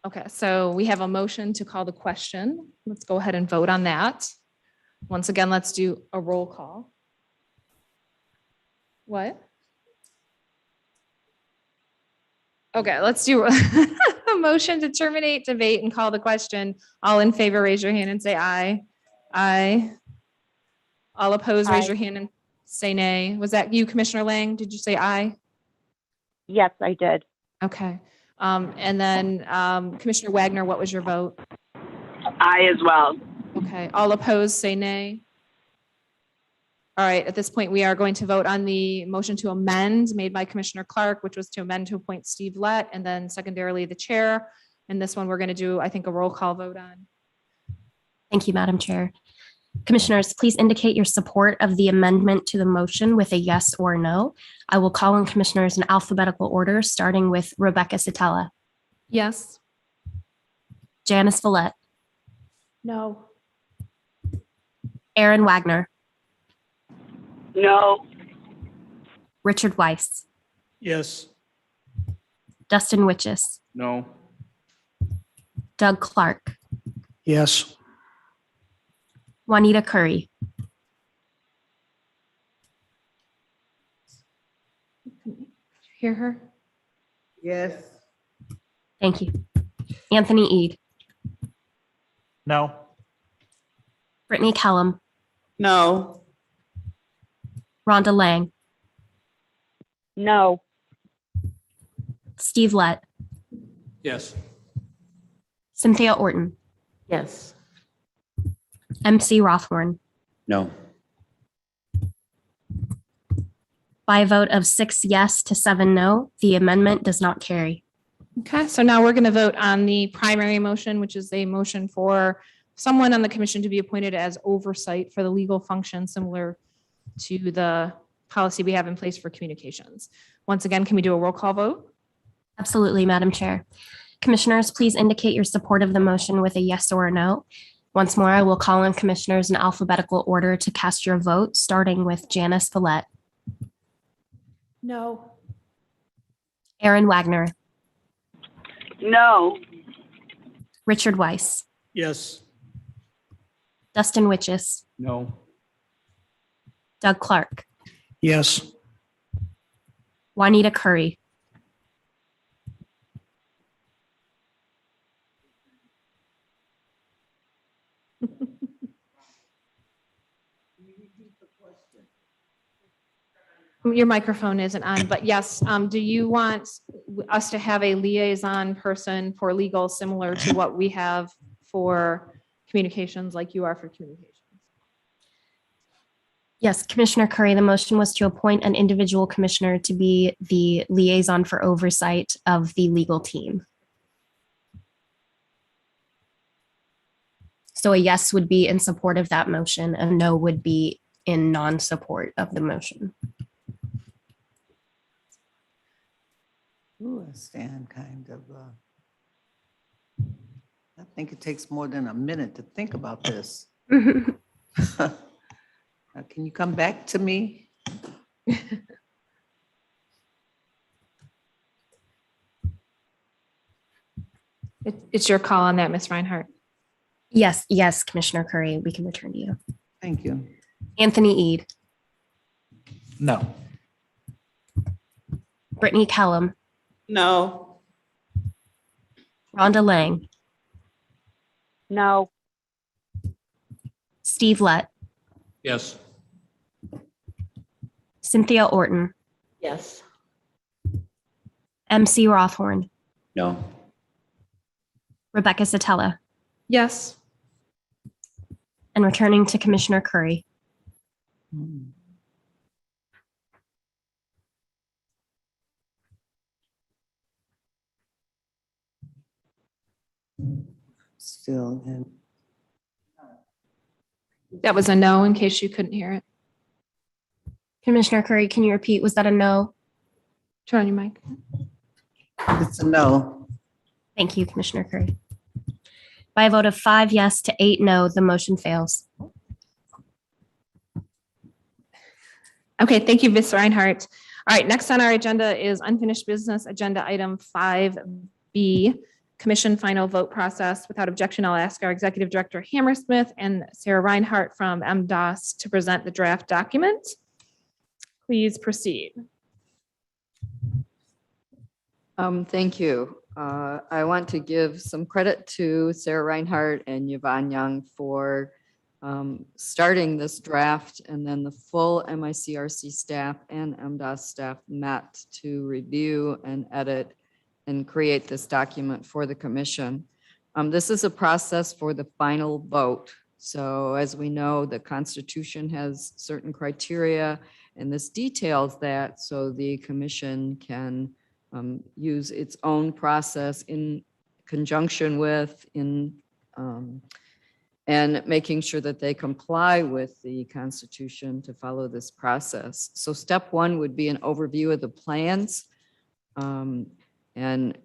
Okay, so we have a motion to call the question. Let's go ahead and vote on that. Once again, let's do a roll call. What? Okay, let's do a motion to terminate debate and call the question. All in favor, raise your hand and say aye. Aye. All opposed, raise your hand and say nay. Was that you, Commissioner Lang? Did you say aye? Yes, I did. Okay. And then Commissioner Wagner, what was your vote? Aye as well. Okay. All opposed, say nay. All right. At this point, we are going to vote on the motion to amend made by Commissioner Clark, which was to amend to appoint Steve Lett, and then secondarily the chair. And this one we're going to do, I think, a roll call vote on. Thank you, Madam Chair. Commissioners, please indicate your support of the amendment to the motion with a yes or no. I will call on commissioners in alphabetical order, starting with Rebecca Satella. Yes. Janice Villette. No. Aaron Wagner. No. Richard Weiss. Yes. Dustin Witches. No. Doug Clark. Yes. Juanita Curry. hear her? Yes. Thank you. Anthony Ede, No. Brittany Kellum, No. Rhonda Lang, No. Steve Lett, Yes. Cynthia Orton, Yes. MC Rothorn. No. By a vote of 6 yes to 7 no, the amendment does not carry. Okay, so now we're going to vote on the primary motion, which is a motion for someone on the commission to be appointed as oversight for the legal function similar to the policy we have in place for communications. Once again, can we do a roll call vote? Absolutely, Madam Chair. Commissioners, please indicate your support of the motion with a yes or a no. Once more, I will call on commissioners in alphabetical order to cast your vote, starting with Janice Follett, No. Aaron Wagner, No. Richard Weiss, Yes. Dustin Witches, No. Doug Clark, Yes. Juanita Curry, Your microphone isn't on, but yes, do you want us to have a liaison person for legal similar to what we have for communications, like you are for communications? Yes, Commissioner Curry, the motion was to appoint an individual commissioner to be the liaison for oversight of the legal team. So a yes would be in support of that motion, a no would be in non-support of the motion. Ooh, I stand kind of, I think it takes more than a minute to think about this. Can you come back to me? It's your call on that, Ms. Reinhardt. Yes, yes, Commissioner Curry, we can return to you. Thank you. Anthony Ede, No. Brittany Kellum, No. Rhonda Lang, No. Steve Lett, Yes. Cynthia Orton, Yes. MC Rothorn, No. Rebecca Satella, Yes. and returning to Commissioner Curry. Still, and That was a no in case you couldn't hear it. Commissioner Curry, can you repeat? Was that a no? Turn on your mic. it's a no. Thank you, Commissioner Curry. By a vote of 5 yes to 8 no, the motion fails. Okay, thank you, Ms. Reinhardt. All right, next on our agenda is unfinished business, agenda item 5B, commission final vote process. Without objection, I'll ask our executive director Hammersmith and Sarah Reinhardt from MDOS to present the draft document. Please proceed. Thank you. I want to give some credit to Sarah Reinhardt and Yvonne Young for starting this draft, and then the full MICRC staff and MDOS staff met to review and edit and create this document for the commission. This is a process for the final vote. So as we know, the Constitution has certain criteria, and this details that so the commission can use its own process in conjunction with, and making sure that they comply with the Constitution to follow this process. So step one would be an overview of the plans, and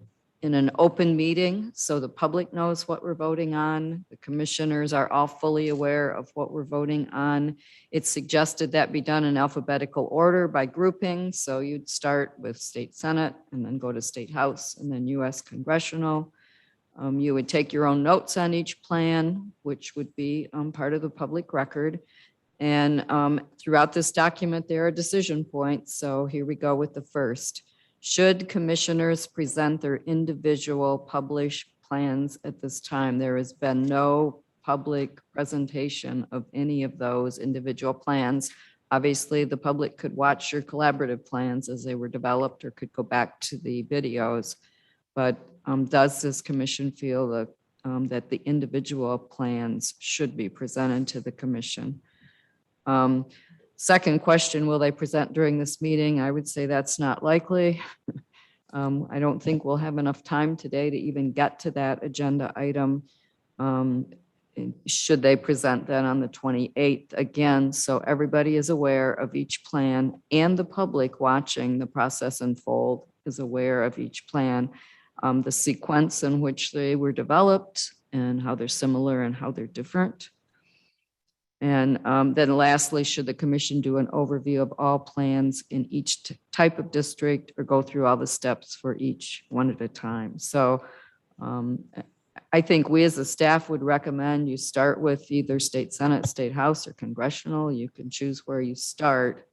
in an open meeting, so the public knows what we're voting on. The commissioners are all fully aware of what we're voting on. It's suggested that be done in alphabetical order by grouping. So you'd start with state Senate and then go to state House and then US congressional. You would take your own notes on each plan, which would be part of the public record. And throughout this document, there are decision points. So here we go with the first. Should commissioners present their individual published plans at this time? There has been no public presentation of any of those individual plans. Obviously, the public could watch your collaborative plans as they were developed or could go back to the videos. But does this commission feel that the individual plans should be presented to the commission? Second question, will they present during this meeting? I would say that's not likely. I don't think we'll have enough time today to even get to that agenda item. Should they present then on the 28th again, so everybody is aware of each plan and the public watching the process unfold is aware of each plan, the sequence in which they were developed and how they're similar and how they're different. And then lastly, should the commission do an overview of all plans in each type of district or go through all the steps for each one at a time? So I think we as a staff would recommend you start with either state Senate, state House, or congressional. You can choose where you start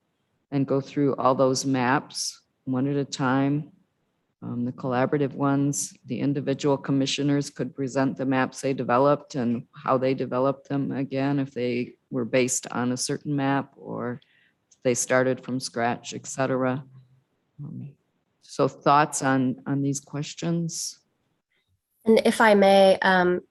and go through all those maps one at a time. The collaborative ones, the individual commissioners could present the maps they developed and how they developed them again, if they were based on a certain map or if they started from scratch, et cetera. So thoughts on these questions? And if I may,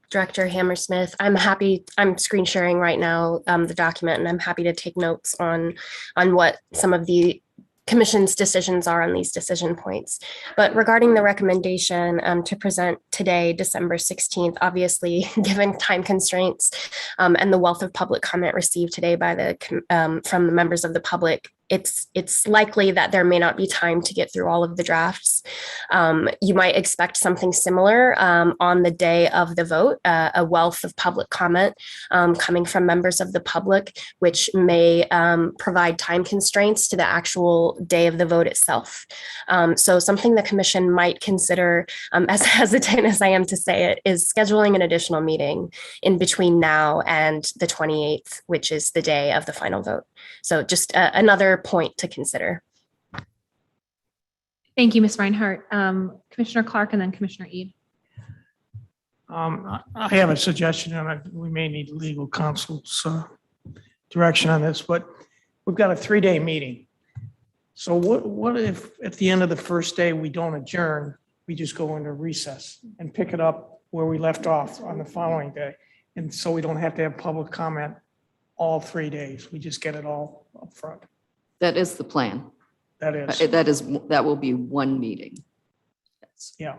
Director Hammersmith, I'm screen sharing right now the document, and I'm happy to take notes on what some of the Commission's decisions are on these decision points. But regarding the recommendation to present today, December 16th, obviously, given time constraints and the wealth of public comment received today by from the members of the public, it's likely that there may not be time to get through all of the drafts. You might expect something similar on the day of the vote, a wealth of public comment coming from members of the public, which may provide time constraints to the actual day of the vote itself. So something the commission might consider, as hesitant as I am to say it, is scheduling an additional meeting in between now and the 28th, which is the day of the final vote. So just another point to consider. Thank you, Ms. Reinhardt. Commissioner Clark and then Commissioner Ede. I have a suggestion, and we may need legal counsel's direction on this, but we've got a 3-day meeting. So what if at the end of the first day we don't adjourn, we just go into recess and pick it up where we left off on the following day? And so we don't have to have public comment all 3 days. We just get it all up front. That is the plan. That is. That will be one meeting. Yeah.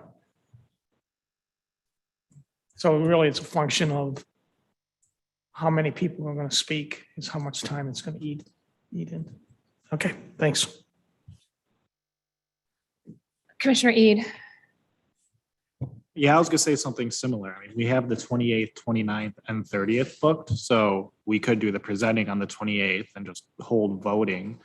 So really, it's a function of how many people are going to speak, is how much time it's going to eat in. Okay, thanks. Commissioner Ede. Yeah, I was gonna say something similar. I mean, we have the 28th, 29th, and 30th booked, so we could do the presenting on the 28th and just hold voting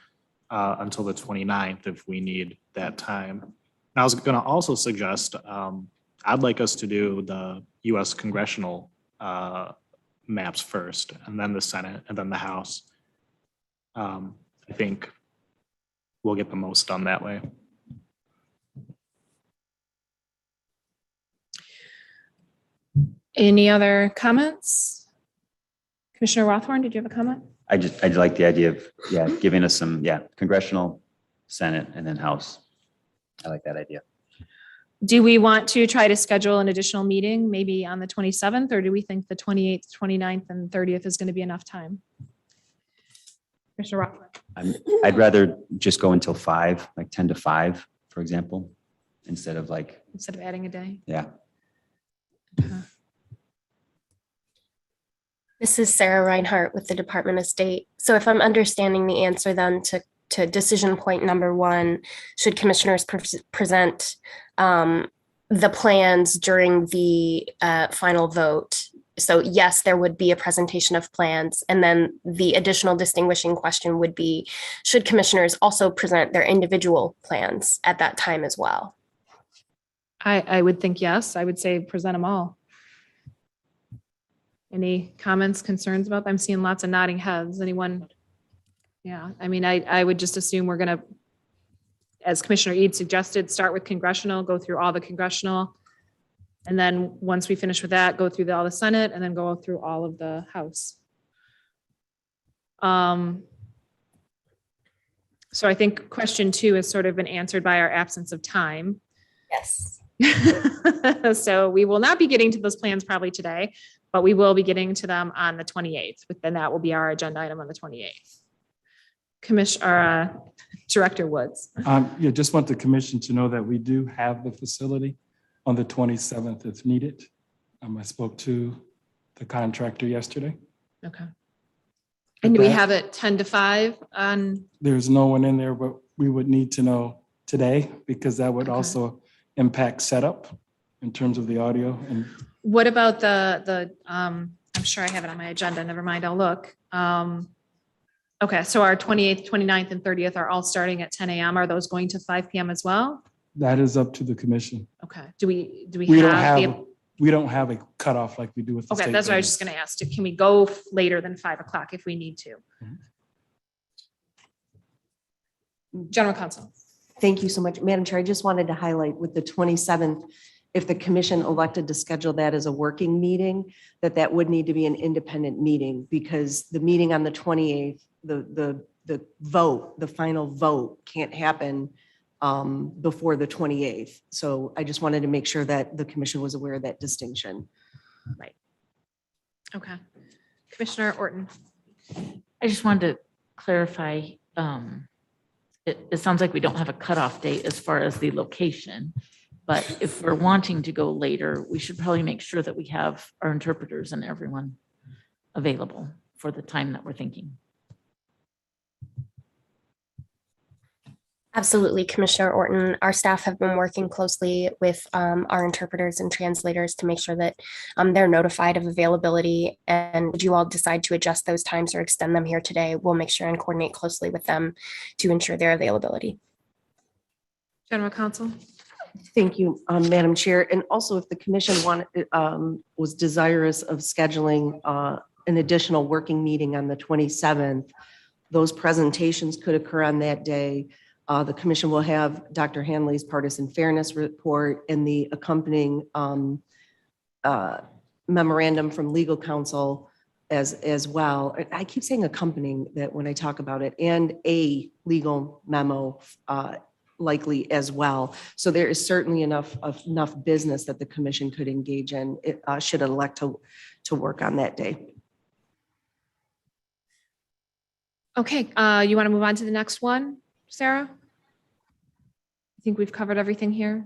until the 29th if we need that time. And I was gonna also suggest, I'd like us to do the US congressional maps first, and then the Senate, and then the House. I think we'll get the most done that way. Any other comments? Commissioner Rothorn, did you have a comment? I like the idea of, giving us some, congressional, Senate, and then House. I like that idea. Do we want to try to schedule an additional meeting maybe on the 27th, or do we think the 28th, 29th, and 30th is going to be enough time? Commissioner Rothorn. I'd rather just go until 5, like 10 to 5, for example, instead of adding a day. Yeah. This is Sarah Reinhardt with the Department of State. So if I'm understanding the answer then to decision point number 1, should commissioners present the plans during the final vote? So yes, there would be a presentation of plans. And then the additional distinguishing question would be, should commissioners also present their individual plans at that time as well? I would think yes. I would say present them all. Any comments, concerns about them? I'm seeing lots of nodding heads. Anyone? Yeah, I mean, I would just assume we're going to as Commissioner Eid suggested, start with congressional, go through all the congressional. And then once we finish with that, go through all the Senate and then go through all of the House. So I think question 2 has sort of been answered by our absence of time. Yes. So we will not be getting to those plans probably today, but we will be getting to them on the 28th. But then that will be our agenda item on the 28th. Director Woods. Yeah, just want the commission to know that we do have the facility on the 27th if needed. I spoke to the contractor yesterday. Okay. And do we have it 10 to 5 on? There's no one in there, but we would need to know today because that would Okay. also impact setup in terms of the audio. And What about I'm sure I have it on my agenda. Never mind, I'll look. Okay, so our 28th, 29th, and 30th are all starting at 10 a.m. Are those going to 5 p.m. as well? that is up to the commission. Okay, do we We don't have have, the? we don't have a cutoff like we do with the Okay, state. that's what I was just gonna ask. Can we go later than 5 o'clock if we need to? General Counsel. Thank you so much. Madam Chair, I just wanted to highlight with the 27th, if the commission elected to schedule that as a working meeting, that would need to be an independent meeting because the meeting on the 28th, the vote, the final vote can't happen before the 28th. So I just wanted to make sure that the commission was aware of that distinction. Right. Okay. Commissioner Orton. I just wanted to clarify, it sounds like we don't have a cutoff date as far as the location, but if we're wanting to go later, we should probably make sure that we have our interpreters and everyone available for the time that we're thinking. Absolutely, Commissioner Orton. Our staff have been working closely with our interpreters and translators to make sure that they're notified of availability. And would you all decide to adjust those times or extend them here today, we'll make sure and coordinate closely with them to ensure their availability. General Counsel. Thank you, Madam Chair. And also if the commission was desirous of scheduling an additional working meeting on the 27th, those presentations could occur on that day. The commission will have Dr. Hanley's partisan fairness report and the accompanying memorandum from legal counsel as well. I keep saying accompanying that when I talk about it, and a legal memo likely as well. So there is certainly enough business that the commission could engage in. It should elect to work on that day. Okay, you want to move on to the next one, Sarah? I think we've covered everything here.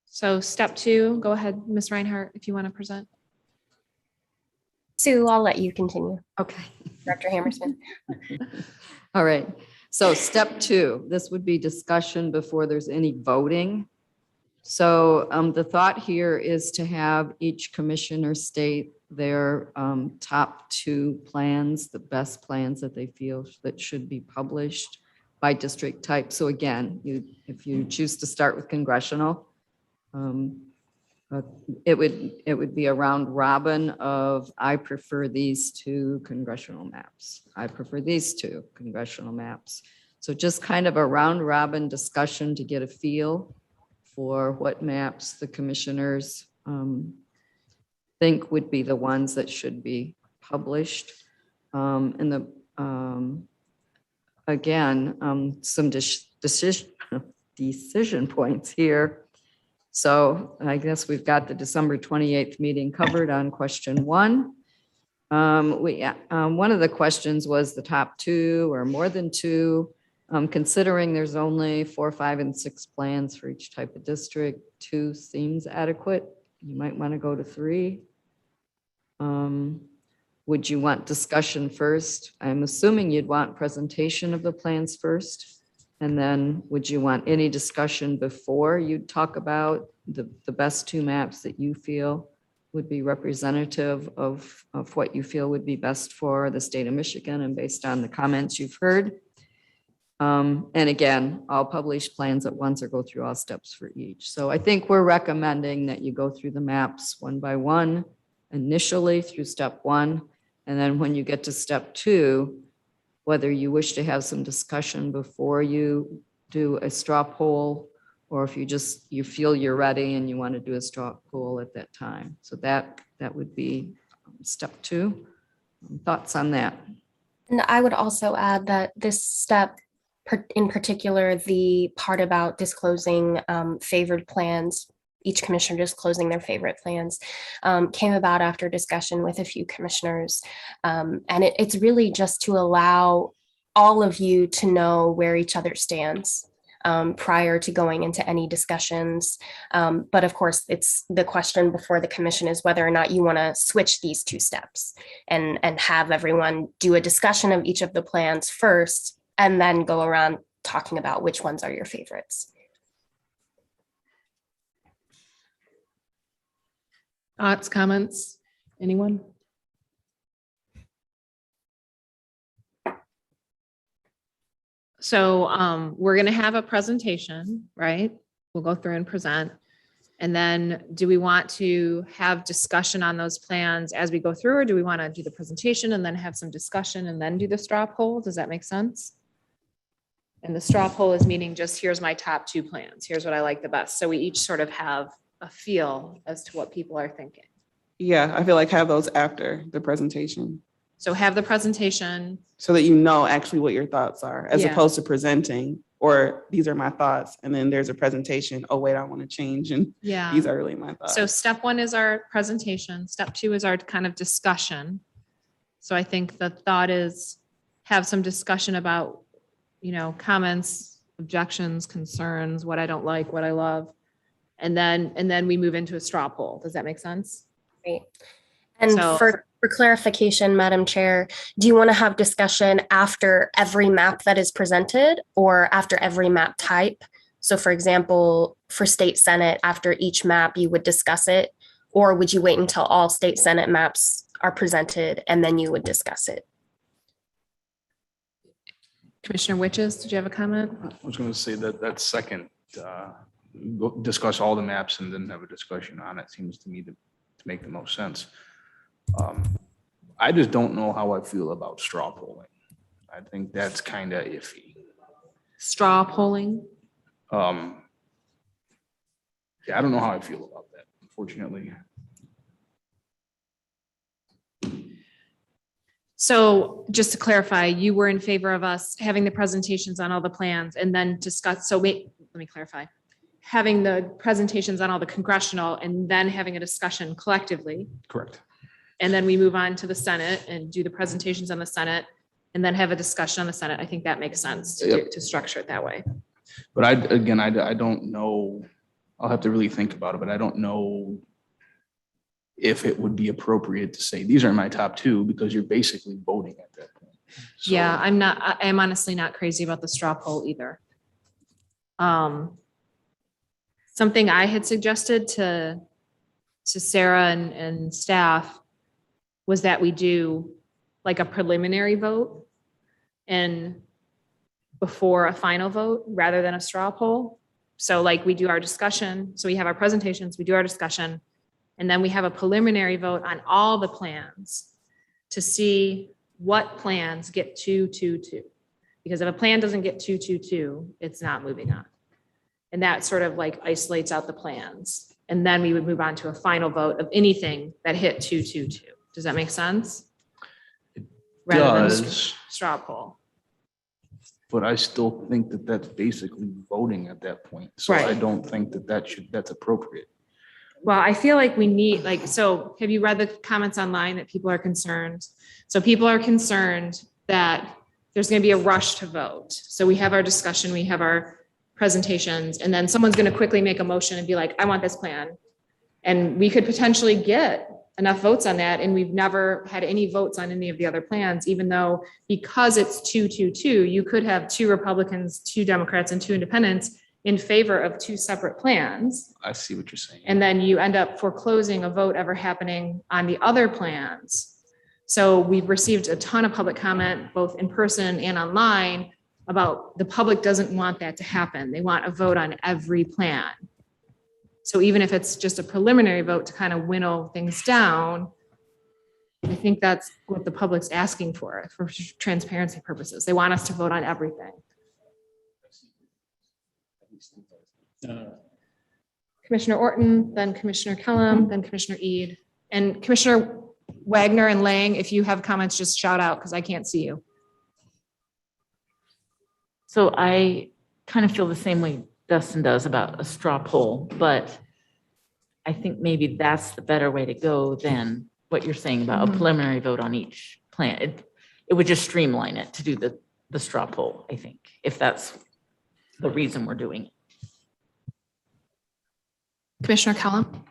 So step 2, go ahead, Ms. Reinhardt, if you want to present. Sue, I'll let you continue. Okay. Director Hammersmith. All right. So step 2, this would be discussion before there's any voting. So the thought here is to have each commissioner state their top 2 plans, the best plans that they feel that should be published by district type. So again, if you choose to start with congressional, it would be a round robin of I prefer these 2 congressional maps. I prefer these 2 congressional maps. So just kind of a round robin discussion to get a feel for what maps the commissioners think would be the ones that should be published. And again, some decision points here. So I guess we've got the December 28th meeting covered on question 1. One of the questions was the top 2 or more than 2. Considering there's only 4, 5, and 6 plans for each type of district, 2 seems adequate. You might want to go to 3. Would you want discussion first? I'm assuming you'd want presentation of the plans first. And then would you want any discussion before you'd talk about the best 2 maps that you feel would be representative of what you feel would be best for the state of Michigan and based on the comments you've heard? And again, I'll publish plans at once or go through all steps for each. So I think we're recommending that you go through the maps one by one, initially through step 1. And then when you get to step 2, whether you wish to have some discussion before you do a straw poll, or if you feel you're ready and you want to do a straw poll at that time. So that would be step 2. Thoughts on that? And I would also add that this step, in particular, the part about disclosing favored plans, each commissioner disclosing their favorite plans, came about after discussion with a few commissioners. And it's really just to allow all of you to know where each other stands prior to going into any discussions. But of course, it's the question before the commission is whether or not you want to switch these 2 steps and have everyone do a discussion of each of the plans first, and then go around talking about which ones are your favorites. Thoughts, comments, anyone? So we're going to have a presentation, right? We'll go through and present. And then do we want to have discussion on those plans as we go through, or do we want to do the presentation and then have some discussion and then do the straw poll? Does that make sense? And the straw poll is meaning just here's my top 2 plans. Here's what I like the best. So we each sort of have a feel as to what people are thinking. Yeah, I feel like have those after the presentation. So have the presentation. So that you know actually what your thoughts are, as Yeah. opposed to presenting, or these are my thoughts, and then there's a presentation, oh wait, I want to change, and Yeah. these are really my thoughts. So step 1 is our presentation. Step 2 is our kind of discussion. So I think the thought is have some discussion about, comments, objections, concerns, what I don't like, what I love. And then we move into a straw poll. Does that make sense? Great. And So- for clarification, Madam Chair, do you want to have discussion after every map that is presented or after every map type? So for example, for state senate, after each map, you would discuss it, or would you wait until all state senate maps are presented and then you would discuss it? Commissioner Witches, did you have a comment? I was going to say that second, discuss all the maps and then have a discussion on it seems to me to make the most sense. I just don't know how I feel about straw polling. I think that's kind of iffy. Straw polling? Yeah, I don't know how I feel about that, unfortunately. So just to clarify, you were in favor of us having the presentations on all the plans and then discuss, so wait, let me clarify. Having the presentations on all the congressional and then having a discussion collectively. Correct. And then we move on to the Senate and do the presentations on the Senate and then have a discussion on the Senate. I think that makes sense to structure it that way. But I don't know, I'll have to really think about it, but I don't know if it would be appropriate to say, these are my top 2, because you're basically voting at that point. So- Yeah, I'm honestly not crazy about the straw poll either. Something I had suggested to Sarah and staff was that we do like a preliminary vote and before a final vote rather than a straw poll. So like we do our discussion, so we have our presentations, we do our discussion, and then we have a preliminary vote on all the plans to see what plans get 2-2-2. Because if a plan doesn't get 2-2-2, it's not moving on. And that sort of like isolates out the plans. And then we would move on to a final vote of anything that hit 2-2-2. Does that make sense? Rather than Does, straw poll. but I still think that that's basically voting at that point. So I Right. don't think that's appropriate. Well, I feel like we need, like, so have you read the comments online that people are concerned? So people are concerned that there's going to be a rush to vote. So we have our discussion, we have our presentations, and then someone's going to quickly make a motion and be like, I want this plan. And we could potentially get enough votes on that. And we've never had any votes on any of the other plans, even though because it's 2-2-2, you could have 2 Republicans, 2 Democrats, and 2 independents in favor of 2 separate plans. I see what you're saying. And then you end up foreclosing a vote ever happening on the other plans. So we've received a ton of public comment, both in person and online, about the public doesn't want that to happen. They want a vote on every plan. So even if it's just a preliminary vote to kind of winnow things down, I think that's what the public's asking for transparency purposes. They want us to vote on everything. Commissioner Orton, then Commissioner Kellum, then Commissioner Ede, and Commissioner Wagner and Lang, if you have comments, just shout out because I can't see you. So I kind of feel the same way Dustin does about a straw poll, but I think maybe that's the better way to go than what you're saying about a preliminary vote on each plan. It would just streamline it to do the straw poll, I think, if that's the reason we're doing it. Commissioner Kellum?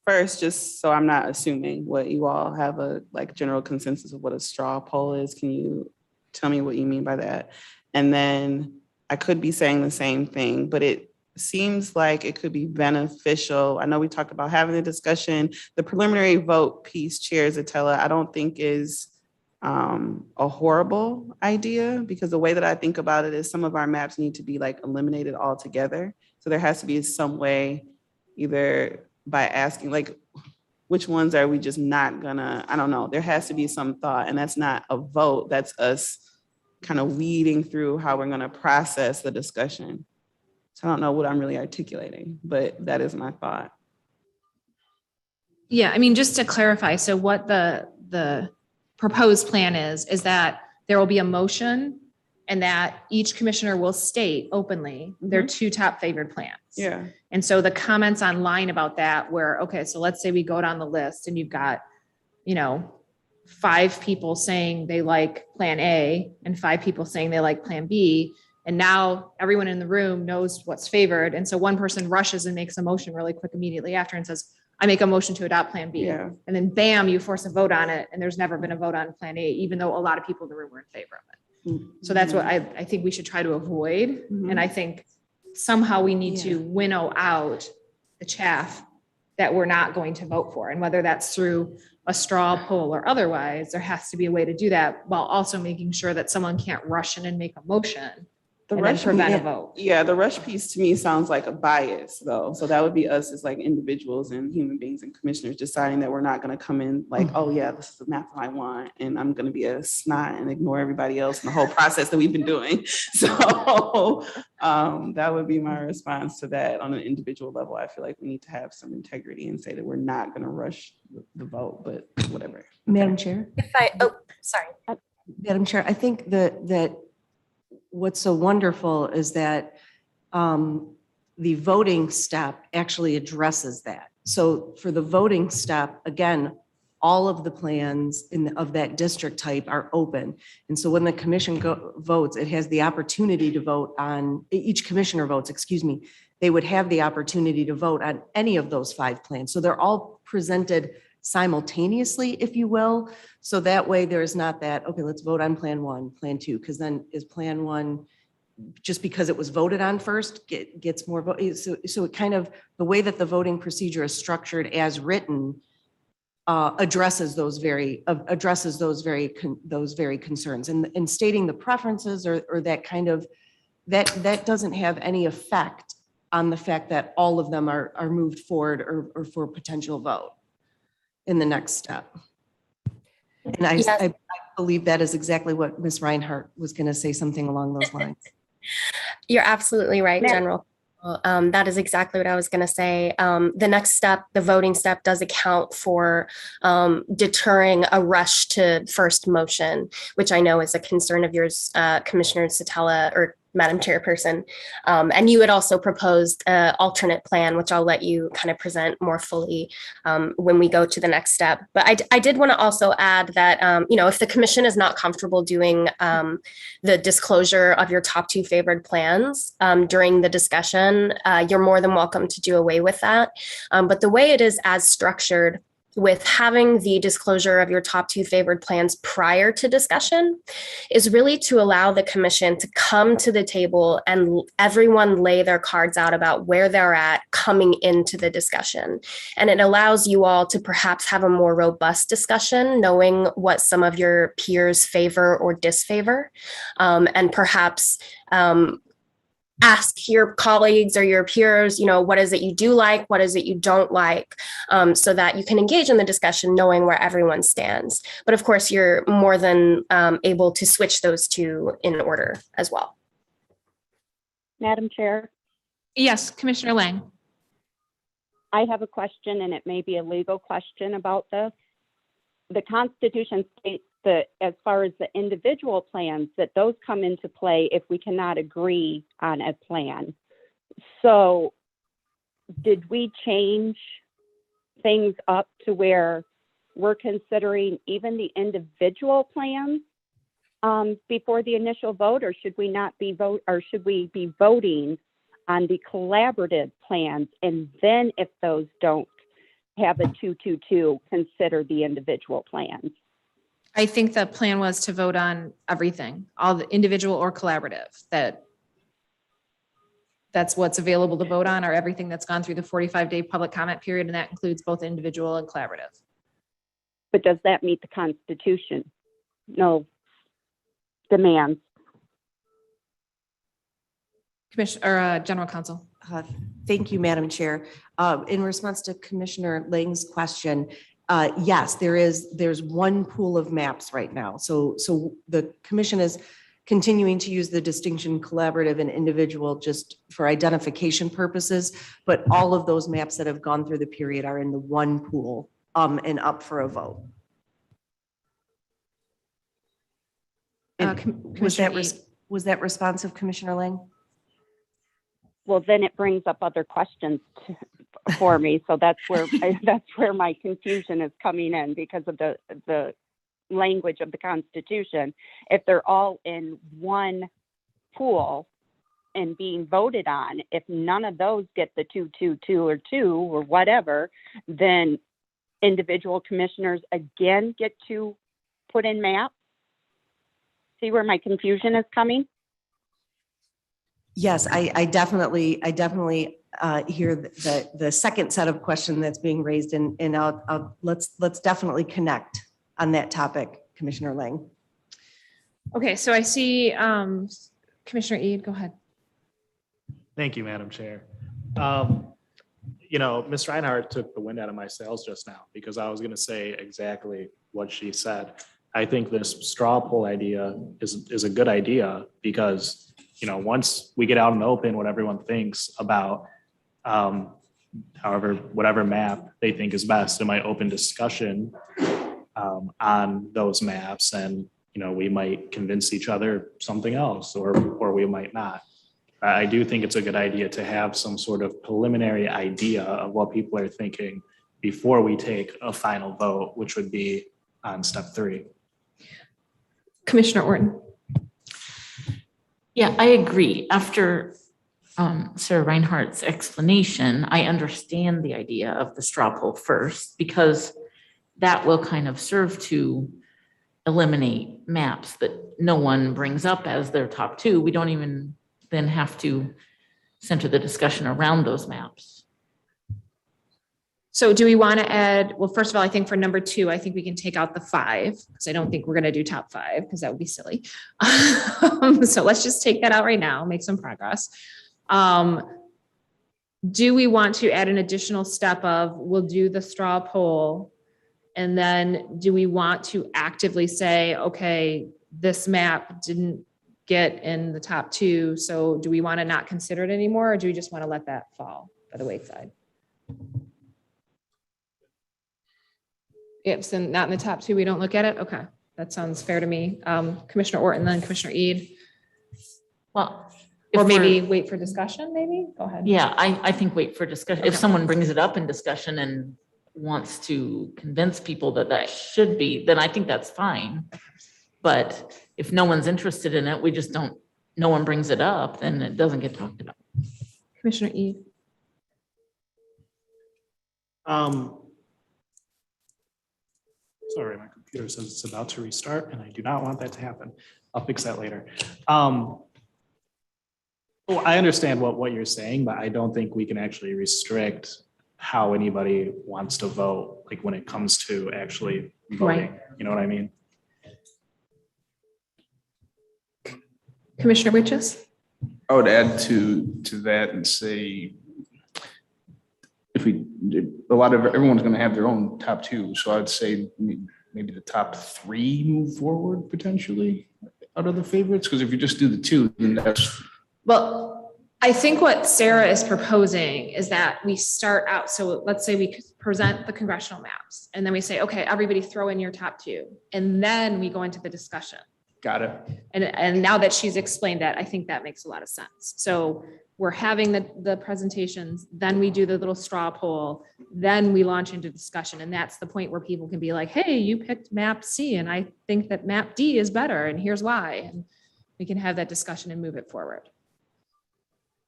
First, just so I'm not assuming what you all have a like general consensus of what a straw poll is, can you tell me what you mean by that? And then I could be saying the same thing, but it seems like it could be beneficial. I know we talked about having a discussion. The preliminary vote piece, Chair Zatella, I don't think is a horrible idea, because the way that I think about it is some of our maps need to be like eliminated altogether. So there has to be some way, either by asking like, which ones are we just not gonna, I don't know, there has to be some thought, and that's not a vote, that's us kind of weeding through how we're gonna process the discussion. So I don't know what I'm really articulating, but that is my thought. Yeah, I mean, just to clarify, so what the proposed plan is that there will be a motion and that each commissioner will state openly their two top favored plans. Yeah. And so the comments online about that where, okay, so let's say we go down the list and you've got, 5 people saying they like plan A and 5 people saying they like plan B. And now everyone in the room knows what's favored. And so one person rushes and makes a motion really quick immediately after and says, I make a motion to adopt plan B. Yeah. And then bam, you force a vote on it. And there's never been a vote on plan A, even though a lot of people in the room were in favor of it. So that's what I think we should try to avoid. And I think somehow we need to winnow out the chaff that we're not going to vote for. And whether that's through a straw poll or otherwise, there has to be a way to do that while also making sure that someone can't rush in and make a motion and then prevent a vote. Yeah, the rush piece to me sounds like a bias though. So that would be us as like individuals and human beings and commissioners deciding that we're not gonna come in like, oh yeah, this is the map that I want. And I'm gonna be a snot and ignore everybody else in the whole process that we've been doing. So that would be my response to that on an individual level. I feel like we need to have some integrity and say that we're not gonna rush the vote, but whatever. Madam Chair? Sorry. Madam Chair, I think that what's so wonderful is that the voting step actually addresses that. So for the voting step, again, all of the plans of that district type are open. And so when the commission votes, it has the opportunity to vote on, each commissioner votes, excuse me, they would have the opportunity to vote on any of those 5 plans. So they're all presented simultaneously, if you will. So that way there's not that, okay, let's vote on plan 1, plan 2, because then is plan 1, just because it was voted on first, gets more vote. So it kind of, the way that the voting procedure is structured as written addresses those very concerns, and stating the preferences or that kind of, that doesn't have any effect on the fact that all of them are moved forward or for potential vote in the next step. And I believe that is exactly what Ms. Reinhardt was going to say, something along those lines. You're absolutely right, General. That is exactly what I was going to say. The next step, the voting step, does account for deterring a rush to first motion, which I know is a concern of yours, Commissioner Satella, or Madam Chairperson. And you had also proposed an alternate plan, which I'll let you kind of present more fully when we go to the next step. But I did want to also add that, if the commission is not comfortable doing the disclosure of your top 2 favored plans during the discussion, you're more than welcome to do away with that. But the way it is as structured, with having the disclosure of your top 2 favored plans prior to discussion, is really to allow the commission to come to the table and everyone lay their cards out about where they're at coming into the discussion. And it allows you all to perhaps have a more robust discussion, knowing what some of your peers favor or disfavor, and perhaps ask your colleagues or your peers, what is it you do like, what is it you don't like, so that you can engage in the discussion knowing where everyone stands. But of course, you're more than able to switch those two in order as well. Madam Chair, Yes, Commissioner Lang. I have a question, and it may be a legal question about this. The Constitution states that as far as the individual plans, that those come into play if we cannot agree on a plan. So did we change things up to where we're considering even the individual plans before the initial vote, or should we not be should we be voting on the collaborative plans, and then if those don't have a 2-2-2, consider the individual plans? I think the plan was to vote on everything, all the individual or collaborative, that's what's available to vote on, or everything that's gone through the 45-day public comment period, and that includes both individual and collaborative. But does that meet the Constitution? No demands. Commissioner or General Counsel. Thank you, Madam Chair. In response to Commissioner Lang's question, yes, there's one pool of maps right now. So the commission is continuing to use the distinction collaborative and individual just for identification purposes, but all of those maps that have gone through the period are in the one pool and up for a vote. Was that responsive, Commissioner Lang? Well, then it brings up other questions for me. So that's where my confusion is coming in, because of the language of the Constitution. If they're all in one pool and being voted on, if none of those get the 2-2-2 or 2 or whatever, then individual commissioners again get to put in maps. See where my confusion is coming? Yes, I definitely hear the second set of question that's being raised, and let's definitely connect on that topic, Commissioner Lang. Okay, so I see Commissioner Eid, go ahead. Thank you, Madam Chair. Ms. Reinhardt took the wind out of my sails just now, because I was going to say exactly what she said. I think this straw poll idea is a good idea, because once we get out in the open what everyone thinks about whatever map they think is best, it might open discussion on those maps, and we might convince each other something else, or we might not. I do think it's a good idea to have some sort of preliminary idea of what people are thinking before we take a final vote, which would be on step 3. Commissioner Orton. Yeah, I agree. After Sarah Reinhardt's explanation, I understand the idea of the straw poll first, because that will kind of serve to eliminate maps that no one brings up as their top 2. We don't even then have to center the discussion around those maps. So do we want to add, well, first of all, I think for number 2, I think we can take out the 5, because I don't think we're going to do top 5, because that would be silly. So let's just take that out right now, make some progress. Do we want to add an additional step of, we'll do the straw poll, and then do we want to actively say, okay, this map didn't get in the top 2, so do we want to not consider it anymore, or do we just want to let that fall by the wayside? Yep, so not in the top 2, we don't look at it? Okay, that sounds fair to me. Commissioner Orton, then Commissioner Eid. Well, or maybe wait for discussion, maybe? Go ahead. Yeah, I think wait for discussion. If someone brings it up in discussion and wants to convince people that that should be, then I think that's fine. But if no one's interested in it, no one brings it up, then it doesn't get talked about. Commissioner Eid. Sorry, my computer says it's about to restart, and I do not want that to happen. I'll fix that later. Well, I understand what you're saying, but I don't think we can actually restrict how anybody wants to vote, like when it comes to actually voting. Right. You know what I mean? Commissioner Witches? I would add to that and say, if we, everyone's gonna have their own top two, so I'd say maybe the top three move forward potentially out of the favorites, because if you just do the two, then that's. Well, I think what Sarah is proposing is that we start out, so let's say we present the congressional maps, and then we say, okay, everybody throw in your top two, and then we go into the discussion. Got it. And now that she's explained that, I think that makes a lot of sense. So we're having the presentations, then we do the little straw poll, then we launch into discussion. And that's the point where people can be like, hey, you picked map C and I think that map D is better and here's why. And we can have that discussion and move it forward.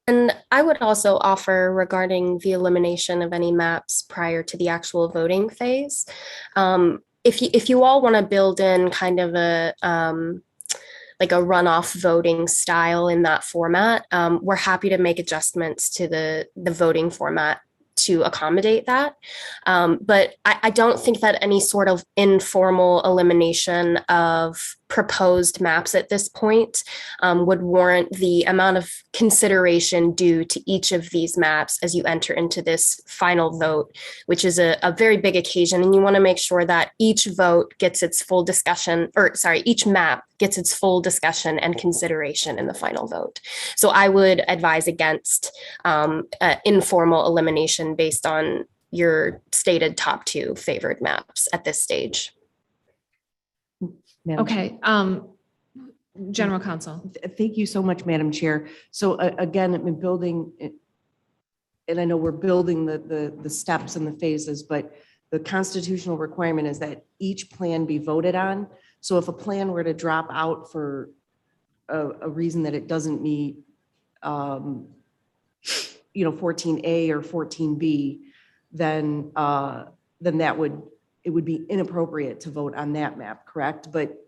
And I would also offer regarding the elimination of any maps prior to the actual voting phase. If you all want to build in kind of a like a runoff voting style in that format, we're happy to make adjustments to the voting format to accommodate that. But I don't think that any sort of informal elimination of proposed maps at this point would warrant the amount of consideration due to each of these maps as you enter into this final vote, which is a very big occasion. And you want to make sure that each vote gets its full discussion, or sorry, each map gets its full discussion and consideration in the final vote. So I would advise against informal elimination based on your stated top two favored maps at this stage. Okay, General Counsel. Thank you so much, Madam Chair. So again, I'm building, and I know we're building the steps and the phases, but the constitutional requirement is that each plan be voted on. So if a plan were to drop out for a reason that it doesn't meet, 14A or 14B, then it would be inappropriate to vote on that map, correct? But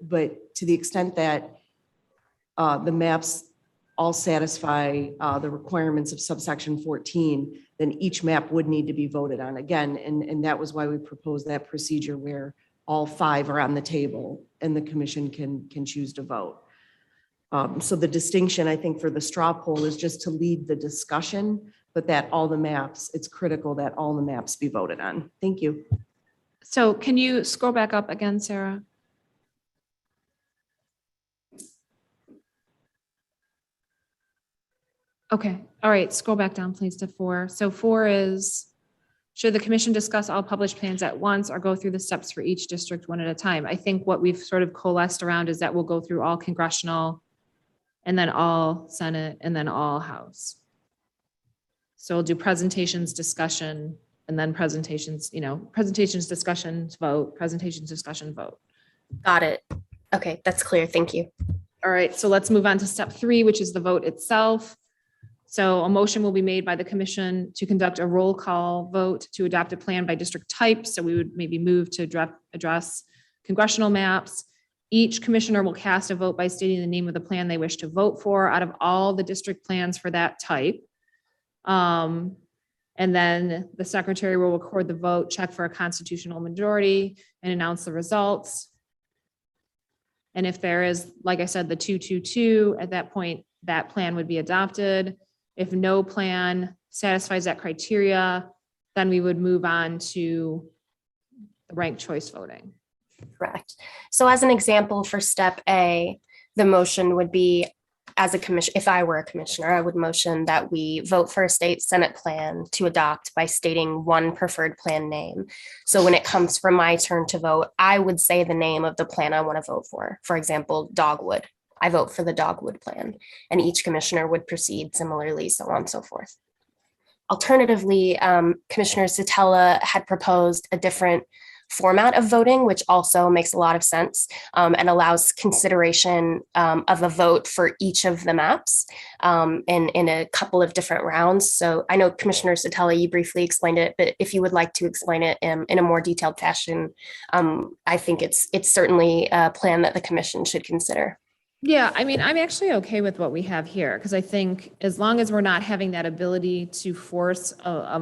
to the extent that the maps all satisfy the requirements of subsection 14, then each map would need to be voted on again. And that was why we proposed that procedure where all five are on the table and the commission can choose to vote. So the distinction, I think, for the straw poll is just to lead the discussion, but that all the maps, it's critical that all the maps be voted on. Thank you. So can you scroll back up again, Sarah? Okay, all right, scroll back down, please, to 4. So 4 is, should the commission discuss all published plans at once or go through the steps for each district one at a time? I think what we've sort of coalesced around is that we'll go through all congressional and then all Senate and then all House. So we'll do presentations, discussion, and then presentations, presentations, discussions, vote, presentations, discussion, vote. Got it. Okay, that's clear. Thank you. All right, so let's move on to step 3, which is the vote itself. So a motion will be made by the commission to conduct a roll call vote to adopt a plan by district type. So we would maybe move to address congressional maps. Each commissioner will cast a vote by stating the name of the plan they wish to vote for out of all the district plans for that type. And then the secretary will record the vote, check for a constitutional majority, and announce the results. And if there is, like I said, the 222, at that point, that plan would be adopted. If no plan satisfies that criteria, then we would move on to the ranked choice voting. Correct. So as an example for step A, the motion would be, as a commission, if I were a commissioner, I would motion that we vote for a state Senate plan to adopt by stating one preferred plan name. So when it comes for my turn to vote, I would say the name of the plan I want to vote for. For example, Dogwood. I vote for the Dogwood plan, and each commissioner would proceed similarly, so on and so forth. Alternatively, Commissioner Satella had proposed a different format of voting, which also makes a lot of sense and allows consideration of a vote for each of the maps in a couple of different rounds. So I know Commissioner Satella, you briefly explained it, but if you would like to explain it in a more detailed fashion, I think it's certainly a plan that the commission should consider. Yeah, I mean, I'm actually okay with what we have here because I think as long as we're not having that ability to force I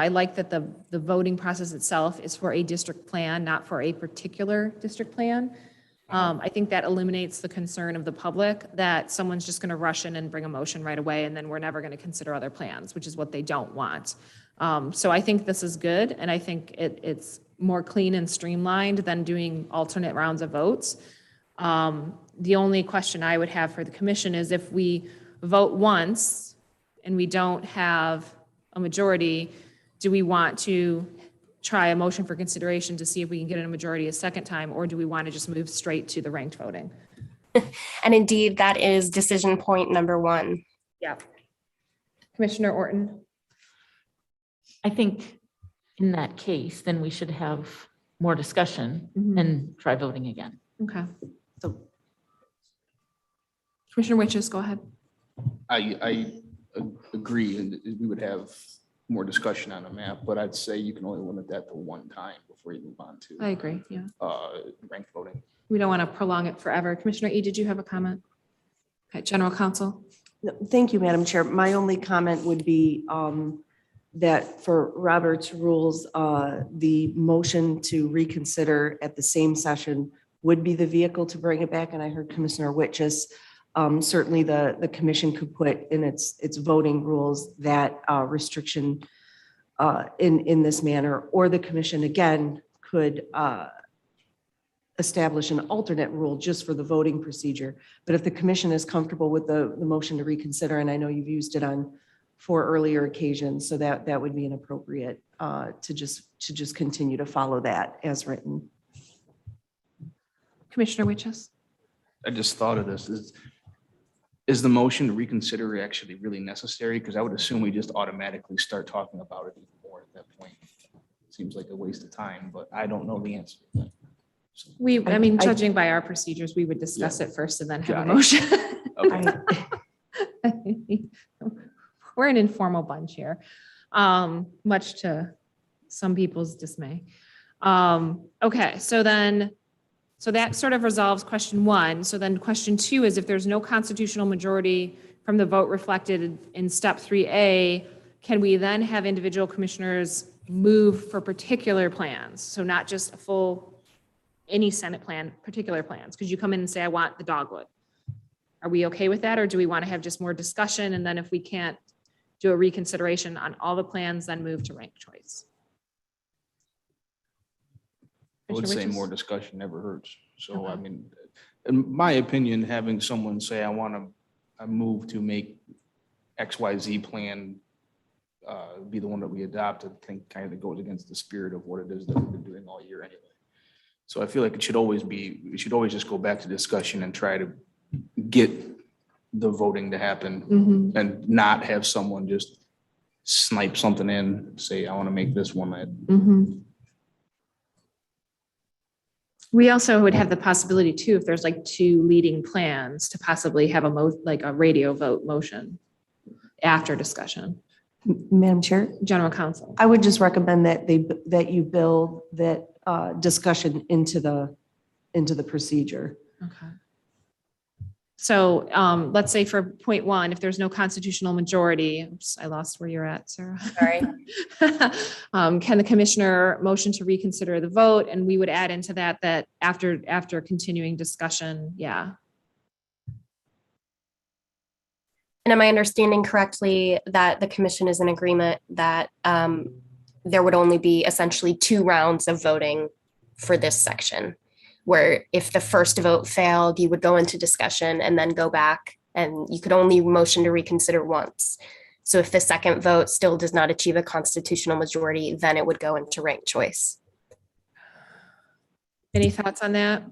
like that the voting process itself is for a district plan, not for a particular district plan. I think that eliminates the concern of the public that someone's just going to rush in and bring a motion right away, and then we're never going to consider other plans, which is what they don't want. So I think this is good, and I think it's more clean and streamlined than doing alternate rounds of votes. The only question I would have for the commission is if we vote once and we don't have a majority, do we want to try a motion for consideration to see if we can get a majority a second time, or do we want to just move straight to the ranked voting? And indeed, that is decision point number 1. Yeah. Commissioner Orton? I think in that case, then we should have more discussion Mhm. and try voting again. Okay. So Commissioner Witches, go ahead. I agree, and we would have more discussion on a map, but I'd say you can only limit that to one time before you move on to I agree, yeah. ranked voting. We don't want to prolong it forever. Commissioner E, did you have a comment? Okay, General Counsel? No, thank you, Madam Chair. My only comment would be that for Robert's rules, the motion to reconsider at the same session would be the vehicle to bring it back. And I heard Commissioner Witches, certainly the commission could put in its voting rules that restriction in this manner, or the commission again could establish an alternate rule just for the voting procedure. But if the commission is comfortable with the motion to reconsider, and I know you've used it on 4 earlier occasions, so that would be inappropriate to just continue to follow that as written. Commissioner Witches? I just thought of this. Is the motion to reconsider actually really necessary? Because I would assume we just automatically start talking about it even more at that point. Seems like a waste of time, but I don't know the answer. I mean, judging by our procedures, we would discuss it first and then have a Got it. motion. Okay. We're an informal bunch here, much to some people's dismay. Okay, so that sort of resolves question 1. So then question 2 is if there's no constitutional majority from the vote reflected in step 3A, can we then have individual commissioners move for particular plans? So not just any Senate plan, particular plans. Could you come in and say, I want the dogwood? Are we okay with that? Or do we want to have just more discussion? And then if we can't do a reconsideration on all the plans, then move to ranked choice? I would say Commissioner more Witches? discussion never hurts. So, Okay. I mean, in my opinion, having someone say, I move to make XYZ plan be the one that we adopt, I think kind of goes against the spirit of what it is that we've been doing all year anyway. So I feel like we should always just go back to discussion and try to get the voting to happen and not have someone just snipe something in, say, I want to make this one that. We also would have the possibility too, if there's like 2 leading plans, to possibly have a radio vote motion after discussion. Madam Chair, General Counsel. I would just recommend that you build that discussion into the procedure. Okay. So let's say for point 1, if there's no constitutional majority, oops, I lost where you're at, Sarah. Sorry. Can the commissioner motion to reconsider the vote? And we would add into that after continuing discussion, yeah. And am I understanding correctly that the commission is in agreement that there would only be essentially 2 rounds of voting for this section? Where if the first vote failed, you would go into discussion and then go back, and you could only motion to reconsider once. So if the second vote still does not achieve a constitutional majority, then it would go into ranked choice. Any thoughts on that?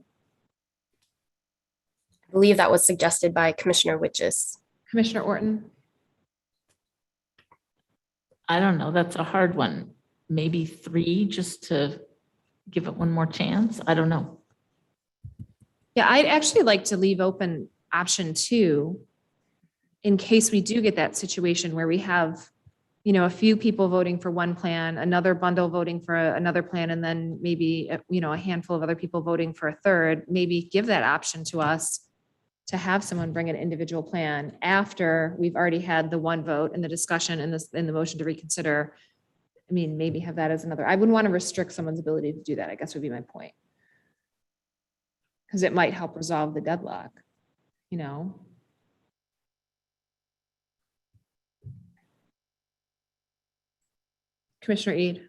I believe that was suggested by Commissioner Witches. Commissioner Orton? I don't know. That's a hard one. Maybe 3 just to give it one more chance. I don't know. Yeah, I'd actually like to leave open option 2 in case we do get that situation where we have, a few people voting for one plan, another bundle voting for another plan, and then maybe, a handful of other people voting for a third. Maybe give that option to us to have someone bring an individual plan after we've already had the one vote and the discussion and the motion to reconsider. I mean, maybe have that as another. I wouldn't want to restrict someone's ability to do that, I guess would be my point. Because it might help resolve the deadlock, you know? Commissioner Eid.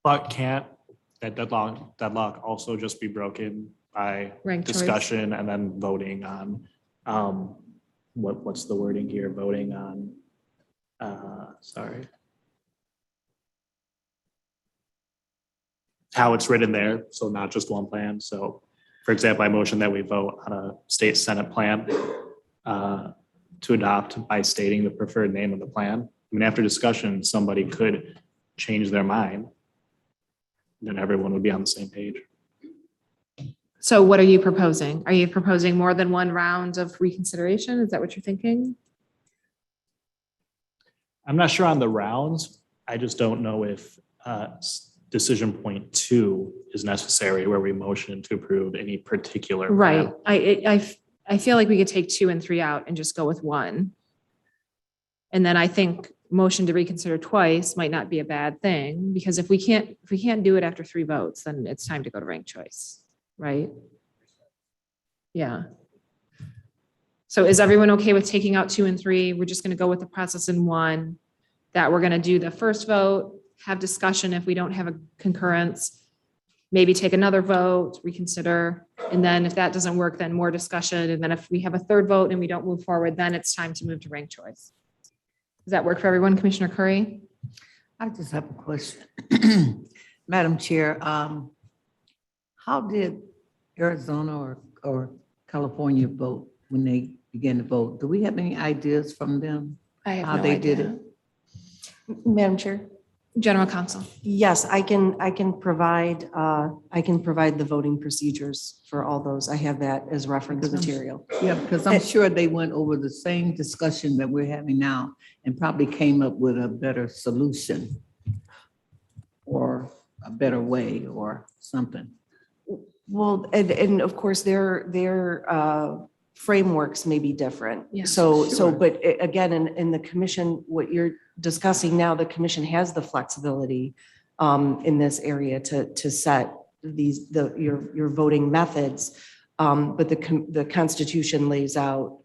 But can't that deadlock also just be broken by Ranked choice. discussion and then voting on, what's the wording here? Voting on, sorry. How it's written there, so not just one plan. So for example, I motion that we vote on a state senate plan to adopt by stating the preferred name of the plan. I mean, after discussion, somebody could change their mind. Then everyone would be on the same page. So what are you proposing? Are you proposing more than one round of reconsideration? Is that what you're thinking? I'm not sure on the rounds. I just don't know if decision point 2 is necessary where we motion to approve any particular. Right. plan. I feel like we could take 2 and 3 out and just go with 1. And then I think motion to reconsider twice might not be a bad thing, because if we can't do it after 3 votes, then it's time to go to ranked choice, right? Yeah. So is everyone okay with taking out 2 and 3? We're just going to go with the process in 1, that we're going to do the first vote, have discussion. If we don't have a concurrence, maybe take another vote, reconsider. And then if that doesn't work, then more discussion. And then if we have a third vote and we don't move forward, then it's time to move to ranked choice. Does that work for everyone? Commissioner Curry? I just have a question. Madam Chair, how did Arizona or California vote when they began to vote? Do we have any ideas from them? I have how no they idea. did it? Madam Chair? General Counsel. Yes, I can provide the voting procedures for all those. I have that as reference material. Yeah, because I'm sure they went over the same discussion that we're having now and probably came up with a better solution or a better way or something. Well, and of course, their frameworks may be different. Yeah, So, but again, in the commission, what you're discussing now, the commission has the flexibility in this area to set your voting methods. But the Constitution lays out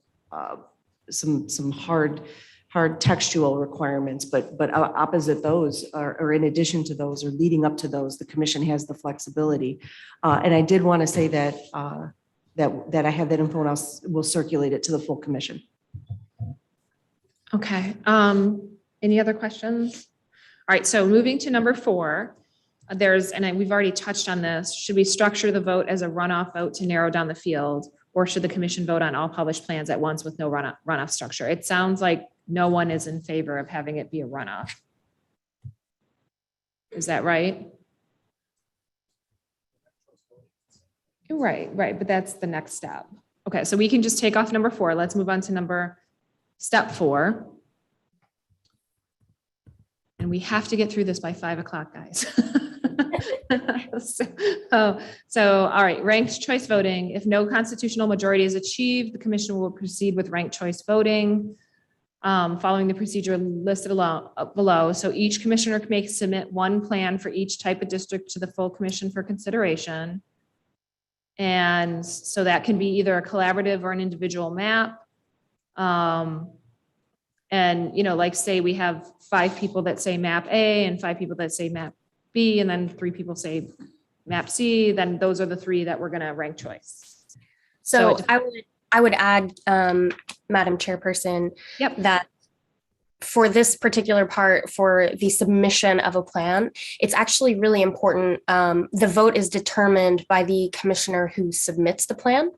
some hard textual requirements, but opposite those, or in addition to those, or leading up to those, the commission has the flexibility. And I did want to say that I have that info, and we'll circulate it to the full commission. Okay. Any other questions? All right. So moving to number 4, we've already touched on this. Should we structure the vote as a runoff vote to narrow down the field, or should the commission vote on all published plans at once with no runoff structure? It sounds like no one is in favor of having it be a runoff. Is that right? Right. But that's the next step. Okay. So we can just take off number 4. Let's move on to step 4. And we have to get through this by 5 o'clock, guys. So, all right, ranked choice voting. If no constitutional majority is achieved, the commission will proceed with ranked choice voting, following the procedure listed below. So each commissioner may submit one plan for each type of district to the full commission for consideration. And so that can be either a collaborative or an individual map. And, like say we have 5 people that say map A and 5 people that say map B, and then 3 people say map C, then those are the 3 that we're going to rank choice. So I would add, Madam Chairperson, that for this particular part, for the submission of a plan, it's actually really important. The vote is determined by the commissioner who submits the plan.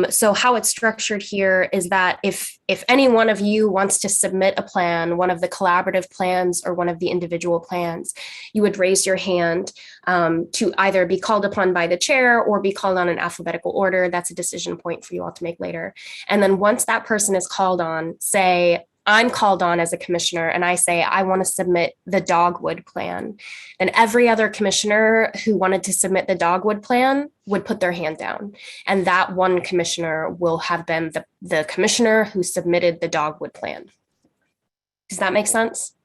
So how it's structured here is that if any one of you wants to submit a plan, one of the collaborative plans or one of the individual plans, you would raise your hand to either be called upon by the chair or be called on in alphabetical order. That's a decision point for you all to make later. And then once that person is called on, say, I'm called on as a commissioner and I say, I want to submit the Dogwood plan. And every other commissioner who wanted to submit the Dogwood plan would put their hand down. And that one commissioner will have been the commissioner who submitted the Dogwood plan. Does that make sense?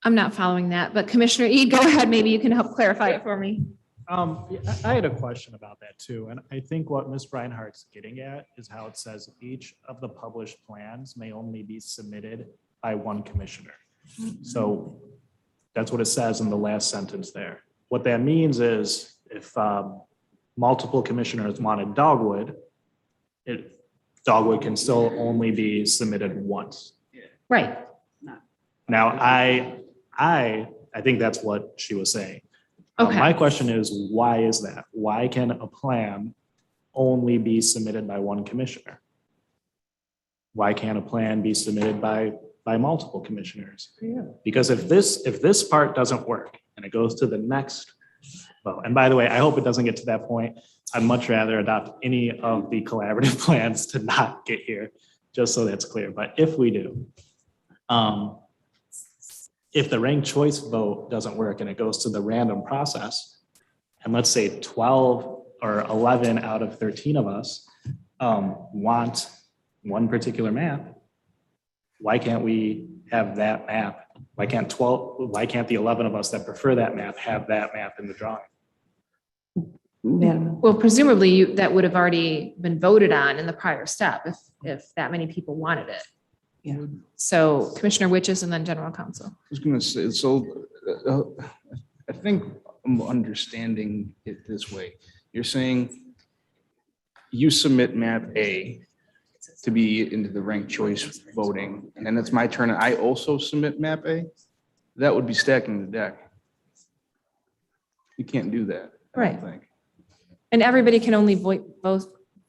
I'm not following that, but Commissioner Eid, go ahead. Maybe you can help clarify it for me. I had a question about that too, and I think what Ms. Reinhardt's getting at is how it says each of the published plans may only be submitted by one commissioner. So that's what it says in the last sentence there. What that means is if multiple commissioners wanted Dogwood, Dogwood can still only be submitted once. Right. Now, I think that's what she was saying. Okay. My question is, why is that? Why can a plan only be submitted by one commissioner? Why can't a plan be submitted by multiple commissioners? Yeah. Because if this part doesn't work and it goes to the next, well, and by the way, I hope it doesn't get to that point. I'd much rather adopt any of the collaborative plans to not get here, just so that's clear. But if we do, if the ranked choice vote doesn't work and it goes to the random process, and let's say 12 or 11 out of 13 of us want one particular map, why can't we have that map? Why can't the 11 of us that prefer that map have that map in the drawing? Well, presumably that would have already been voted on in the prior step if that many people wanted it. Yeah. So Commissioner Witches and then General Counsel. I was gonna say, so I think I'm understanding it this way. You're saying you submit map A to be into the ranked choice voting, and then it's my turn, and I also submit map A? That would be stacking the deck. You can't do that, I Right. don't think. And everybody can only vote.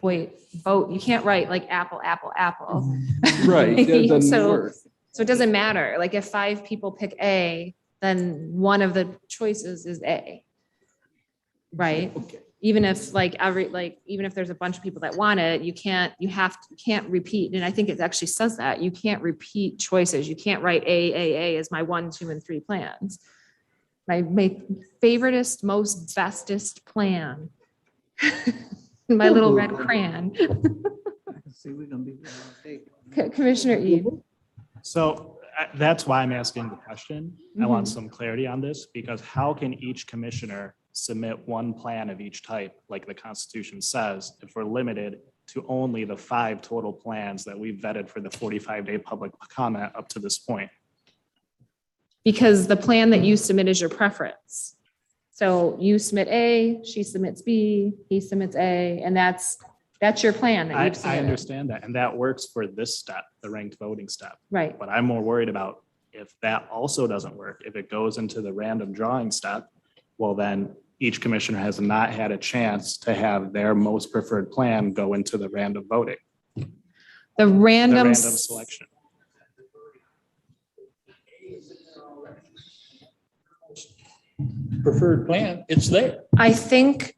You can't write like apple, apple, apple. Right, that doesn't So- work. So it doesn't matter. Like if 5 people pick A, then one of the choices is A. Right? Okay. Even if even if there's a bunch of people that want it, you can't repeat. And I think it actually says that you can't repeat choices. You can't write A as my 1, 2, and 3 plans. My favoriteest, most bestest plan. My little red crayon. See, we're gonna be here all day. Commissioner Ede. So that's why I'm asking the question. I want Mhm. some clarity on this, because how can each commissioner submit one plan of each type, like the Constitution says, if we're limited to only the 5 total plans that we've vetted for the 45-day public comment up to this point? Because the plan that you submit is your preference. So you submit A, she submits B, he submits A, and that's your plan that I you've submitted. understand that, and that works for this step, the ranked voting step. Right. But I'm more worried about if that also doesn't work, if it goes into the random drawing step, well, then each commissioner has not had a chance to have their most preferred plan go into the random voting, The the random random selection. Preferred plan, it's there. I think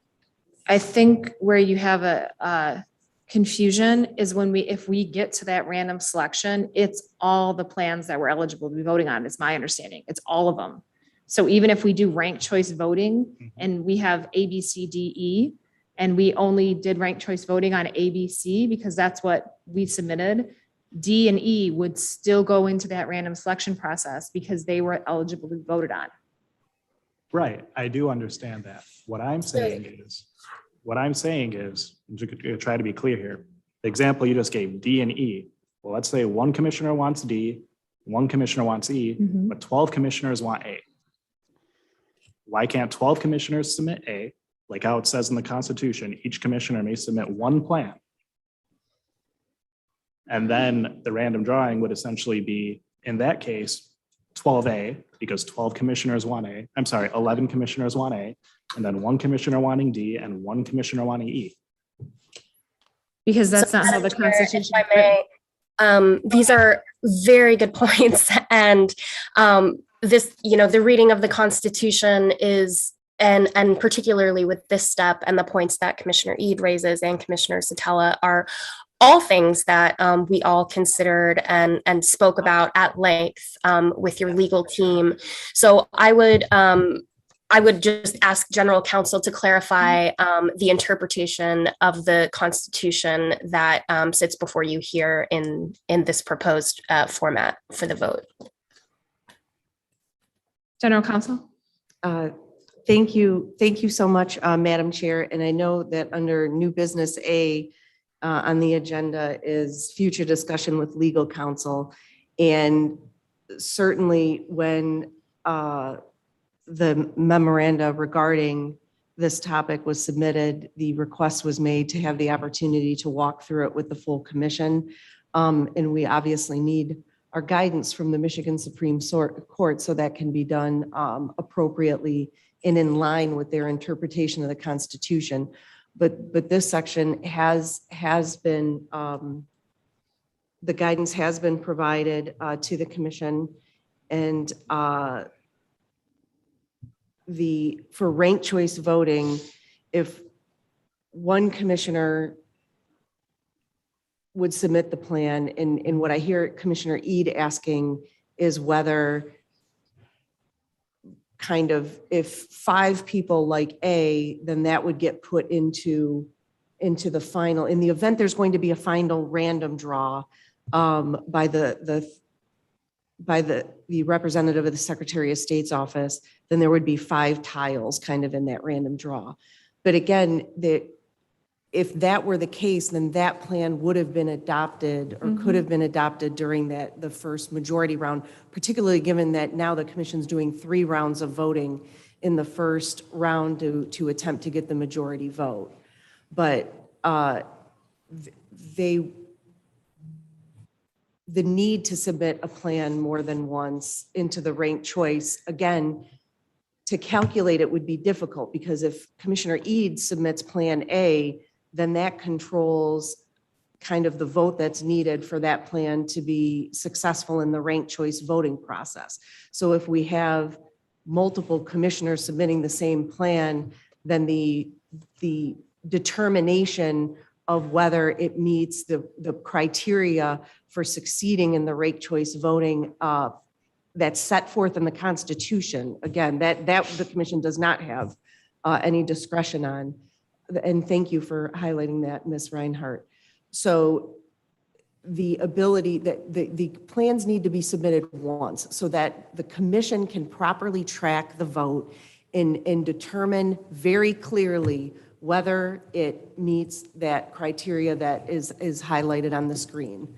where you have a confusion is if we get to that random selection, it's all the plans that we're eligible to be voting on, is my understanding. It's all of them. So even if we do ranked choice voting and we have A, B, C, D, E, and we only did ranked choice voting on A, B, C, because that's what we submitted, D and E would still go into that random selection process because they were eligible to be voted on. Right, I do understand that. What I'm saying is, I'm just gonna try to be clear here. The example you just gave, D and E. Well, let's say one commissioner wants D, one commissioner wants E, but 12 commissioners want A. Why can't 12 commissioners submit A? Like how it says in the Constitution, each commissioner may submit one plan. And then the random drawing would essentially be, in that case, 12A, because 12 commissioners want A. I'm sorry, 11 commissioners want A, and then one commissioner wanting D and one commissioner wanting E. Because that's not how the Madam Chair, Constitution. if I may, these are very good points. And this, the reading of the Constitution is, and particularly with this step and the points that Commissioner Ede raises and Commissioner Satella are all things that we all considered and spoke about at length with your legal team. So I would just ask General Counsel to clarify the interpretation of the Constitution that sits before you here in this proposed format for the vote. General Counsel? Thank you. Thank you so much, Madam Chair. And I know that under new business A on the agenda is future discussion with legal counsel. And certainly when the memoranda regarding this topic was submitted, the request was made to have the opportunity to walk through it with the full commission. And we obviously need our guidance from the Michigan Supreme Court so that can be done appropriately and in line with their interpretation of the Constitution. But this section has been, the guidance has been provided to the commission. And for ranked choice voting, if one commissioner would submit the plan, and what I hear Commissioner Eid asking is whether kind of if 5 people like A, then that would get put into the final. In the event there's going to be a final random draw by the representative of the Secretary of State's office, then there would be 5 tiles kind of in that random draw. But again, if that were the case, then that plan would have been adopted or could have been adopted during the first majority round, particularly given that now the commission's doing 3 rounds of voting in the first round to attempt to get the majority vote. But the need to submit a plan more than once into the ranked choice, again, to calculate it would be difficult, because if Commissioner Eid submits Plan A, then that controls kind of the vote that's needed for that plan to be successful in the ranked choice voting process. So if we have multiple commissioners submitting the same plan, then the determination of whether it meets the criteria for succeeding in the ranked choice voting that's set forth in the Constitution, again, that the commission does not have any discretion on. And thank you for highlighting that, Ms. Reinhardt. So the ability that the plans need to be submitted once so that the commission can properly track the vote and determine very clearly whether it meets that criteria that is highlighted on the screen.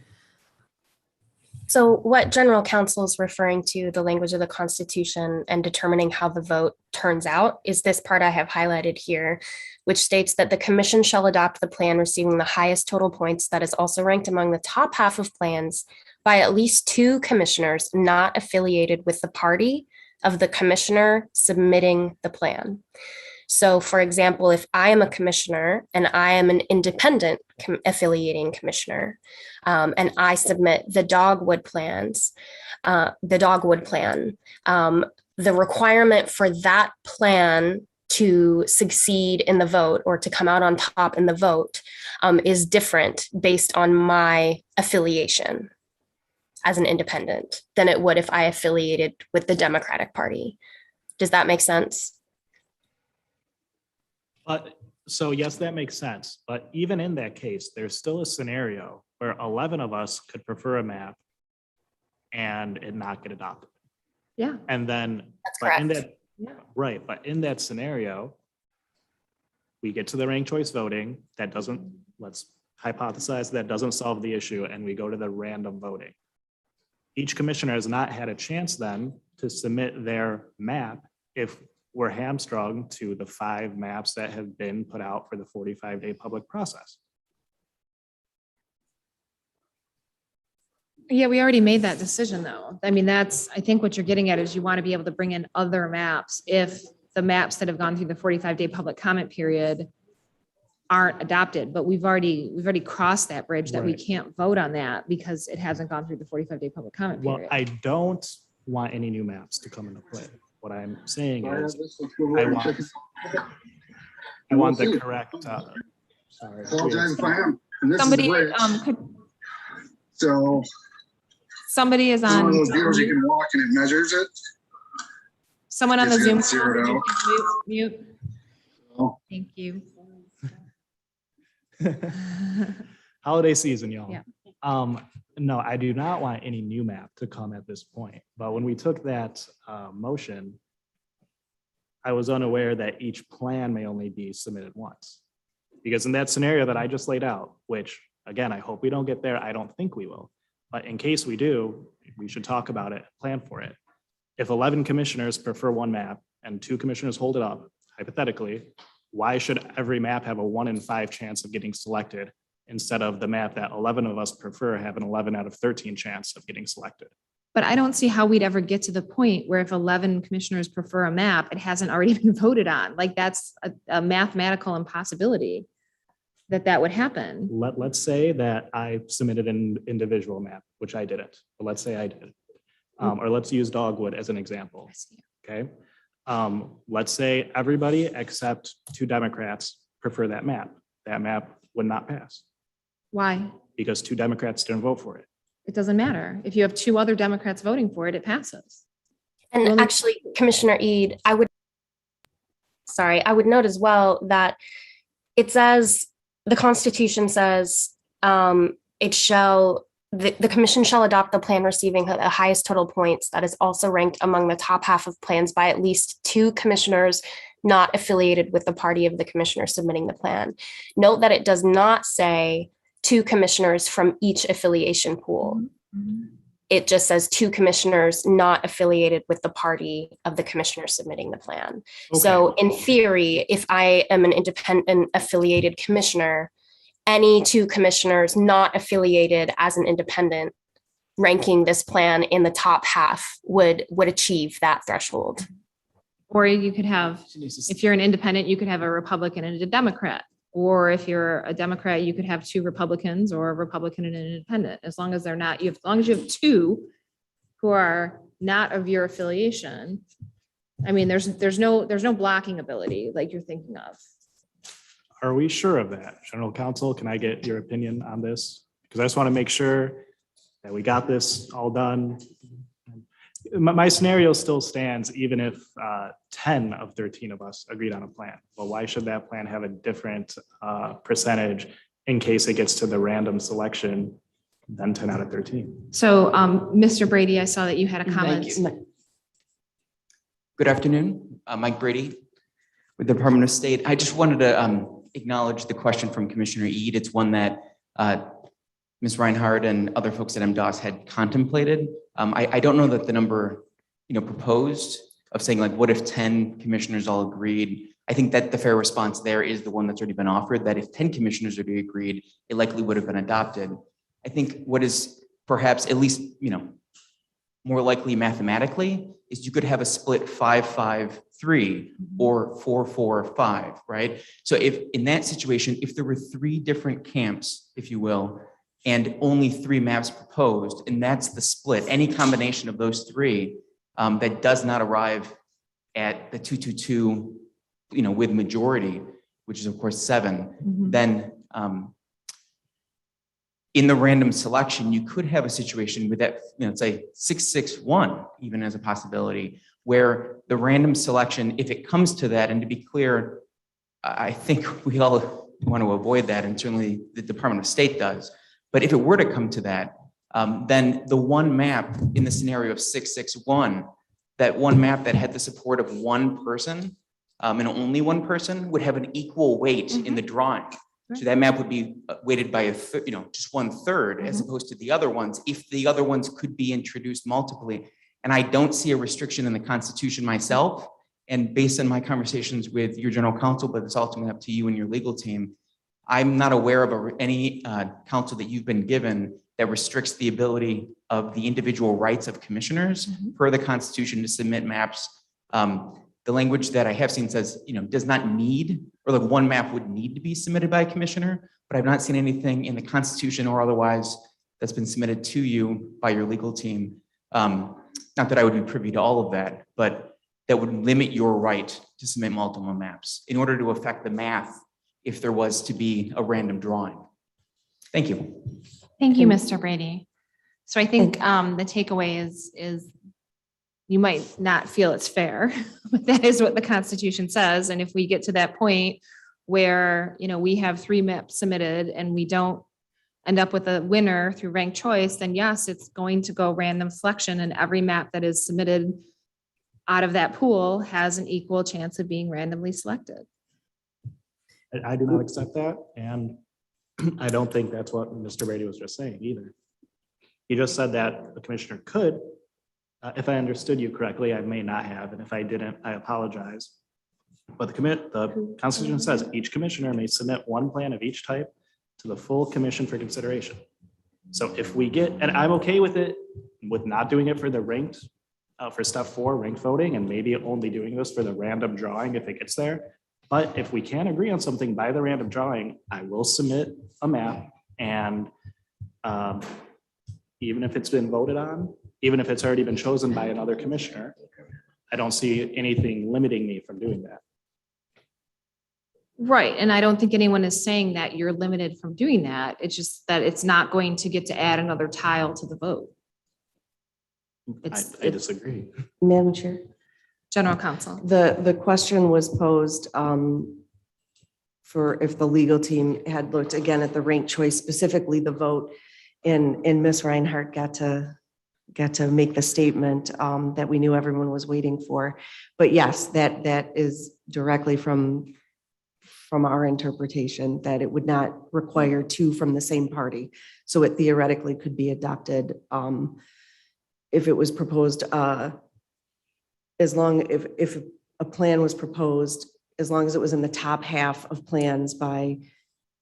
So what general counsel is referring to, the language of the Constitution and determining how the vote turns out, is this part I have highlighted here, which states that the commission shall adopt the plan receiving the highest total points that is also ranked among the top half of plans by at least 2 commissioners not affiliated with the party of the commissioner submitting the plan. So for example, if I am a commissioner and I am an independent affiliating commissioner, and I submit the dogwood plan, the requirement for that plan to succeed in the vote or to come out on top in the vote is different based on my affiliation as an independent than it would if I affiliated with the Democratic Party. Does that make sense? So yes, that makes sense. But even in that case, there's still a scenario where 11 of us could prefer a map and it not get adopted. Yeah. And then, right, but in that scenario, we get to the ranked choice voting, that doesn't, let's hypothesize that doesn't solve the issue, and we go to the random voting. Each commissioner has not had a chance then to submit their map if we're hamstrung to the 5 maps that have been put out for the 45-day public process. Yeah, we already made that decision though. I mean, I think what you're getting at is you want to be able to bring in other maps if the maps that have gone through the 45-day public comment period aren't adopted, but we've already crossed that bridge that we can't vote on that because it hasn't gone through the 45-day public comment period. Well, I don't want any new maps to come into play. What I'm saying is I want the correct, sorry. Somebody, somebody is on. You can walk and it measures it. Someone on the Zoom. It's zeroed out. Mute. Thank you. Holiday season, y'all. Yeah. No, I do not want any new map to come at this point. But when we took that motion, I was unaware that each plan may only be submitted once. Because in that scenario that I just laid out, which again, I hope we don't get there, I don't think we will. But in case we do, we should talk about it, plan for it. If 11 commissioners prefer one map and 2 commissioners hold it up, hypothetically, why should every map have a 1 in 5 chance of getting selected instead of the map that 11 of us prefer have an 11 out of 13 chance of getting selected? But I don't see how we'd ever get to the point where if 11 commissioners prefer a map, it hasn't already been voted on. Like that's a mathematical impossibility that would happen. Let's say that I submitted an individual map, which I didn't, but let's say I did. Or let's use Dogwood as an example, okay? Let's say everybody except 2 Democrats prefer that map. That map would not pass Why? because 2 Democrats didn't vote for it. It doesn't matter. If you have 2 other Democrats voting for it, it passes. And actually, Commissioner Eid, I would note as well that it says, the Constitution says, the commission shall adopt the plan receiving the highest total points that is also ranked among the top half of plans by at least 2 commissioners not affiliated with the party of the commissioner submitting the plan. Note that it does not say 2 commissioners from each affiliation pool. It just says 2 commissioners not affiliated with the party of the commissioner submitting the plan. So in theory, if I am an independent affiliated commissioner, any 2 commissioners not affiliated as an independent ranking this plan in the top half would achieve that threshold. Or you could have, if you're an independent, you could have a Republican and a Democrat. Or if you're a Democrat, you could have 2 Republicans or a Republican and an independent, as long as they're not, as long as you have 2 who are not of your affiliation. I mean, there's no blocking ability like you're thinking of. Are we sure of that? General Counsel, can I get your opinion on this? Because I just want to make sure that we got this all done. My scenario still stands even if 10 of 13 of us agreed on a plan. Well, why should that plan have a different percentage in case it gets to the random selection than 10 out of 13? So, Mr. Brady, I saw that you had a comment. Good afternoon, Mike Brady with the Department of State. I just wanted to acknowledge the question from Commissioner Eid. It's one that Ms. Reinhardt and other folks at MDOS had contemplated. I don't know that the number, proposed of saying like, what if 10 commissioners all agreed? I think that the fair response there is the one that's already been offered, that if 10 commissioners already agreed, it likely would have been adopted. I think what is perhaps at least, more likely mathematically is you could have a split 5-5-3 or 4-4-5, right? So if in that situation, if there were 3 different camps, if you will, and only 3 maps proposed, and that's the split, any combination of those 3 that does not arrive at the 2-2-2, with majority, which is of course 7, then in the random selection, you could have a situation with that, say 6-6-1, even as a possibility, where the random selection, if it comes to that, and to be clear, I think we all want to avoid that, and certainly the Department of State does. But if it were to come to that, then the one map in the scenario of 6-6-1, that one map that had the support of one person and only one person would have an equal weight in the drawing. So that map would be weighted by just 1/3 as opposed to the other ones, if the other ones could be introduced multiply. And I don't see a restriction in the Constitution myself. And based on my conversations with your general counsel, but it's ultimately up to you and your legal team, I'm not aware of any counsel that you've been given that restricts the ability of the individual rights of commissioners per the Constitution to submit maps. The language that I have seen says, does not need, or like one map would need to be submitted by a commissioner, but I've not seen anything in the Constitution or otherwise that's been submitted to you by your legal team. Not that I would be privy to all of that, but that would limit your right to submit multiple maps in order to affect the math if there was to be a random drawing. Thank you. Thank you, Mr. Brady. So I think the takeaway is you might not feel it's fair, but that is what the Constitution says. And if we get to that point where, we have 3 maps submitted and we don't end up with a winner through ranked choice, then yes, it's going to go random selection, and every map that is submitted out of that pool has an equal chance of being randomly selected. I do not accept that, and I don't think that's what Mr. Brady was just saying either. He just said that the commissioner could. If I understood you correctly, I may not have, and if I didn't, I apologize. But the Constitution says each commissioner may submit one plan of each type to the full commission for consideration. So if we get, and I'm okay with it, with not doing it for the ranked, for step 4, ranked voting, and maybe only doing this for the random drawing if it gets there. But if we can't agree on something by the random drawing, I will submit a map, and even if it's been voted on, even if it's already been chosen by another commissioner, I don't see anything limiting me from doing that. Right, and I don't think anyone is saying that you're limited from doing that. It's just that it's not going to get to add another tile to the vote. I disagree. Madam Chair, General Counsel. the question was posed for if the legal team had looked again at the ranked choice, specifically the vote, and Ms. Reinhardt got to make the statement that we knew everyone was waiting for. But yes, that is directly from our interpretation, that it would not require 2 from the same party. So it theoretically could be adopted if it was proposed, if a plan was proposed, as long as it was in the top half of plans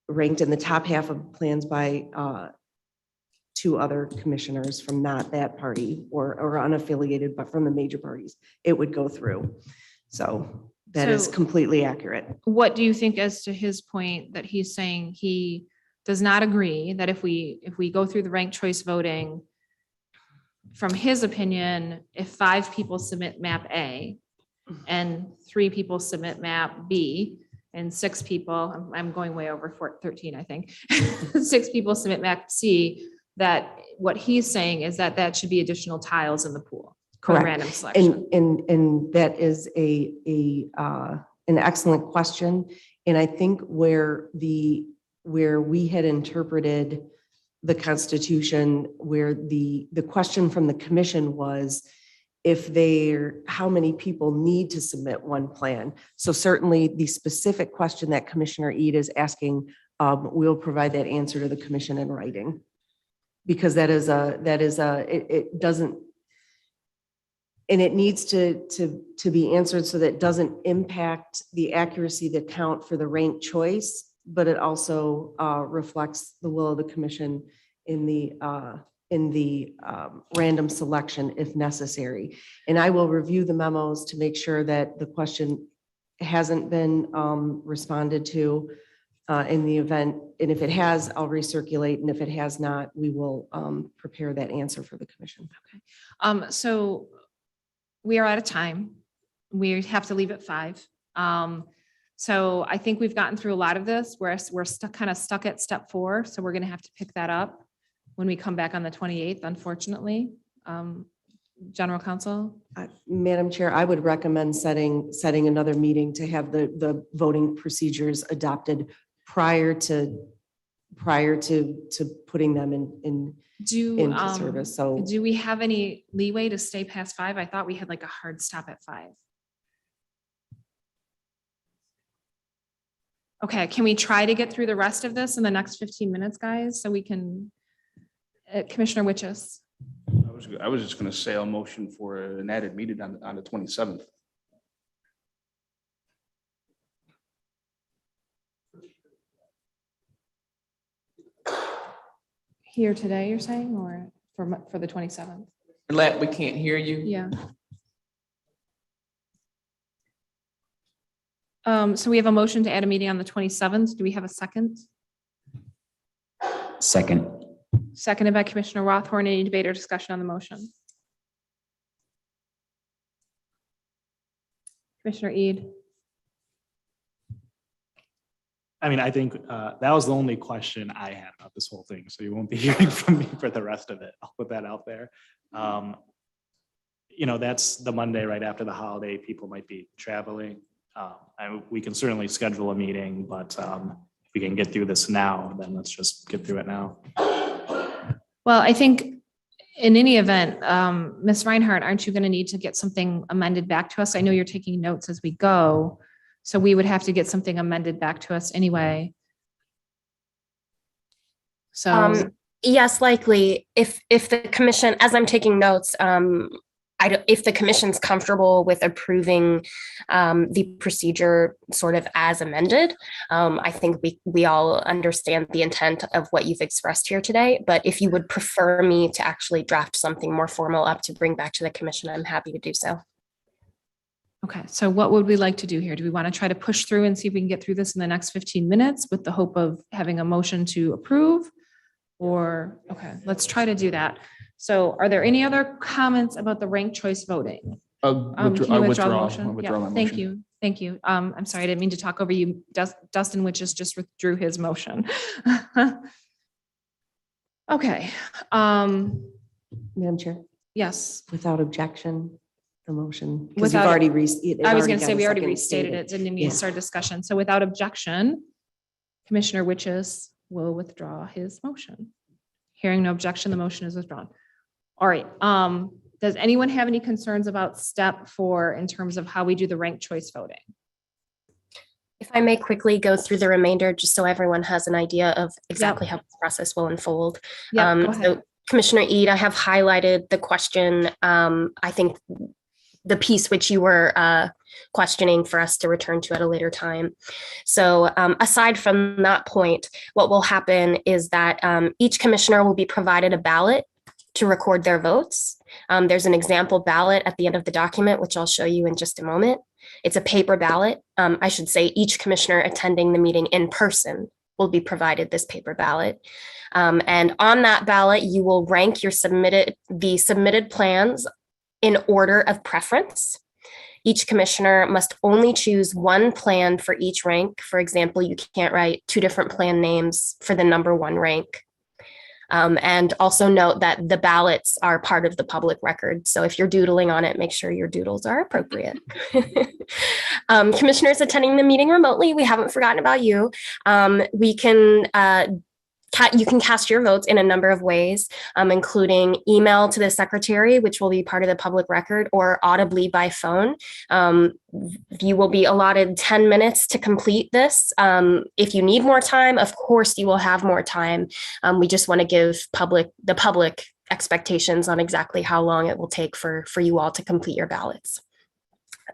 ranked in the top half of plans by 2 other commissioners from not that party or unaffiliated, but from the major parties, it would go through. So that is So- completely accurate. What do you think as to his point that he's saying he does not agree that if we go through the ranked choice voting, from his opinion, if 5 people submit map A and 3 people submit map B and 6 people, I'm going way over 13, I think, 6 people submit map C, that what he's saying is that that should be additional tiles in the pool for Correct. random selection. And that is an excellent question. And I think where we had interpreted the Constitution, where the question from the commission was how many people need to submit one plan. So certainly the specific question that Commissioner Eid is asking, we'll provide that answer to the commission in writing. Because it doesn't, and it needs to be answered so that it doesn't impact the accuracy of the count for the ranked choice, but it also reflects the will of the commission in the random selection if necessary. And I will review the memos to make sure that the question hasn't been responded to in the event. And if it has, I'll recirculate. And if it has not, we will prepare that answer for the commission. So we are out of time. We have to leave at 5. So I think we've gotten through a lot of this. We're kind of stuck at step 4. So we're going to have to pick that up when we come back on the 28th, unfortunately. General Counsel? Madam Chair, I would recommend setting another meeting to have the voting procedures adopted prior to putting them into service. So Do we have any leeway to stay past 5? I thought we had like a hard stop at 5. Okay, can we try to get through the rest of this in the next 15 minutes, guys? So we can, Commissioner Witches. I was just going to say a motion for an added meeting on the 27th. Here today, you're saying, or for the 27th? We can't hear you. Yeah. So we have a motion to add a meeting on the 27th. Do we have a second? Second. Seconded by Commissioner Rothorn. Any debate or discussion on the motion? Commissioner Eid? I mean, I think that was the only question I had about this whole thing, so you won't be hearing from me for the rest of it. I'll put that out there. That's the Monday right after the holiday. People might be traveling. We can certainly schedule a meeting, but if we can get through this now, then let's just get through it now. Well, I think in any event, Ms. Reinhardt, aren't you going to need to get something amended back to us? I know you're taking notes as we go, so we would have to get something amended back to us anyway. So, Yes, likely. If the commission, as I'm taking notes, if the commission's comfortable with approving the procedure sort of as amended, I think we all understand the intent of what you've expressed here today. But if you would prefer me to actually draft something more formal up to bring back to the commission, I'm happy to do so. okay, so what would we like to do here? Do we want to try to push through and see if we can get through this in the next 15 minutes with the hope of having a motion to approve? Or, okay, let's try to do that. So are there any other comments about the ranked choice voting? I Can you withdraw the motion? I withdraw Yeah, my thank motion. you. Thank you. I'm sorry, I didn't mean to talk over you. Dustin Witches just withdrew his motion. Okay. Madam Chair, Yes. without objection, the motion, because you've Without- already. I was going to say, we already restated it, didn't mean to start discussion. So without objection, Commissioner Witches will withdraw his motion. Hearing no objection, the motion is withdrawn. All right. Does anyone have any concerns about step 4 in terms of how we do the ranked choice voting? If I may quickly go through the remainder, just so everyone has an idea of exactly how this process will unfold. Go ahead. So Commissioner Eid, I have highlighted the question. I think the piece which you were questioning for us to return to at a later time. So aside from that point, what will happen is that each commissioner will be provided a ballot to record their votes. There's an example ballot at the end of the document, which I'll show you in just a moment. It's a paper ballot. I should say each commissioner attending the meeting in person will be provided this paper ballot. And on that ballot, you will rank the submitted plans in order of preference. Each commissioner must only choose one plan for each rank. For example, you can't write 2 different plan names for the number 1 rank. And also note that the ballots are part of the public record. So if you're doodling on it, make sure your doodles are appropriate. Commissioners attending the meeting remotely, we haven't forgotten about you. You can cast your votes in a number of ways, including email to the secretary, which will be part of the public record, or audibly by phone. You will be allotted 10 minutes to complete this. If you need more time, of course, you will have more time. We just want to give the public expectations on exactly how long it will take for you all to complete your ballots.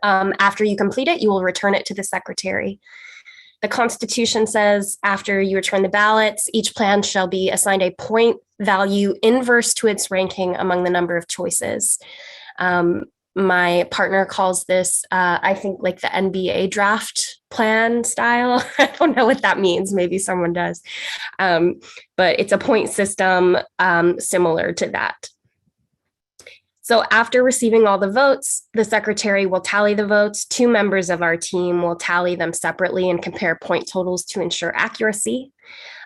After you complete it, you will return it to the secretary. The Constitution says after you return the ballots, each plan shall be assigned a point value inverse to its ranking among the number of choices. My partner calls this, I think, like the NBA draft plan style. I don't know what that means. Maybe someone does. But it's a point system similar to that. So after receiving all the votes, the secretary will tally the votes. 2 members of our team will tally them separately and compare point totals to ensure accuracy.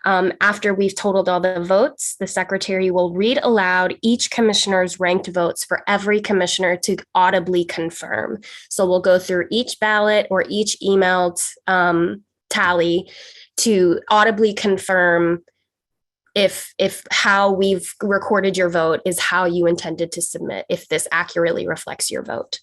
After we've totaled all the votes, the secretary will read aloud each commissioner's ranked votes for every commissioner to audibly confirm. So we'll go through each ballot or each emailed tally to audibly confirm if how we've recorded your vote is how you intended to submit, if this accurately reflects your vote.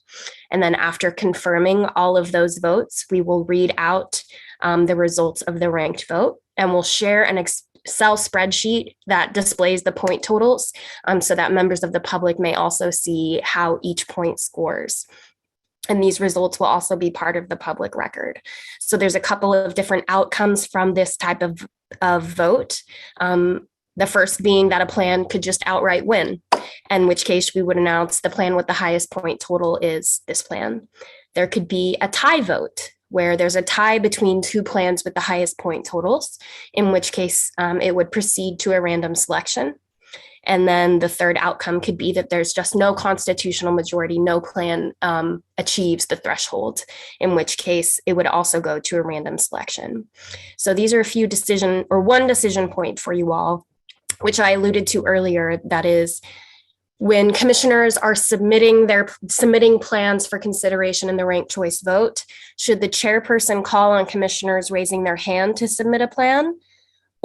And then after confirming all of those votes, we will read out the results of the ranked vote, and we'll share an Excel spreadsheet that displays the point totals so that members of the public may also see how each point scores. And these results will also be part of the public record. So there's a couple of different outcomes from this type of vote. The first being that a plan could just outright win, in which case we would announce the plan with the highest point total is this plan. There could be a tie vote where there's a tie between 2 plans with the highest point totals, in which case it would proceed to a random selection. And then the third outcome could be that there's just no constitutional majority, no plan achieves the threshold, in which case it would also go to a random selection. So these are one decision point for you all, which I alluded to earlier. That is, when commissioners are submitting plans for consideration in the ranked choice vote, should the chairperson call on commissioners raising their hand to submit a plan?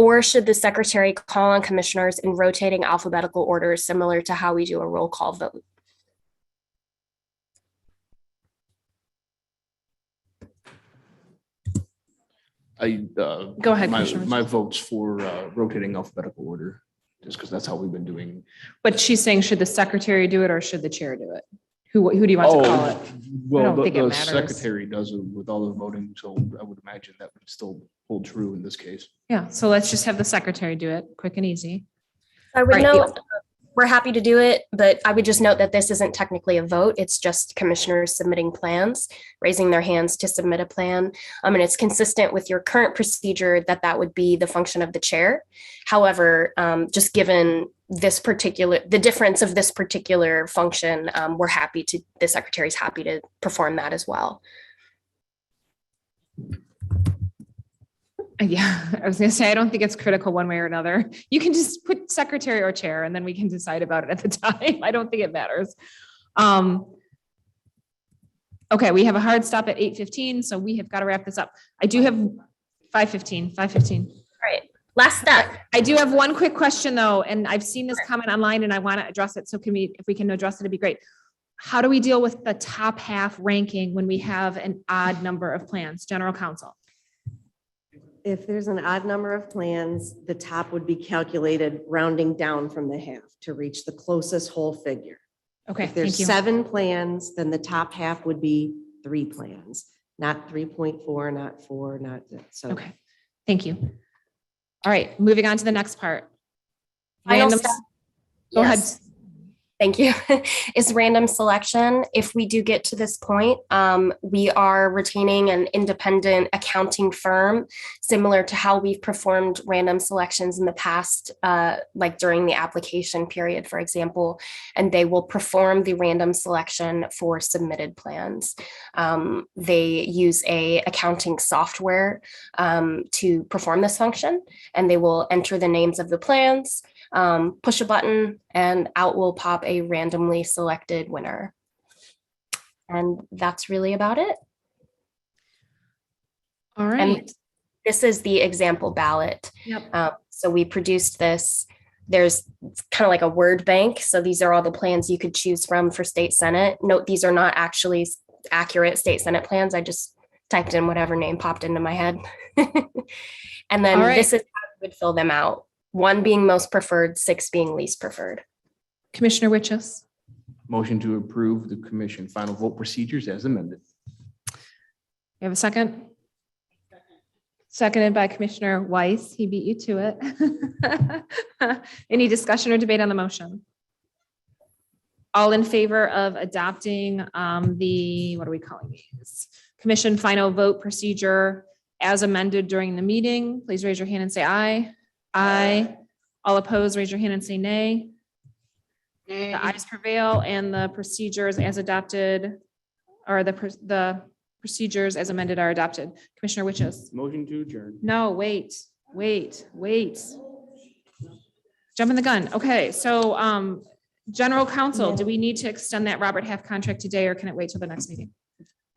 Or should the secretary call on commissioners in rotating alphabetical order, similar to how we do a roll call vote? Go ahead, Commissioner. My vote's for rotating alphabetical order, just because that's how we've been doing. But she's saying, should the secretary do it or should the chair do it? Who do you want to call it? I Well, don't think it the matters. secretary does it with all the voting, so I would imagine that would still hold true in this case. Yeah, so let's just have the secretary do it, quick and easy. I would Right, note, we're happy to do it, but I would just note that this isn't technically a vote. It's just commissioners submitting plans, raising their hands to submit a plan. And it's consistent with your current procedure that would be the function of the chair. However, just given the difference of this particular function, the secretary's happy to perform that as well. Yeah, I was gonna say, I don't think it's critical one way or another. You can just put secretary or chair and then we can decide about it at the time. I don't think it matters. Okay, we have a hard stop at 8:15, so we have got to wrap this up. I do have 5:15. All right, last step. I do have one quick question though, and I've seen this comment online and I want to address it. So if we can address it, it'd be great. How do we deal with the top half ranking when we have an odd number of plans, General Counsel? If there's an odd number of plans, the top would be calculated rounding down from the half to reach the closest whole figure. Okay, If there's thank you. 7 plans, then the top half would be 3 plans, not 3.4, not 4, not so. Okay, thank you. All right, moving on to the next part. Final Random- step. Go ahead. Yes. Thank you. Is random selection. If we do get to this point, we are retaining an independent accounting firm, similar to how we've performed random selections in the past, like during the application period, for example, and they will perform the random selection for submitted plans. They use a accounting software to perform this function, and they will enter the names of the plans, push a button, and out will pop a randomly selected winner. And that's really about it. All right. And this is the example ballot. Yep. So we produced this. There's kind of like a word bank. So these are all the plans you could choose from for state senate. Note, these are not actually accurate state senate plans. I just typed in whatever name popped into my head. And then this is how we would fill them out. 1 being most preferred, 6 being least preferred. Commissioner Witches. Motion to approve the commission final vote procedures as amended. You have a second? Seconded by Commissioner Weiss. He beat you to it. Any discussion or debate on the motion? All in favor of adopting the, what are we calling these? Commission final vote procedure as amended during the meeting, please raise your hand and say aye. Aye. All opposed, raise your hand and say nay. Nay. The ayes prevail and the procedures as adopted, or the procedures as amended are adopted. Commissioner Witches. Motion to adjourn. No, wait. Jumping the gun. Okay, so General Counsel, do we need to extend that Robert Half contract today or can it wait till the next meeting?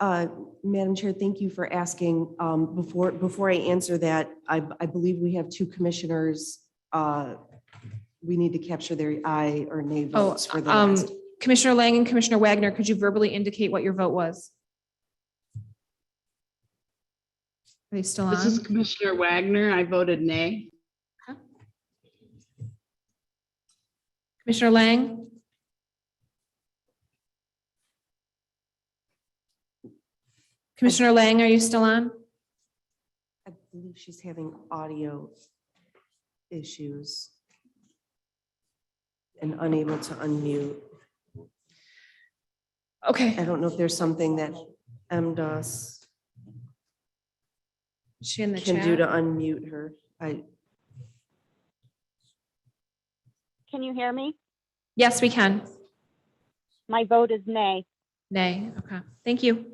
Madam Chair, thank you for asking. Before I answer that, I believe we have 2 commissioners. We need to capture their aye or nay votes for the last. Commissioner Lang and Commissioner Wagner, could you verbally indicate what your vote was? Are they still on? This is Commissioner Wagner. I voted nay. Commissioner Lang? Commissioner Lang, are you still on? I believe she's having audio issues and unable to unmute. Okay. I don't know if there's something that MDOS Is she in the can chat? do to unmute her. Can you hear me? Yes, we can. My vote is nay. Nay, okay, thank you.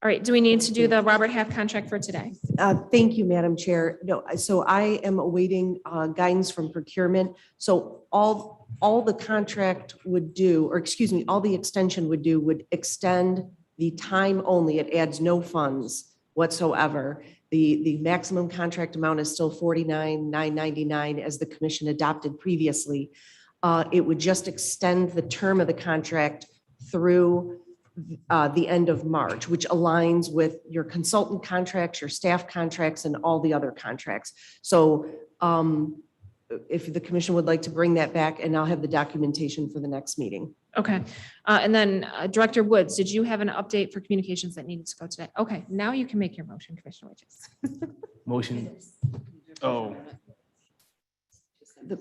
All right, do we need to do the Robert Half contract for today? Thank you, Madam Chair. No, so I am awaiting guidance from procurement. So all the contract would do, or excuse me, all the extension would do would extend the time only. It adds no funds whatsoever. The maximum contract amount is still $49,999 as the commission adopted previously. It would just extend the term of the contract through the end of March, which aligns with your consultant contracts, your staff contracts, and all the other contracts. So if the commission would like to bring that back, and I'll have the documentation for the next meeting. Okay. And then Director Woods, did you have an update for communications that needed to go today? Okay, now you can make your motion, Commissioner Witches. Motion. Oh,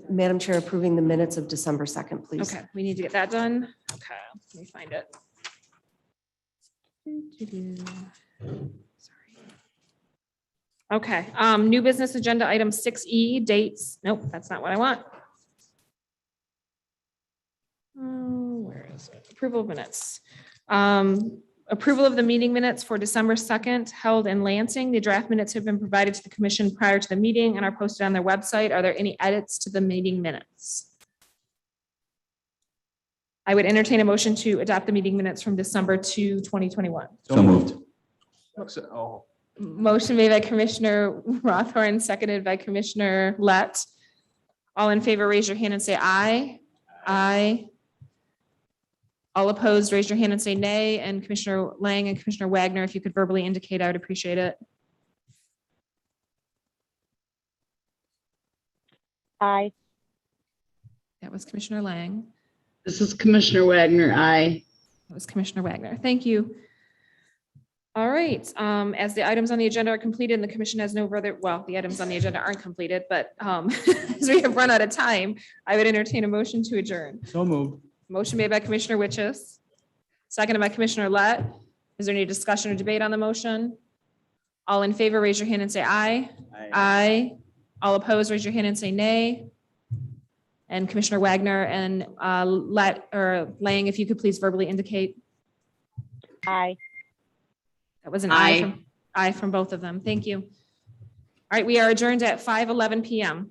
Madam Chair, approving the minutes of December 2nd, please. Okay, we need to get that done. Okay, let me find it. Sorry. Okay, new business agenda item 6E, dates. Nope, that's not what I want. Where is it? Approval of minutes. Approval of the meeting minutes for December 2nd held in Lansing. The draft minutes have been provided to the commission prior to the meeting and are posted on their website. Are there any edits to the meeting minutes? I would entertain a motion to adopt the meeting minutes from December 2, 2021. so moved. Oh, Motion made by Commissioner Rothorn, seconded by Commissioner Lett. All in favor, raise your hand and say aye. Aye. All opposed, raise your hand and say nay. And Commissioner Lang and Commissioner Wagner, if you could verbally indicate, I would appreciate it. Aye. That was Commissioner Lang. This is Commissioner Wagner. Aye. That was Commissioner Wagner. Thank you. All right, as the items on the agenda are completed and the commission has no further, well, the items on the agenda aren't completed, but as we have run out of time, I would entertain a motion to adjourn. so moved. Motion made by Commissioner Witches, seconded by Commissioner Lett. Is there any discussion or debate on the motion? All in favor, raise your hand and say aye. Aye. All opposed, raise your hand and say nay. And Commissioner Wagner and Lett or Lang, if you could please verbally indicate. Aye. That was an Aye. aye from both of them. Thank you. All right, we are adjourned at 5:11 PM.